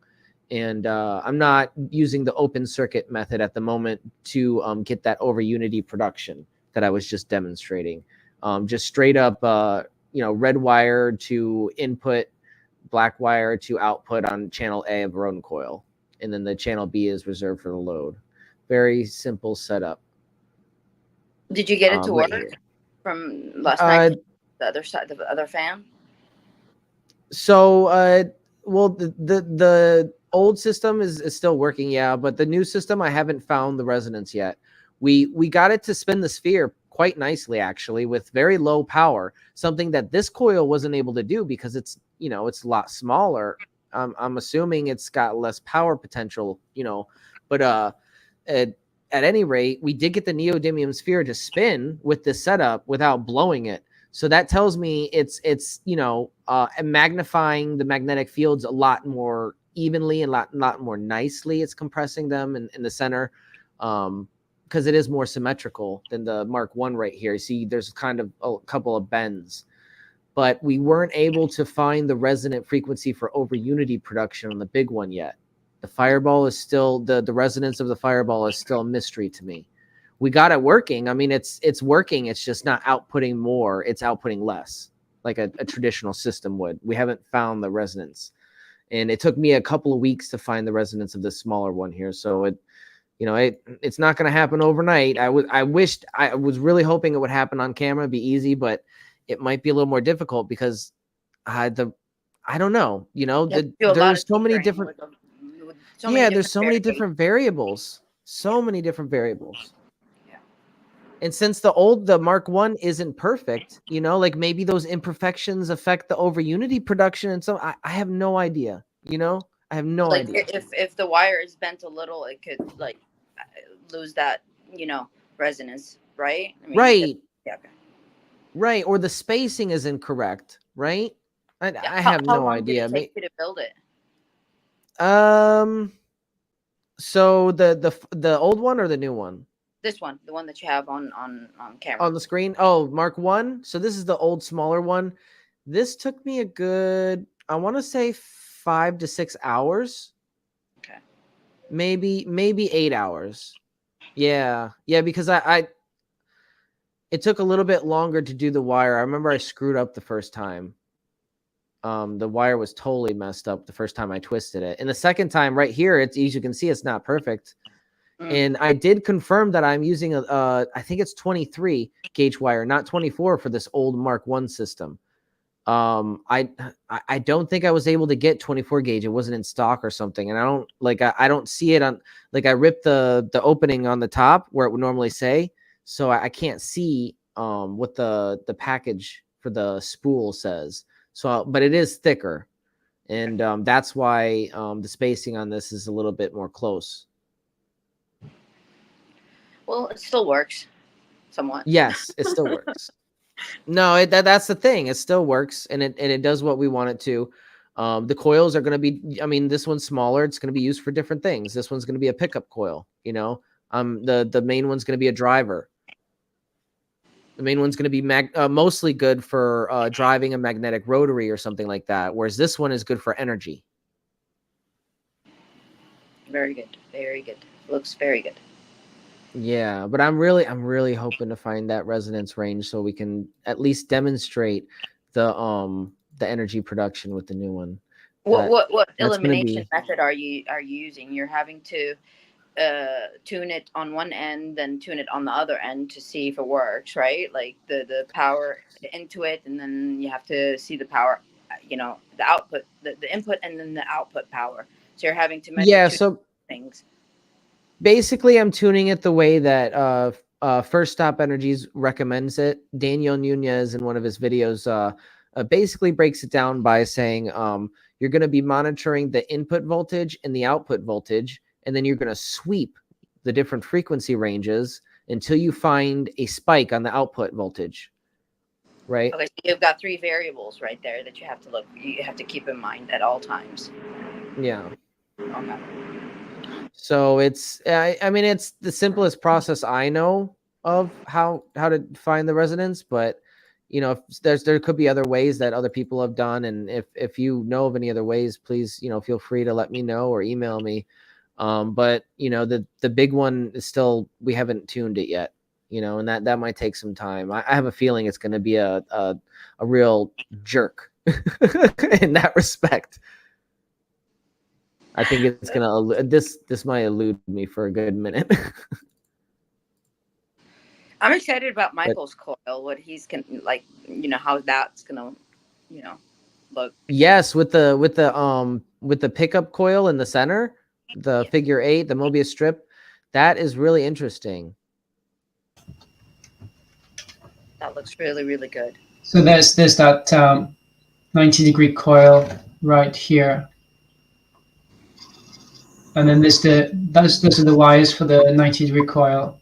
A: And I'm not using the open circuit method at the moment to get that over unity production that I was just demonstrating. Just straight up, red wire to input, black wire to output on channel A of Rodin Coil. And then the channel B is reserved for the load. Very simple setup.
K: Did you get it to work from last night? The other side, the other fan?
A: So, well, the old system is still working, yeah, but the new system, I haven't found the resonance yet. We got it to spin the sphere quite nicely, actually, with very low power, something that this coil wasn't able to do because it's a lot smaller. I'm assuming it's got less power potential, but at any rate, we did get the neodymium sphere to spin with this setup without blowing it. So that tells me it's magnifying the magnetic fields a lot more evenly and a lot more nicely. It's compressing them in the center because it is more symmetrical than the Mark I right here. You see, there's kind of a couple of bends. But we weren't able to find the resonant frequency for over unity production on the big one yet. The Fireball is still, the resonance of the Fireball is still a mystery to me. We got it working. I mean, it's working. It's just not outputting more. It's outputting less, like a traditional system would. We haven't found the resonance. And it took me a couple of weeks to find the resonance of this smaller one here. So You know, it's not going to happen overnight. I was really hoping it would happen on camera, be easy, but it might be a little more difficult because I don't know, you know, there's so many different, there's so many different variables, And since the Mark 1 isn't perfect, you know, like maybe those imperfections affect the over unity production. And so I have no idea, you know, I have no
K: like
A: idea.
K: if the wire is bent a little, it could like lose that, you know, resonance, right? I mean,
A: Right.
K: Yeah. Okay.
A: Right. Or the spacing is incorrect, right? I have
K: How
A: no
K: long
A: idea.
K: did it take you to build it?
A: So the old one or the new one?
K: This one, the one that you have on camera.
A: On the screen? Oh, Mark 1. So this is the old smaller one. This took me a good, I want to say 5 to 6 hours.
K: Okay.
A: Maybe 8 hours. Yeah, because it took a little bit longer to do the wire. I remember I screwed up the first time. The wire was totally messed up the first time I twisted it. And the second time right here, it's, as you can see, it's not perfect. And I did confirm that I'm using I think it's 23 gauge wire, not 24 for this old Mark 1 system. I don't think I was able to get 24 gauge. It wasn't in stock or something. And I don't see it on, like, I ripped the opening on the top where it would normally say, so I can't see what the package for the spool says. So, but it is thicker, and that's why the spacing on this is a little bit more close.
K: Well, it still works somewhat.
A: Yes, it still works. No, that's the thing. It still works, and it does what we want it to. The coils are going to be, I mean, this one's smaller. It's going to be used for different things. This one's going to be a pickup coil, you know. The main one's going to be a driver. The main one's going to be mostly good for driving a magnetic rotary or something like that, whereas this one is good for energy.
K: Very good. Very good. Looks very good.
A: Yeah, but I'm really hoping to find that resonance range so we can at least demonstrate the energy production with the new one.
K: What elimination method are you using? You're having to tune it on one end, then tune it on the other end to see if it works, right? Like the power into it, and then you have to see the power, you know, the output, the input, and then the output power. So you're having to measure two things.
A: Basically, I'm tuning it the way that First Stop Energies recommends it. Daniel Nunez, in one of his videos, basically breaks it down by saying you're going to be monitoring the input voltage and the output voltage, and then you're going to sweep the different frequency ranges until you find a spike on the output voltage. Right?
K: Okay, so you've got 3 variables right there that you have to keep in mind at all times.
A: Yeah.
K: Okay.
A: So it's, I mean, it's the simplest process I know of how to find the resonance, but you know, there could be other ways that other people have done. And if you know of any other ways, please, you know, feel free to let me know or email me. But you know, the big one is still, we haven't tuned it yet, you know, and that might take some time. I have a feeling it's going to be a real jerk in that respect. I think it's gonna this might elude me for a good minute.
K: I'm excited about Michael's coil. What he's like, you know, how that's gonna, you know, look.
A: Yes, with the pickup coil in the center, the figure 8, the Mobius strip, that is really interesting.
K: That looks really, really good.
E: So there's that 90-degree coil right here. And then those are the wires for the 90-degree coil.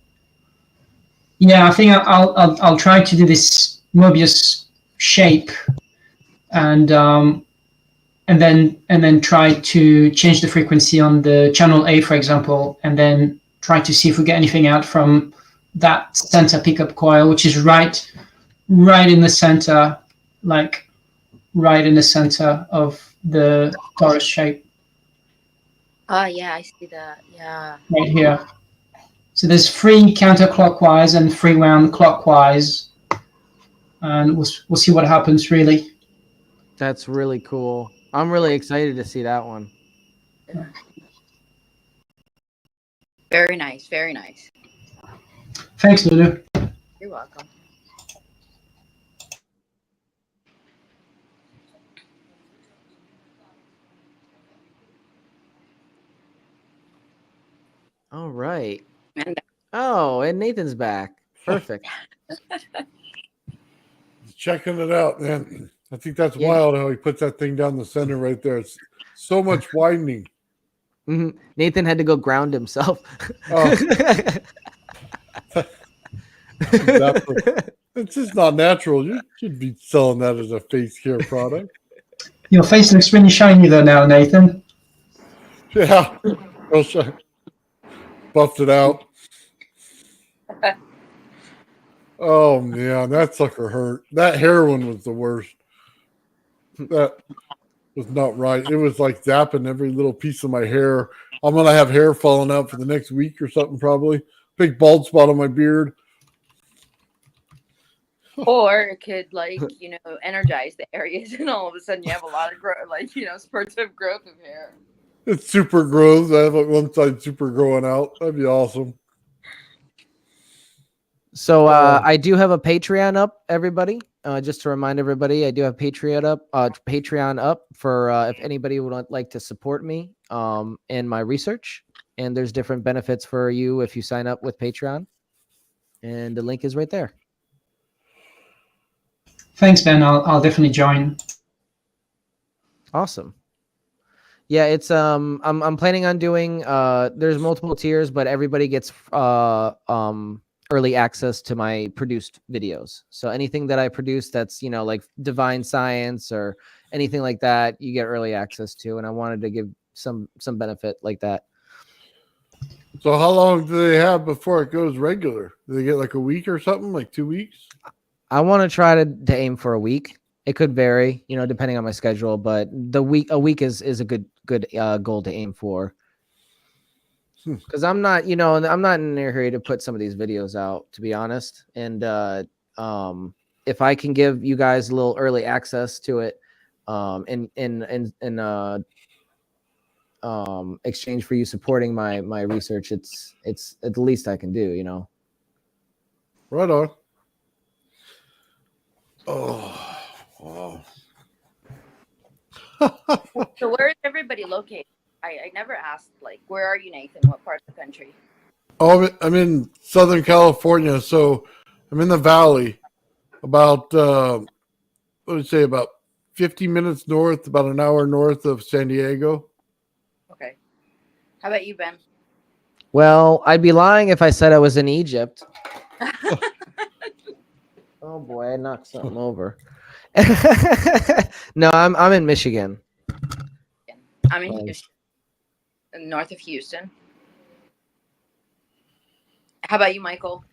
E: Yeah, I think I'll try to do this Mobius shape, and then try to change the frequency on the channel A, for example, and then try to see if we get anything out from that center pickup coil, which is right in the center, like right in the center of the torus shape.
K: Oh, yeah, I see that. Yeah.
E: Right here. So there's 3 counterclockwise and 3 wound clockwise. And we'll see what happens, really.
A: That's really cool. I'm really excited to see that one.
K: Very nice. Very nice.
E: Thanks, Lulu.
K: You're welcome.
A: All right.
K: And
A: Oh, and Nathan's back. Perfect.
B: Checking it out, man. I think that's
A: Yeah.
B: wild how he puts that thing down the center right there. It's so much widening.
A: Mhm. Nathan had to go ground himself.
B: Oh. It's just not natural. You should be selling that as a face care product.
E: Your face looks really shiny though now, Nathan.
B: Yeah. Buffed it out. Oh man, that sucker hurt. That heroin was the worst. That was not right. It was like zapping every little piece of my hair. I'm gonna have hair falling out for the next week or something, probably. Big bald spot on my beard.
K: Or it could, like, energize the areas, and all of a sudden you have a lot of growth, like, spurts of growth of hair.
B: It's super grows. I have like one side super growing out. That'd be awesome.
A: So I do have a Patreon up, everybody. Just to remind everybody, I do have Patreon up for if anybody would like to support me in my research. And there's different benefits for you if you sign up with Patreon. And the link is right there.
E: Thanks, Ben. I'll definitely join.
A: Awesome. Yeah, it's I'm planning on doing there's multiple tiers, but everybody gets early access to my produced videos. So anything that I produce that's, like divine science or anything like that, you get early access to, and I wanted to give some benefit like that.
B: So how long do they have before it goes regular? Do they get like a week or something, like 2 weeks?
A: I want to try to aim for a week. It could vary, depending on my schedule, but a week is a good goal to aim for. Because I'm not, I'm not in a hurry to put some of these videos out, to be honest. And if I can give you guys a little early access to it, in exchange for you supporting my research, it's at the least I can do,
B: Right on. Oh, wow.
K: So where is everybody located? I never asked, like, where are you, Nathan? What part of the country?
B: Oh, I'm in Southern California, so I'm in the valley, about what would you say, about 50 minutes north, about an hour north of San Diego.
K: Okay. How about you, Ben?
A: Well, I'd be lying if I said I was in Egypt. Oh boy, I knocked something over. No, I'm in Michigan.
K: I'm in Houston, north of Houston. How about you, Michael?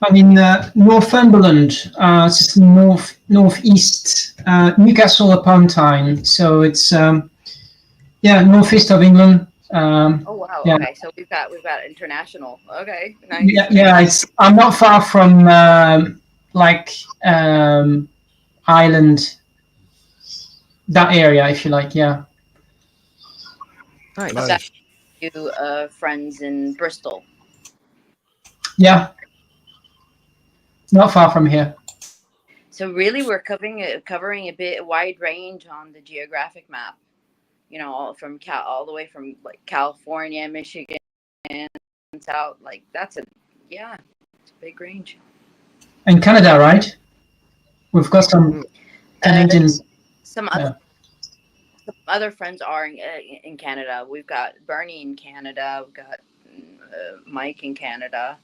E: I'm in Northumberland, it's just northeast, Newcastle upon Tyne. So it's northeast of England.
K: Oh wow!
E: Yeah.
K: Okay, so we've got international. Okay, nice.
E: Yeah. I'm not far from Ireland, that area, if you like. Yeah.
A: Nice.
K: You friends in Bristol.
E: Yeah. Not far from here.
K: So really, we're covering a wide range on the geographic map. From all the way from like California, Michigan, and south. Like it's a big range.
E: And Canada, right? We've got some Canadians.
K: Some other friends are in Canada. We've got Bernie in Canada. We've got Mike in Canada,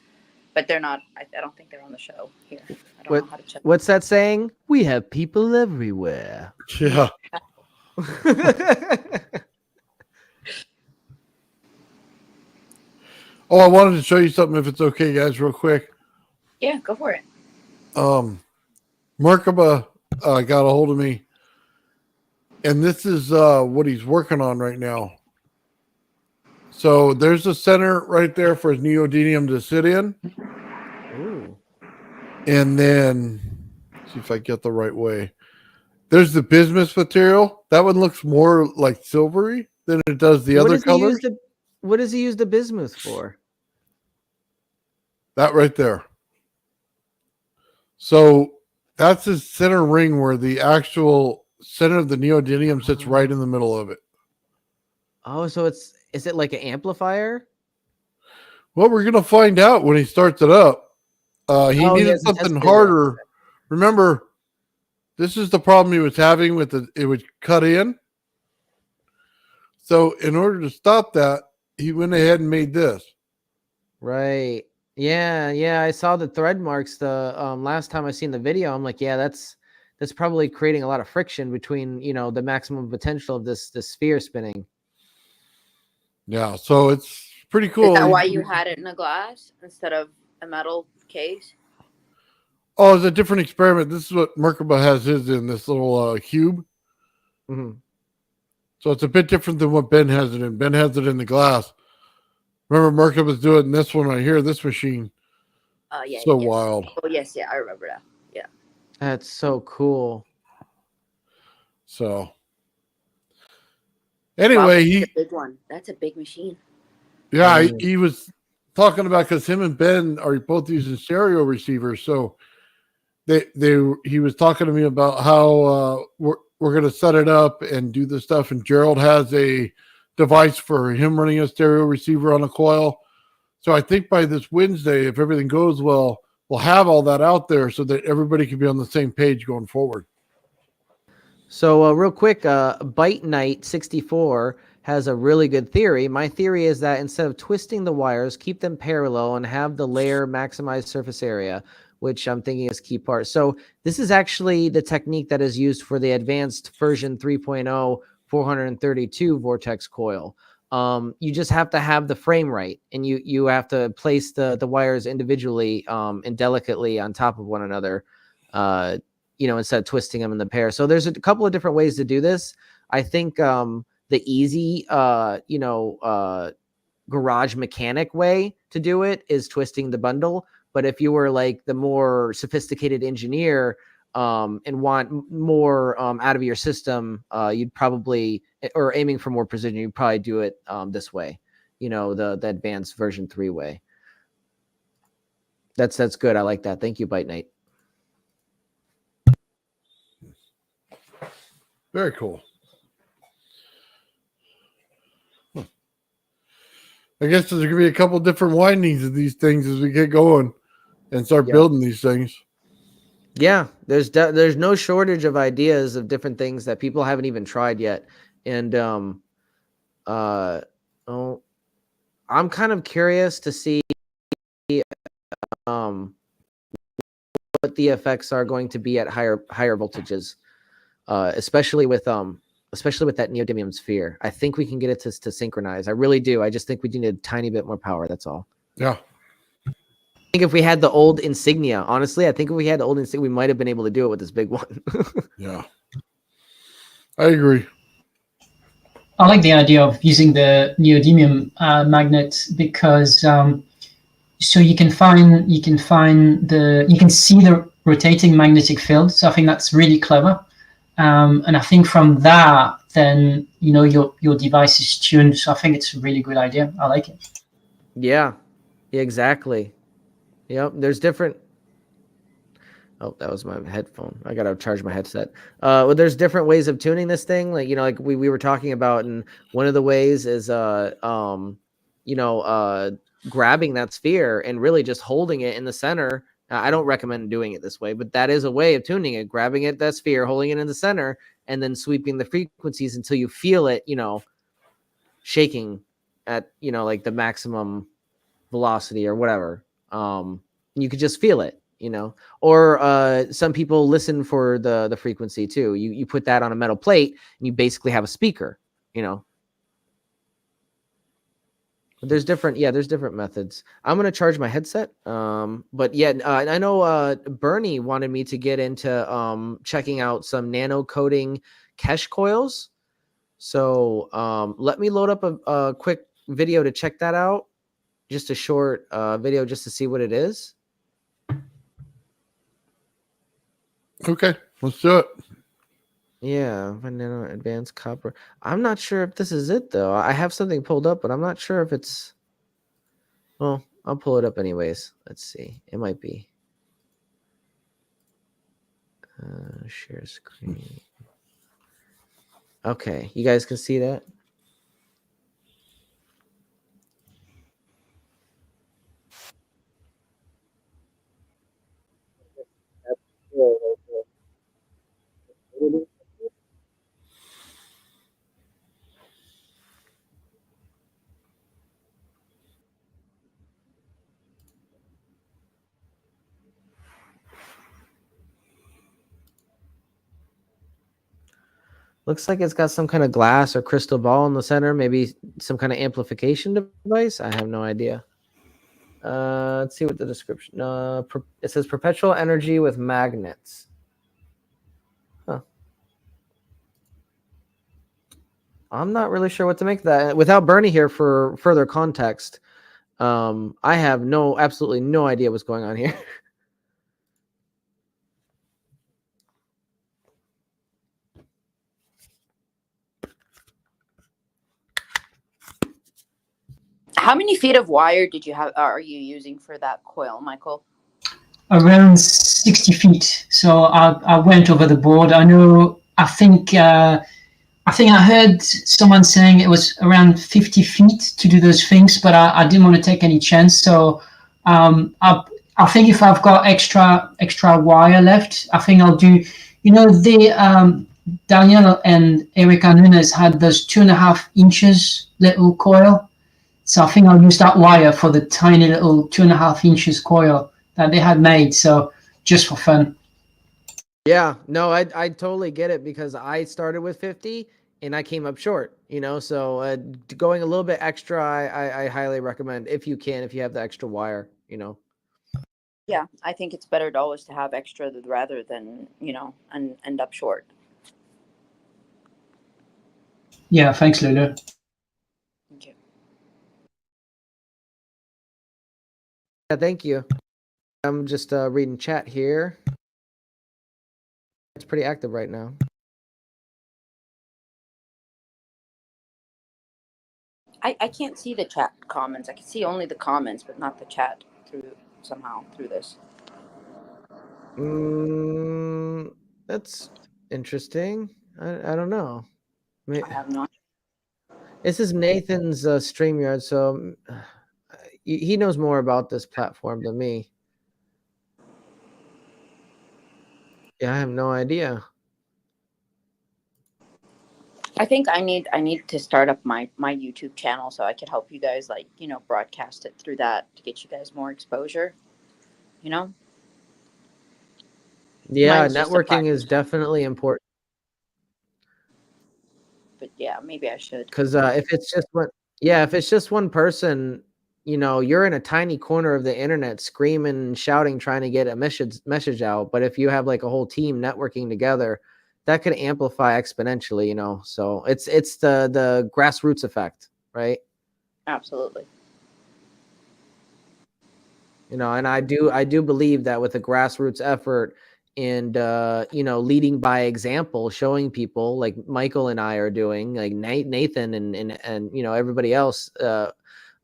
K: but they're not. I don't think they're on the show here. I don't know how to check.
A: What's that saying? We have people everywhere.
B: Yeah. Oh, I wanted to show you something, if it's okay, guys, real quick.
K: Yeah, go for it.
B: Merkaba got a hold of me, and this is what he's working on right now. So there's a center right there for his neodymium to sit in.
A: Ooh.
B: And then, see if I get the right way. There's the bismuth material. That one looks more like silvery than it does the other colors.
A: what does he use the bismuth for?
B: That right there. So that's his center ring where the actual center of the neodymium sits right in the middle of it.
A: Oh, so is it like an amplifier?
B: Well, we're going to find out when he starts it up. He
A: Oh,
B: needed
A: yes, it
B: something
A: has
B: harder. Remember, this is the problem he was having with it would cut in. So in order to stop that, he went ahead and made this.
A: Right. Yeah. I saw the thread marks the last time I seen the video. I'm like, yeah, that's probably creating a lot of friction between, the maximum potential of this sphere spinning.
B: Yeah, so it's pretty
K: Is
B: cool.
K: that why you had it in a glass instead of a metal case?
B: Oh, it's a different experiment. This is what Merkaba has his in, this little cube.
A: Mm-hmm.
B: So it's a bit different than what Ben has it in. Ben has it in the glass. Remember, Merkaba's doing this one right here, this machine.
K: Yeah.
B: So
K: yes.
B: wild.
K: Oh yes, yeah, I remember that. Yeah.
A: That's so cool.
B: So
K: Wow,
B: anyway,
K: that's a big one. That's a big machine.
B: Yeah, he was talking about, because him and Ben are both using stereo receivers. So he was talking to me about how we're going to set it up and do this stuff. And Gerald has a device for him running a stereo receiver on a coil. So I think by this Wednesday, if everything goes well, we'll have all that out there so that everybody can be on the same page going forward.
A: So real quick, Bite Knight 64 has a really good theory. My theory is that instead of twisting the wires, keep them parallel and have the layer maximize surface area, which I'm thinking is key part. So this is actually the technique that is used for the advanced version 3.0 432 vortex coil. You just have to have the frame right, and you have to place the wires individually and delicately on top of one another. Instead of twisting them in the pair. So there's a couple of different ways to do this. I think the easy, garage mechanic way to do it is twisting the bundle. But if you were like the more sophisticated engineer and want more out of your system, you'd probably, or aiming for more precision, you'd probably do it this way, the advanced version 3 way. That's good. I like that. Thank you, Bite Knight.
B: Very cool. I guess there's going to be a couple different windings of these things as we get going and start building these things.
A: Yeah, there's no shortage of ideas of different things that people haven't even tried yet. And I'm kind of curious to see what the effects are going to be at higher voltages. Especially with that neodymium sphere. I think we can get it to synchronize. I really do. I just think we need a tiny bit more power. That's all.
B: Yeah.
A: I think if we had the old Insignia, honestly, I think if we had the old Insignia, we might have been able to do it with this big one.
B: Yeah. I agree.
E: I like the idea of using the neodymium magnet because so you can see the rotating magnetic field. So I think that's really clever. And I think from that, then your device is tuned. So I think it's a really good idea. I like it.
A: Yeah, exactly. Yep. There's different. Oh, that was my headphone. I gotta charge my headset. Well, there's different ways of tuning this thing. Like like we were talking about, and one of the ways is grabbing that sphere and really just holding it in the center. I don't recommend doing it this way, but that is a way of tuning it, grabbing it, that sphere, holding it in the center, and then sweeping the frequencies until you feel it, shaking at, like the maximum velocity or whatever. You could just feel it, or some people listen for the frequency too. You put that on a metal plate and you basically have a speaker, There's different methods. I'm going to charge my headset. But yeah, I know Bernie wanted me to get into checking out some nano coating Kesh coils. So let me load up a quick video to check that out. Just a short video just to see what it is.
B: Okay, let's do it.
A: Yeah, vanilla advanced copper. I'm not sure if this is it though. I have something pulled up, but I'm not sure if it's. Well, I'll pull it up anyways. Let's see. It might be. Share screen. Okay, you guys can see that. Looks like it's got some kind of glass or crystal ball in the center, maybe some kind of amplification device. I have no idea. Let's see what the description. It says perpetual energy with magnets. Huh. I'm not really sure what to make of that. Without Bernie here for further context, I have absolutely no idea what's going on here.
K: How many feet of wire are you using for that coil, Michael?
E: Around 60 feet. So I went over the board. I think I heard someone saying it was around 50 feet to do those things, but I didn't want to take any chance. So I think if I've got extra wire left, I think I'll do, Daniel and Erica Nunes had those 2.5 inches little coil. So I think I'll use that wire for the tiny little 2.5 inches coil that they had made. So just for fun.
A: Yeah, no, I totally get it because I started with 50 and I came up short, so going a little bit extra, I highly recommend if you have the extra wire,
K: Yeah, I think it's better to always to have extra rather than, and end up short.
E: Yeah, thanks, Lulu.
K: Thank you.
A: Yeah, thank you. I'm just reading chat here. It's pretty active right now.
K: I can't see the chat comments. I can see only the comments, but not the chat through this.
A: That's interesting. I don't know.
K: I have no.
A: This is Nathan's StreamYard, so he knows more about this platform than me. Yeah, I have no idea.
K: I think I need to start up my YouTube channel so I could help you guys, broadcast it through that to get you guys more exposure.
A: Yeah,
K: Mine's just
A: networking is definitely important.
K: But yeah, maybe I should.
A: Because if it's just one person, you're in a tiny corner of the internet screaming, shouting, trying to get a message out. But if you have like a whole team networking together, that could amplify exponentially. So it's the grassroots effect, right?
K: Absolutely.
A: And I do believe that with a grassroots effort and leading by example, showing people like Michael and I are doing, like Nathan and everybody else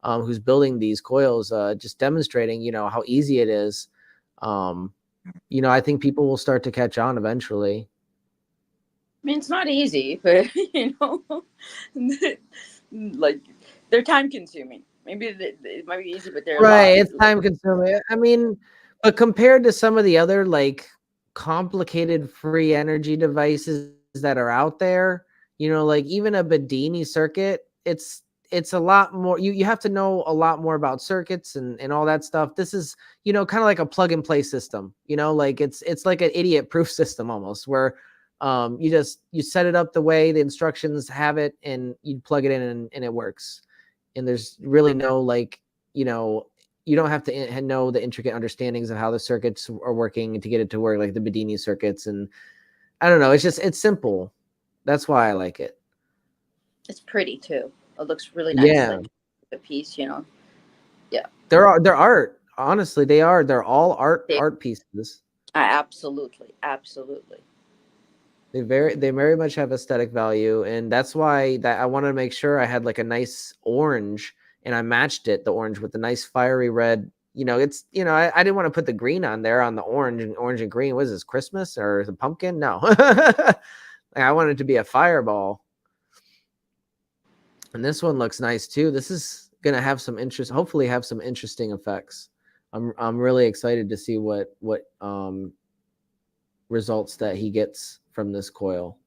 A: who's building these coils, just demonstrating how easy it is. I think people will start to catch on eventually.
K: I mean, it's not easy, but like they're time consuming. Maybe it might be easy, but they're
A: right. It's time consuming. I mean, but compared to some of the other like complicated free energy devices that are out there, like even a Bedini circuit, it's a lot more. You have to know a lot more about circuits and all that stuff. This is kind of like a plug and play system. Like it's like an idiot proof system almost, where you set it up the way the instructions have it, and you plug it in and it works. And there's really no like you don't have to know the intricate understandings of how the circuits are working to get it to work, like the Bedini circuits. And I don't know, it's simple. That's why I like it.
K: It's pretty too. It looks really nice.
A: Yeah.
K: Like a piece, Yeah.
A: They're art. Honestly, they are. They're all art pieces.
K: Absolutely.
A: They very much have aesthetic value, and that's why that I wanted to make sure I had like a nice orange, and I matched it, the orange, with the nice fiery red. It's I didn't want to put the green on there on the orange and green. What is this, Christmas or the pumpkin? No, I wanted it to be a fireball. And this one looks nice too. This is gonna have some interest. Hopefully, have some interesting effects. I'm really excited to see what results that he gets from this coil.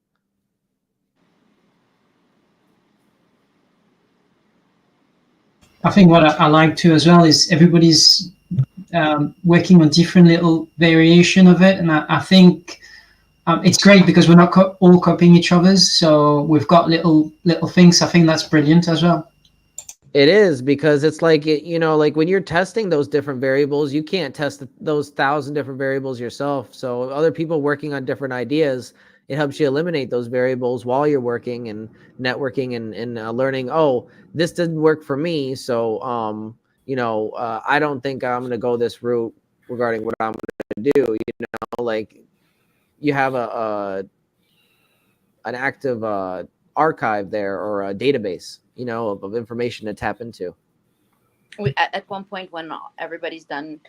E: I think what I like too as well is everybody's working on different little variation of it, and I think it's great because we're not all copying each other's, so we've got little things. I think that's brilliant as well.
A: It is, because it's like like when you're testing those different variables, you can't test those 1,000 different variables yourself. So other people working on different ideas, it helps you eliminate those variables while you're working and networking and learning. Oh, this didn't work for me, so I don't think I'm going to go this route regarding what I'm going to do. Like you have an active archive there, or a database, of information to tap into.
K: At one point when everybody's done,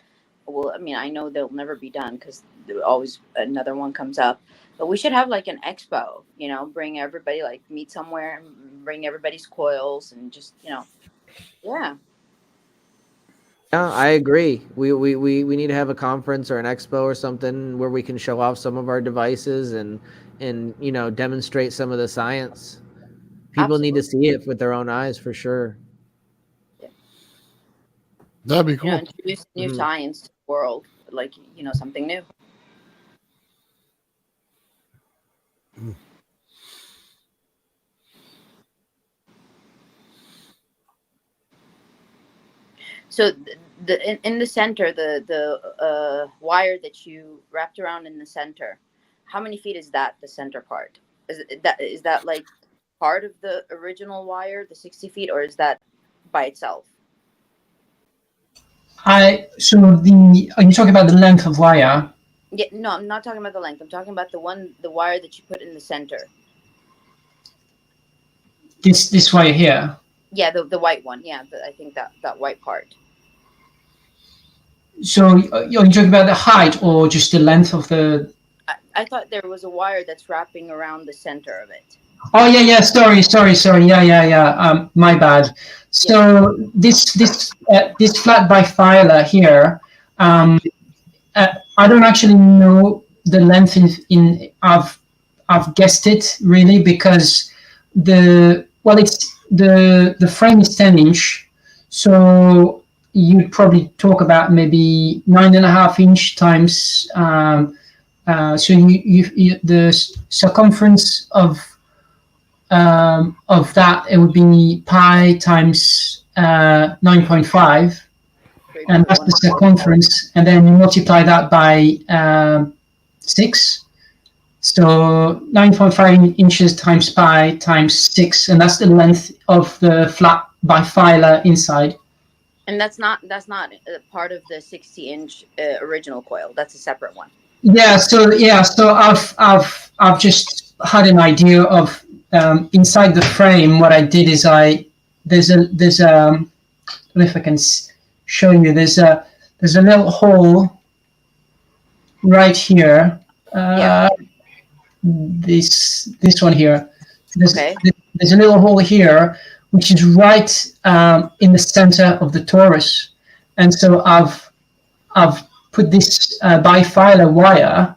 K: well, I mean, I know they'll never be done because always another one comes up, but we should have like an expo, bring everybody, like meet somewhere and bring everybody's coils and just, yeah.
A: Yeah, I agree. We need to have a conference or an expo or something where we can show off some of our devices and demonstrate some of the science. People need to see it with their own eyes, for sure.
K: Yeah.
B: That'd be cool.
K: Introduce new science to the world, like, something new. So in the center, the wire that you wrapped around in the center, how many feet is that? The center part, is that like part of the original wire, the 60 feet, or is that by itself?
E: Are you talking about the length of wire?
K: Yeah, no, I'm not talking about the length. I'm talking about the wire that you put in the center.
E: This wire here.
K: Yeah, the white one. Yeah, I think that white part.
E: So you're talking about the height or just the length of the?
K: I thought there was a wire that's wrapping around the center of it.
E: Oh yeah. Sorry. Yeah. My bad. So this flat bifilar here, I don't actually know the length in I've guessed it really, because the frame is 10-inch, so you'd probably talk about maybe 9.5-inch times. So the circumference of that, it would be pi times 9.5, and that's the circumference, and then you multiply that by 6. So 9.5 inches times pi times 6, and that's the length of the flat bifilar inside.
K: And that's not part of the 60-inch original coil. That's a separate one.
E: Yeah. So I've just had an idea of inside the frame. What I did is there's a I don't know if I can show you. There's a little hole right here. This one here. There's a little hole here, which is right in the center of the torus, and so I've put this bifilar wire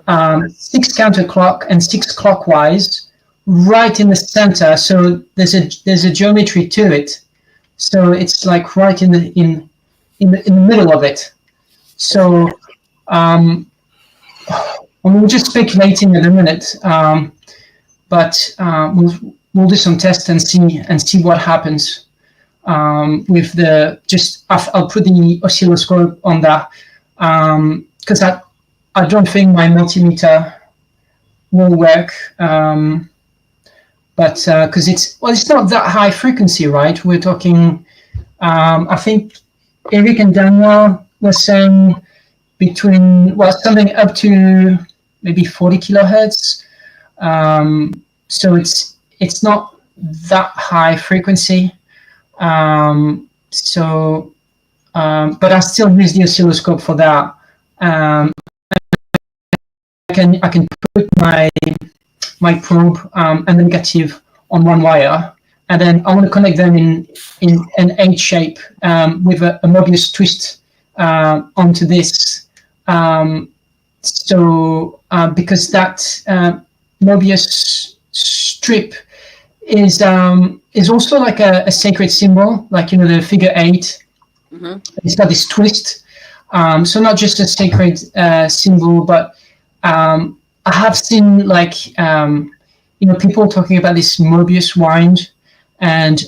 E: 6 counterclock and 6 clockwise right in the center. So there's a geometry to it. So it's like right in the middle of it. So we're just speculating at the minute, but we'll do some tests and see what happens with the. I'll put the oscilloscope on that because I don't think my multimeter will work, but because it's not that high frequency, right? We're talking. I think Eric and Daniel were saying between something up to maybe 40 kilohertz. So it's not that high frequency. But I still use the oscilloscope for that. I can put my probe and the negative on one wire, and then I want to connect them in an H shape with a Mobius twist onto this. Because that Mobius strip is also like a sacred symbol, like the figure 8.
K: Mm-hmm.
E: It's got this twist. So not just a sacred symbol, but I have seen like people talking about this Mobius wind, and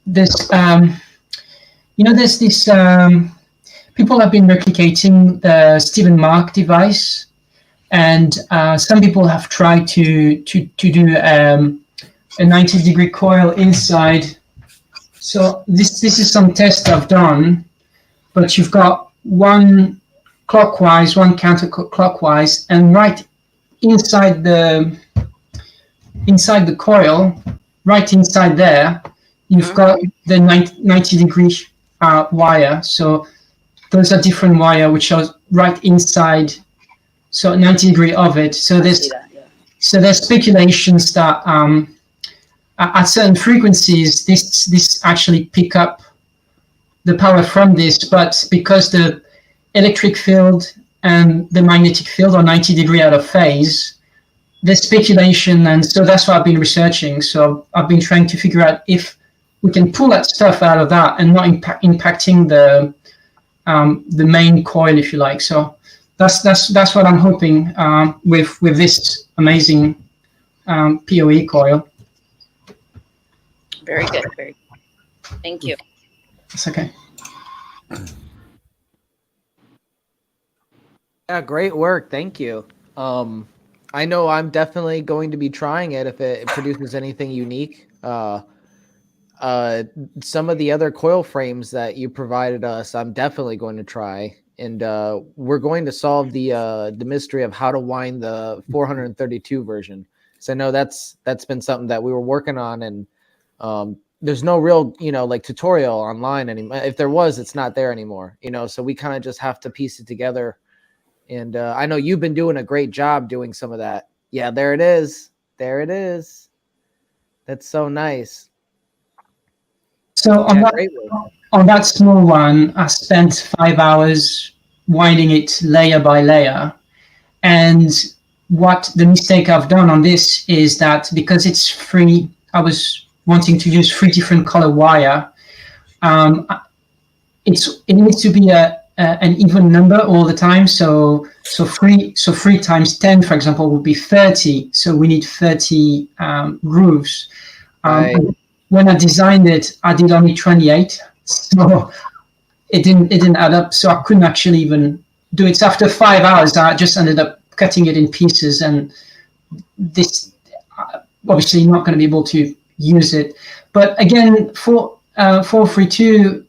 E: there's this people have been replicating the Stephen Mark device, and some people have tried to do a 90-degree coil inside. So this is some test I've done, but you've got one clockwise, one counterclockwise, and right inside the coil, right inside there, you've got the 90-degree wire. So those are different wire which are right inside, so 90-degree of it. So there's speculations that at certain frequencies this actually pick up the power from this, but because the electric field and the magnetic field are 90-degree out of phase, there's speculation, and so that's what I've been researching. So I've been trying to figure out if we can pull that stuff out of that and not impacting the main coil, if you like. So that's what I'm hoping with this amazing PoE coil.
K: Very good. Very good. Thank you.
E: It's okay.
A: Yeah, great work. Thank you. I know I'm definitely going to be trying it if it produces anything unique. Some of the other coil frames that you provided us, I'm definitely going to try, and we're going to solve the mystery of how to wind the 432 version. So I know that's been something that we were working on, and there's no real like tutorial online anymore. If there was, it's not there anymore. So we kind of just have to piece it together. And I know you've been doing a great job doing some of that. Yeah, there it is. There it is. That's so nice.
E: So on that small one, I spent 5 hours winding it layer by layer. And what the mistake I've done on this is that because it's free, I was wanting to use 3 different color wire. It needs to be an even number all the time. So 3 times 10, for example, would be 30. So we need 30 grooves. When I designed it, I did only 28. So it didn't add up. So I couldn't actually even do it. So after 5 hours, I just ended up cutting it in pieces, and this obviously not going to be able to use it. But again, 432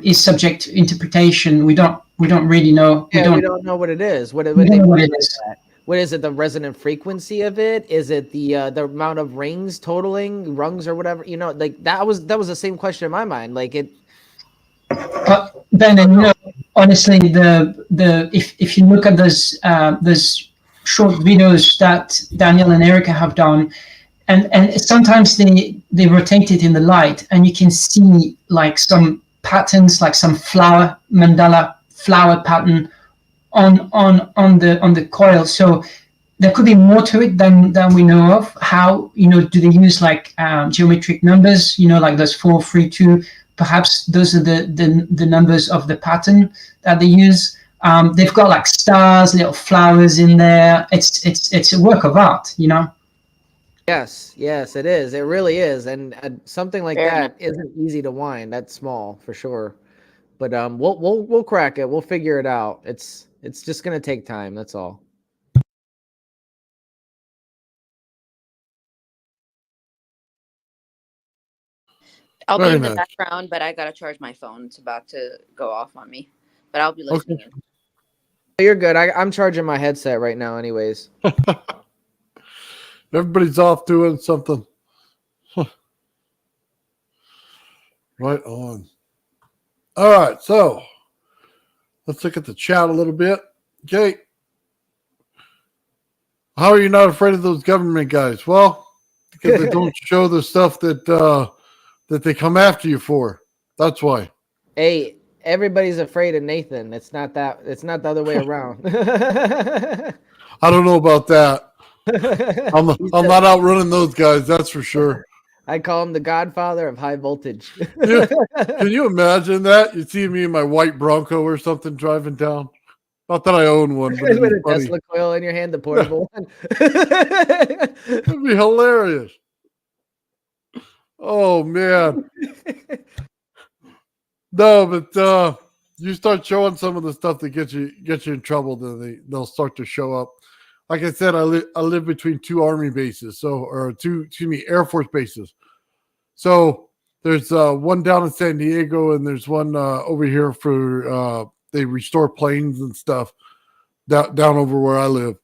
E: is subject to interpretation. We don't really know.
A: Yeah, we don't know what it is. What it is. What is it? The resonant frequency of it? Is it the amount of rings totaling rungs or whatever? Like that was the same question in my mind. Like it.
E: Ben, and honestly, if you look at those short videos that Daniel and Erica have done, and sometimes they rotate it in the light, and you can see like some patterns, like some mandala flower pattern on the coil. So there could be more to it than we know of. How do they use like geometric numbers? Like those 4, 3, 2. Perhaps those are the numbers of the pattern that they use. They've got like stars, little flowers in there. It's a work of art,
A: Yes, it is. It really is, and something like that isn't easy to wind. That's small for sure, but we'll crack it. We'll figure it out. It's just gonna take time. That's all.
K: I'll be in the background, but I gotta charge my phone. It's about to go off on me, but I'll be listening in.
A: You're good. I'm charging my headset right now, anyways.
B: Everybody's off doing something. Right on. All right, so let's look at the chat a little bit. Okay. How are you not afraid of those government guys? Well, because they don't show the stuff that they come after you for. That's why.
A: Hey, everybody's afraid of Nathan. It's not that. It's not the other way around.
B: I don't know about that. I'm not outrunning those guys. That's for sure.
A: I call him the godfather of high voltage.
B: Can you imagine that? You see me in my white Bronco or something driving down. Not that I own one, but it'd
A: With
B: be
A: a
B: funny.
A: Tesla coil in your hand, the portable one.
B: It'd be hilarious. Oh man. No, but you start showing some of the stuff that gets you in trouble, then they'll start to show up. Like I said, I live between two Army bases, Air Force bases. So there's one down in San Diego, and there's one over here for they restore planes and stuff down over where I live.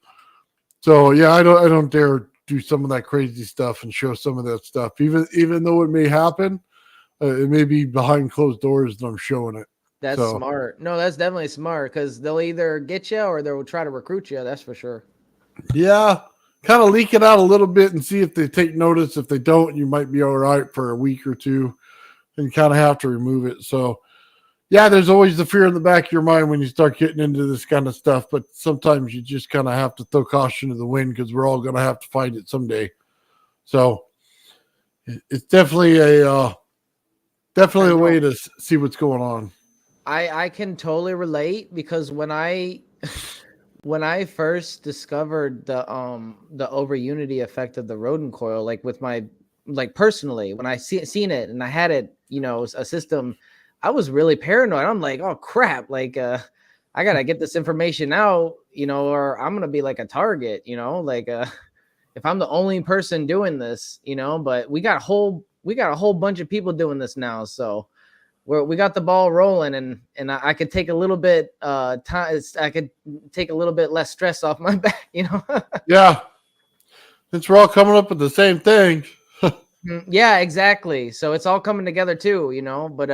B: So yeah, I don't dare do some of that crazy stuff and show some of that stuff, even though it may happen. It may be behind closed doors and I'm showing it.
A: That's smart. No, that's definitely smart because they'll either get you or they'll try to recruit you. That's for sure.
B: Yeah, kind of leak it out a little bit and see if they take notice. If they don't, you might be all right for a week or two and kind of have to remove it. So, yeah, there's always the fear in the back of your mind when you start getting into this kind of stuff. But sometimes you just kind of have to throw caution to the wind because we're all going to have to find it someday. So, it's definitely a way to see what's going on.
A: I can totally relate because when I first discovered the over unity effect of the Rodin coil, like with my personally, when I seen it and I had it, a system, I was really paranoid. I'm like, oh crap, I gotta get this information out, or I'm gonna be like a target, if I'm the only person doing this, but we got a whole bunch of people doing this now, so we got the ball rolling, and I could take a little bit time. I could take a little bit less stress off my back,
B: Yeah, since we're all coming up with the same thing.
A: Yeah, exactly. So it's all coming together too, But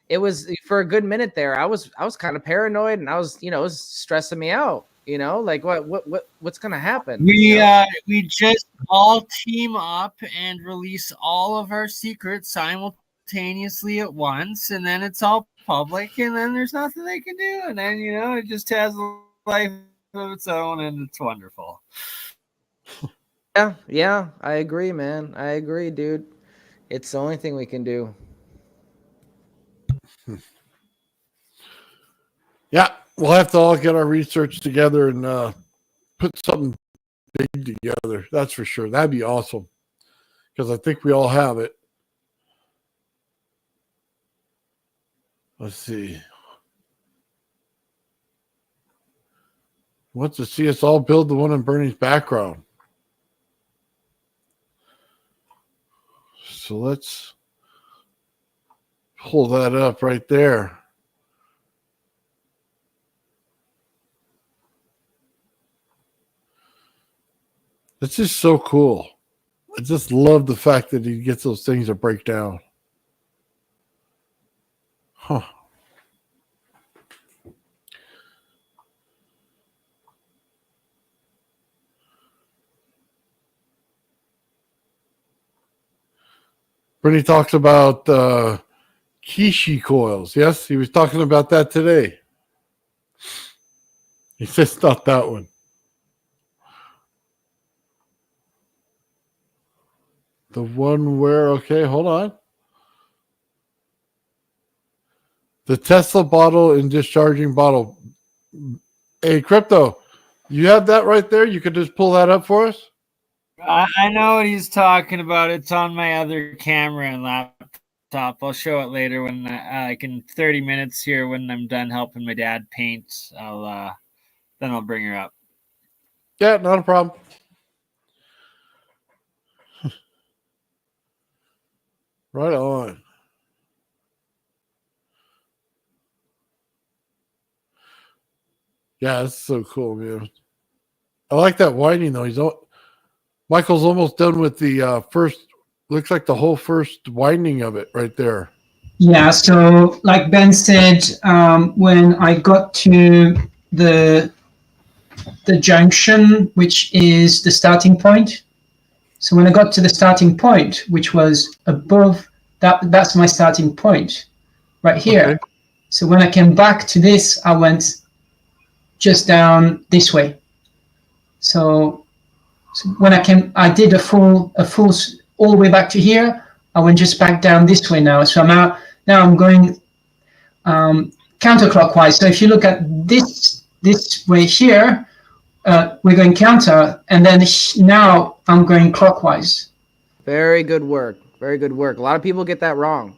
A: it was for a good minute there. I was kind of paranoid, and I was, it was stressing me out. Like what's gonna happen?
C: We just all team up and release all of our secrets simultaneously at once, and then it's all public, and then there's nothing they can do, and then it just has a life of its own, and it's wonderful.
A: Yeah, I agree, man. I agree, dude. It's the only thing we can do.
B: Yeah, we'll have to all get our research together and put something big together. That's for sure. That'd be awesome because I think we all have it. Let's see. Wants to see us all build the one in Bernie's background. So let's pull that up right there. It's just so cool. I just love the fact that he gets those things to break down. Huh. Bernie talks about Kishi coils. Yes, he was talking about that today. He says not that one. The one where, okay, hold on. The Tesla bottle and discharging bottle. Hey, Crypto, you have that right there? You could just pull that up for us?
C: I know what he's talking about. It's on my other camera and laptop. I'll show it later when, like in 30 minutes here, when I'm done helping my dad paint. Then I'll bring her up.
B: Yeah, not a problem. Right on. Yeah, that's so cool, man. I like that whining though. Michael's almost done with the first. Looks like the whole first winding of it right there.
E: Yeah, so like Ben said, when I got to the junction, which is the starting point. So when I got to the starting point, which was above that's my starting point right here.
B: Okay.
E: So when I came back to this, I went just down this way. So when I did a full all the way back to here. I went just back down this way now. So now I'm going counterclockwise. So if you look at this way here, we're going counter, and then now I'm going clockwise.
A: Very good work. Very good work. A lot of people get that wrong.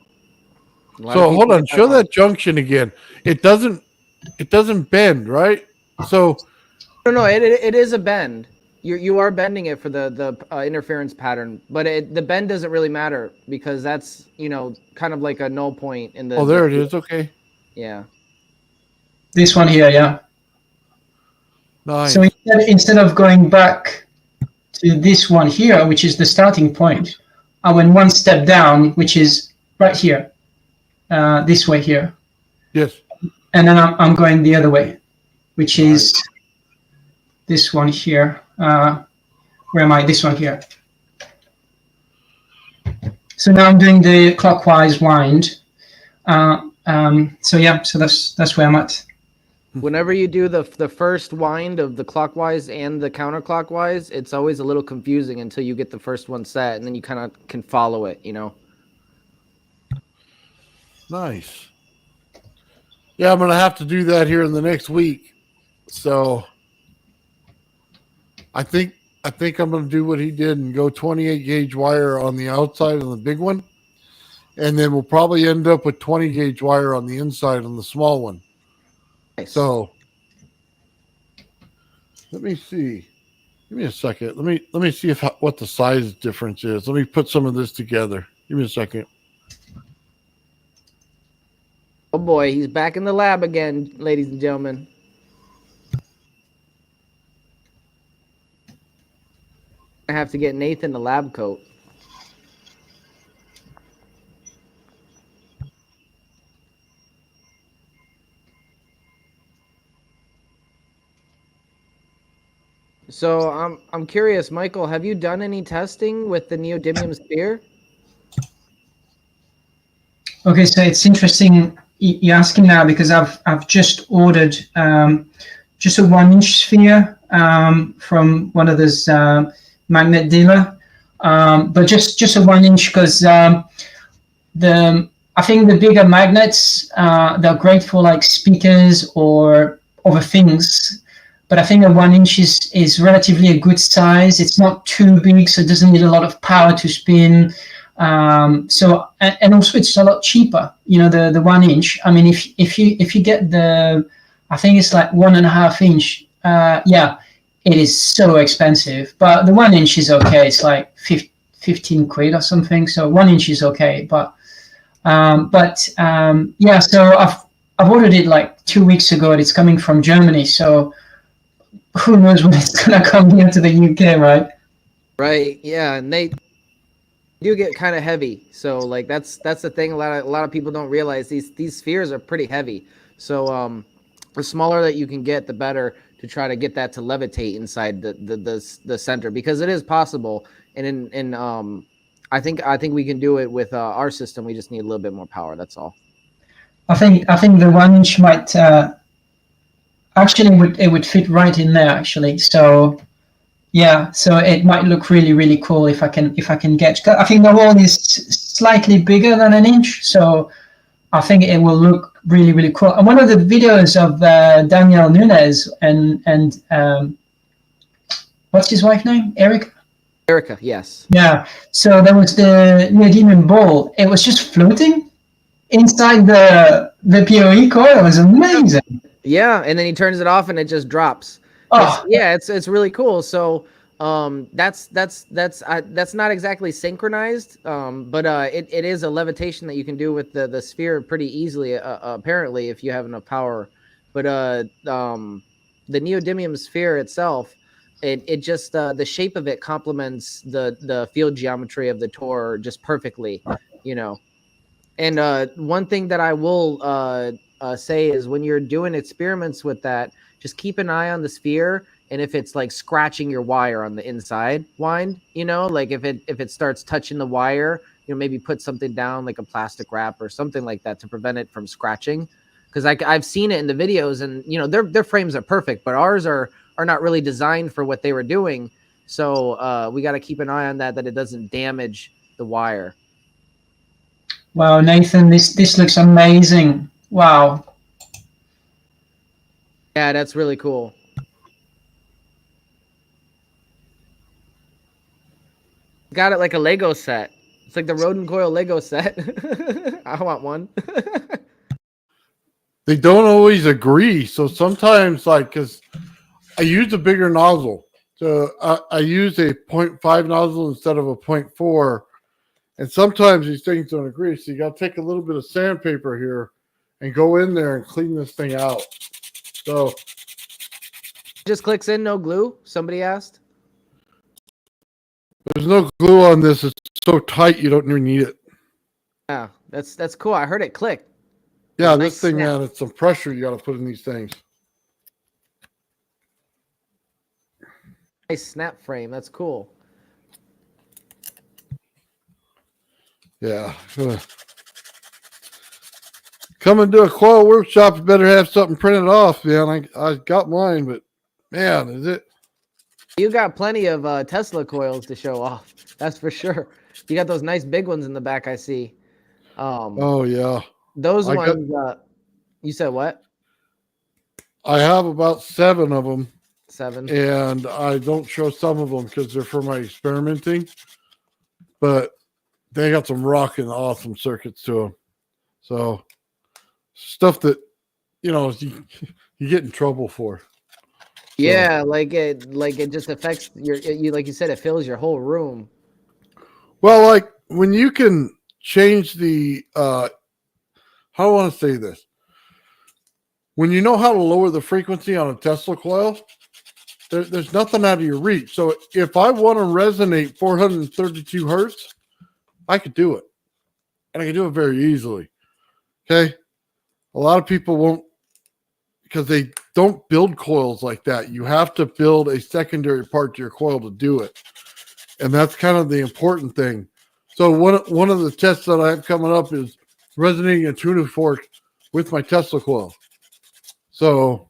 B: So hold on, show that junction again. It doesn't bend, right? So
A: no, it is a bend. You are bending it for the interference pattern, but the bend doesn't really matter because that's kind of like a null point in the.
B: Oh, there it is. Okay.
A: Yeah.
E: This one here, yeah.
B: Nice.
E: So instead of going back to this one here, which is the starting point, I went one step down, which is right here, this way here.
B: Yes.
E: And then I'm going the other way, which is this one here. Where am I? This one here. So now I'm doing the clockwise wind. So yeah, so that's where I'm at.
A: Whenever you do the first wind of the clockwise and the counterclockwise, it's always a little confusing until you get the first one set, and then you kind of can follow it,
B: Nice. Yeah, I'm going to have to do that here in the next week. So I think I'm going to do what he did and go 28 gauge wire on the outside on the big one. And then we'll probably end up with 20 gauge wire on the inside on the small one.
A: Nice.
B: So let me see. Give me a second. Let me see what the size difference is. Let me put some of this together. Give me a second.
A: Oh boy, he's back in the lab again, ladies and gentlemen. I have to get Nathan the lab coat. So I'm curious, Michael, have you done any testing with the neodymium sphere?
E: Okay, so it's interesting you're asking now because I've just ordered just a 1-inch sphere from one of those magnet dealer, but just a 1-inch because I think the bigger magnets they're great for like speakers or other things. But I think a 1-inch is relatively a good size. It's not too big, so it doesn't need a lot of power to spin. So and also it's a lot cheaper. The 1-inch. I mean, if you get I think it's like 1.5-inch. Yeah, it is so expensive. But the 1-inch is okay. It's like 15 quid or something. So 1-inch is okay. But yeah. So I've ordered it like 2 weeks ago. And it's coming from Germany. So who knows when it's gonna come here to the UK, right?
A: Right. Yeah, and they do get kind of heavy. So like that's the thing. A lot of people don't realize these spheres are pretty heavy. So the smaller that you can get, the better to try to get that to levitate inside the center, because it is possible. And I think we can do it with our system. We just need a little bit more power. That's all.
E: I think the 1-inch might. Actually, it would fit right in there. Actually, so yeah, so it might look really, really cool if I can get. I think the hole is slightly bigger than 1-inch, so I think it will look really, really cool. And one of the videos of Daniel Nunes and what's his wife's name? Erica,
A: yes.
E: Yeah. So there was the neodymium ball. It was just floating inside the PoE coil. It was amazing.
A: Yeah, and then he turns it off and it just drops.
E: Oh,
A: It's really cool. So that's not exactly synchronized, but it is a levitation that you can do with the sphere pretty easily, apparently, if you have enough power. But the neodymium sphere itself, it just the shape of it complements the field geometry of the Tor just perfectly, you know. And one thing that I will say is when you're doing experiments with that, just keep an eye on the sphere. And if it's like scratching your wire on the inside wind, you know, like if it starts touching the wire, you know, maybe put something down like a plastic wrap or something like that to prevent it from scratching. Because I've seen it in the videos, and you know their frames are perfect, but ours are not really designed for what they were doing. So we got to keep an eye on that it doesn't damage the wire.
E: Wow, Nathan, this looks amazing. Wow.
A: Yeah, that's really cool. Got it like a Lego set. It's like the Rodin Coil Lego set. I want one.
B: They don't always agree. So sometimes, like, because I use a bigger nozzle. So I use a 0.5 nozzle instead of a 0.4. And sometimes these things don't agree. So you got to take a little bit of sandpaper here and go in there and clean this thing out. So
A: just clicks in, no glue. Somebody asked.
B: There's no glue on this. It's so tight you don't even need it.
A: Yeah, that's cool. I heard it click.
B: Yeah,
A: Nice
B: this thing,
A: snap.
B: man, it's some pressure you got to put in these things.
A: Nice snap frame. That's cool.
B: Yeah. Come and do a coil workshop. You better have something printed off, man. I got mine, but man, is it?
A: You got plenty of Tesla coils to show off. That's for sure. You got those nice big ones in the back. I see.
B: Oh yeah.
A: Those ones. You said what?
B: I have about 7 of them.
A: 7.
B: And I don't show some of them because they're for my experimenting. But they got some rocking awesome circuits to them. So stuff that, you know, you get in trouble for.
A: Yeah, like it just affects you like you said, it fills your whole room.
B: Well, like when you can change the how do I want to say this? When you know how to lower the frequency on a Tesla coil, there's nothing out of your reach. So if I want to resonate 432 hertz, I could do it. And I can do it very easily. Okay. A lot of people won't, because they don't build coils like that. You have to build a secondary part to your coil to do it. And that's kind of the important thing. So one of the tests that I have coming up is resonating a tuning fork with my Tesla coil. So,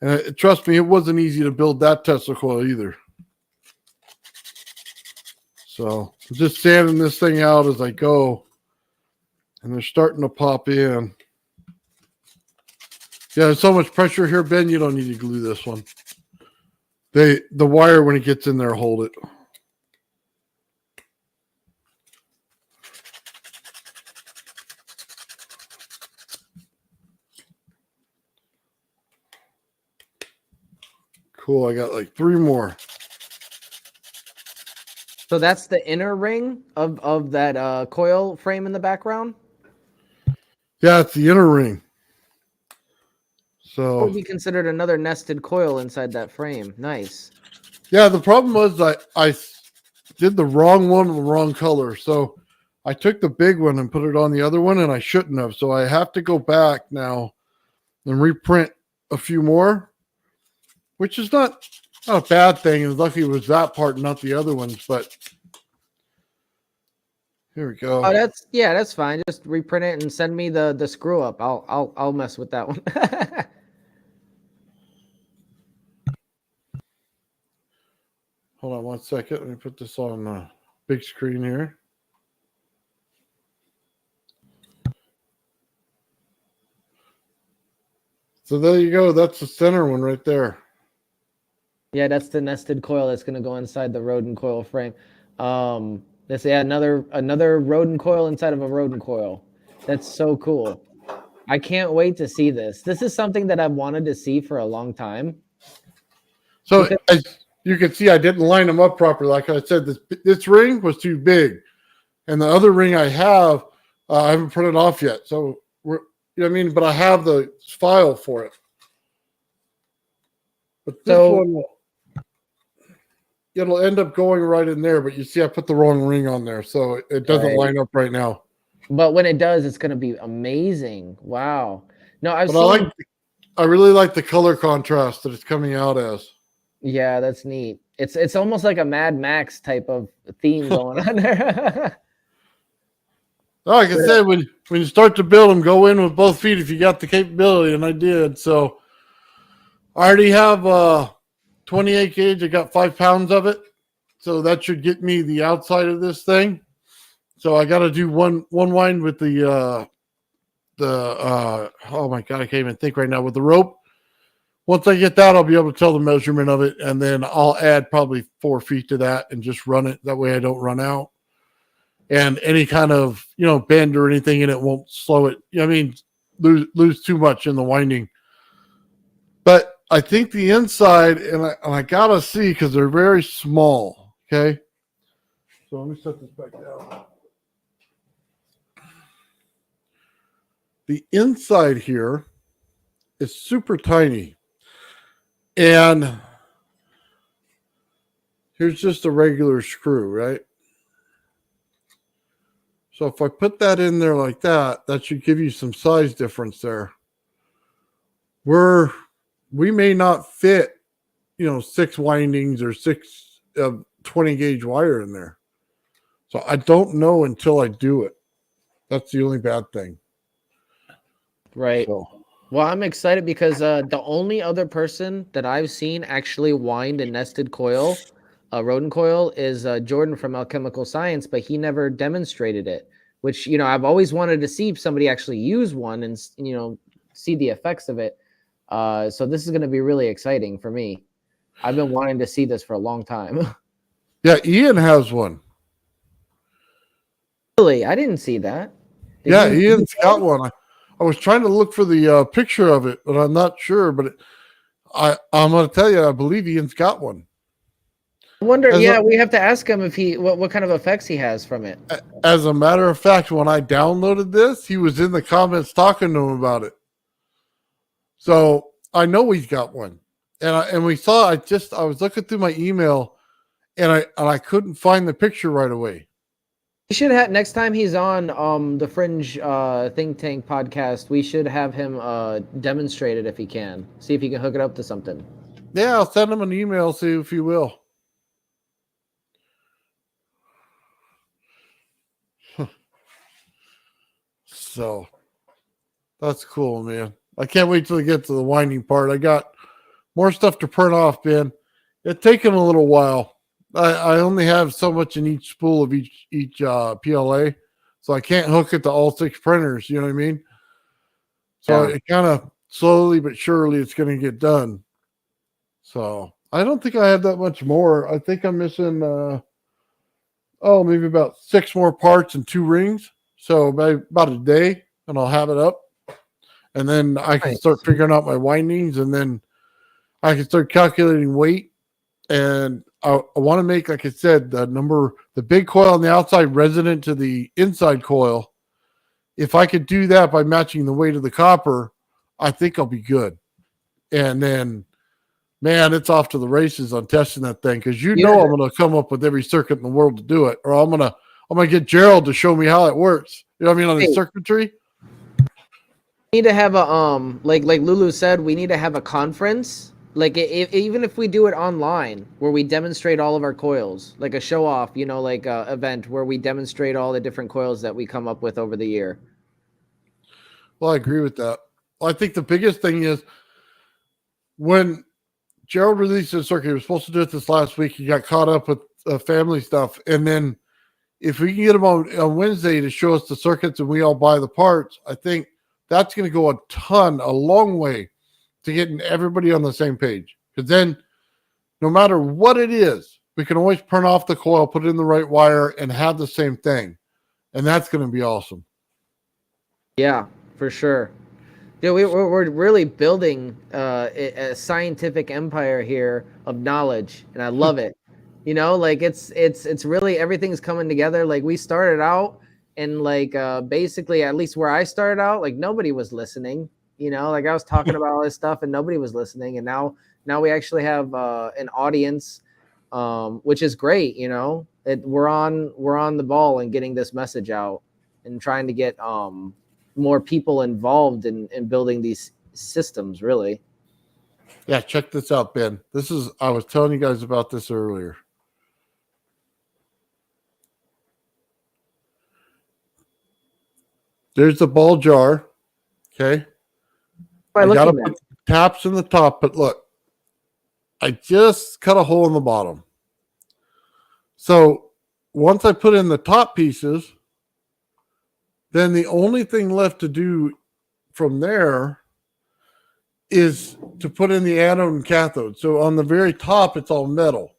B: and trust me, it wasn't easy to build that Tesla coil either. So I'm just sanding this thing out as I go. And they're starting to pop in. Yeah, there's so much pressure here, Ben, you don't need to glue this one. The wire, when it gets in there, hold it. Cool, I got like 3 more.
A: So that's the inner ring of that coil frame in the background?
B: Yeah, it's the inner ring. So
A: What would be considered another nested coil inside that frame? Nice.
B: Yeah, the problem was I did the wrong one, the wrong color. So I took the big one and put it on the other one, and I shouldn't have. So I have to go back now and reprint a few more, which is not a bad thing. And lucky it was that part, not the other ones. But here we go.
A: Oh, that's fine. Just reprint it and send me the screw up. I'll mess with that one.
B: Hold on 1 second. Let me put this on the big screen here. So there you go. That's the center one right there.
A: Yeah, that's the nested coil that's going to go inside the Rodin coil frame. Let's say another Rodin coil inside of a Rodin coil. That's so cool. I can't wait to see this. This is something that I've wanted to see for a long time.
B: So as you can see, I didn't line them up properly. Like I said, this ring was too big, and the other ring I have, I haven't printed off yet. So you know what I mean. But I have the file for it. But this one, it'll end up going right in there, but you see I put the wrong ring on there, so it doesn't
A: Right.
B: line up right now.
A: But when it does, it's going to be amazing. Wow. No, I've
B: But
A: seen.
B: I really like the color contrast that it's coming out as.
A: Yeah, that's neat. It's almost like a Mad Max type of theme going on there.
B: Like I said, when you start to build them, go in with both feet if you got the capability, and I did. So I already have 28 gauge. I got 5 pounds of it, so that should get me the outside of this thing. So I got to do one wind with the oh my god, I can't even think right now with the rope. Once I get that, I'll be able to tell the measurement of it, and then I'll add probably 4 feet to that and just run it. That way I don't run out. And any kind of, bend or anything in it won't slow it. I mean, lose too much in the winding. But I think the inside, and I got to see because they're very small, okay? So let me set this back down. The inside here is super tiny. And here's just a regular screw, right? So if I put that in there like that, that should give you some size difference there. We may not fit, 6 windings or 6 20 gauge wire in there. So I don't know until I do it. That's the only bad thing.
A: Right.
B: So.
A: Well, I'm excited because the only other person that I've seen actually wind a nested coil, a Rodin coil, is Jordan from Alchemical Science, but he never demonstrated it, which, I've always wanted to see somebody actually use one and, see the effects of it. So this is going to be really exciting for me. I've been wanting to see this for a long time.
B: Yeah, Ian has one.
A: Really? I didn't see that.
B: Yeah, Ian's got one. I was trying to look for the picture of it, but I'm not sure. But I'm going to tell you, I believe Ian's got one.
A: I wonder. We have to ask him if what kind of effects he has from it.
B: As a matter of fact, when I downloaded this, he was in the comments talking to him about it. So I know he's got one, and we saw. I was looking through my email, and I couldn't find the picture right away.
A: We should have next time he's on the Fringe Think Tank podcast. We should have him demonstrate it if he can. See if he can hook it up to something.
B: Yeah, I'll send him an email. See if he will. So that's cool, man. I can't wait till we get to the winding part. I got more stuff to print off, Ben. It's taken a little while. I only have so much in each spool of each PLA, so I can't hook it to all 6 printers. You know what I mean? So it kind of slowly but surely it's going to get done. So I don't think I have that much more. I think I'm missing maybe about 6 more parts and 2 rings. So about a day, and I'll have it up, and then I can start figuring out my windings, and then I can start calculating weight. And I want to make, like I said, the big coil on the outside resonant to the inside coil. If I could do that by matching the weight of the copper, I think I'll be good. And then, man, it's off to the races on testing that thing, because I'm going to come up with every circuit in the world to do it, or I'm gonna get Gerald to show me how it works. You know what I mean, on the circuitry.
A: We need to have a like Lulu said, we need to have a conference. Like even if we do it online, where we demonstrate all of our coils, like a show off, like a event where we demonstrate all the different coils that we come up with over the year.
B: Well, I agree with that. Well, I think the biggest thing is when Gerald released his circuit, he was supposed to do it this last week. He got caught up with family stuff. And then if we can get him on Wednesday to show us the circuits and we all buy the parts, I think that's going to go a long way to getting everybody on the same page. Because then no matter what it is, we can always print off the coil, put it in the right wire, and have the same thing. And that's going to be awesome.
A: Yeah, for sure. Yeah, we're really building a scientific empire here of knowledge, and I love it. Like it's really everything's coming together. Like we started out, and basically, at least where I started out, like nobody was listening. Like I was talking about all this stuff, and nobody was listening. And now we actually have an audience which is great. You know, we're on the ball and getting this message out and trying to get more people involved in building these systems. Really.
B: Yeah, check this out, Ben. I was telling you guys about this earlier. There's the ball jar. Okay. I gotta put the taps in the top, but look, I just cut a hole in the bottom. So once I put in the top pieces, then the only thing left to do from there is to put in the anode and cathode. So on the very top, it's all metal.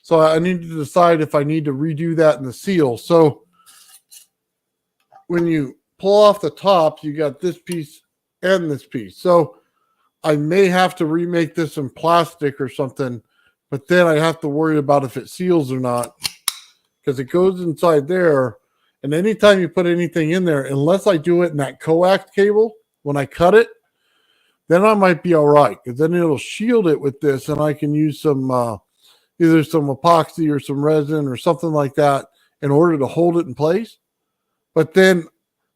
B: So I need to decide if I need to redo that in the seal. So when you pull off the top, you got this piece and this piece. So I may have to remake this in plastic or something, but then I have to worry about if it seals or not, because it goes inside there. And anytime you put anything in there, unless I do it in that coax cable, when I cut it, then I might be all right, because then it'll shield it with this, and I can use some either some epoxy or some resin or something like that in order to hold it in place. But then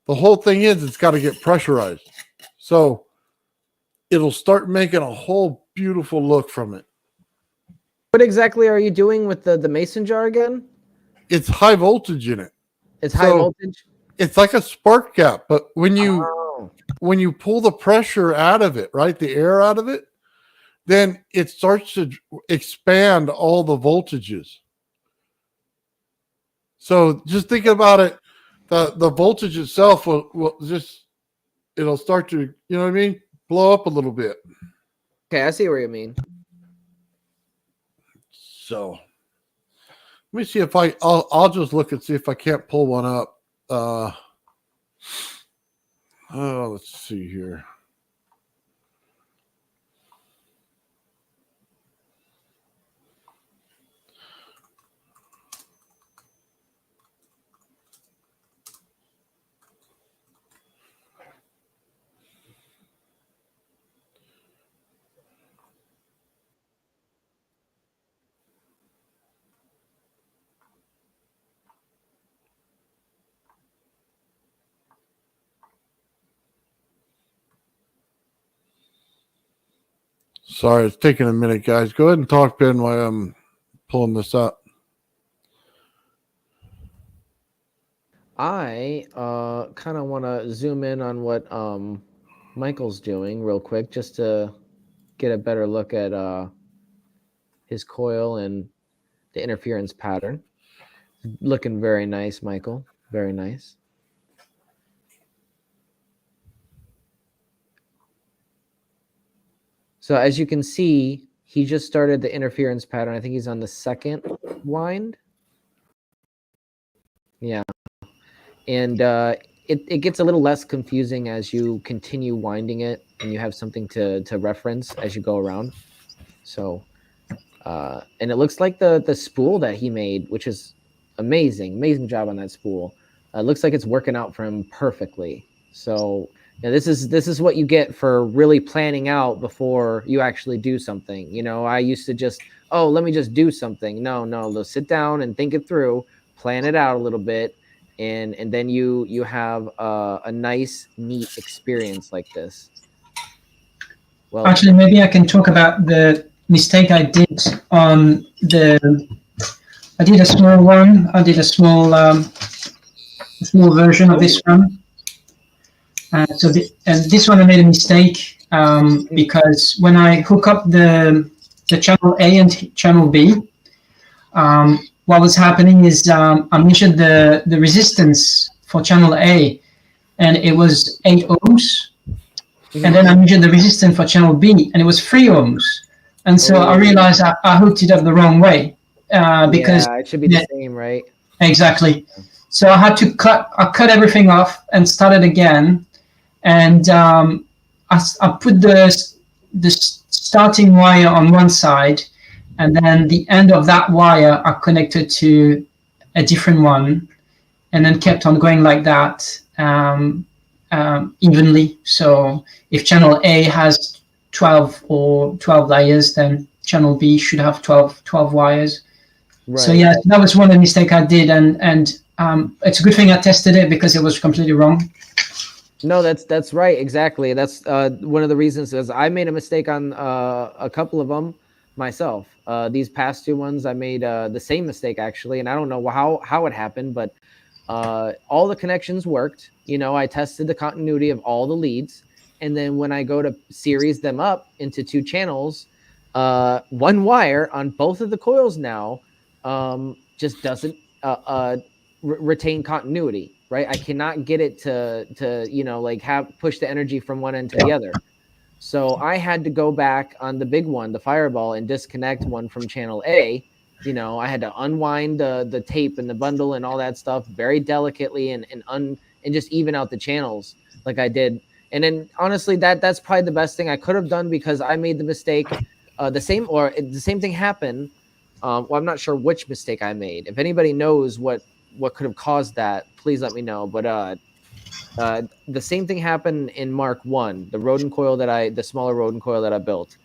B: the whole thing is it's got to get pressurized. So it'll start making a whole beautiful look from it.
A: What exactly are you doing with the mason jar again?
B: It's high voltage in it.
A: It's high voltage?
B: It's like a spark gap, but when you pull the pressure out of it, right, the air out of it, then it starts to expand all the voltages. So just think about it. The voltage itself will just, it'll start to, you know what I mean, blow up a little bit.
A: Okay, I see what you mean.
B: So let me see if I'll just look and see if I can't pull one up. Let's see here. Sorry, it's taking a minute, guys. Go ahead and talk, Ben, while I'm pulling this up.
A: I kind of want to zoom in on what Michael's doing real quick, just to get a better look at his coil and the interference pattern. Looking very nice, Michael. Very nice. So as you can see, he just started the interference pattern. I think he's on the second wind. Yeah. And it gets a little less confusing as you continue winding it and you have something to reference as you go around. So, and it looks like the spool that he made, which is amazing job on that spool. Looks like it's working out for him perfectly. So yeah, this is what you get for really planning out before you actually do something. You know, I used to just, let me just do something. No, let's sit down and think it through, plan it out a little bit, and then you have a nice, neat experience like this. Well,
E: actually, maybe I can talk about the mistake I did on I did a small one. I did a small version of this one. So this one I made a mistake because when I hook up the channel A and channel B, what was happening is I measured the resistance for channel A, and it was 8 ohms. And then I measured the resistance for channel B, and it was 3 ohms. And so I realized I hooked it up the wrong way because
A: it should be the same, right?
E: Exactly. So I had to cut everything off and start it again. And I put the starting wire on one side, and then the end of that wire I connected to a different one, and then kept on going like that evenly. So if channel A has 12 layers, then channel B should have 12 wires.
A: Right.
E: So yeah, that was one of the mistakes I did, and it's a good thing I tested it because it was completely wrong.
A: No, that's right. Exactly. That's one of the reasons is I made a mistake on a couple of them myself. These past two ones, I made the same mistake actually, and I don't know how it happened, but all the connections worked. You know, I tested the continuity of all the leads, and then when I go to series them up into two channels, one wire on both of the coils now just doesn't retain continuity. Right, I cannot get it to you know, like push the energy from one end to the other. So I had to go back on the big one, the Fireball, and disconnect one from channel A. You know, I had to unwind the tape and the bundle and all that stuff very delicately and just even out the channels like I did. And then honestly, that's probably the best thing I could have done because I made the mistake. The same thing happened. Well, I'm not sure which mistake I made. If anybody knows what could have caused that, please let me know. But the same thing happened in Mark 1, the smaller Rodin coil that I built,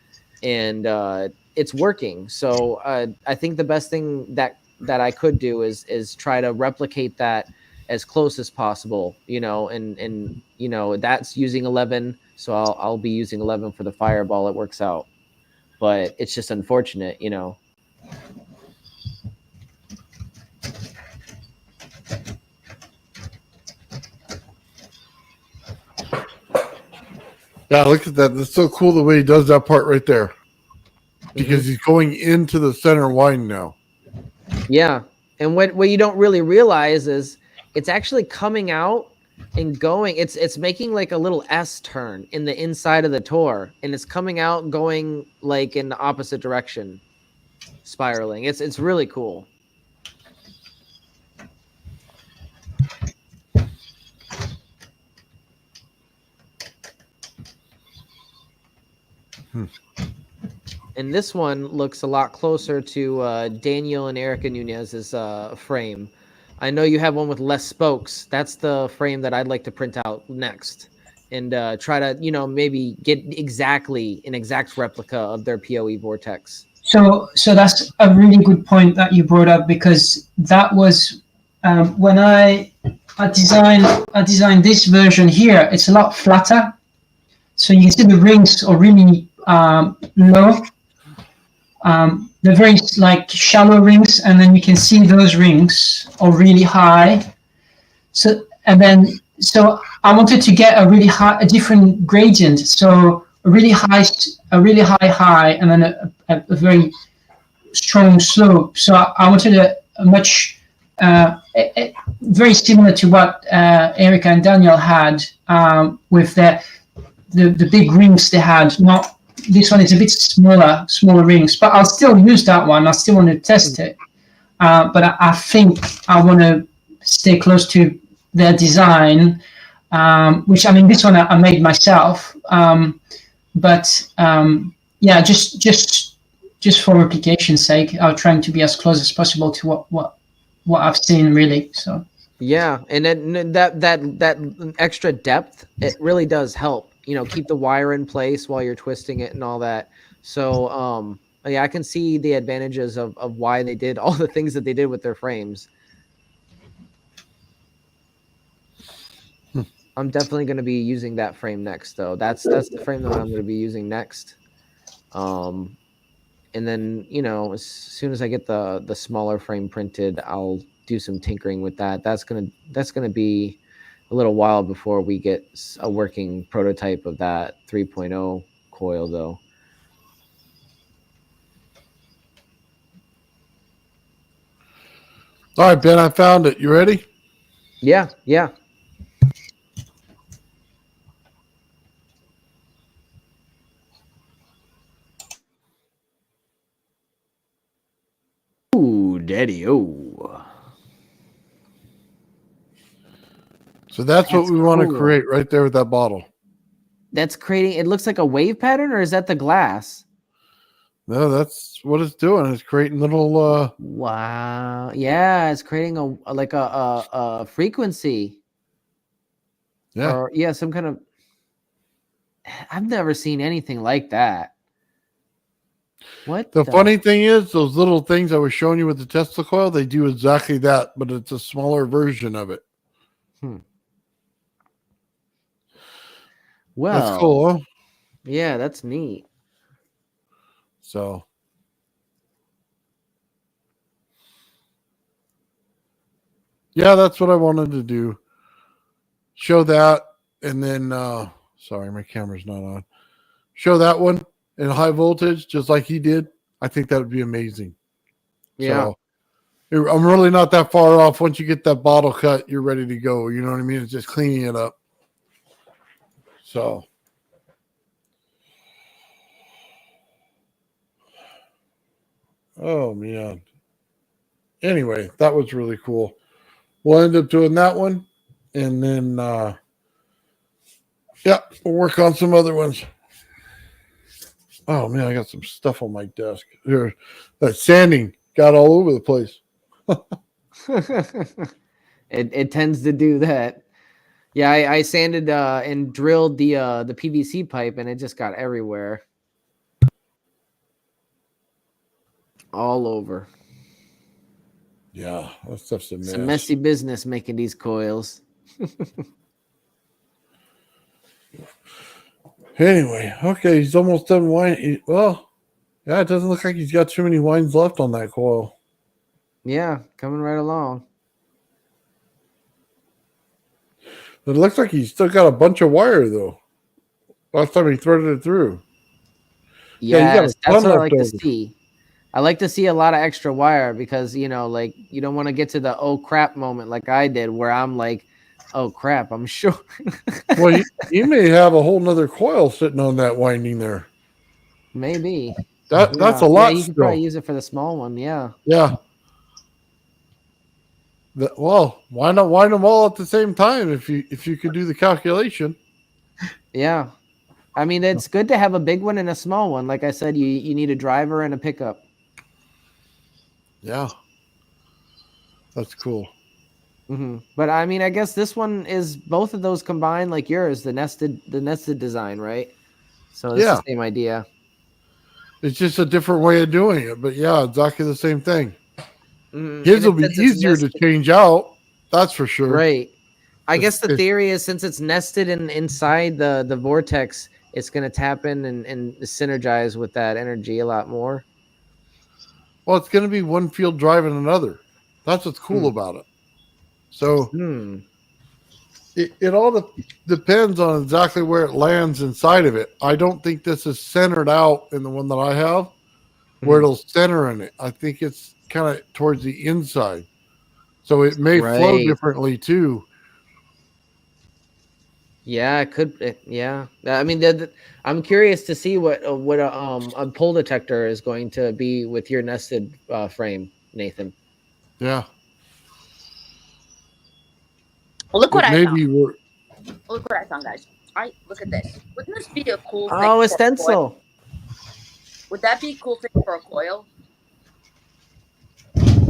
A: and it's working. So I think the best thing that I could do is try to replicate that as close as possible, you know, and you know, that's using 11, so I'll be using 11 for the Fireball. It works out, but it's just unfortunate, you know.
B: Yeah, look at that. That's so cool the way he does that part right there. Because he's going into the center wind now.
A: Yeah. And what you don't really realize is it's actually coming out and going. It's making like a little S turn in the inside of the Tor, and it's coming out going like in the opposite direction, spiraling. It's really cool. And this one looks a lot closer to Daniel and Erica Nunez's frame. I know you have one with less spokes. That's the frame that I'd like to print out next and try to, you know, maybe get an exact replica of their PoE vortex.
E: So that's a really good point that you brought up, because that was when I designed this version here. It's a lot flatter, so you can see the rings are really low. They're very like shallow rings, and then you can see those rings are really high. So I wanted to get a different gradient. So a really high high, and then a very strong slope. So I wanted a much very similar to what Erica and Daniel had with the big rings they had. Not this one is a bit smaller rings, but I'll still use that one. I still want to test it, but I think I want to stay close to their design, which I mean this one I made myself. But yeah, just for replication's sake, I'm trying to be as close as possible to what I've seen, really. So
A: yeah, and then that extra depth, it really does help. You know, keep the wire in place while you're twisting it and all that. So yeah, I can see the advantages of why they did all the things that they did with their frames. I'm definitely going to be using that frame next, though. That's the frame that I'm going to be using next. And then, you know, as soon as I get the smaller frame printed, I'll do some tinkering with that. That's gonna be a little while before we get a working prototype of that 3.0 coil, though.
B: All right, Ben, I found it. You ready?
A: Yeah. Ooh, daddy, oh.
B: So that's what we want to create right there with that bottle.
A: That's creating, it looks like a wave pattern, or is that the glass?
B: No, that's what it's doing. It's creating little
A: Wow. Yeah, it's creating a frequency.
B: Yeah.
A: Or yeah, some kind of, I've never seen anything like that. What?
B: The funny thing is, those little things I was showing you with the Tesla coil, they do exactly that, but it's a smaller version of it.
A: Well,
B: that's cool, huh?
A: Yeah, that's neat.
B: So, yeah, that's what I wanted to do. Show that, and then, sorry, my camera's not on. Show that one in high voltage, just like he did. I think that would be amazing.
A: Yeah.
B: So, I'm really not that far off. Once you get that bottle cut, you're ready to go. You know what I mean? It's just cleaning it up. So, oh man. Anyway, that was really cool. We'll end up doing that one, and then yeah, we'll work on some other ones. Oh man, I got some stuff on my desk here. That sanding got all over the place.
A: It tends to do that. Yeah, I sanded and drilled the PVC pipe, and it just got everywhere, all over.
B: Yeah, that stuff's a mess.
A: It's a messy business making these coils.
B: Anyway, okay, he's almost done wine. Well, yeah, it doesn't look like he's got too many wines left on that coil.
A: Yeah, coming right along.
B: It looks like he's still got a bunch of wire though. Last time he threaded it through.
A: Yes, that's what I like to
B: over.
A: see. I like to see a lot of extra wire because, like you don't want to get to the oh crap moment like I did where I'm like, oh crap, I'm sure.
B: Well, you may have a whole nother coil sitting on that winding there.
A: Maybe.
B: That's a lot.
A: Yeah, you could probably use it for the small one. Yeah.
B: Yeah. Well, why not wind them all at the same time if you could do the calculation?
A: Yeah. I mean, it's good to have a big one and a small one. Like I said, you need a driver and a pickup.
B: Yeah. That's cool.
A: Mm-hmm. But I mean, I guess this one is both of those combined, like yours, the nested design, right? So it's the same idea.
B: It's just a different way of doing it, but yeah, exactly the same thing.
A: Mm-hmm.
B: His will be easier to change out, that's for sure.
A: Right. I guess the theory is since it's nested inside the vortex, it's going to tap in and synergize with that energy a lot more.
B: Well, it's going to be one field driving another. That's what's cool about it. So it all depends on exactly where it lands inside of it. I don't think this is centered out in the one that I have where it'll center in it. I think it's kind of towards the inside. So it may flow differently too.
A: Yeah, it could. Yeah, I mean, I'm curious to see what a pull detector is going to be with your nested frame, Nathan.
B: Yeah.
K: Well, look what I found.
B: Look
K: what I found, guys. Look at this. Wouldn't this be a cool thing?
A: Oh, a stencil.
K: Would that be a cool thing for a coil?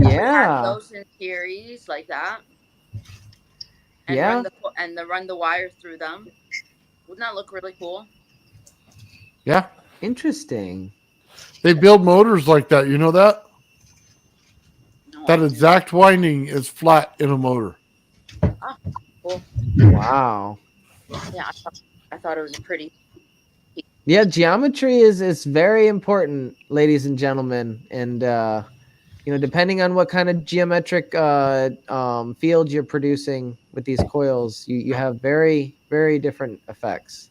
A: Yeah.
K: Those in series like that. And run the wire through them. Wouldn't that look really cool?
B: Yeah.
A: Interesting.
B: They build motors like that. You know that? No, that exact winding is flat in a motor.
K: Oh, cool.
A: Wow.
K: Yeah, I thought it was pretty.
A: Yeah, geometry is very important, ladies and gentlemen, and depending on what kind of geometric field you're producing with these coils, you have very, very different effects.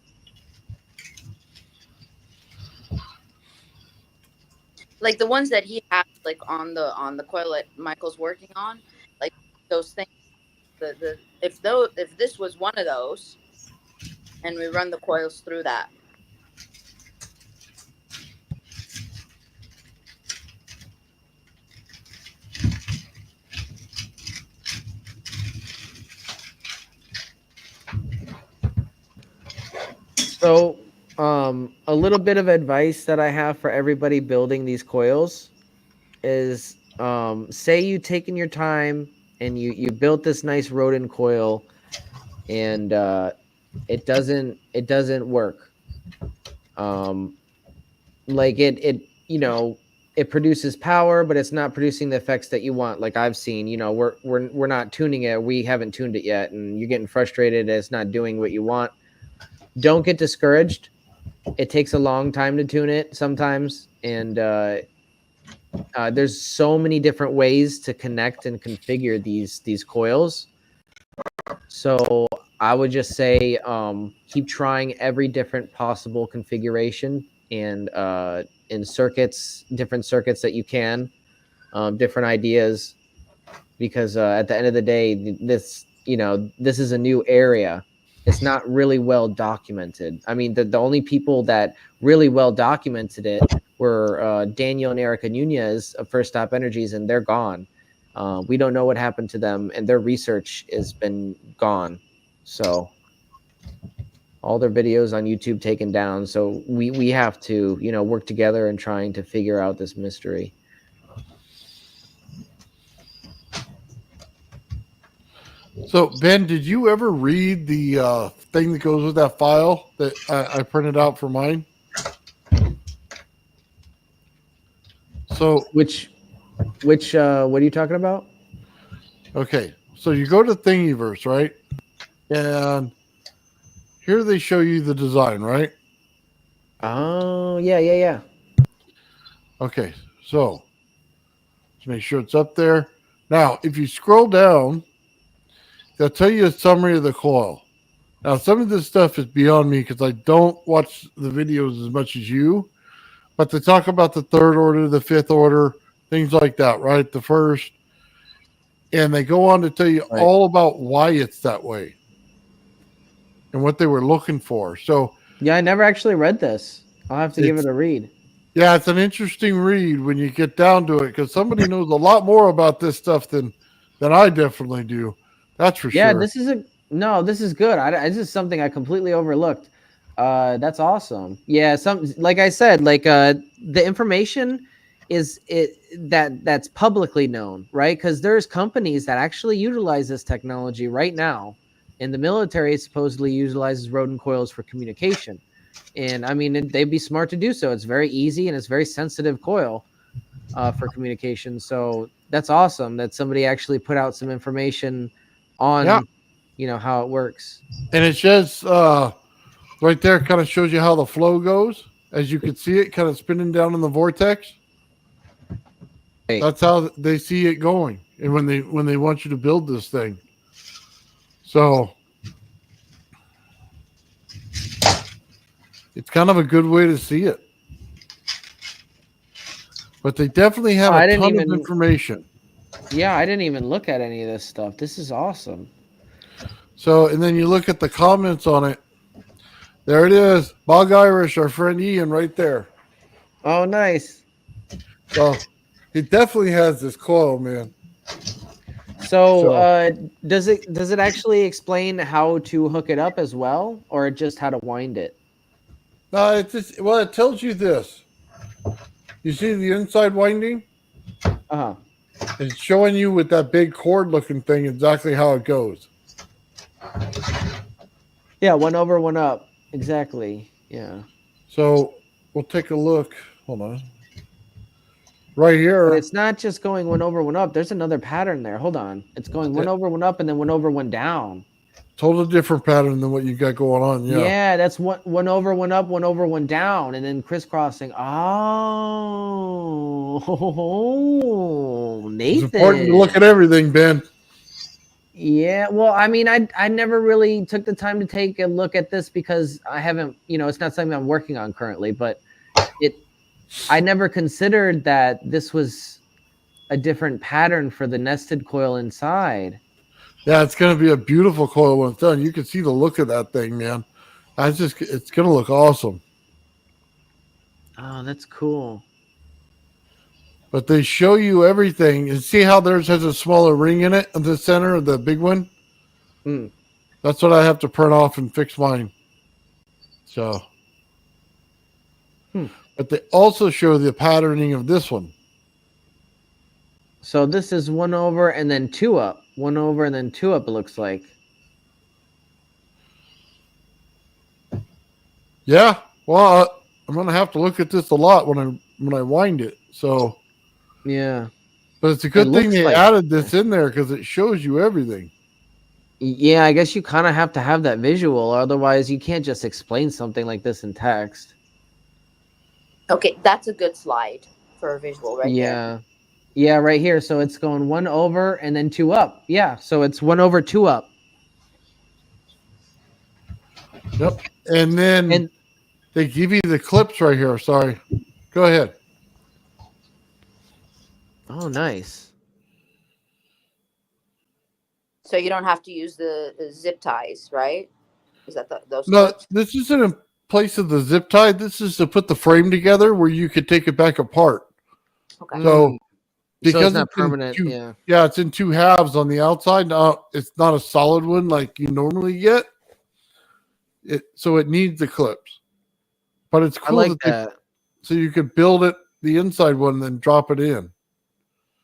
K: Like the ones that he has, like on the coil that Michael's working on, like those things. If this was one of those, and we run the coils through that.
A: So, a little bit of advice that I have for everybody building these coils is, say you've taken your time and you built this nice Rodin coil, and it doesn't work. Like it produces power, but it's not producing the effects that you want. Like I've seen, we're not tuning it. We haven't tuned it yet, and you're getting frustrated. It's not doing what you want. Don't get discouraged. It takes a long time to tune it sometimes, and there's so many different ways to connect and configure these coils. So I would just say keep trying every different possible configuration and in circuits, different circuits that you can, different ideas, because at the end of the day, this is a new area. It's not really well documented. I mean, the only people that really well documented it were Daniel and Erica Nunez of First Stop Energies, and they're gone. We don't know what happened to them, and their research has been gone. So all their videos on YouTube taken down. So we have to, work together and trying to figure out this mystery.
B: So, Ben, did you ever read the thing that goes with that file that I printed out for mine? So,
A: which what are you talking about?
B: Okay, so you go to Thingiverse, right? And here they show you the design, right?
A: Oh, yeah.
B: Okay, so let's make sure it's up there. Now, if you scroll down, they'll tell you a summary of the coil. Now, some of this stuff is beyond me because I don't watch the videos as much as you, but they talk about the third order, the fifth order, things like that, right? The first. And they go on to tell you all about why it's that way and what they were looking for. So,
A: yeah, I never actually read this. I'll have to give it a read.
B: Yeah, it's an interesting read when you get down to it because somebody knows a lot more about this stuff than I definitely do. That's for sure.
A: Yeah, this is good. This is something I completely overlooked. That's awesome. Yeah, like I said, the information that's publicly known, right? Because there's companies that actually utilize this technology right now, and the military supposedly utilizes Rodin coils for communication. And I mean, they'd be smart to do so. It's very easy and it's very sensitive coil for communication. So that's awesome that somebody actually put out some information on, how it works.
B: And it says right there, kind of shows you how the flow goes. As you can see it kind of spinning down in the vortex. That's how they see it going. And when they want you to build this thing. So it's kind of a good way to see it. But they definitely have a ton of information.
A: Yeah, I didn't even look at any of this stuff. This is awesome.
B: So, and then you look at the comments on it. There it is. Bog Irish, our friend Ian, right there.
A: Oh, nice.
B: So, he definitely has this coil, man.
A: So, does it actually explain how to hook it up as well, or just how to wind it?
B: No, it tells you this. You see the inside winding?
A: Uh-huh.
B: It's showing you with that big cord looking thing exactly how it goes.
A: Yeah, one over, one up. Exactly. Yeah.
B: So we'll take a look. Hold on. Right here.
A: But it's not just going one over, one up. There's another pattern there. Hold on. It's going one over, one up, and then one over, one down.
B: Totally different pattern than what you got going on. Yeah.
A: Yeah, that's one over, one up, one over, one down, and then crisscrossing. Oh, Nathan.
B: It's important to look at everything, Ben.
A: Yeah, well, I mean, I never really took the time to take a look at this because I haven't, it's not something I'm working on currently, but I never considered that this was a different pattern for the nested coil inside.
B: Yeah, it's going to be a beautiful coil when it's done. You can see the look of that thing, man. It's going to look awesome.
A: Oh, that's cool.
B: But they show you everything. And see how theirs has a smaller ring in it in the center of the big one?
A: Mm.
B: That's what I have to print off and fix mine. So. But they also show the patterning of this one.
A: So this is one over and then two up. One over and then two up, it looks like.
B: Yeah. Well, I'm going to have to look at this a lot when when I wind it. So
A: Yeah.
B: but it's a good thing
A: looks
B: they
A: like-
B: added this in there because it shows you everything.
A: Yeah, I guess you kind of have to have that visual, otherwise you can't just explain something like this in text.
K: Okay, that's a good slide for a visual right there.
A: Yeah. Yeah, right here. So it's going 1 over and then 2 up. Yeah, so it's 1 over 2 up.
B: Yep. And then
A: And
B: they give you the clips right here. Sorry. Go ahead.
A: oh, nice.
K: So you don't have to use the zip ties, right? Is that those
B: No,
K: clips?
B: this isn't in place of the zip tie. This is to put the frame together where you could take it back apart.
K: Okay.
B: So because
A: it's not
B: it's in
A: permanent.
B: two,
A: Yeah.
B: yeah, it's in 2 halves on the outside. Now it's not a solid one like you normally get. So it needs the clips. But it's
A: I
B: cool
A: like
B: that they,
A: that.
B: so you could build it the inside one and then drop it in.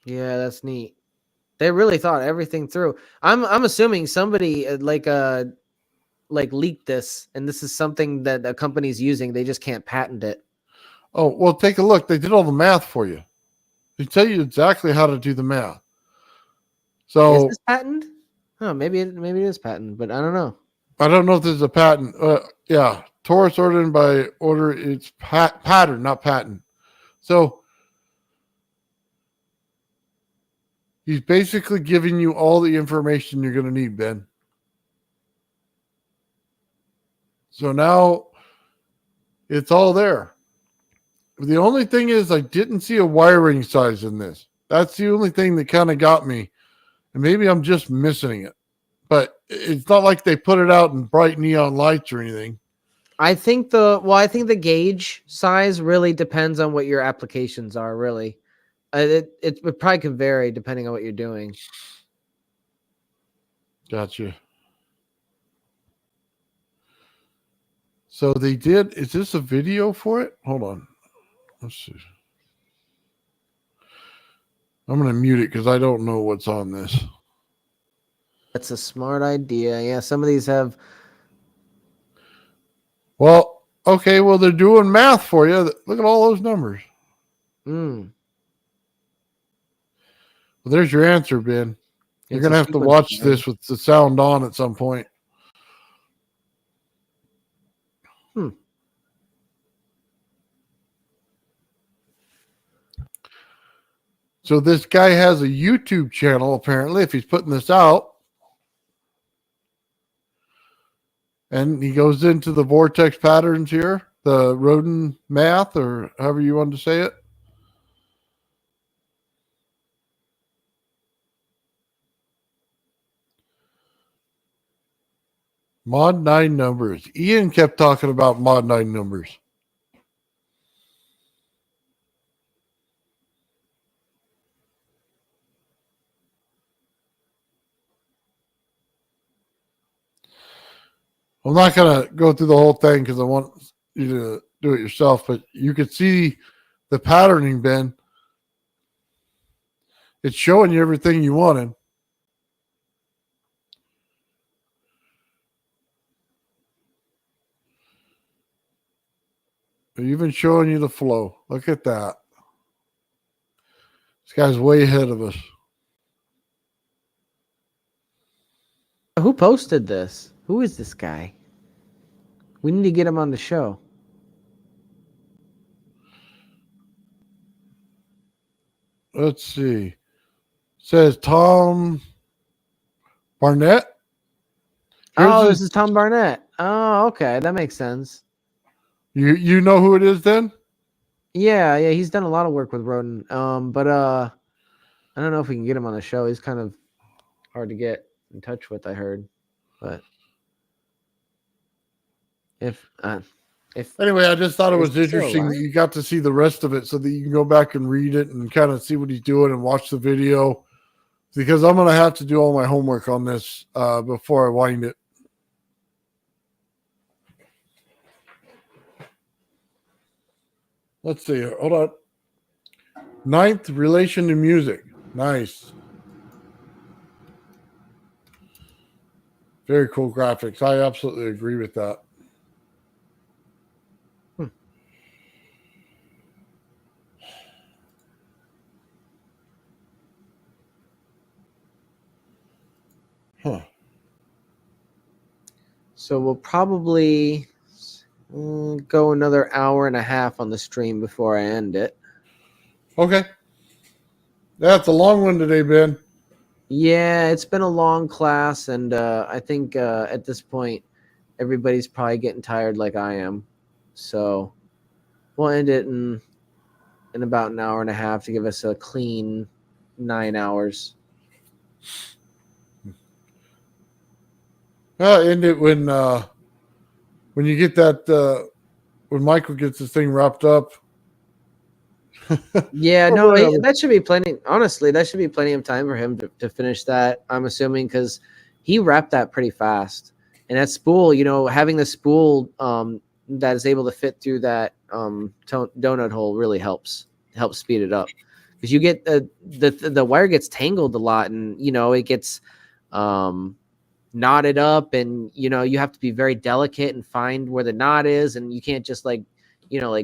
A: Yeah, that's neat. They really thought everything through. I'm assuming somebody like leaked this, and this is something that a company's using. They just can't patent it.
B: Oh, well, take a look. They did all the math for you. They tell you exactly how to do the math.
A: Is
B: So
A: this patent? Oh, maybe it is patent, but I don't know.
B: I don't know if there's a patent. Yeah, Taurus ordered by order. It's pattern, not patent. So he's basically giving you all the information you're going to need, Ben. So now it's all there. The only thing is I didn't see a wiring size in this. That's the only thing that kind of got me. And maybe I'm just missing it. But it's not like they put it out in bright neon lights or anything.
A: I think the gauge size really depends on what your applications are. Really, it probably can vary depending on what you're doing.
B: Gotcha. So they did. Is this a video for it? Hold on. Let's see. I'm going to mute it because I don't know what's on this.
A: That's a smart idea. Yeah, some of these have.
B: Well, okay. Well, they're doing math for you. Look at all those numbers.
A: Mm,
B: Well, there's your answer, Ben. You're
A: it's
B: going
A: a
B: to have to
A: sequence
B: watch
A: pattern.
B: this with the sound on at some point. So this guy has a YouTube channel, apparently, if he's putting this out. And he goes into the vortex patterns here, the Rodin math, or however you want to say it. Mod 9 numbers. Ian kept talking about Mod 9 numbers. I'm not going to go through the whole thing because I want you to do it yourself, but you could see the patterning, Ben. It's showing you everything you wanted. They're even showing you the flow. Look at that. This guy's way ahead of us.
A: Who posted this? Who is this guy? We need to get him on the show.
B: Let's see. It says Tom Barnett.
A: This is Tom Barnett. Oh, okay, that makes sense.
B: You know who it is then?
A: Yeah, he's done a lot of work with Rodin. But I don't know if we can get him on the show. He's kind of hard to get in touch with, I heard. But if
B: Anyway, I just thought it
A: Is
B: was
A: he still
B: interesting that
A: alive?
B: you got to see the rest of it so that you can go back and read it and kind of see what he's doing and watch the video. Because I'm going to have to do all my homework on this before I wind it. Let's see. Hold on. 9th, relation to music. Nice. Very cool graphics. I absolutely agree with that. Huh.
A: So we'll probably go another hour and a half on the stream before I end it.
B: Okay. That's a long one today, Ben.
A: Yeah, it's been a long class, and I think at this point, everybody's probably getting tired like I am. So we'll end it in about an hour and a half to give us a clean 9 hours.
B: End it when you get that when Michael gets this thing wrapped up.
A: Yeah,
B: Or
A: no,
B: whatever.
A: that should be plenty. Honestly, that should be plenty of time for him to finish that. I'm assuming because he wrapped that pretty fast. And that spool, having the spool that is able to fit through that donut hole really helps speed it up. Because you get the wire gets tangled a lot, and it gets knotted up, and you have to be very delicate and find where the knot is, and you can't just like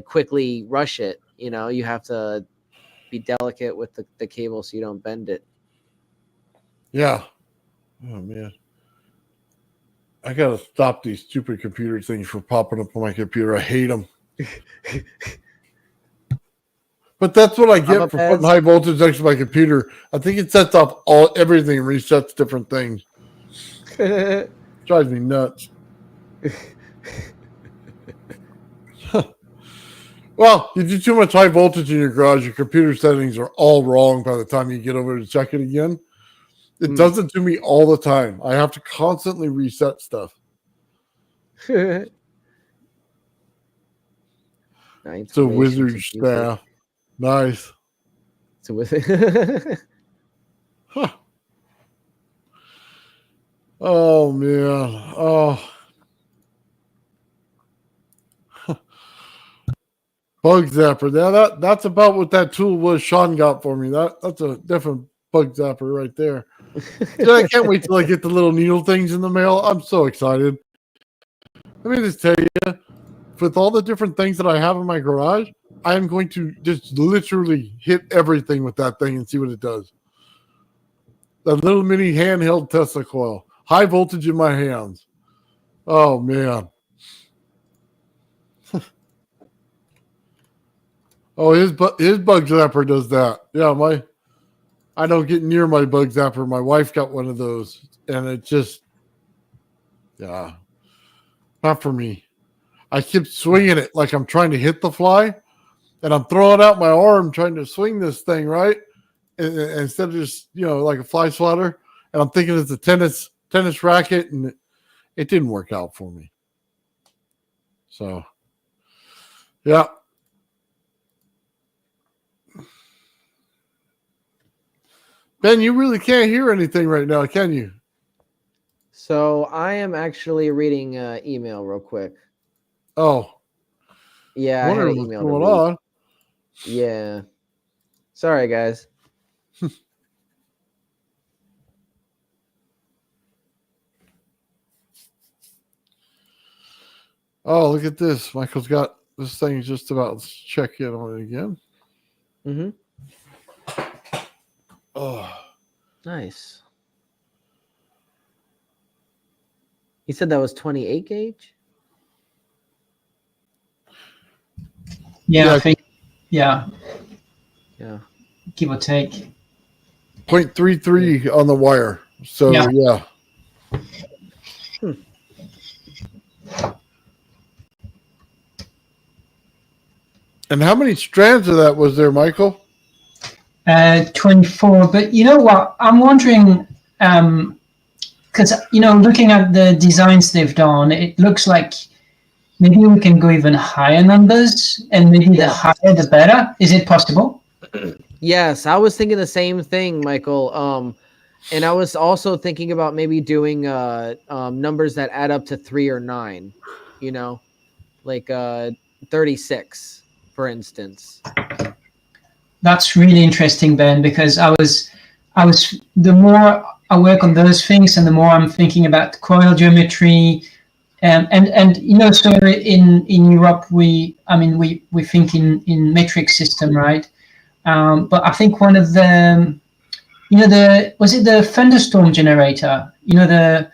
A: quickly rush it. You have to be delicate with the cable so you don't bend it.
B: Yeah. Oh man. I gotta stop these stupid computer things from popping up on my computer. I hate them. But that's what I get for putting high voltage next to my computer. I think it sets off everything and resets different things. Drives me nuts. Well, you do too much high voltage in your garage, your computer settings are all wrong by the time you get over to check it again. It does it to me all the time. I have to constantly reset stuff.
A: Nice.
B: It's a wizard staff. Nice.
A: It's a wizard.
B: Huh. Oh, man. Oh. Bug zapper. Now that's about what that tool was Sean got for me. That's a different bug zapper right there. So I can't wait till I get the little needle things in the mail. I'm so excited. Let me just tell you, with all the different things that I have in my garage, I am going to just literally hit everything with that thing and see what it does. That little mini handheld Tesla coil. High voltage in my hands. Oh, man. Oh, his bug zapper does that. Yeah, I don't get near my bug zapper. My wife got one of those, and it just, yeah, not for me. I keep swinging it like I'm trying to hit the fly, and I'm throwing out my arm trying to swing this thing, right? And instead of just, like a fly swatter, and I'm thinking it's a tennis racket, and it didn't work out for me. So, yeah. Ben, you really can't hear anything right now, can you?
A: So I am actually reading email real quick.
B: Oh.
A: Yeah, I had an email
B: what's going on.
A: Yeah. Sorry, guys.
B: Oh, look at this. Michael's got this thing just about. Let's check in on it again.
A: Mm-hmm.
B: Oh,
A: nice. He said that was 28 gauge?
E: Yeah, I think, yeah.
A: Yeah.
E: Give or take.
B: 0.33 on the wire. So, yeah. And how many strands of that was there, Michael?
E: 24. But you know what? I'm wondering, because, looking at the designs they've done, it looks like maybe we can go even higher numbers, and maybe the higher the better. Is it possible?
A: Yes, I was thinking the same thing, Michael. And I was also thinking about maybe doing numbers that add up to 3 or 9, like 36, for instance.
E: That's really interesting, Ben, because I was the more I work on those things, and the more I'm thinking about coil geometry, and so in Europe we think in metric system, right? But I think one of the was it the thunderstorm generator the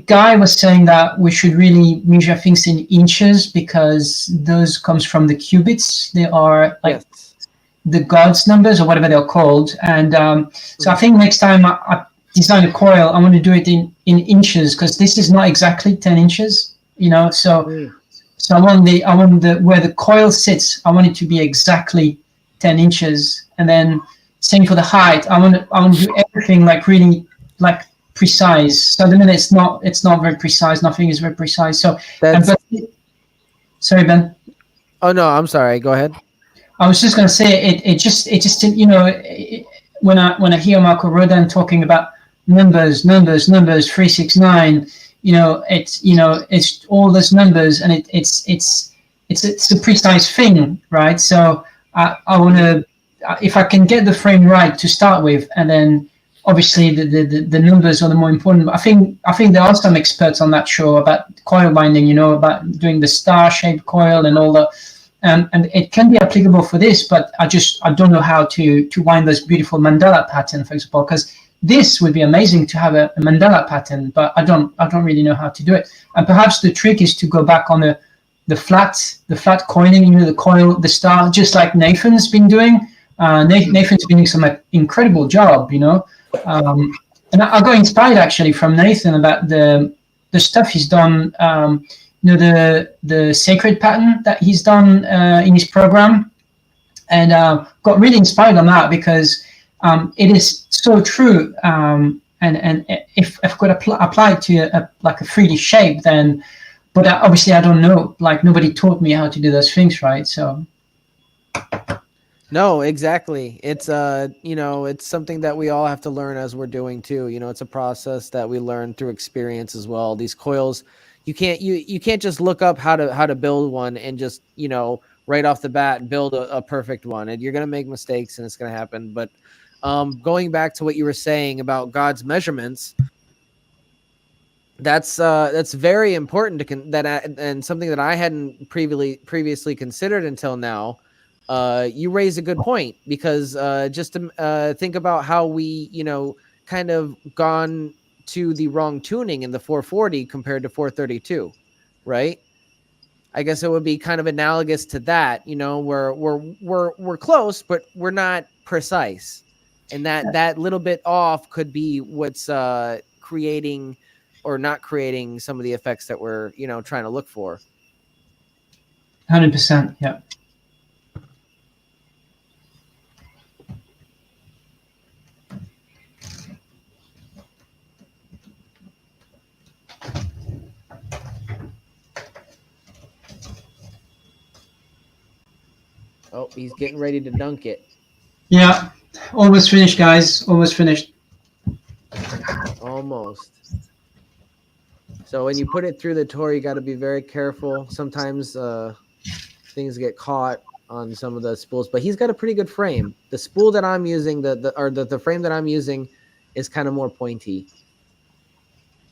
E: guy was saying that we should really measure things in inches because those comes from the qubits. They are like the God's numbers or whatever they're called. And so I think next time I design a coil, I want to do it in inches because this is not exactly 10 inches, So I want the where the coil sits, I want it to be exactly 10 inches. And then same for the height. I want to do everything like really like precise. So the minute it's not very precise, nothing is very precise. So sorry, Ben.
A: Oh no, I'm sorry. Go ahead.
E: I was just going to say it just when I hear Marco Rodin talking about numbers 369, it's all those numbers and it's a precise thing, right? So I want to, if I can get the frame right to start with, and then obviously the numbers are the more important. I think there are some experts on that show about coil binding, about doing the star-shaped coil and all that. And it can be applicable for this, but I don't know how to wind this beautiful mandala pattern, for example, because this would be amazing to have a mandala pattern, but I don't really know how to do it. And perhaps the trick is to go back on the flat coiling, the coil, the star, just like Nathan's been doing. Nathan's been doing some incredible job, and I got inspired actually from Nathan about the stuff he's done. The sacred pattern that he's done in his program, and got really inspired on that because it is so true. And if I could apply it to a 3D shape, then, but obviously I don't know. Like nobody taught me how to do those things, right? So.
A: No, exactly. It's it's something that we all have to learn as we're doing too. It's a process that we learn through experience as well. These coils, you can't just look up how to build one and just right off the bat build a perfect one. And you're gonna make mistakes and it's gonna happen. But going back to what you were saying about God's measurements, that's very important and something that I hadn't previously considered until now. You raise a good point because just to think about how we kind of gone to the wrong tuning in the 440 compared to 432, right? I guess it would be kind of analogous to that. We're close, but we're not precise, and that little bit off could be what's creating or not creating some of the effects that we're trying to look for.
E: 100%, yeah.
A: Oh, he's getting ready to dunk it.
E: Yeah, almost finished, guys. Almost finished.
A: Almost. So when you put it through the tour, you got to be very careful. Sometimes things get caught on some of the spools, but he's got a pretty good frame. The spool that I'm using, the frame that I'm using, is kind of more pointy.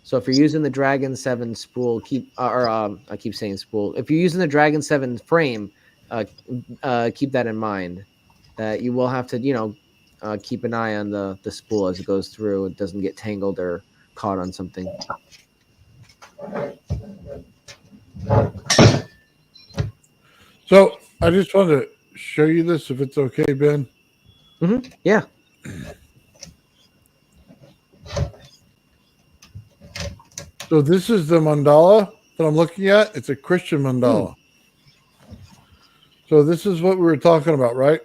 A: So if you're using the Dragon 7 spool, I keep saying spool. If you're using the Dragon 7 frame, keep that in mind. That you will have to, keep an eye on the spool as it goes through. It doesn't get tangled or caught on something.
B: So I just wanted to show you this, if it's okay, Ben.
A: Mm-hmm. Yeah.
B: So this is the mandala that I'm looking at. It's a Christian mandala. So this is what we were talking about, right?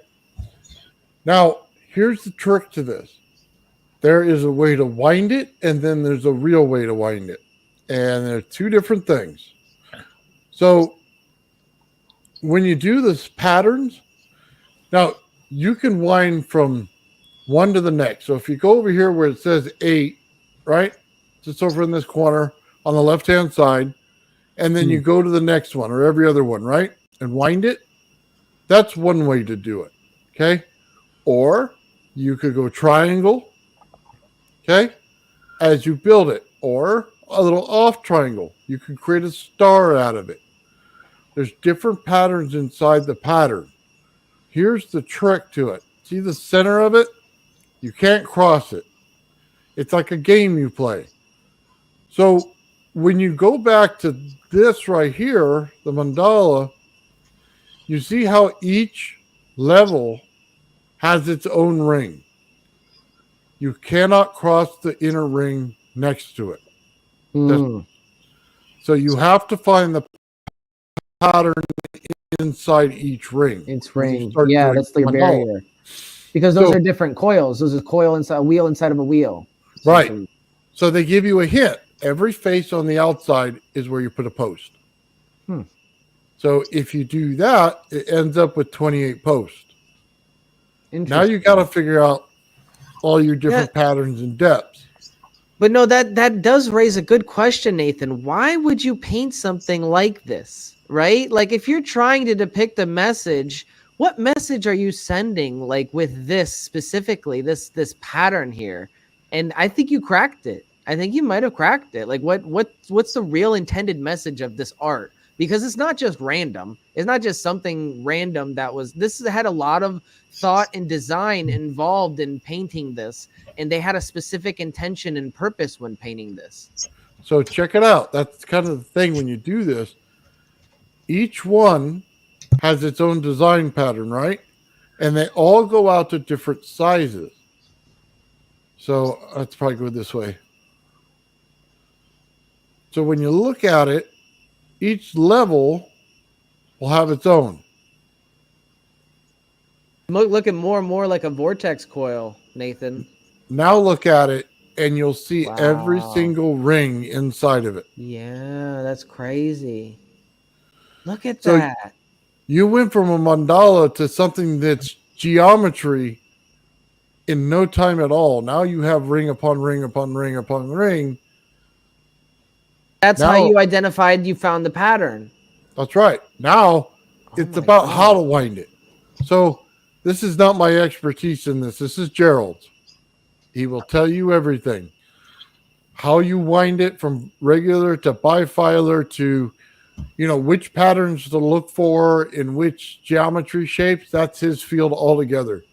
B: Now, here's the trick to this. There is a way to wind it, and then there's a real way to wind it. And they're two different things. So when you do this patterns, now you can wind from one to the next. So if you go over here where it says 8, right? Just over in this corner on the left-hand side, and then you go to the next one or every other one, right? And wind it. That's one way to do it, okay? Or you could go triangle, okay, as you build it, or a little off triangle. You can create a star out of it. There's different patterns inside the pattern. Here's the trick to it. See the center of it? You can't cross it. It's like a game you play. So when you go back to this right here, the mandala, you see how each level has its own ring. You cannot cross the inner ring next to it.
A: Hmm.
B: So you have to find the pattern inside each ring.
A: It's
B: when you
A: ring.
B: start
A: Yeah,
B: doing
A: that's the
B: mandala.
A: barrier. Because those
B: So-
A: are different coils. Those are coil inside a wheel inside of a wheel.
B: Right.
A: essentially.
B: So they give you a hint. Every face on the outside is where you put a post.
A: Hmm.
B: So if you do that, it ends up with 28 posts. Now
A: Interesting.
B: you got to figure out all your different patterns and depths.
A: But no, that does raise a good question, Nathan. Why would you paint something like this? Right? Like if you're trying to depict a message, what message are you sending like with this specifically, this pattern here? And I think you cracked it. I think you might have cracked it. Like what's the real intended message of this art? Because it's not just random. It's not just something random this had a lot of thought and design involved in painting this, and they had a specific intention and purpose when painting this.
B: So check it out. That's kind of the thing when you do this. Each one has its own design pattern, right? And they all go out to different sizes. So let's probably go this way. So when you look at it, each level will have its own.
A: Looking more and more like a vortex coil, Nathan.
B: Now look at it, and you'll see every
A: Wow.
B: single ring inside of it.
A: Yeah, that's crazy. Look at
B: So
A: that.
B: you went from a mandala to something that's geometry in no time at all. Now you have ring upon ring upon ring upon ring.
A: That's
B: Now-
A: how you identified you found the pattern.
B: That's right. Now it's
A: my
B: about how to
A: God.
B: wind it. So this is not my expertise in this. This is Gerald's. He will tell you everything. How you wind it from regular to bifilar to, which patterns to look for in which geometry shapes. That's his field altogether.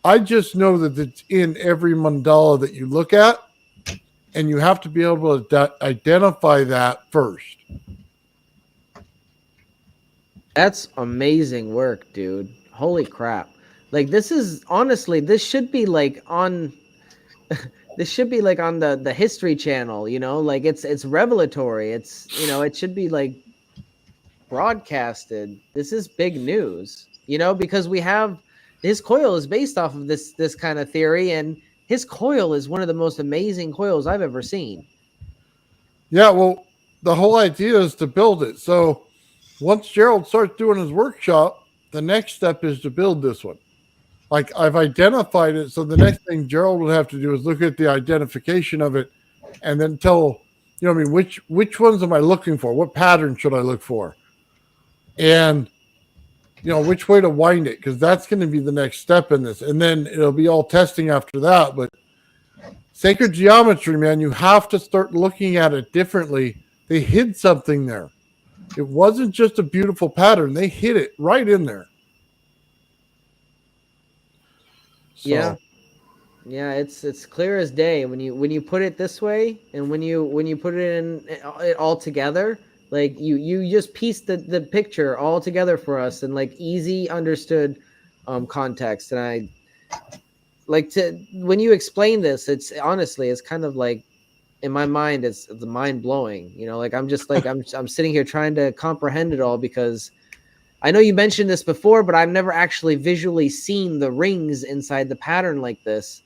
B: I just know that it's in every mandala that you look at, and you have to be able to identify that first.
A: That's amazing work, dude. Holy crap. Like this is honestly, this should be like on this should be like on the History Channel, like it's revelatory. It's, it should be like broadcasted. This is big news, because his coil is based off of this kind of theory, and his coil is one of the most amazing coils I've ever seen.
B: Yeah, well, the whole idea is to build it. So once Gerald starts doing his workshop, the next step is to build this one. Like I've identified it. So the next thing Gerald would have to do is look at the identification of it and then tell, which ones am I looking for? What pattern should I look for? And, which way to wind it? Because that's going to be the next step in this. And then it'll be all testing after that. But sacred geometry, man, you have to start looking at it differently. They hid something there. It wasn't just a beautiful pattern. They hid it right in there. So,
A: Yeah, it's clear as day when you put it this way, and when you put it all together, like you just piece the picture all together for us in like easy understood context. And I like when you explain this, it's kind of like in my mind it's the mind blowing. Like I'm just like I'm sitting here trying to comprehend it all, because I know you mentioned this before, but I've never actually visually seen the rings inside the pattern like this.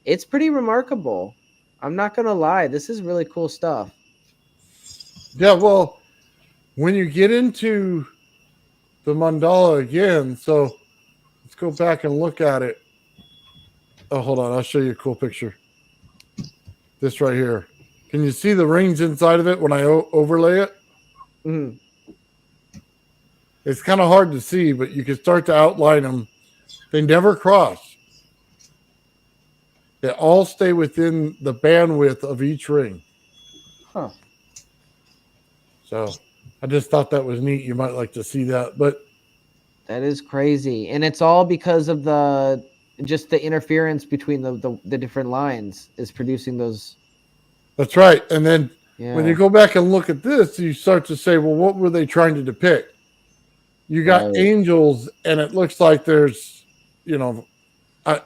A: It's pretty remarkable. I'm not going to lie. This is really cool stuff.
B: yeah, well, when you get into the mandala again, so let's go back and look at it. Oh, hold on. I'll show you a cool picture. This right here. Can you see the rings inside of it when I overlay it?
A: Mm-hmm.
B: It's kind of hard to see, but you can start to outline them. They never cross. They all stay within the bandwidth of each ring.
A: Huh.
B: So I just thought that was neat. You might like to see that, but
A: That is crazy. And it's all because of the interference between the different lines is producing those
B: That's right. And then when you
A: Yeah.
B: go back and look at this, you start to say, well, what were they trying to depict? You got
A: Right.
B: angels, and it looks like there's, you know, I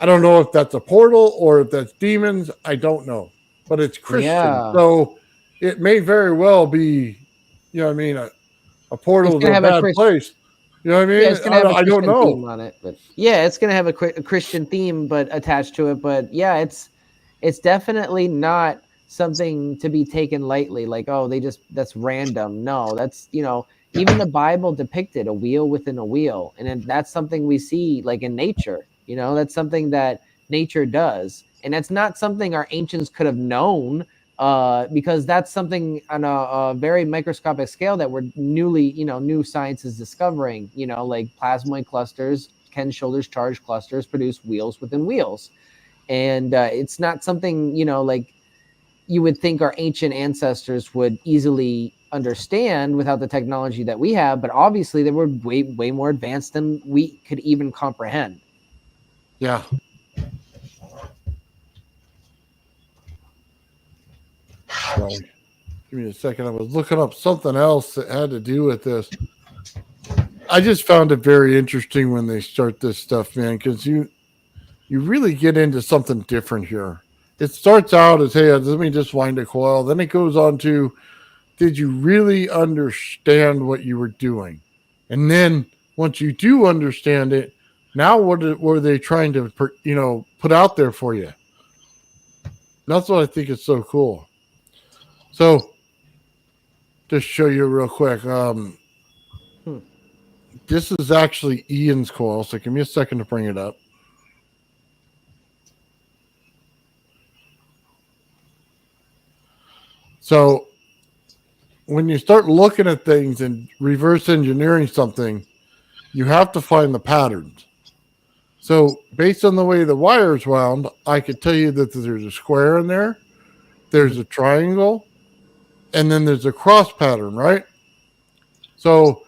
B: don't know if that's a portal or if that's demons. I don't know, but it's Christian,
A: Yeah.
B: so it may very well be, you know, what I mean, a portal
A: It's
B: to
A: gonna
B: a
A: have a
B: bad
A: Christian.
B: place. You know what I
A: Yeah,
B: mean?
A: it's gonna have a
B: I don't
A: Christian
B: know.
A: theme on it, but yeah, it's gonna have a Christian theme, but attached to it. But yeah, it's definitely not something to be taken lightly. Like, oh, that's random. No, that's even the Bible depicted a wheel within a wheel, and that's something we see like in nature. That's something that nature does, and that's not something our ancients could have known. Because that's something on a very microscopic scale that we're new science is discovering. Like plasmoid clusters, Ken Shoulders charge clusters produce wheels within wheels, and it's not something like you would think our ancient ancestors would easily understand without the technology that we have. But obviously, they were way more advanced than we could even comprehend.
B: Yeah. So, give me a second. I was looking up something else that had to do with this. I just found it very interesting when they start this stuff, man, because you really get into something different here. It starts out as, hey, let me just wind a coil. Then it goes on to, did you really understand what you were doing? And then once you do understand it, now what were they trying to put out there for you? That's what I think is so cool. So just show you real quick. This is actually Ian's coil, so give me a second to bring it up. So when you start looking at things and reverse engineering something, you have to find the patterns. So based on the way the wire's wound, I could tell you that there's a square in there, there's a triangle, and then there's a cross pattern, right? So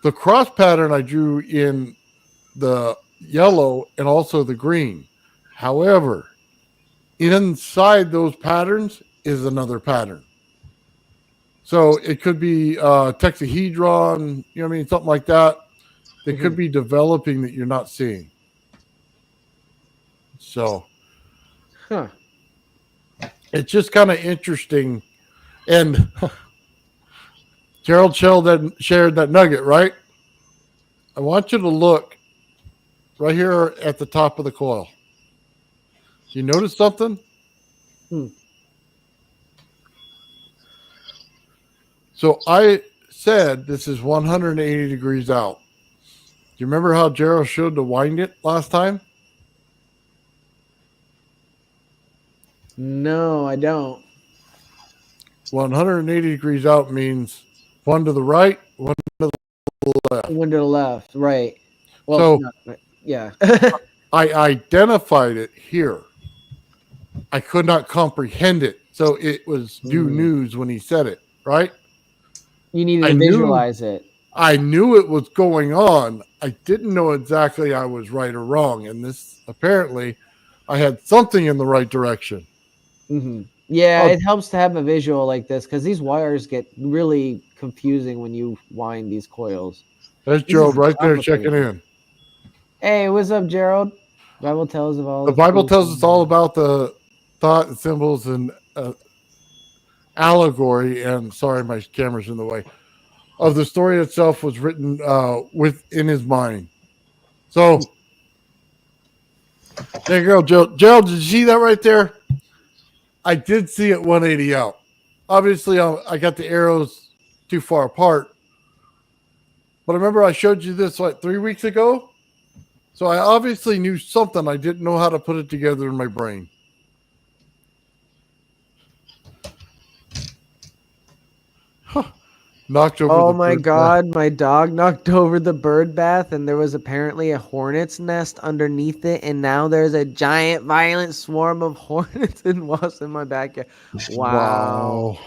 B: the cross pattern I drew in the yellow and also the green. However, inside those patterns is another pattern. So it could be tetrahedron, you know what I mean, something like that. That could be developing that you're not seeing. So it's just kind of interesting. And Gerald shared that nugget, right? I want you to look right here at the top of the coil. You notice something? So I said this is 180 degrees out. Do you remember how Gerald showed to wind it last time?
A: No, I don't.
B: 180 degrees out means one to the right, one to the left.
A: One to the left, right. Well,
B: So
A: no, yeah.
B: I identified it here. I could not comprehend it. So it was new news when he said it, right?
A: You needed to visualize it.
B: I knew it was going on. I didn't know exactly I was right or wrong. And this, apparently, I had something in the right direction.
A: Yeah, it helps to have a visual like this because these wires get really confusing when you wind these coils.
B: There's Gerald right there checking in.
A: Hey, what's up, Gerald? Bible tells of all.
B: The Bible tells us all about the thought and symbols and allegory. And sorry, my camera's in the way. Of the story itself was written within his mind. So there you go, Gerald. Gerald, did you see that right there? I did see it 180 out. Obviously, I got the arrows too far apart. But remember I showed you this like 3 weeks ago? So I obviously knew something. I didn't know how to put it together in my brain. Knocked over.
A: Oh my God, my dog knocked over the bird bath, and there was apparently a hornet's nest underneath it, and now there's a giant, violent swarm of hornets and wasps in my backyard. Wow.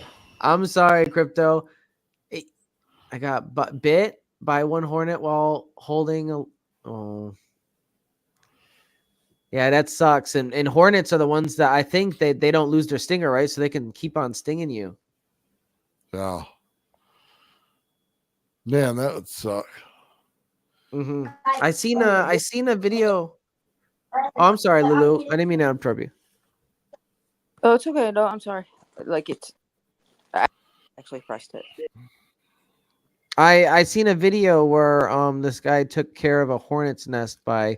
A: I'm sorry, Crypto. I got bit by one hornet while holding a. Oh. Yeah, that sucks. And hornets are the ones that I think they don't lose their stinger, right? So they can keep on stinging you.
B: Yeah. Man, that would suck.
A: Mm-hmm. I seen a video. Oh, I'm sorry, Lulu. I didn't mean to interrupt you.
K: Oh, it's okay. No, I'm sorry. Like I actually pressed it.
A: I seen a video where this guy took care of a hornet's nest by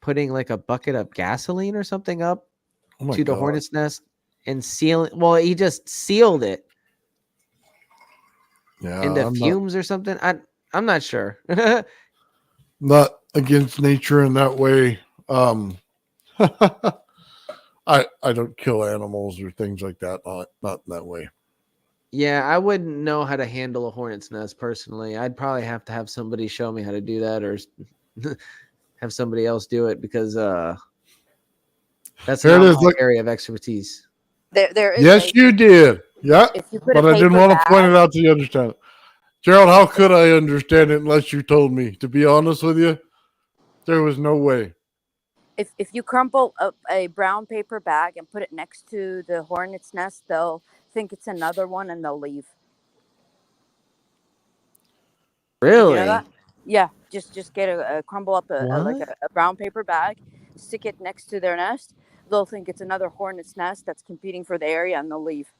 A: putting like a bucket of gasoline or something up
B: Oh my
A: to the
B: God.
A: hornet's nest and sealing. Well, he just sealed it
B: Yeah,
A: into
B: I'm
A: fumes or something. I'm not sure.
B: not against nature in that way. I don't kill animals or things like that. Not in that way.
A: Yeah, I wouldn't know how to handle a hornet's nest personally. I'd probably have to have somebody show me how to do that, or have somebody else do it, because that's
B: Here
A: not
B: it is.
A: my
B: Look.
A: area of expertise.
K: There is.
B: Yes, you did. Yeah,
K: If you put
B: but
K: a
B: I didn't
K: paper
B: want to point
K: bag-
B: it out so you understand it. Gerald, how could I understand it unless you told me? To be honest with you, there was no way.
K: If you crumple up a brown paper bag and put it next to the hornet's nest, they'll think it's another one and they'll leave. Did you know
A: Really?
K: that? Yeah, just get a crumble up
A: What?
K: a brown paper bag, stick it next to their nest. They'll think it's another hornet's nest that's competing for the area, and they'll leave.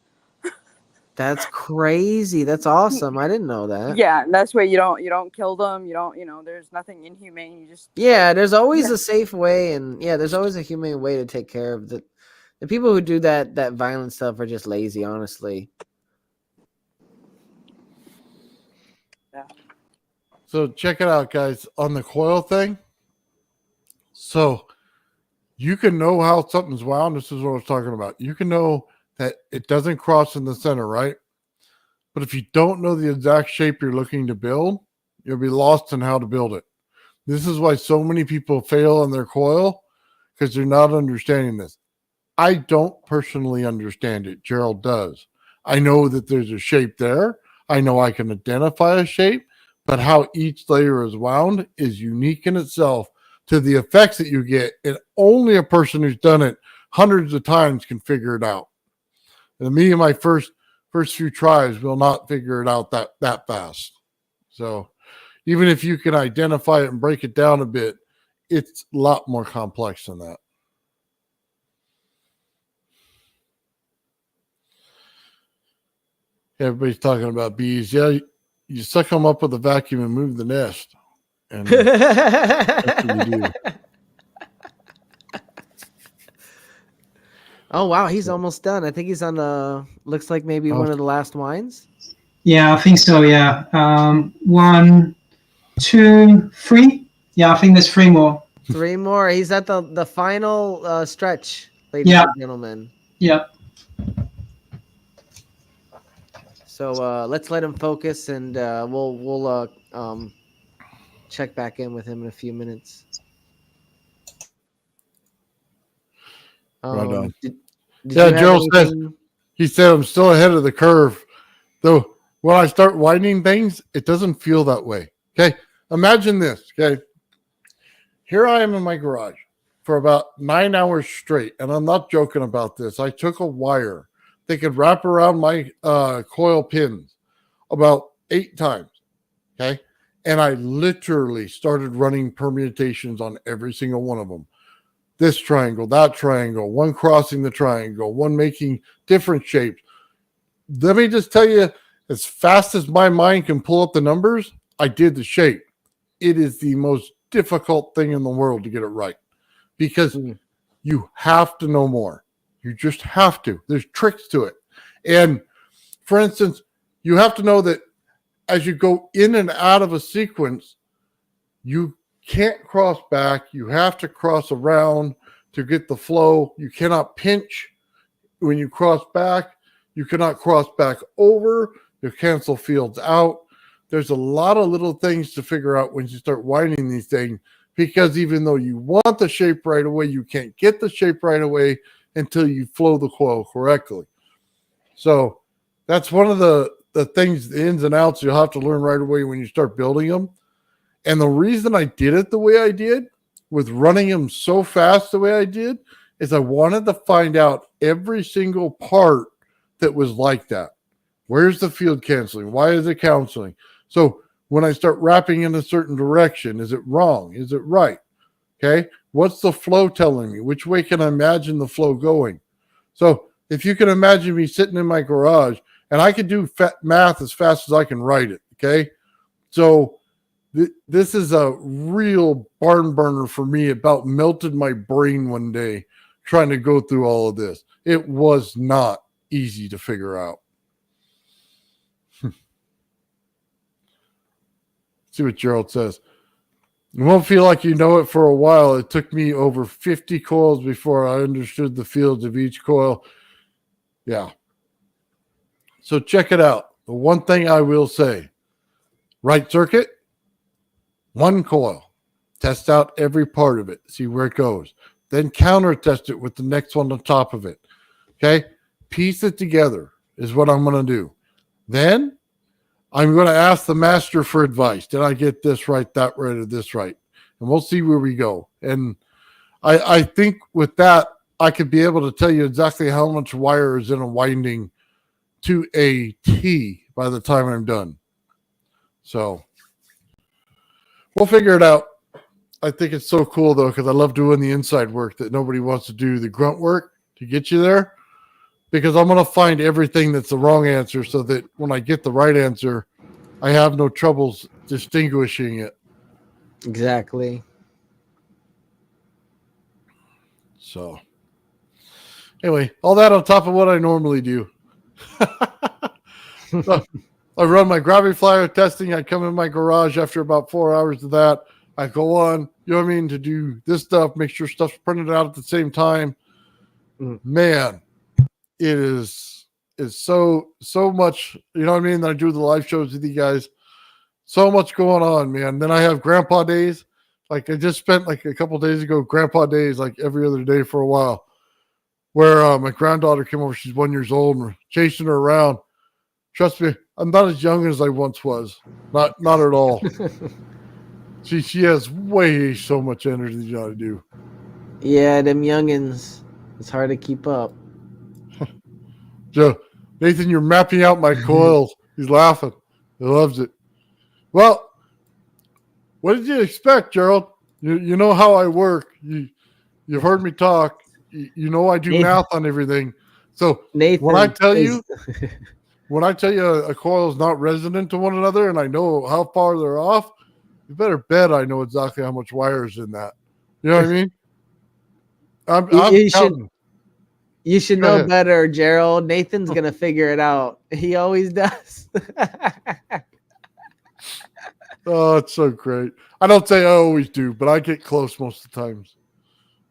A: That's crazy. That's awesome. I didn't know that.
K: Yeah, and that's why you don't kill them. You don't. There's nothing inhumane. You just
A: Yeah, there's always a safe way, and yeah, there's always a humane way to take care of the people who do that violent stuff are just lazy, honestly.
K: Yeah.
B: So check it out, guys, on the coil thing. So you can know how something's wound. This is what I was talking about. You can know that it doesn't cross in the center, right? But if you don't know the exact shape you're looking to build, you'll be lost in how to build it. This is why so many people fail on their coil, because they're not understanding this. I don't personally understand it. Gerald does. I know that there's a shape there. I know I can identify a shape, but how each layer is wound is unique in itself to the effects that you get. And only a person who's done it hundreds of times can figure it out. And me and my first few tries will not figure it out that fast. So even if you can identify it and break it down a bit, it's a lot more complex than that. Everybody's talking about bees. Yeah, you suck them up with a vacuum and move the nest. And that's what you do.
A: Oh wow, he's almost done. I think he's on the looks like maybe one of the last wines.
E: Yeah, I think so. Yeah. 1, 2, 3. Yeah, I think there's 3 more.
A: 3 more. He's at the final stretch, ladies
E: Yeah.
A: and gentlemen.
E: Yeah.
A: So let's let him focus, and we'll check back in with him in a few minutes.
B: Right on.
A: Did
B: Yeah,
A: you have
B: Gerald says,
A: anything-
B: he said, I'm still ahead of the curve. Though when I start widening things, it doesn't feel that way. Okay. Imagine this. Okay. Here I am in my garage for about 9 hours straight. And I'm not joking about this. I took a wire that could wrap around my coil pins about 8 times. Okay. And I literally started running permutations on every single one of them. This triangle, that triangle, one crossing the triangle, one making different shapes. Let me just tell you, as fast as my mind can pull up the numbers, I did the shape. It is the most difficult thing in the world to get it right, because you have to know more. You just have to. There's tricks to it. And for instance, you have to know that as you go in and out of a sequence, you can't cross back. You have to cross around to get the flow. You cannot pinch when you cross back. You cannot cross back over. You cancel fields out. There's a lot of little things to figure out when you start winding these things, because even though you want the shape right away, you can't get the shape right away until you flow the coil correctly. So that's one of the things, the ins and outs you'll have to learn right away when you start building them. And the reason I did it the way I did with running them so fast the way I did is I wanted to find out every single part that was like that. Where's the field canceling? Why is it canceling? So when I start wrapping in a certain direction, is it wrong? Is it right? Okay. What's the flow telling me? Which way can I imagine the flow going? So if you can imagine me sitting in my garage and I can do math as fast as I can write it. Okay. So this is a real barn burner for me. It about melted my brain one day trying to go through all of this. It was not easy to figure out. See what Gerald says. You won't feel like you know it for a while. It took me over 50 coils before I understood the fields of each coil. Yeah. So check it out. The one thing I will say, right circuit, one coil. Test out every part of it. See where it goes. Then counter test it with the next one on top of it. Okay? Piece it together is what I'm going to do. Then I'm going to ask the master for advice. Did I get this right, that right, or this right? And we'll see where we go. And I think with that, I could be able to tell you exactly how much wire is in a winding to a T by the time I'm done. So we'll figure it out. I think it's so cool, though, because I love doing the inside work that nobody wants to do, the grunt work to get you there. Because I'm going to find everything that's the wrong answer so that when I get the right answer, I have no troubles distinguishing it.
A: Exactly.
B: So, anyway, all that on top of what I normally do. So, I run my gravity flyer testing. I come in my garage after about 4 hours of that. I go on, you know what I mean, to do this stuff, make sure stuff's printed out at the same time. Man, it is so much, you know what I mean? I do the live shows with you guys. So much going on, man. Then I have grandpa days. Like I just spent like a couple days ago, grandpa days, like every other day for a while, where my granddaughter came over. She's 1 year old and we're chasing her around. Trust me, I'm not as young as I once was. Not at all. She has way so much energy than I do.
A: Yeah, them youngins. It's hard to keep up.
B: So, Nathan, you're mapping out my coils. He's laughing. He loves it. Well, what did you expect, Gerald? You know how I work. You've heard me talk. You know I do
A: Nathan,
B: math on everything. So
A: Nathan,
B: when I tell you a coil is not resonant to one another and I know how far they're off, you better bet I know exactly how much wire is in that. You know what I mean?
A: You should know better, Gerald. Nathan's going to figure it out. He always does.
B: Oh, it's so great. I don't say I always do, but I get close most of the times.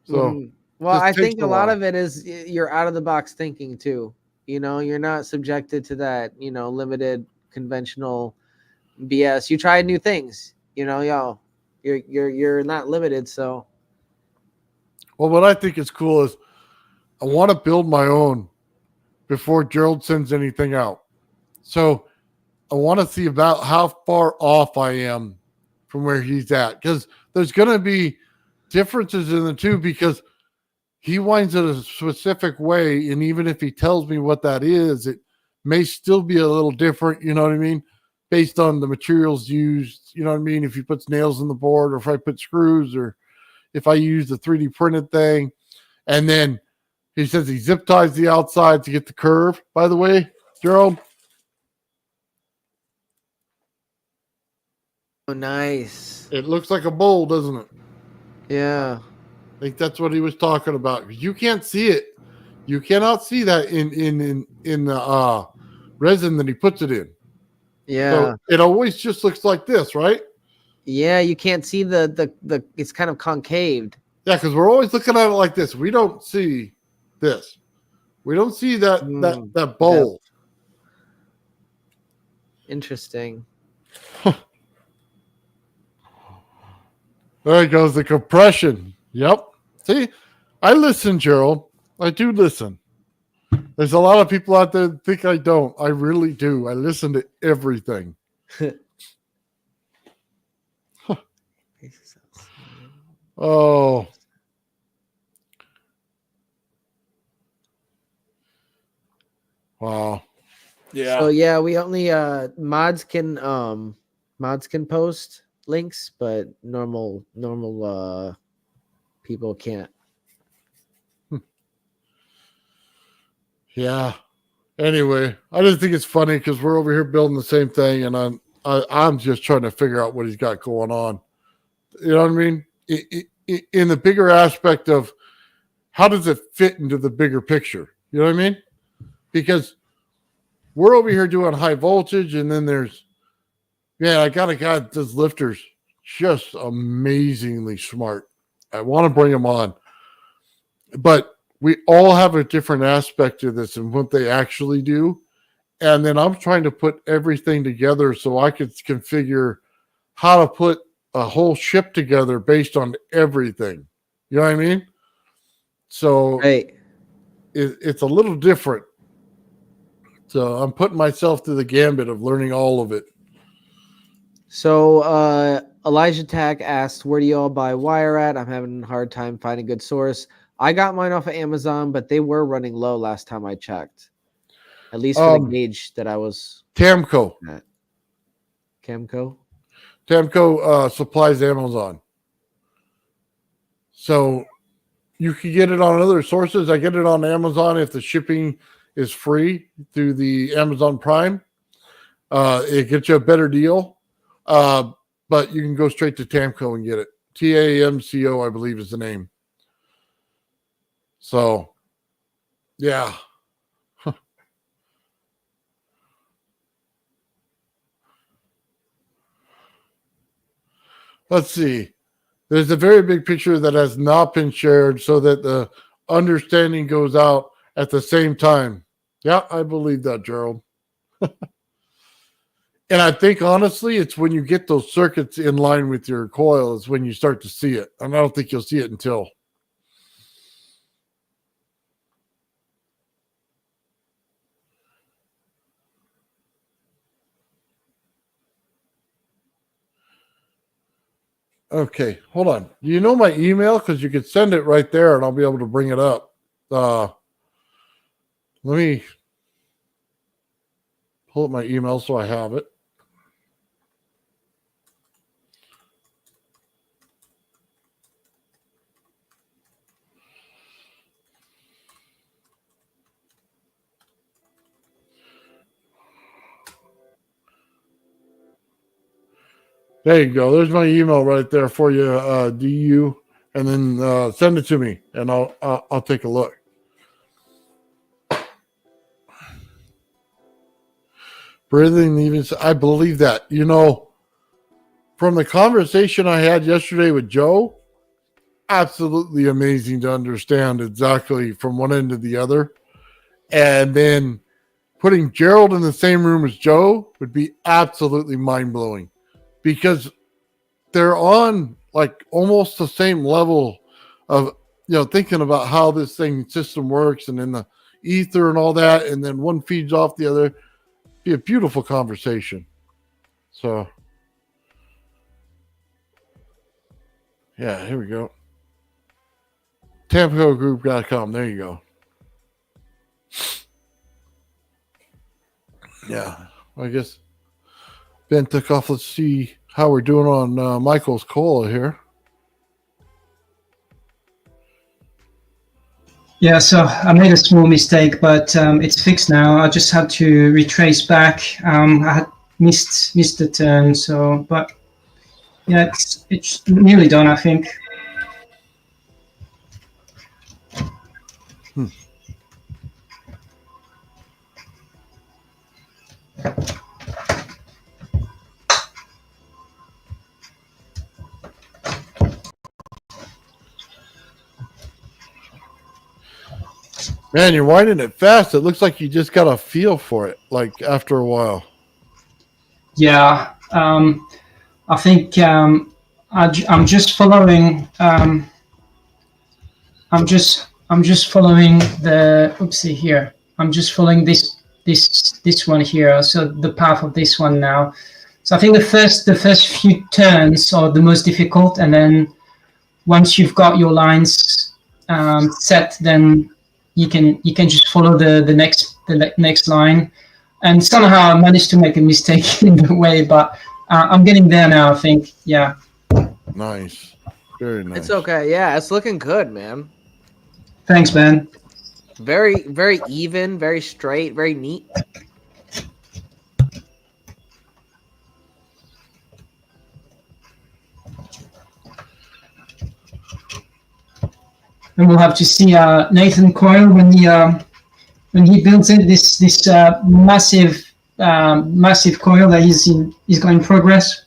B: So,
A: well, I think a lot of it is you're out of the box thinking too. You know, you're not subjected to that, you know, limited conventional BS. You try new things, you know, you're not limited. So,
B: well, what I think is cool is I want to build my own before Gerald sends anything out. So I want to see about how far off I am from where he's at. Because there's going to be differences in the two because he winds it a specific way. And even if he tells me what that is, it may still be a little different, you know what I mean? Based on the materials used, you know what I mean? If he puts nails in the board or if I put screws or if I use the 3D printed thing. And then he says he zip ties the outside to get the curve, by the way, Gerald.
A: oh, nice.
B: It looks like a bowl, doesn't it?
A: Yeah.
B: I think that's what he was talking about. You can't see it. You cannot see that in the resin that he puts it in.
A: Yeah.
B: So it always just looks like this, right?
A: Yeah, you can't see the it's kind of concaved.
B: Yeah, because we're always looking at it like this. We don't see this. We don't see that bowl.
A: Interesting.
B: There goes the compression. Yep. See, I listen, Gerald. I do listen. There's a lot of people out there that think I don't. I really do. I listen to everything. Oh. Wow. Yeah.
A: So yeah, we only mods can post links, but normal people can't.
B: Yeah. Anyway, I just think it's funny because we're over here building the same thing, and I'm just trying to figure out what he's got going on. You know what I mean? In the bigger aspect of how does it fit into the bigger picture? You know what I mean? Because we're over here doing high voltage, and then there's, man, I got a guy that does lifters, just amazingly smart. I want to bring him on, but we all have a different aspect of this and what they actually do. And then I'm trying to put everything together so I could configure how to put a whole ship together based on everything. You know what I mean? So it's a little different. So I'm putting myself through the gambit of learning all of it.
A: So Elijah Tack asked, where do you all buy wire at? I'm having a hard time finding a good source. I got mine off of Amazon, but they were running low last time I checked. At least for the gauge that I was
B: Tamco.
A: At. Camco?
B: Tamco supplies Amazon. So you can get it on other sources. I get it on Amazon if the shipping is free through the Amazon Prime. It gets you a better deal. But you can go straight to Tamco and get it. TAMCO, I believe, is the name. So, yeah. Let's see. There's a very big picture that has not been shared so that the understanding goes out at the same time. Yeah, I believe that, Gerald. And I think, honestly, it's when you get those circuits in line with your coil is when you start to see it. And I don't think you'll see it until. Okay, hold on. Do you know my email? Because you could send it right there and I'll be able to bring it up. Let me pull up my email so I have it. There you go. There's my email right there for you, DU, and then send it to me, and I'll take a look. Breathing, even I believe that. You know, from the conversation I had yesterday with Joe, absolutely amazing to understand exactly from one end to the other, and then putting Gerald in the same room as Joe would be absolutely mind blowing. Because they're on like almost the same level of, you know, thinking about how this thing system works and then the ether and all that. And then one feeds off the other. Be a beautiful conversation. So, yeah, here we go. TamcoGroup.com. There you go. Yeah, I guess Ben took off. Let's see how we're doing on Michael's call here.
E: Yeah, so I made a small mistake, but it's fixed now. I just had to retrace back. I had missed the turn, so, but yeah, it's nearly done, I think.
B: Man, you're winding it fast. It looks like you just got a feel for it, like after a while.
E: Yeah, I think I'm just following. I'm just following the. Oopsie here. I'm just following this one here. So the path of this one now. So I think the first few turns are the most difficult, and then once you've got your lines set, then you can just follow the next line. And somehow I managed to make a mistake in the way, but I'm getting there now, I think. Yeah.
B: Nice. Very nice.
A: It's okay. Yeah, it's looking good, man.
E: Thanks, man.
A: Very, very even, very straight, very neat.
E: And we'll have to see Nathan Coil when he builds it. This massive coil that he's got in progress.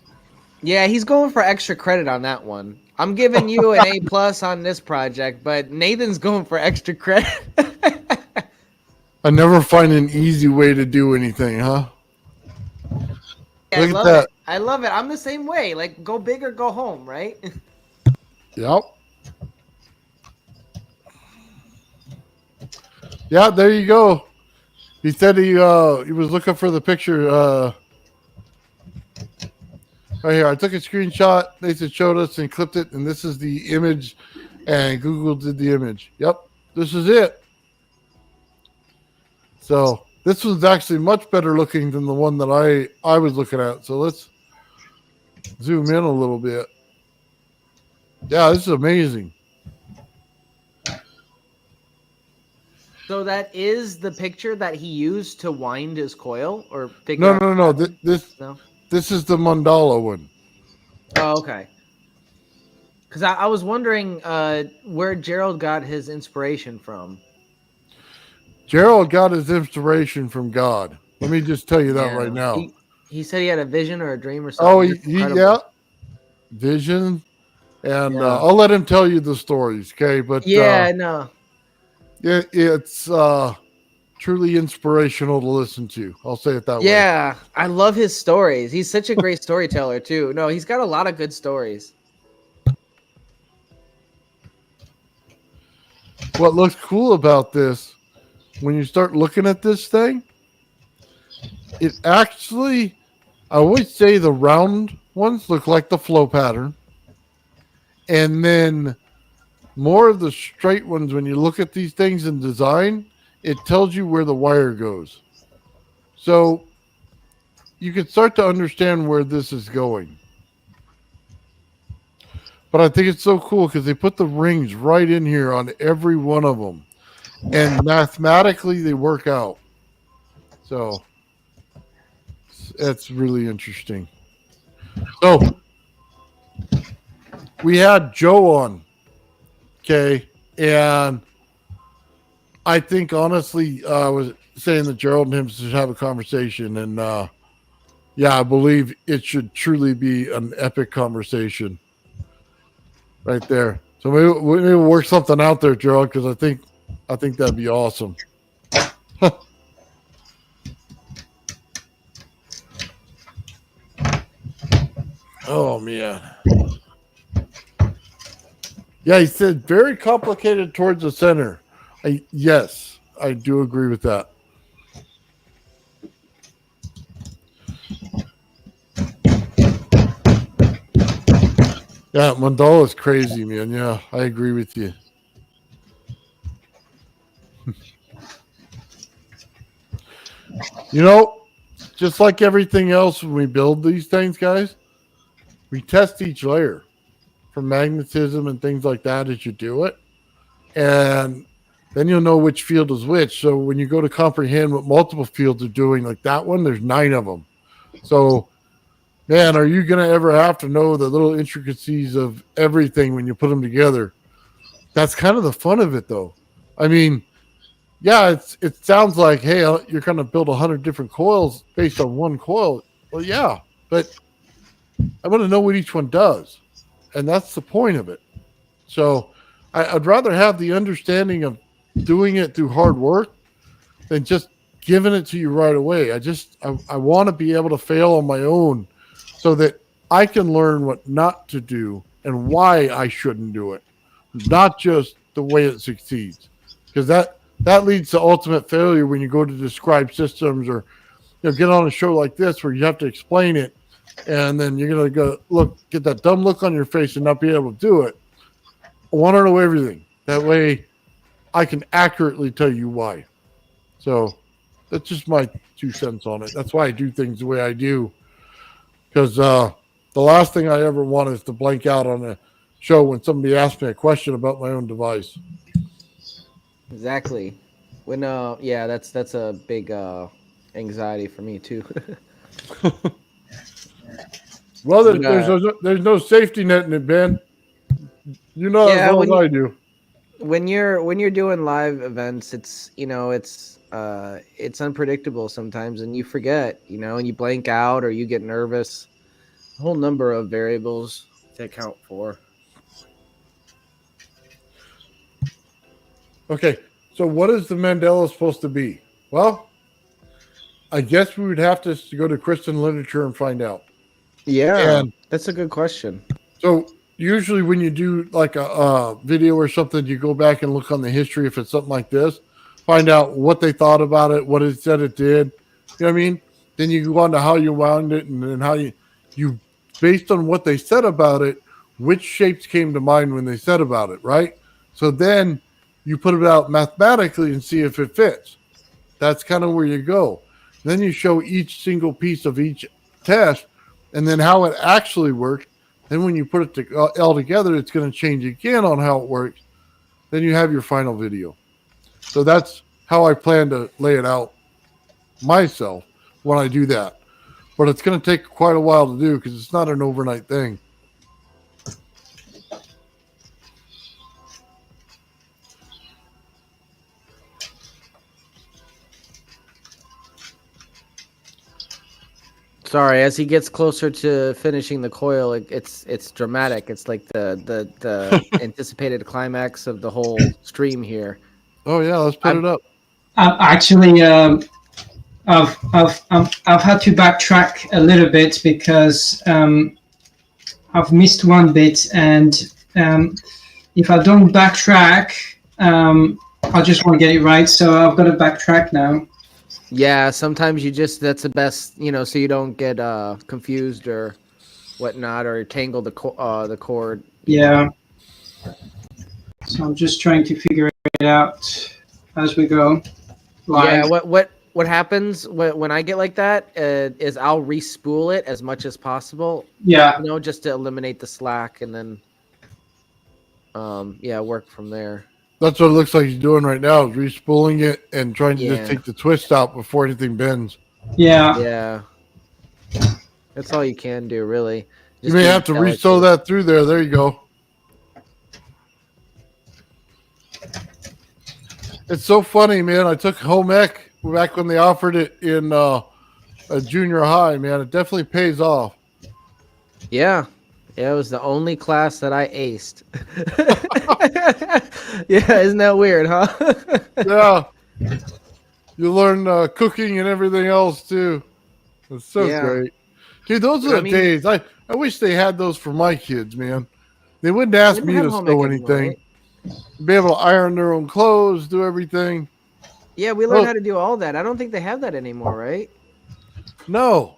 A: Yeah, he's going for extra credit on that one. I'm giving you an A+ on this project, but Nathan's going for extra credit.
B: I never find an easy way to do anything, huh?
A: I
B: Look at
A: love
B: that.
A: it. I love it. I'm the same way. Like, go big or go home, right?
B: Yep. Yeah, there you go. He said he was looking for the picture. Right here. I took a screenshot. Nathan showed us and clipped it, and this is the image. And Google did the image. Yep, this is it. So this was actually much better looking than the one that I was looking at. So let's zoom in a little bit. Yeah, this is amazing.
A: So that is the picture that he used to wind his coil, or figure
B: No.
A: out
B: No. This is the mandala one.
A: Oh, okay. Because I was wondering where Gerald got his inspiration from.
B: Gerald got his inspiration from God. Let me just tell you that right now.
A: He said he had a vision or a dream or something.
B: Oh, yeah. Vision. And I'll let him tell you the stories, okay? But
A: no.
B: It's truly inspirational to listen to. I'll say it that way.
A: Yeah, I love his stories. He's such a great storyteller too. No, he's got a lot of good stories.
B: What looks cool about this, when you start looking at this thing, it actually, I always say the round ones look like the flow pattern. And then more of the straight ones, when you look at these things in design, it tells you where the wire goes. So you can start to understand where this is going. But I think it's so cool because they put the rings right in here on every one of them. And mathematically, they work out. So it's really interesting. So we had Joe on. Okay. And I think, honestly, I was saying that Gerald and him should have a conversation. And, yeah, I believe it should truly be an epic conversation right there. So maybe we'll work something out there, Gerald, because I think that'd be awesome. Oh, man. Yeah, he said very complicated towards the center. Yes, I do agree with that. Yeah, mandala is crazy, man. Yeah, I agree with you. You know, just like everything else when we build these things, guys, we test each layer for magnetism and things like that as you do it. And then you'll know which field is which. So when you go to comprehend what multiple fields are doing, like that one, there's 9 of them. So, man, are you going to ever have to know the little intricacies of everything when you put them together? That's kind of the fun of it, though. I mean, yeah, it sounds like, hey, you're going to build 100 different coils based on one coil. Well, yeah, but I want to know what each one does. And that's the point of it. So I'd rather have the understanding of doing it through hard work than just giving it to you right away. I want to be able to fail on my own so that I can learn what not to do and why I shouldn't do it, not just the way it succeeds. Because that leads to ultimate failure when you go to describe systems or get on a show like this where you have to explain it, and then you're going to get that dumb look on your face and not be able to do it. I want to know everything. That way I can accurately tell you why. So that's just my 2 cents on it. That's why I do things the way I do. Because the last thing I ever want is to blank out on a show when somebody asks me a question about my own device.
A: Exactly. When yeah, that's a big anxiety for me too.
B: Well,
A: But,
B: there's no safety net in it, Ben. You know as
A: yeah,
B: well as I do.
A: when you're doing live events, it's it's unpredictable sometimes, and you forget, and you blank out or you get nervous. A whole number of variables to account for.
B: Okay, so what is the Mandela supposed to be? Well, I guess we would have to go to Christian literature and find out.
A: Yeah,
B: And
A: that's a good question.
B: so usually when you do like a video or something, you go back and look on the history if it's something like this, find out what they thought about it, what it said it did. You know what I mean? Then you go on to how you wound it, and then how you based on what they said about it, which shapes came to mind when they said about it, right? So then you put it out mathematically and see if it fits. That's kind of where you go. Then you show each single piece of each test and then how it actually worked. Then when you put it all together, it's going to change again on how it works. Then you have your final video. So that's how I plan to lay it out myself when I do that. But it's going to take quite a while to do because it's not an overnight thing.
A: Sorry, as he gets closer to finishing the coil, it's dramatic. It's like the anticipated climax of the whole stream here.
B: Oh yeah, let's put it up.
E: Actually, I've had to backtrack a little bit because I've missed one bit, and if I don't backtrack, I just want to get it right. So I've got to backtrack now.
A: Yeah, sometimes that's the best, so you don't get confused or whatnot, or tangle the cord.
E: Yeah. So I'm just trying to figure it out as we go.
A: Live. Yeah. What happens when I get like that is I'll re-spool it as much as possible.
E: Yeah.
A: Just to eliminate the slack, and then work from there.
B: That's what it looks like he's doing right now, is re-spooling it and trying to just take the twist out before anything bends.
E: Yeah.
A: Yeah. That's all you can do, really.
B: You may have to re-sew that through there. There you go. It's so funny, man. I took home ec back when they offered it in a junior high, man. It definitely pays off.
A: Yeah. It was the only class that I aced. Yeah, isn't that weird, huh?
B: Yeah. You learn cooking and everything else, too. It's so great. Dude, those are the days. I wish they had those for my kids, man. They wouldn't ask me to sew anything. Be able to iron their own clothes, do everything.
A: Yeah, we learned how to do all that. I don't think they have that anymore, right?
B: No.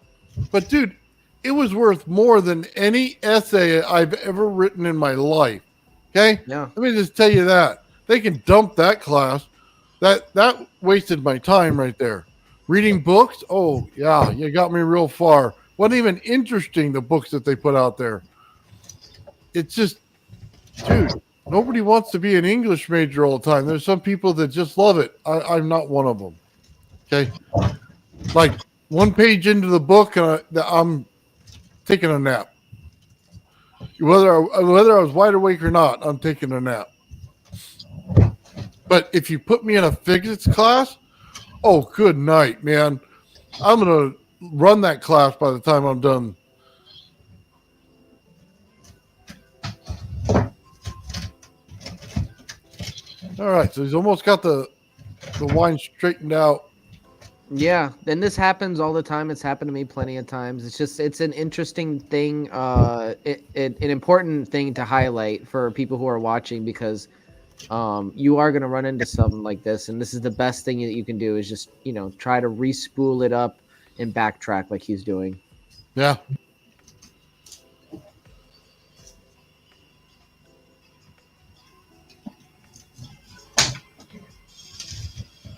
B: But, dude, it was worth more than any essay I've ever written in my life. Okay?
A: Yeah.
B: Let me just tell you that. They can dump that class. That wasted my time right there. Reading books? Oh, yeah, you got me real far. Wasn't even interesting, the books that they put out there. It's just, dude, nobody wants to be an English major all the time. There's some people that just love it. I'm not one of them. Okay? Like, one page into the book, and I'm taking a nap. Whether I was wide awake or not, I'm taking a nap. But if you put me in a physics class, oh, good night, man. I'm going to run that class by the time I'm done. All right, so he's almost got the wine straightened out.
A: Yeah, and this happens all the time. It's happened to me plenty of times. It's an interesting thing, an important thing to highlight for people who are watching, because you are going to run into something like this, and this is the best thing that you can do, is just try to re-spool it up and backtrack like he's doing.
B: Yeah.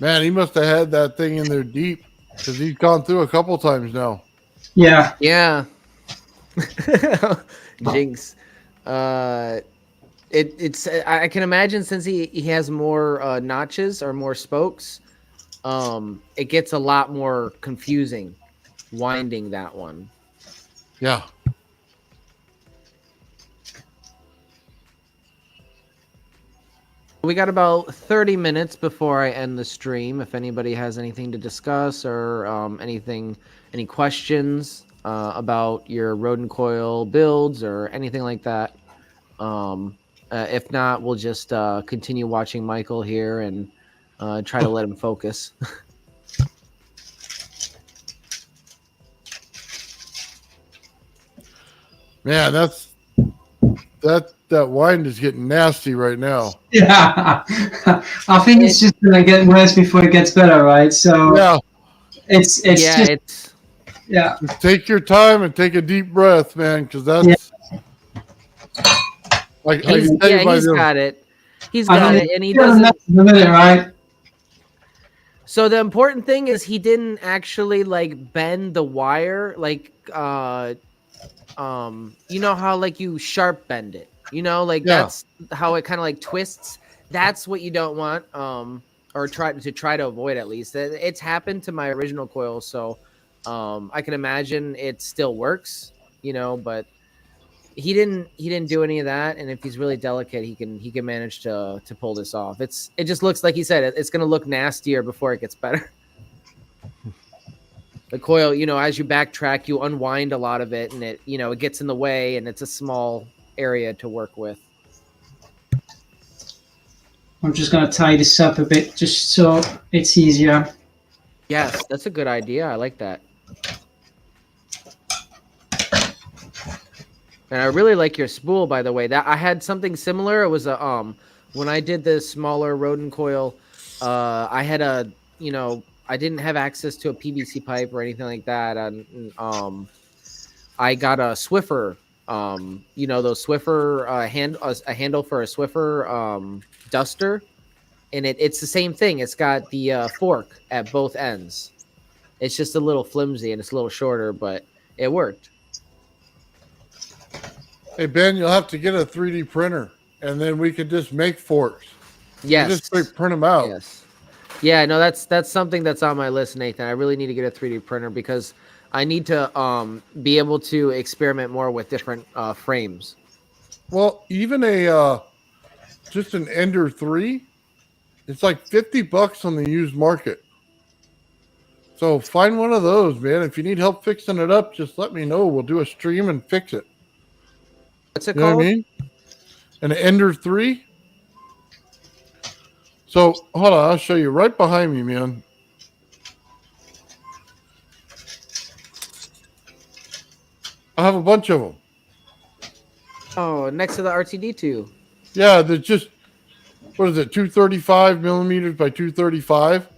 B: Man, he must have had that thing in there deep because he's gone through a couple times now.
E: Yeah.
A: Yeah. Jinx. It's I can imagine since he has more notches or more spokes, it gets a lot more confusing winding that one.
B: Yeah.
A: We got about 30 minutes before I end the stream. If anybody has anything to discuss or any questions about your Rodin Coil builds or anything like that. If not, we'll just continue watching Michael here and try to let him focus.
B: Man, that wind is getting nasty right now.
E: Yeah. I think it's just gonna get worse before it gets better, right? So
B: Yeah.
E: it's just
B: Just take your time and take a deep breath, man, because that's like I can tell you by
A: he's
B: the-
A: got it. He's got it, and he
E: Yeah,
A: doesn't.
E: that's the minute, right?
A: So the important thing is he didn't actually like bend the wire, like you know how like you sharp bend it, you know, like that's how it kind of like twists. That's what you don't want, or try to avoid at least. It's happened to my original coil, so I can imagine it still works, you know, but he didn't do any of that, and if he's really delicate, he can manage to pull this off. It just looks like he said it's going to look nastier before it gets better. The coil, you know, as you backtrack, you unwind a lot of it, and it gets in the way, and it's a small area to work with.
E: I'm just gonna tie this up a bit just so it's easier.
A: Yes, that's a good idea. I like that. And I really like your spool, by the way. That I had something similar. It was a when I did the smaller Rodin coil, I had I didn't have access to a PVC pipe or anything like that, and I got a Swiffer. Those Swiffer a handle for a Swiffer duster, and it's the same thing. It's got the fork at both ends. It's just a little flimsy and it's a little shorter, but it worked.
B: Hey Ben, you'll have to get a 3D printer, and then we could just make forks.
A: Yes,
B: just print them out.
A: Yes, yeah. No, that's something that's on my list, Nathan. I really need to get a 3D printer because I need to be able to experiment more with different frames.
B: Well, even just an Ender 3, it's like $50 on the used market. So find one of those, man. If you need help fixing it up, just let me know. We'll do a stream and fix it.
A: What's it
B: You know
A: called?
B: what I mean? An Ender 3. So hold on, I'll show you right behind me, man. I have a bunch of them.
A: Oh, next to the RTD2.
B: Yeah, they're just, what is it, 235 millimeters by 235?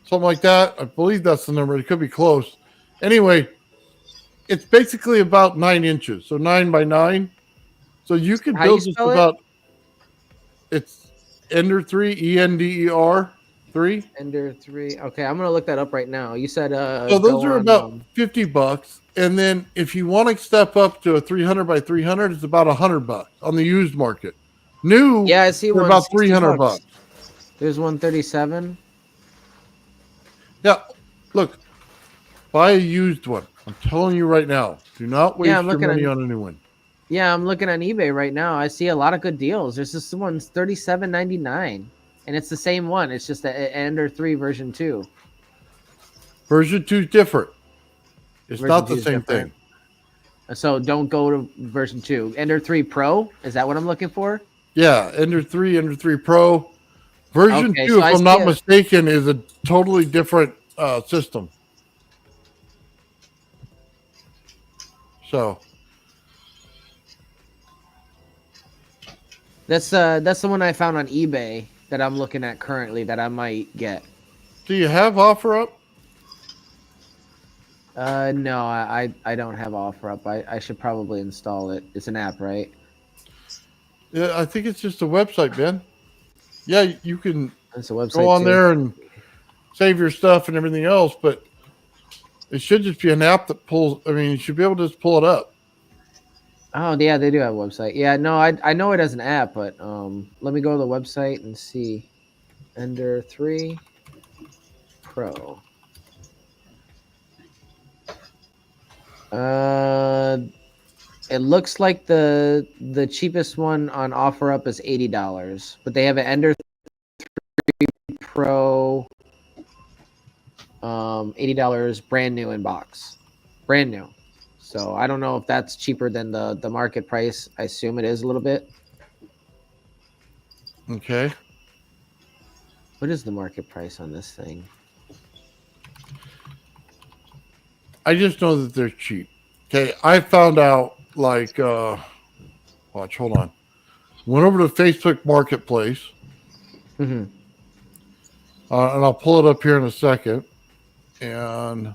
B: Something like that. I believe that's the number. It could be close. Anyway, it's basically about 9 inches. So 9 by 9. So you can build just about, it's Ender 3, ENDER 3.
A: Ender 3. Okay, I'm going to look that up right now. You said
B: so those are about $50. And then if you want to step up to a 300 by 300, it's about $100 on the used market. New,
A: yeah, I see one
B: about $300.
A: There's 137.
B: Yeah, look, buy a used one. I'm telling you right now, do not waste your money on a new one.
A: Yeah, I'm looking on eBay right now. I see a lot of good deals. There's this one's $37.99, and it's the same one. It's just an Ender 3 version 2.
B: Version 2 is different. It's not the same thing.
A: So don't go to version 2. Ender 3 Pro, is that what I'm looking for?
B: Yeah, Ender 3, Ender 3 Pro. Version 2, if I'm not mistaken, is a totally different system. So
A: that's the one I found on eBay that I'm looking at currently that I might get.
B: Do you have OfferUp?
A: No, I don't have OfferUp. I should probably install it. It's an app, right?
B: Yeah, I think it's just a website, Ben. Yeah, you can
A: it's a website
B: go on there and save your stuff and everything else, but it should just be an app that pulls. I mean, you should be able to just pull it up.
A: Oh yeah, they do have a website. Yeah, no, I know it as an app, but let me go to the website and see. Ender 3 Pro. It looks like the cheapest one on OfferUp is $80, but they have an Ender 3 Pro, $80 brand new in box, brand new. So I don't know if that's cheaper than the market price. I assume it is a little bit.
B: Okay.
A: What is the market price on this thing?
B: I just know that they're cheap. Okay, I found out like watch, hold on. Went over to Facebook Marketplace.
A: Mm-hmm.
B: And I'll pull it up here in a second. And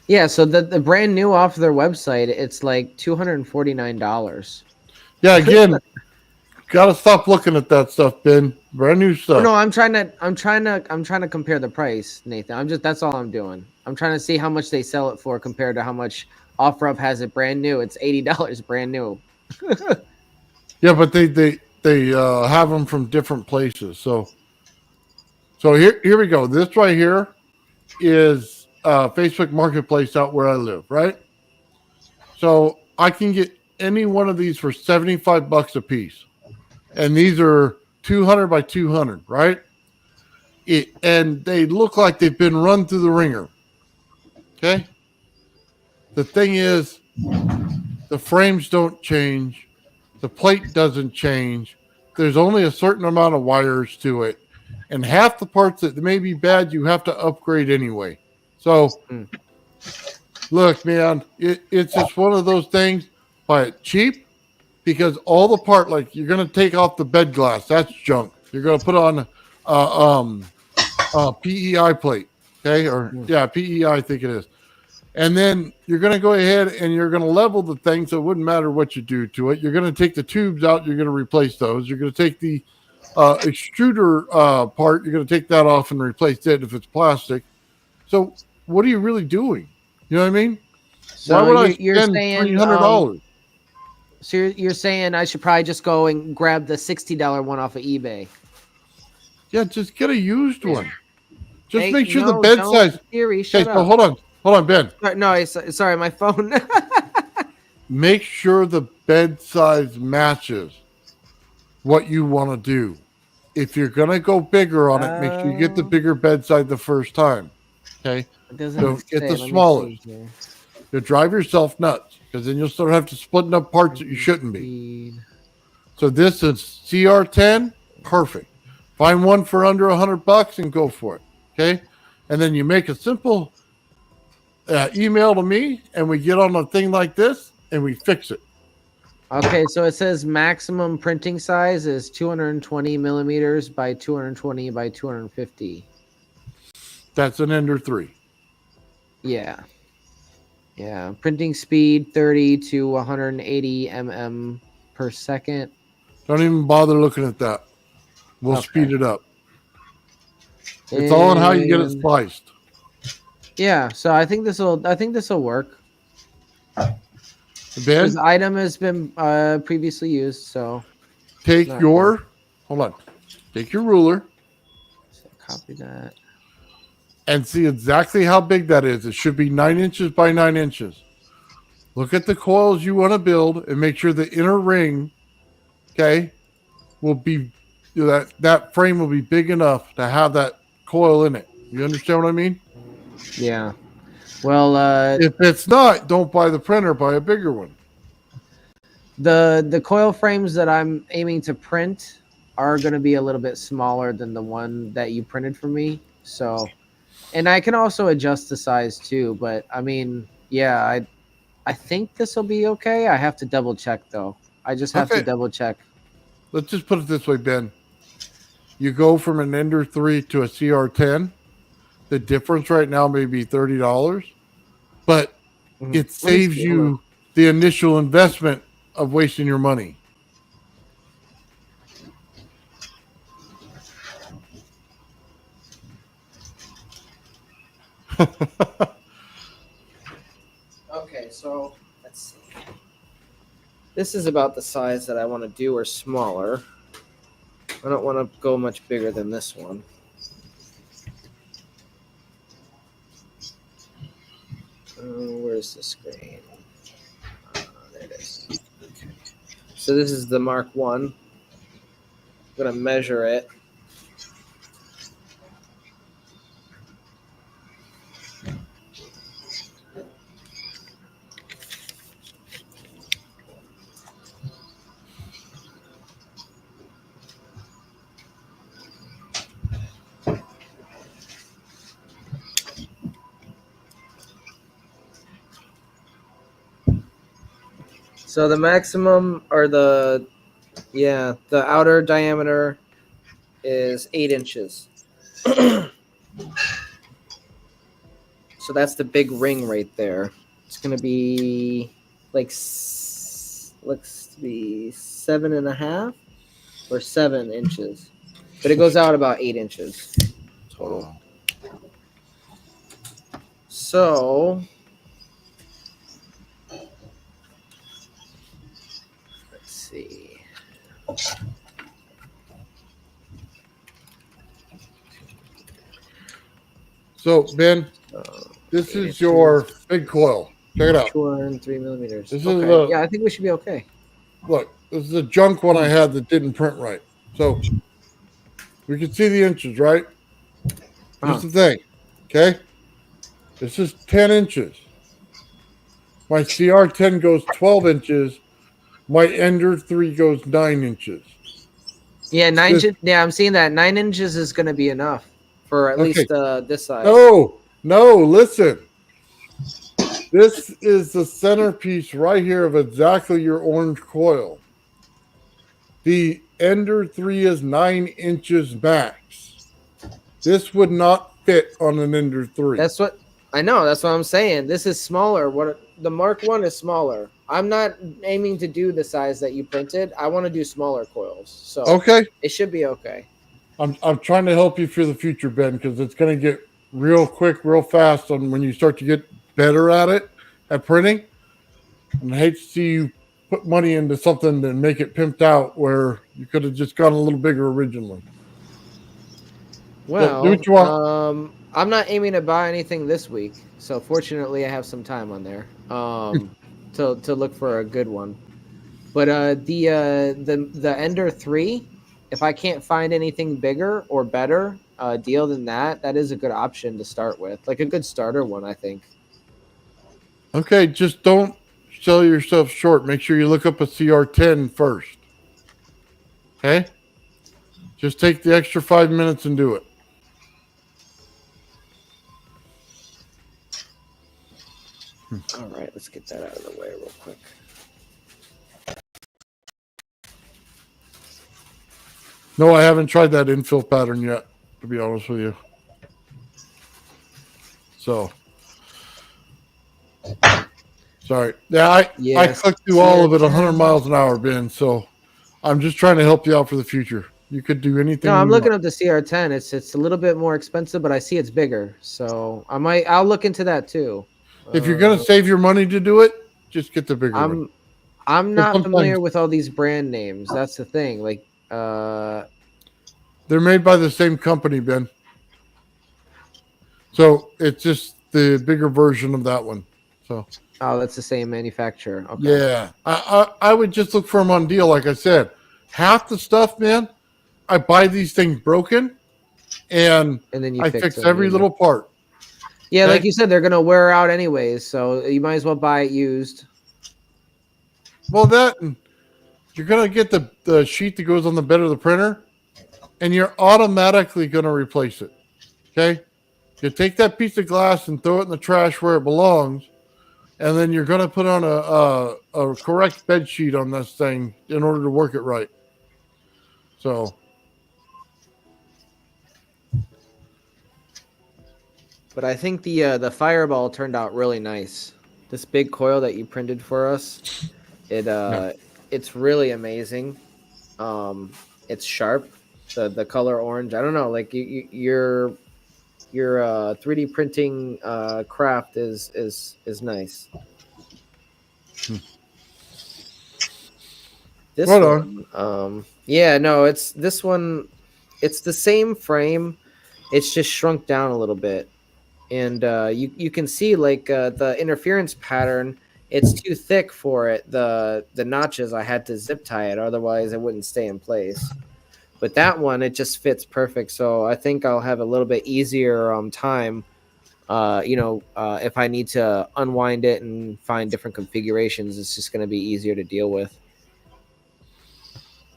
A: Yeah, so the brand new off their website, it's like $249.
B: yeah, again, gotta stop looking at that stuff, Ben. Brand new stuff.
A: No, I'm trying to compare the price, Nathan. That's all I'm doing. I'm trying to see how much they sell it for compared to how much OfferUp has it brand new. It's $80 brand new.
B: Yeah, but they have them from different places. So here we go. This right here is Facebook Marketplace out where I live, right? So I can get any one of these for $75 a piece, and these are 200 by 200, right? And they look like they've been run through the ringer. Okay. The thing is, the frames don't change, the plate doesn't change. There's only a certain amount of wires to it, and half the parts that may be bad, you have to upgrade anyway. So, look, man, it's just one of those things. Buy it cheap, because all the part, like you're gonna take off the bed glass, that's junk. You're gonna put on PEI plate, okay, or PEI, I think it is. And then you're going to go ahead and you're going to level the thing, so it wouldn't matter what you do to it. You're going to take the tubes out. You're going to replace those. You're going to take the extruder part. You're going to take that off and replace it if it's plastic. So what are you really doing? You know what I mean?
A: So
B: why would I
A: you're
B: spend
A: saying
B: $300?
A: So you're saying I should probably just go and grab the $60 one off of eBay?
B: Yeah, just get a used one. Just
A: Hey,
B: make sure the
A: no,
B: bed
A: don't,
B: size.
A: Siri,
B: Okay,
A: shut
B: so
A: up.
B: hold on, Ben.
A: No, sorry, my phone.
B: Make sure the bed size matches what you want to do. If you're going to go bigger on it, make sure you get the bigger bed size the first time. Okay? Don't get the smallest. You'll drive yourself nuts, because then you'll start having to splitting up parts that you shouldn't be. So this is CR10, perfect. Find one for under $100 and go for it. Okay? And then you make a simple email to me, and we get on a thing like this and we fix it.
A: Okay, so it says maximum printing size is 220 millimeters by 220 by 250.
B: That's an Ender 3.
A: Yeah. Printing speed 30 to 180 per second.
B: Don't even bother looking at that. We'll speed it up. It's all on how you get it spliced.
A: Yeah, so I think this will work.
B: Ben,
A: this item has been previously used, so
B: take your ruler,
A: copy that,
B: and see exactly how big that is. It should be 9 inches by 9 inches. Look at the coils you want to build and make sure the inner ring, okay, will be that frame will be big enough to have that coil in it. You understand what I mean?
A: Yeah. Well,
B: if it's not, don't buy the printer, buy a bigger one.
A: The coil frames that I'm aiming to print are going to be a little bit smaller than the one that you printed for me. So, and I can also adjust the size too, but I mean, yeah, I think this will be okay. I have to double check though. I just have to double check.
B: Let's just put it this way, Ben. You go from an Ender 3 to a CR10. The difference right now may be $30, but it saves you the initial investment of wasting your money.
A: Okay, so let's see. This is about the size that I want to do, or smaller. I don't want to go much bigger than this one. Where's the screen? There it is. Okay. So this is the Mark 1. I'm going to measure it. So the maximum, or the outer diameter is 8 inches. So that's the big ring right there. It's going to be like, looks to be 7.5 or 7 inches. But it goes out about 8 inches total. So let's see.
B: So Ben, this is your big coil. Check it out.
A: 203 millimeters.
B: This
A: Okay.
B: is
A: Yeah, I think we should be okay.
B: Look, this is a junk one I had that didn't print right. So we can see the inches, right? Here's the thing. Okay. This is 10 inches. My CR10 goes 12 inches. My Ender 3 goes 9 inches.
A: Yeah, 9 inches. Yeah, I'm seeing that 9 inches is going to be enough for at least this size.
B: No, listen. This is the centerpiece right here of exactly your orange coil. The Ender 3 is 9 inches max. This would not fit on an Ender 3.
A: That's what I know. That's what I'm saying. This is smaller. What the Mark 1 is smaller. I'm not aiming to do the size that you printed. I want to do smaller coils. So it should be okay.
B: I'm trying to help you for the future, Ben, because it's going to get real quick, real fast on when you start to get better at it, at printing. And I hate to see you put money into something and make it pimped out where you could have just gone a little bigger originally.
A: Well,
B: do what you want.
A: I'm not aiming to buy anything this week, so fortunately I have some time on there to look for a good one. But the Ender 3, if I can't find anything bigger or better deal than that, that is a good option to start with, like a good starter one, I think.
B: Okay, just don't sell yourself short. Make sure you look up a CR10 first. Okay? Just take the extra 5 minutes and do it.
A: All right, let's get that out of the way real quick.
B: No, I haven't tried that infill pattern yet, to be honest with you. So, sorry. Yeah, I clicked through all of it 100 miles an hour, Ben. So, I'm just trying to help you out for the future. You could do anything.
A: No, I'm looking up the CR10. It's a little bit more expensive, but I see it's bigger. So I'll look into that too.
B: If you're gonna save your money to do it, just get the bigger one.
A: I'm not familiar with all these brand names. That's the thing. Like,
B: they're made by the same company, Ben. So it's just the bigger version of that one. So.
A: Oh, that's the same manufacturer. Okay.
B: Yeah, I would just look for them on deal. Like I said, half the stuff, man, I buy these things broken, and then I fix every little part.
A: Yeah, like you said, they're gonna wear out anyways, so you might as well buy it used.
B: Well, you're gonna get the sheet that goes on the bed of the printer, and you're automatically gonna replace it. Okay, you take that piece of glass and throw it in the trash where it belongs, and then you're gonna put on a correct bed sheet on this thing in order to work it right. So.
A: But I think the Fireball turned out really nice. This big coil that you printed for us, it's really amazing. It's sharp. The color orange. I don't know. Like you're your 3D printing craft is nice. This
B: Right on.
A: one, yeah, no, it's this one. It's the same frame. It's just shrunk down a little bit, and you can see like the interference pattern. It's too thick for it. The notches, I had to zip tie it, otherwise it wouldn't stay in place. But that one, it just fits perfect. So I think I'll have a little bit easier time. If I need to unwind it and find different configurations, it's just going to be easier to deal with.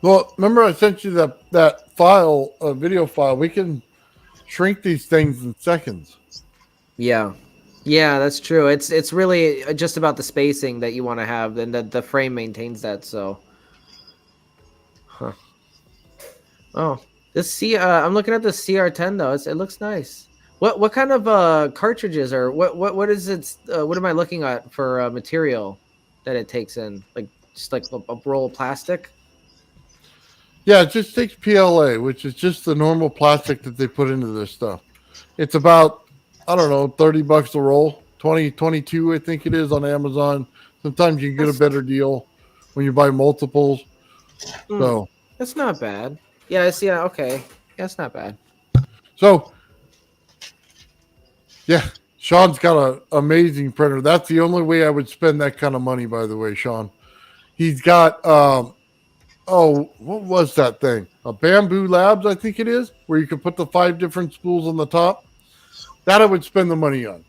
B: Well, remember I sent you that file, video file. We can shrink these things in seconds.
A: Yeah, that's true. It's really just about the spacing that you want to have, and the frame maintains that. So, huh? Oh, I'm looking at the CR10 though. It looks nice. What kind of cartridges or what is it? What am I looking at for material that it takes in? Like just like a roll of plastic?
B: Yeah, it just takes PLA, which is just the normal plastic that they put into this stuff. It's about, I don't know, $30 a roll, 20, 22, I think it is on Amazon. Sometimes you can get a better deal when you buy multiples. So
A: that's not bad. Yeah, I see. Okay, yeah, it's not bad.
B: So, yeah, Sean's got an amazing printer. That's the only way I would spend that kind of money, by the way, Sean. He's got what was that thing? A Bamboo Labs, I think it is, where you can put the 5 different spools on the top. That I would spend the money on.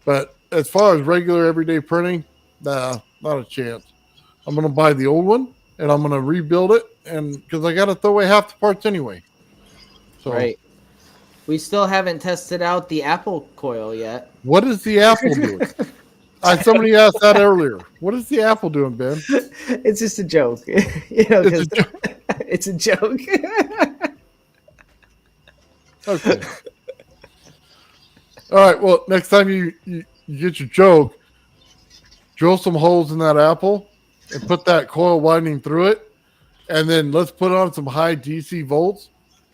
B: But as far as regular everyday printing, nah, not a chance. I'm going to buy the old one, and I'm going to rebuild it, and because I got to throw away half the parts anyway. So,
A: right. We still haven't tested out the Apple coil yet.
B: What is the Apple doing? Somebody asked that earlier. What is the Apple doing, Ben?
A: It's just a joke. It's a joke.
B: Okay. All right. Well, next time you get your joke, drill some holes in that Apple and put that coil winding through it. And then let's put on some high DC volts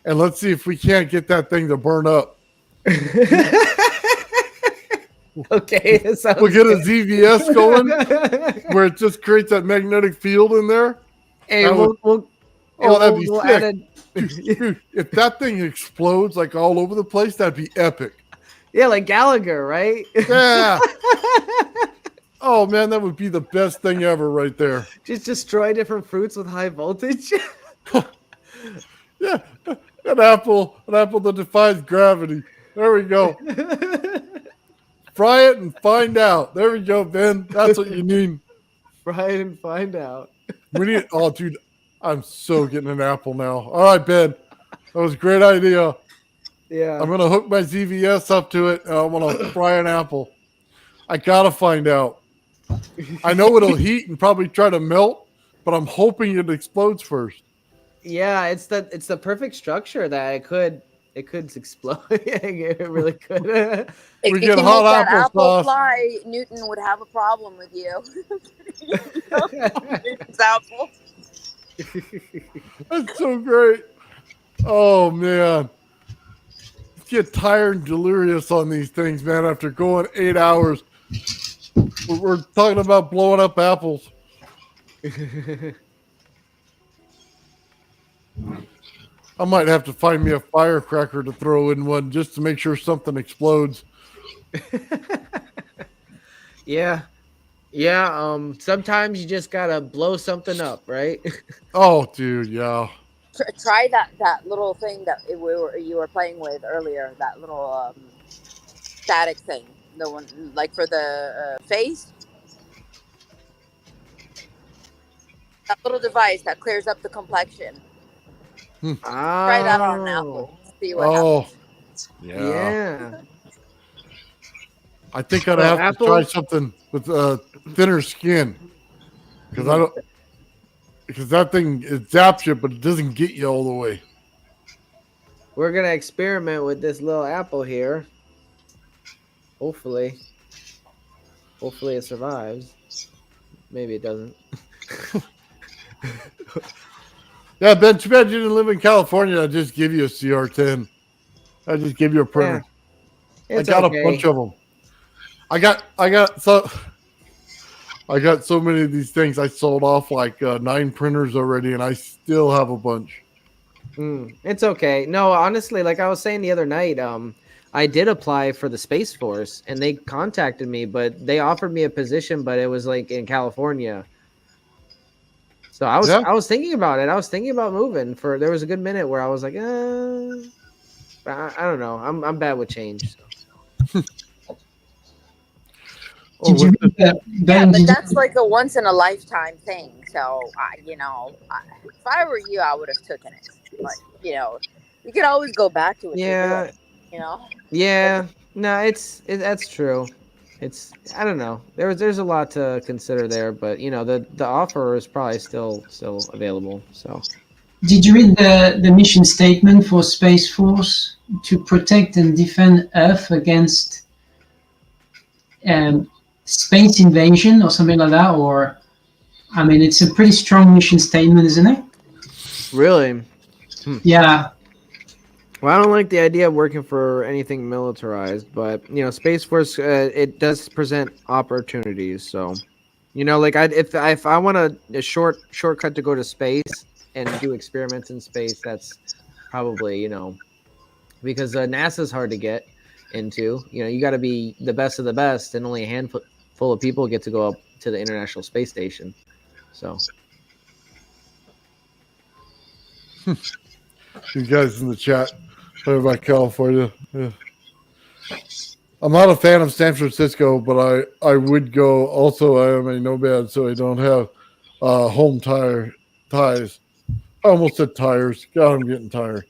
B: and let's see if we can't get that thing to burn up.
A: Okay,
B: we'll get a ZVS going where it just creates that magnetic field in there.
A: Hey, that'd
B: be sick. Dude, if that thing explodes like all over the place, that'd be epic.
A: Yeah, like Gallagher, right?
B: Yeah. Oh man, that would be the best thing ever right there.
A: Just destroy different fruits with high voltage.
B: Yeah, an apple that defies gravity. There we go. Fry it and find out. There we go, Ben. That's what you need.
A: Fry it and find out.
B: We need. Oh, dude, I'm so getting an apple now. All right, Ben, that was a great idea.
A: Yeah,
B: I'm gonna hook my ZVS up to it, and I'm gonna fry an apple. I gotta find out. I know it'll heat and probably try to melt, but I'm hoping it explodes first.
A: Yeah, it's the perfect structure that it could explode. It really could.
K: If
B: We
K: you
B: get
K: can
B: hot
K: make that
B: apple
K: apple
B: sauce.
K: fly, Newton would have a problem with you. Newton's apple.
B: That's so great. Oh man. Get tired and delirious on these things, man, after going 8 hours. We're talking about blowing up apples. I might have to find me a firecracker to throw in one just to make sure something explodes.
A: Yeah. Sometimes you just gotta blow something up, right?
B: Oh, dude, yeah.
K: Try that little thing that you were playing with earlier. That little static thing, the one like for the face. That little device that clears up the complexion. Try that on an apple. See what happens.
B: Yeah. I think I'd have to try something with thinner skin because that thing it zaps you, but it doesn't get you all the way.
A: We're gonna experiment with this little apple here. Hopefully it survives. Maybe it doesn't.
B: Yeah, Ben, too bad you didn't live in California. I'd just give you a CR10. I'd just give you a printer.
A: It's
B: I got
A: okay.
B: a bunch of them. I got so many of these things. I sold off like 9 printers already, and I still have a bunch.
A: It's okay. No, honestly, like I was saying the other night, I did apply for the Space Force, and they contacted me, but they offered me a position, but it was like in California. So I was thinking about it. I was thinking about moving. There was a good minute where I was like, I don't know. I'm bad with change. So.
E: Did you read that?
K: Yeah, but that's like a once in a lifetime thing. So, if I were you, I would have taken it. Like, you could always go back to it.
A: Yeah. Yeah. No, that's true. I don't know. There's a lot to consider there, but the offer is probably still available. So.
E: Did you read the mission statement for Space Force to protect and defend Earth against space invasion or something like that? Or, I mean, it's a pretty strong mission statement, isn't it?
A: Really?
E: Yeah.
A: Well, I don't like the idea of working for anything militarized, but Space Force it does present opportunities. So, like if I want a shortcut to go to space and do experiments in space, that's probably because NASA's hard to get into. You got to be the best of the best, and only a handful of people get to go up to the International Space Station. So.
B: You guys in the chat talking about California. Yeah. I'm not a fan of San Francisco, but I would go. Also, I am a nomad, so I don't have home ties. I almost said tires. God, I'm getting tired.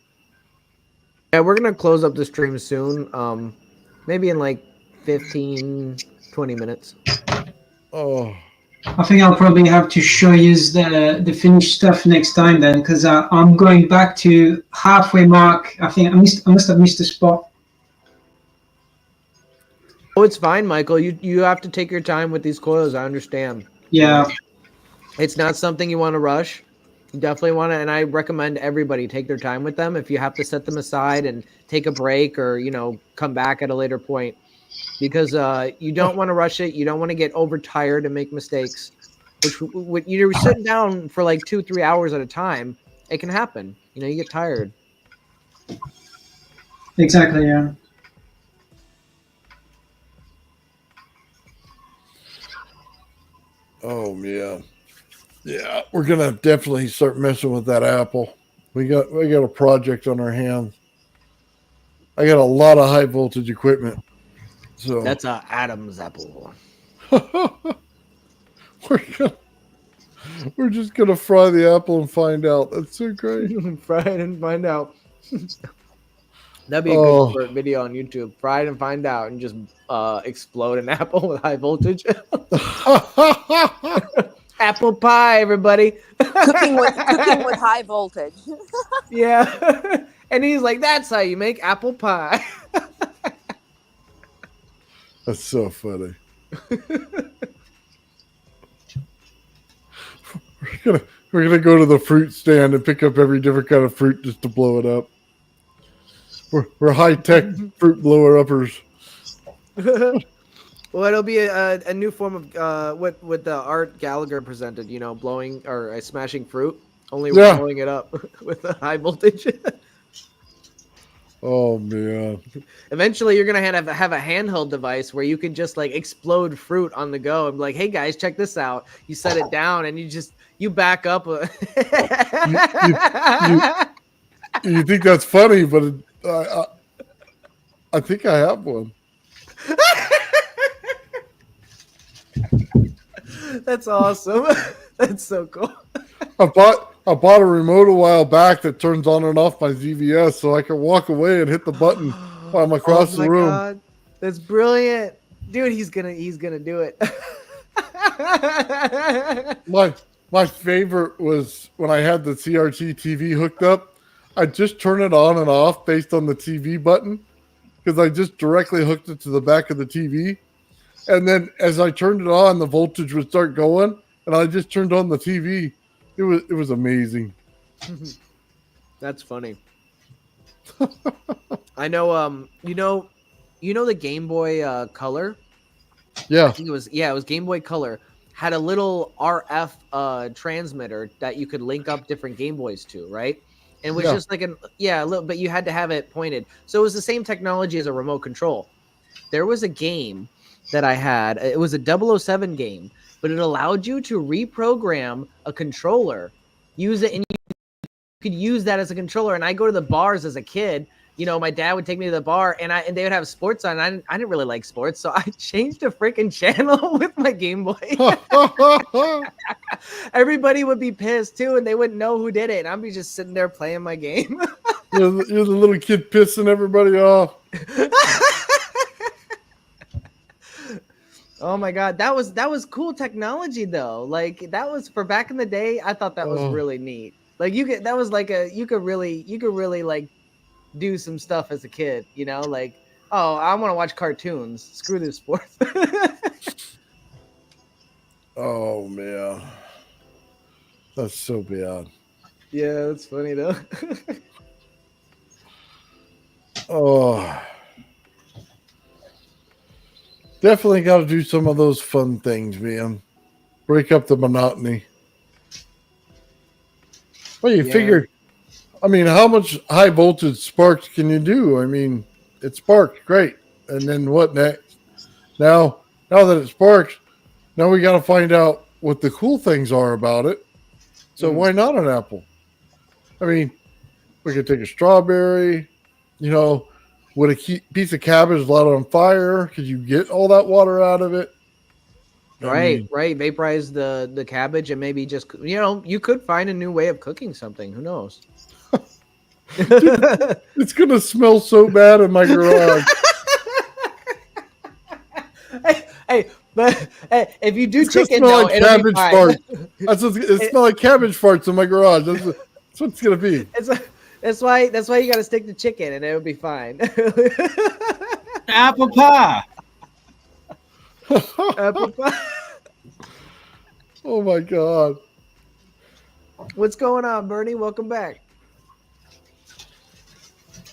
A: Yeah, we're gonna close up the stream soon. Maybe in like 15, 20 minutes.
B: Oh.
E: I think I'll probably have to show you the finished stuff next time then, because I'm going back to halfway mark. I think I must have missed a spot.
A: Oh, it's fine, Michael. You have to take your time with these coils. I understand.
E: Yeah.
A: It's not something you want to rush. You definitely want to, and I recommend everybody take their time with them. If you have to set them aside and take a break or, come back at a later point, because you don't want to rush it. You don't want to get overtired and make mistakes, which when you're sitting down for like 2-3 hours at a time, it can happen. You get tired.
E: Exactly, yeah.
B: Oh, yeah. Yeah, we're gonna definitely start messing with that Apple. We got a project on our hands. I got a lot of high voltage equipment. So
A: that's a Adam's apple.
B: We're just gonna fry the apple and find out. That's so great.
A: Fry it and find out. That'd be a good short video on YouTube. Fry it and find out, and just explode an apple with high voltage. Apple pie, everybody.
K: Cooking with high voltage.
A: Yeah. And he's like, that's how you make apple pie.
B: That's so funny. We're gonna go to the fruit stand and pick up every different kind of fruit just to blow it up. We're high tech fruit blower uppers.
A: Well, it'll be a new form of what the Art Gallagher presented. Blowing or smashing fruit, only blowing it up with a high voltage.
B: Oh man!
A: Eventually, you're gonna have a handheld device where you can just like explode fruit on the go and be like, "Hey guys, check this out!" You set it down and you back up.
B: You think that's funny, but I think I have one.
A: That's awesome. That's so cool.
B: I bought a remote a while back that turns on and off my ZVS, so I can walk away and hit the button while I'm across the room.
A: God. That's brilliant, dude. He's gonna do it.
B: My favorite was when I had the CRT TV hooked up. I just turn it on and off based on the TV button because I just directly hooked it to the back of the TV. And then as I turned it on, the voltage would start going, and I just turned on the TV. It was amazing.
A: That's funny. I know. the Game Boy Color? I
B: Yeah.
A: think it was Game Boy Color had a little RF transmitter that you could link up different Game Boys to, right? And it was
B: Yeah.
A: just like a little, but you had to have it pointed. So it was the same technology as a remote control. There was a game that I had. It was a 007 game, but it allowed you to reprogram a controller, use it, and you could use that as a controller. And I go to the bars as a kid. My dad would take me to the bar, and they would have sports on. I didn't really like sports, so I changed a freaking channel with my Game Boy. Everybody would be pissed too, and they wouldn't know who did it. And I'd be just sitting there playing my game.
B: You're the little kid pissing everybody off.
A: Oh my god, that was cool technology though. Like that was for back in the day. I thought that was really neat. Like you could really like do some stuff as a kid, like, oh, I want to watch cartoons. Screw this sports.
B: Oh man, that's so bad.
A: Yeah, that's funny though.
B: Oh, definitely got to do some of those fun things, man. Break up the monotony. Well, you figure, I mean, how much high voltage sparks can you do? I mean, it sparks, great. And then what next? Now that it sparks, now we got to find out what the cool things are about it. So why not an apple? I mean, we could take a strawberry, would a piece of cabbage light on fire? Could you get all that water out of it?
A: Right. Vaporize the cabbage and maybe just, you could find a new way of cooking something. Who knows?
B: Dude, it's going to smell so bad in my garage.
A: But if you do
B: it's
A: chicken,
B: smell
A: though,
B: like
A: it'll
B: cabbage
A: be fine.
B: farts. It smells like cabbage farts in my garage. That's what it's going to be.
A: That's why you got to stick to chicken, and it'll be fine.
C: Apple pie.
A: Apple pie.
B: Oh my god!
A: What's going on, Bernie? Welcome back.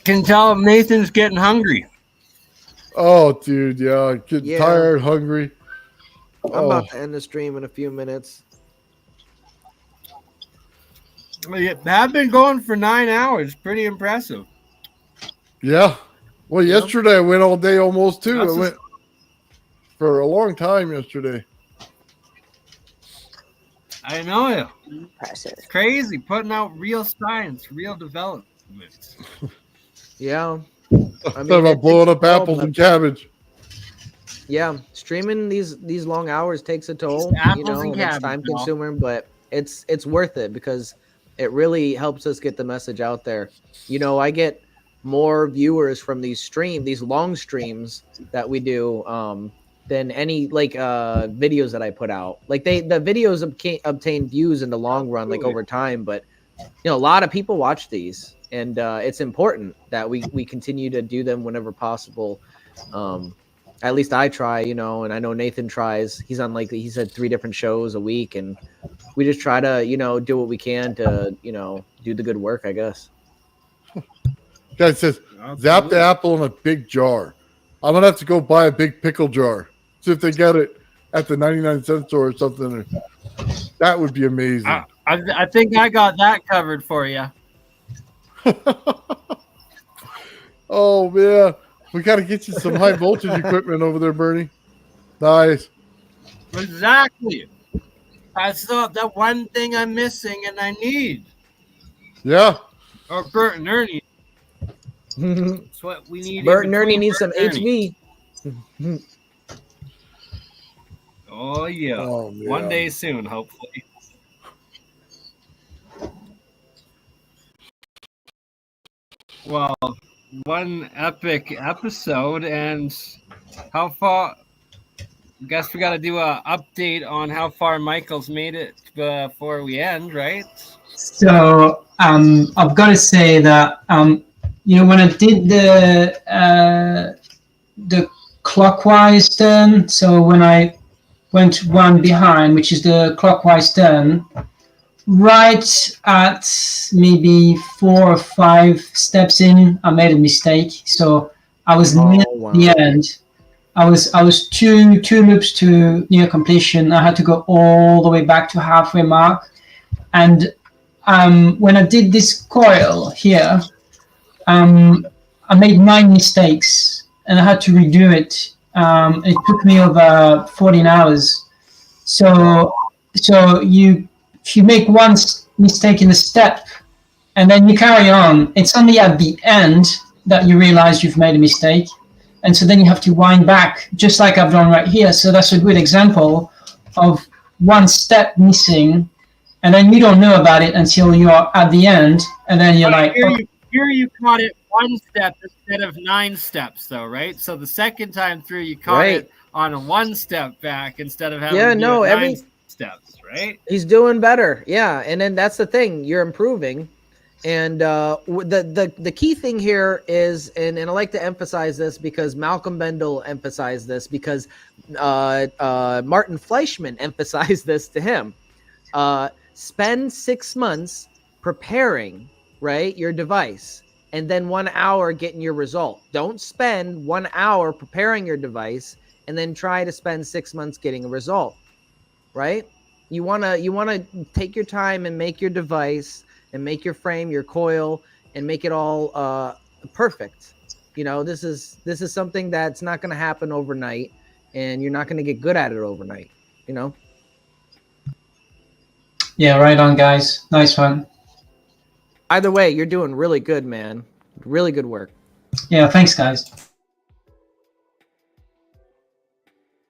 C: Can tell Nathan's getting hungry.
B: Oh, dude, yeah, getting tired, hungry.
A: I'm about to end the stream in a few minutes.
C: I've been going for 9 hours. Pretty impressive.
B: Yeah. Well, yesterday I went all day almost too. I went for a long time yesterday.
C: I know it.
K: Impressive.
C: It's crazy putting out real science, real development.
A: Yeah.
B: I thought about blowing up apples and cabbage.
A: Yeah, streaming these long hours takes a toll.
C: Apples and
A: and
C: cabbage,
A: it's time consuming, but it's worth it because it really helps us get the message out there. I get more viewers from these long streams that we do than any videos that I put out. Like the videos obtain views in the long run, like over time, but a lot of people watch these, and it's important that we continue to do them whenever possible. At least I try, and I know Nathan tries. He's on he said 3 different shows a week, and we just try to, do what we can to, do the good work, I guess.
B: Guy says, zap the apple in a big jar. I'm going to have to go buy a big pickle jar. See if they get it at the 99-cent store or something. That would be amazing.
C: I think I got that covered for you.
B: Oh, man. We got to get you some high voltage equipment over there, Bernie. Nice.
C: Exactly. That's the one thing I'm missing and I need.
B: Yeah.
C: Or Bert and Ernie. That's what we need.
A: Bert and Ernie need some HV.
C: Oh, yeah.
B: Oh,
C: one day soon, hopefully. Well, one epic episode, and how far? I guess we got to do a update on how far Michael's made it before we end, right?
E: So I've got to say that when I did the clockwise turn, so when I went one behind, which is the clockwise turn, right at maybe 4 or 5 steps in, I made a mistake. So I was near
A: wow.
E: the end. I was two loops to near completion. I had to go all the way back to halfway mark. And when I did this coil here, I made 9 mistakes and I had to redo it. It took me over 14 hours. So if you make one mistake in a step and then you carry on, it's only at the end that you realize you've made a mistake. And so then you have to wind back, just like I've done right here. So that's a good example of one step missing, and then you don't know about it until you're at the end, and then you're like,
C: here you caught it 1 step instead of 9 steps, though, right? So the second time through, you caught it on a 1 step back instead of having to do 9 steps, right?
A: He's doing better, yeah. And then that's the thing, you're improving. And the key thing here is, and I like to emphasize this because Malcolm Bendel emphasized this, because Martin Fleischmann emphasized this to him. Spend 6 months preparing, right, your device, and then 1 hour getting your result. Don't spend 1 hour preparing your device and then try to spend 6 months getting a result, right? You wanna take your time and make your device and make your frame, your coil, and make it all perfect. You know, this is something that's not going to happen overnight, and you're not going to get good at it overnight, you know?
E: Yeah, right on, guys. Nice one.
A: Either way, you're doing really good, man. Really good work.
E: Yeah, thanks, guys.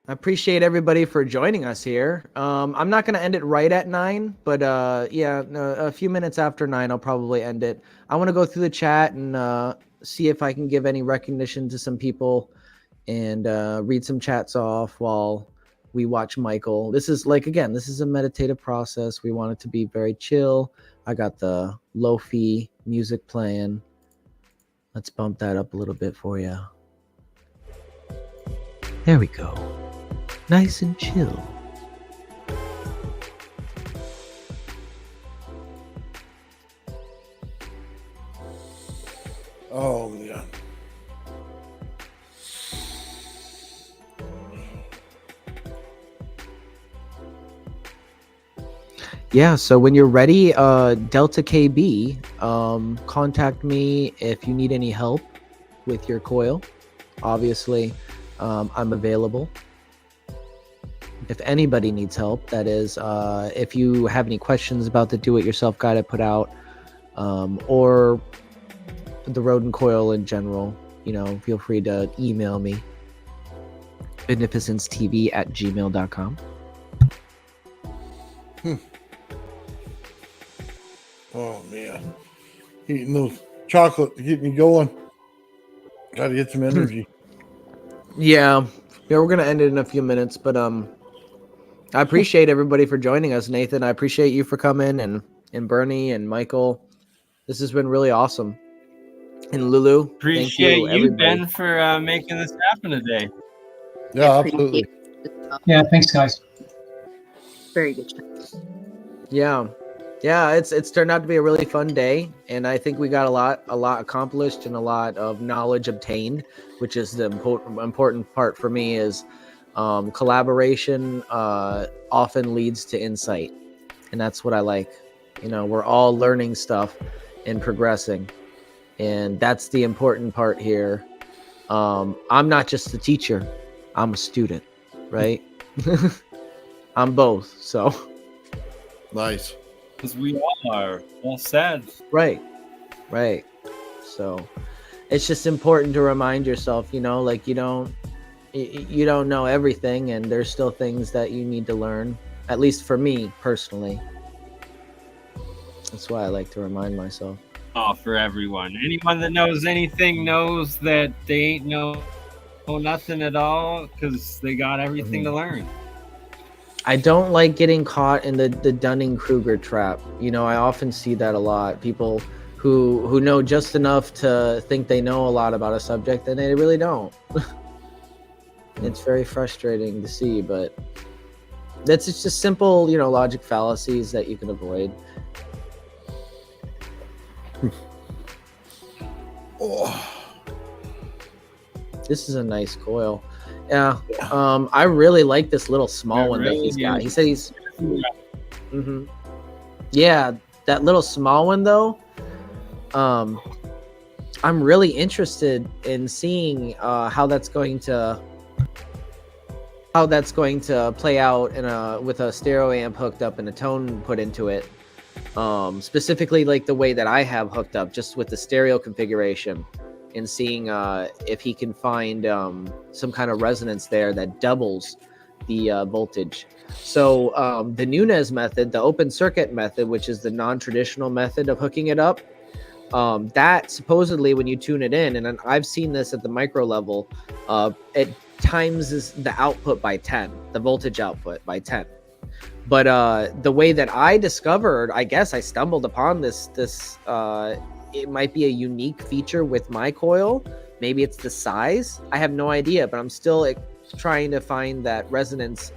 A: I appreciate everybody for joining us here. I'm not going to end it right at 9, but a few minutes after 9, I'll probably end it. I want to go through the chat and see if I can give any recognition to some people and read some chats off while we watch Michael. This is this is a meditative process. We want it to be very chill. I got the lo-fi music playing. Let's bump that up a little bit for you. There we go. Nice and chill.
B: Oh, yeah.
A: Yeah, so when you're ready, Delta KB, contact me if you need any help with your coil. Obviously, I'm available. If anybody needs help, that is, if you have any questions about the do-it-yourself guide I put out, or the Rodin Coil in general, you know, feel free to email me, beneficencetv@gmail.com.
B: Oh, man. Eating those chocolate to keep me going. Gotta get some energy.
A: Yeah, we're gonna end it in a few minutes, but I appreciate everybody for joining us, Nathan. I appreciate you for coming, and Bernie and Michael. This has been really awesome. And Lulu,
C: Appreciate
A: thank you,
C: Ben, for making this happen today.
B: Yeah, absolutely.
E: Yeah, thanks, guys.
K: Very good.
A: Yeah, it's turned out to be a really fun day, and I think we got a lot accomplished and a lot of knowledge obtained, which is the important part for me. Is collaboration often leads to insight, and that's what I like. You know, we're all learning stuff and progressing, and that's the important part here. I'm not just a teacher, I'm a student, right? I'm both, so
B: nice.
C: Because we all are. Well said.
A: Right. So it's just important to remind yourself, you know, like you don't know everything, and there's still things that you need to learn, at least for me personally. That's why I like to remind myself.
C: Oh, for everyone. Anyone that knows anything knows that they ain't know nothing at all, because they got everything to learn.
A: I don't like getting caught in the Dunning-Kruger trap. You know, I often see that a lot. People who know just enough to think they know a lot about a subject, and they really don't. It's very frustrating to see, but it's just simple, you know, logic fallacies that you can avoid.
B: Oh.
A: This is a nice coil. Yeah. I really like this little small
C: It
A: one that
C: really
A: he's got. He
C: is.
A: said he's. Yeah, that little small one though. I'm really interested in seeing how that's going to play out with a stereo amp hooked up and a tone put into it. Specifically, like the way that I have hooked up, just with the stereo configuration, and seeing if he can find some kind of resonance there that doubles the voltage. So the Nunez method, the open circuit method, which is the non-traditional method of hooking it up, that supposedly when you tune it in, and I've seen this at the micro level, it times the output by 10, the voltage output by 10. But the way that I discovered, I guess I stumbled upon this it might be a unique feature with my coil. Maybe it's the size. I have no idea, but I'm still trying to find that resonance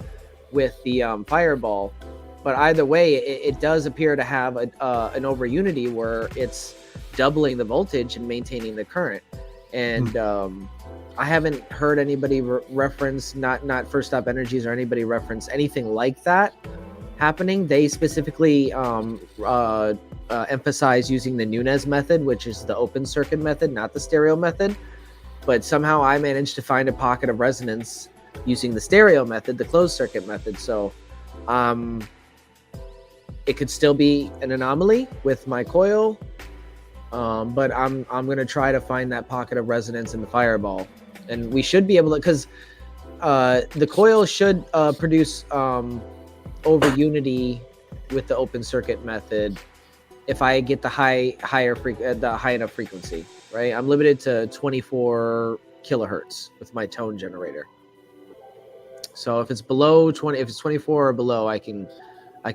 A: with the Fireball. But either way, it does appear to have an over unity where it's doubling the voltage and maintaining the current. And I haven't heard anybody reference, not First Stop Energies or anybody reference anything like that happening. They specifically emphasize using the Nunez method, which is the open circuit method, not the stereo method. But somehow I managed to find a pocket of resonance using the stereo method, the closed circuit method. So it could still be an anomaly with my coil, but I'm gonna try to find that pocket of resonance in the Fireball, and we should be able to, because the coil should produce over unity with the open circuit method if I get the high enough frequency, right? I'm limited to 24 kilohertz with my tone generator. So if it's below 20, if it's 24 or below, I can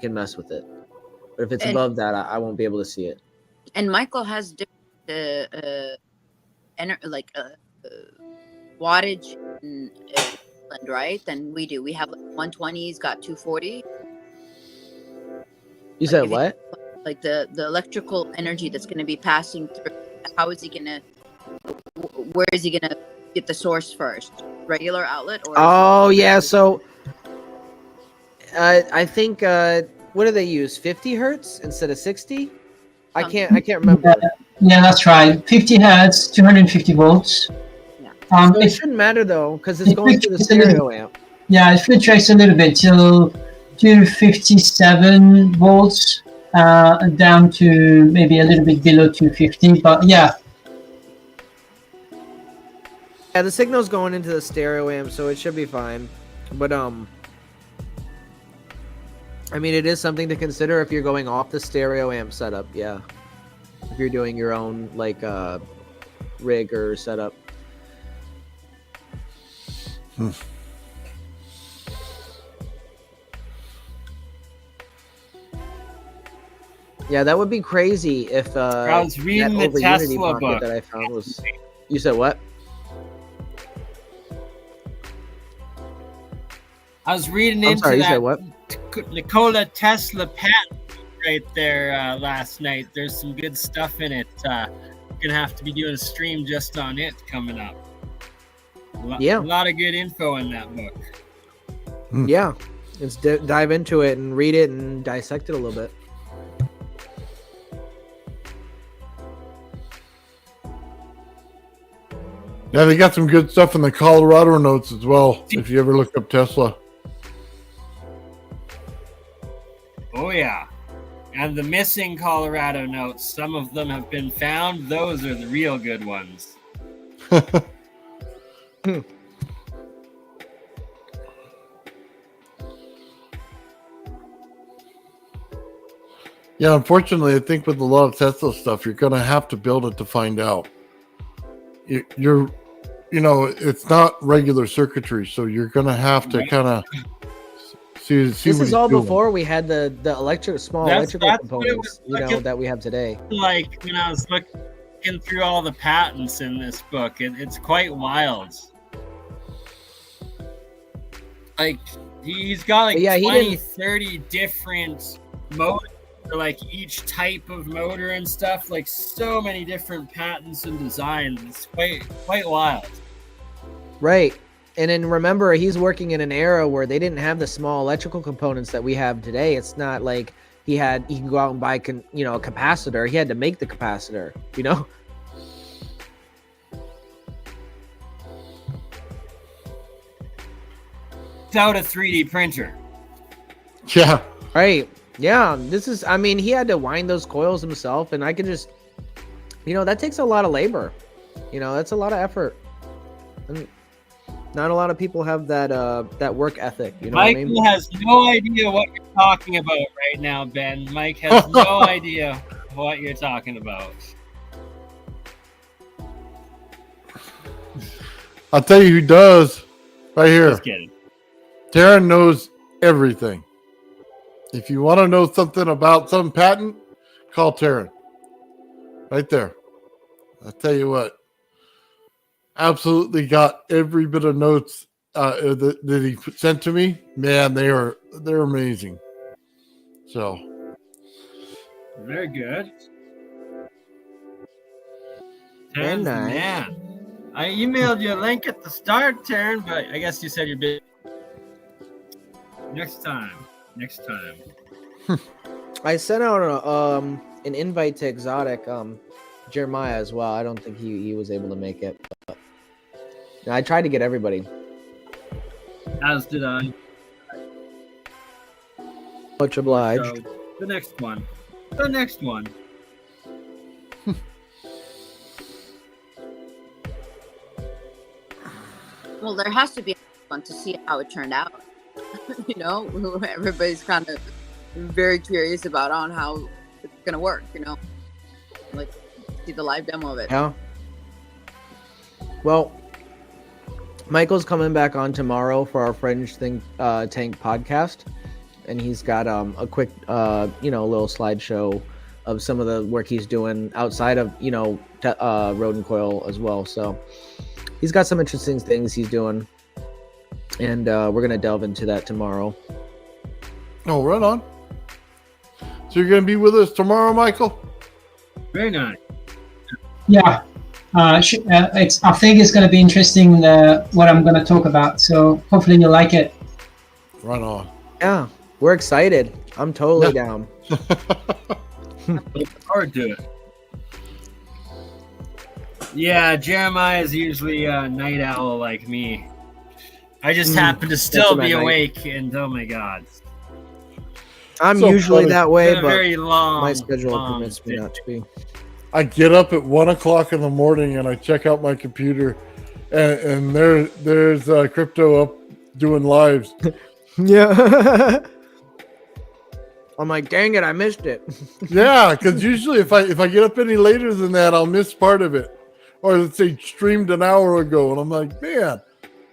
A: mess with it. But if it's above that, I won't be able to see it.
K: And Michael has different wattage in England, right? Than we do. We have like 120's got 240.
A: You said what?
K: Like the electrical energy that's going to be passing through. How is he going to? Where is he going to get the source first? Regular outlet or?
A: Oh yeah, so I think what do they use? 50 hertz instead of 60? I can't remember.
E: Yeah, that's right. 50 hertz, 250 volts.
A: So it shouldn't matter though, because it's going through the stereo amp.
E: Yeah, it fluctuates a little bit till 257 volts, down to maybe a little bit below 250. But yeah.
A: Yeah, the signal's going into the stereo amp, so it should be fine. But I mean, it is something to consider if you're going off the stereo amp setup. Yeah, if you're doing your own like rig or setup. Yeah, that would be crazy if
C: I was reading the Tesla book
A: that I found was. You said what?
C: I was reading
A: I'm
C: into
A: sorry, you
C: that
A: said what?
C: Nikola Tesla patent right there last night. There's some good stuff in it. Gonna have to be doing a stream just on it coming up. A lot of good info in that book.
A: Yeah, let's dive into it and read it and dissect it a little bit.
B: Yeah, they got some good stuff in the Colorado notes as well, if you ever look up Tesla.
C: Oh, yeah. And the missing Colorado notes, some of them have been found. Those are the real good ones.
B: Yeah, unfortunately, I think with a lot of Tesla stuff, you're going to have to build it to find out. You're, you know, it's not regular circuitry, so you're going to have to kind of see.
A: This is all before we had the electrical components, that we have today.
C: Like when I was looking through all the patents in this book, it's quite wild. Like he's got like 20, 30 different motors for like each type of motor and stuff. Like so many different patents and designs. It's quite wild.
A: Right. And then remember, he's working in an era where they didn't have the small electrical components that we have today. It's not like he can go out and buy a capacitor. He had to make the capacitor, you know?
C: Without a 3D printer.
B: Yeah.
A: Right. Yeah. He had to wind those coils himself, and I could just, that takes a lot of labor. That's a lot of effort. And not a lot of people have that work ethic. You know
C: Michael
A: what I mean?
C: has no idea what you're talking about right now, Ben. Mike has no idea what you're talking about.
B: I'll tell you who does. Right here.
C: Just kidding.
B: Darren knows everything. If you want to know something about some patent, call Taryn. Right there. I'll tell you what. Absolutely got every bit of notes that he sent to me. Man, they're amazing. So
C: Very good.
A: Very
C: Taryn's the
A: nice.
C: man. I emailed you a link at the start, Taryn, but I guess you said you're busy. Next time.
A: I sent out an invite to Exotic Jeremiah as well. I don't think he was able to make it. But I tried to get everybody.
C: As did I.
A: Much obliged.
C: So, the next one.
K: Well, there has to be one to see how it turned out. Everybody's kind of very curious about on how it's gonna work. Like see the live demo of it.
A: Yeah. Well, Michael's coming back on tomorrow for our Fringe Tank podcast, and he's got a quick little slideshow of some of the work he's doing outside of Rodin Coil as well. So he's got some interesting things he's doing, and we're gonna delve into that tomorrow.
B: Oh, right on. So you're gonna be with us tomorrow, Michael?
C: Very nice.
E: Yeah. I think it's going to be interesting what I'm going to talk about. So hopefully you'll like it.
B: Right on.
A: Yeah, we're excited. I'm totally down.
C: Look forward to it. Yeah, Jeremiah is usually a night owl like me. I just happen to still be awake, and oh my god.
A: I'm
B: So
A: usually
B: funny.
A: that way,
C: It's been a
A: but
C: very long,
A: my schedule
C: long
A: permits me not to be.
B: I get up at 1:00 in the morning and I check out my computer, and there's crypto up doing lives.
A: Yeah. I'm like, dang it, I missed it.
B: Yeah, because usually if I get up any later than that, I'll miss part of it, or let's say streamed an hour ago, and I'm like, man,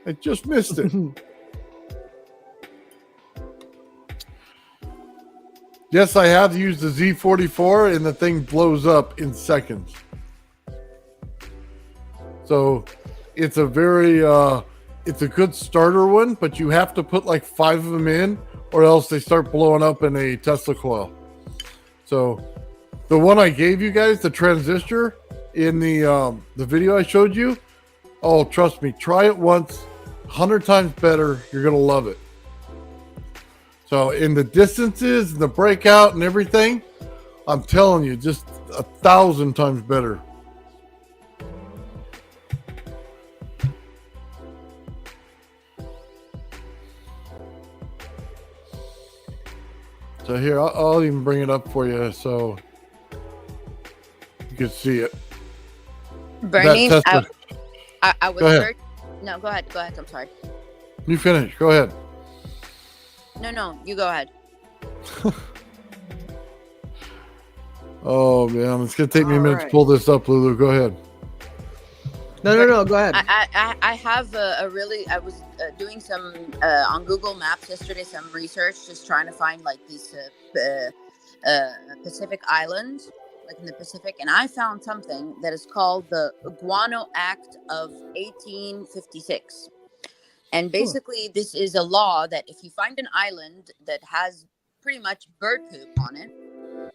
B: I just missed it. Yes, I have used the Z44, and the thing blows up in seconds. So it's a very it's a good starter one, but you have to put like 5 of them in, or else they start blowing up in a Tesla coil. So the one I gave you guys, the transistor in the video I showed you, oh, trust me, try it once, 100 times better. You're gonna love it. So in the distances, the breakout and everything, I'm telling you, just 1,000 times better. So here, I'll even bring it up for you so you can see it.
K: Bernie, I was
B: Go ahead.
K: searching. No, go ahead. I'm sorry.
B: You finish. Go ahead.
K: No, you go ahead.
B: Oh man, it's gonna take me a minute to pull this up, Lulu. Go ahead.
A: No, go ahead.
K: I have I was doing some on Google Maps yesterday, some research, just trying to find like these Pacific islands, like in the Pacific, and I found something that is called the Guano Act of 1856. And basically, this is a law that if you find an island that has pretty much bird poop on it,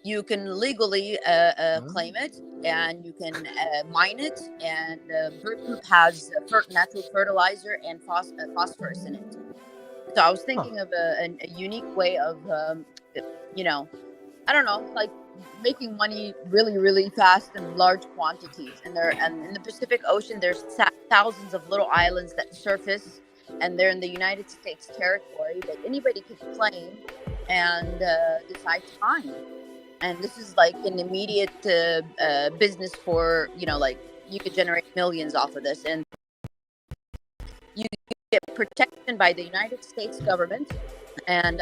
K: you can legally claim it, and you can mine it. And Britain has natural fertilizer and phosphorus in it. So I was thinking of a unique way of, you know, I don't know, like making money really, really fast in large quantities. And in the Pacific Ocean, there's thousands of little islands that surface, and they're in the United States territory that anybody could claim and decide to mine. And this is like an immediate business for, you know, like you could generate millions off of this, and you get protection by the United States government, and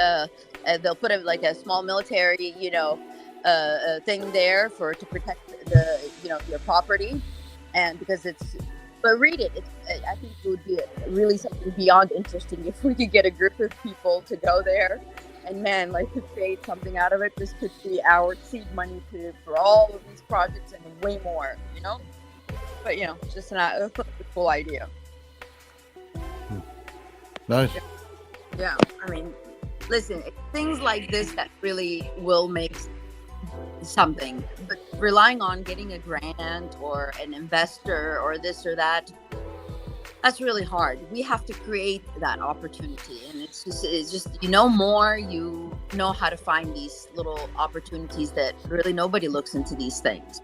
K: they'll put a small military, you know, thing there to protect your property, and because but read it. I think it would be really something beyond interesting if we could get a group of people to go there, and man, like to create something out of it. This could be our seed money for all of these projects and way more, you know. But you know, it's just a cool idea.
B: Nice.
K: Yeah, I mean, listen, it's things like this that really will make something, but relying on getting a grant or an investor or this or that, that's really hard. We have to create that opportunity, and it's just you know more, you know how to find these little opportunities that really nobody looks into these things.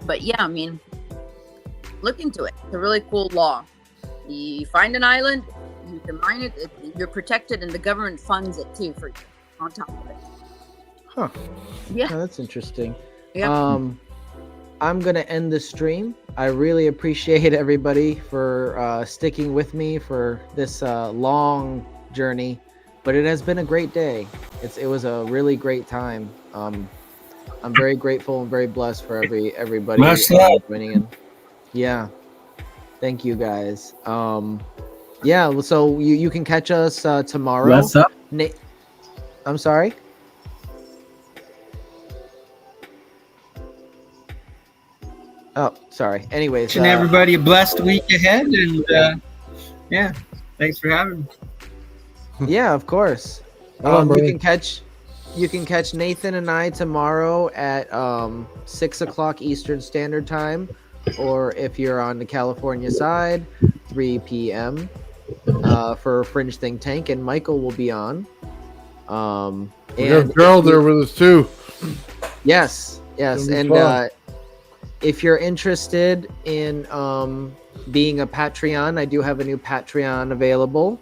K: But yeah, I mean, look into it. It's a really cool law. You find an island, you can mine it, you're protected, and the government funds it too for you on top of it.
A: Huh.
K: Yeah.
A: Oh, that's interesting.
K: Yeah.
A: I'm gonna end the stream. I really appreciate everybody for sticking with me for this long journey, but it has been a great day. It was a really great time. I'm very grateful and very blessed for everybody joining in. Yeah, thank you guys. Yeah, well, so you can catch us tomorrow.
C: What's up?
A: I'm sorry. Oh, sorry. Anyways,
C: Wishing everybody a blessed week ahead, and yeah, thanks for having me.
A: Yeah, of course. You can catch Nathan and I tomorrow at 6 o'clock Eastern Standard Time, or if you're on the California side, 3 p.m. For Fringe Think Tank, and Michael will be on.
B: We got Gerald there with us too.
A: Yes, and if you're interested in being a Patreon, I do have a new Patreon available,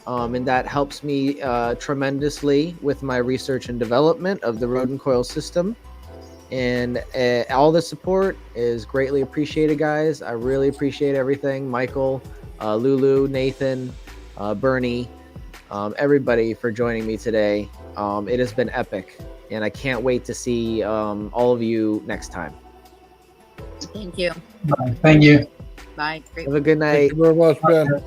A: and that helps me tremendously with my research and development of the Rodin Coil system. And all the support is greatly appreciated, guys. I really appreciate everything. Michael, Lulu, Nathan, Bernie, everybody for joining me today. It has been epic, and I can't wait to see all of you next time.
K: Thank you.
E: Bye. Thank you.
K: Bye.
A: Have a good night.
B: Thank you very much, Ben.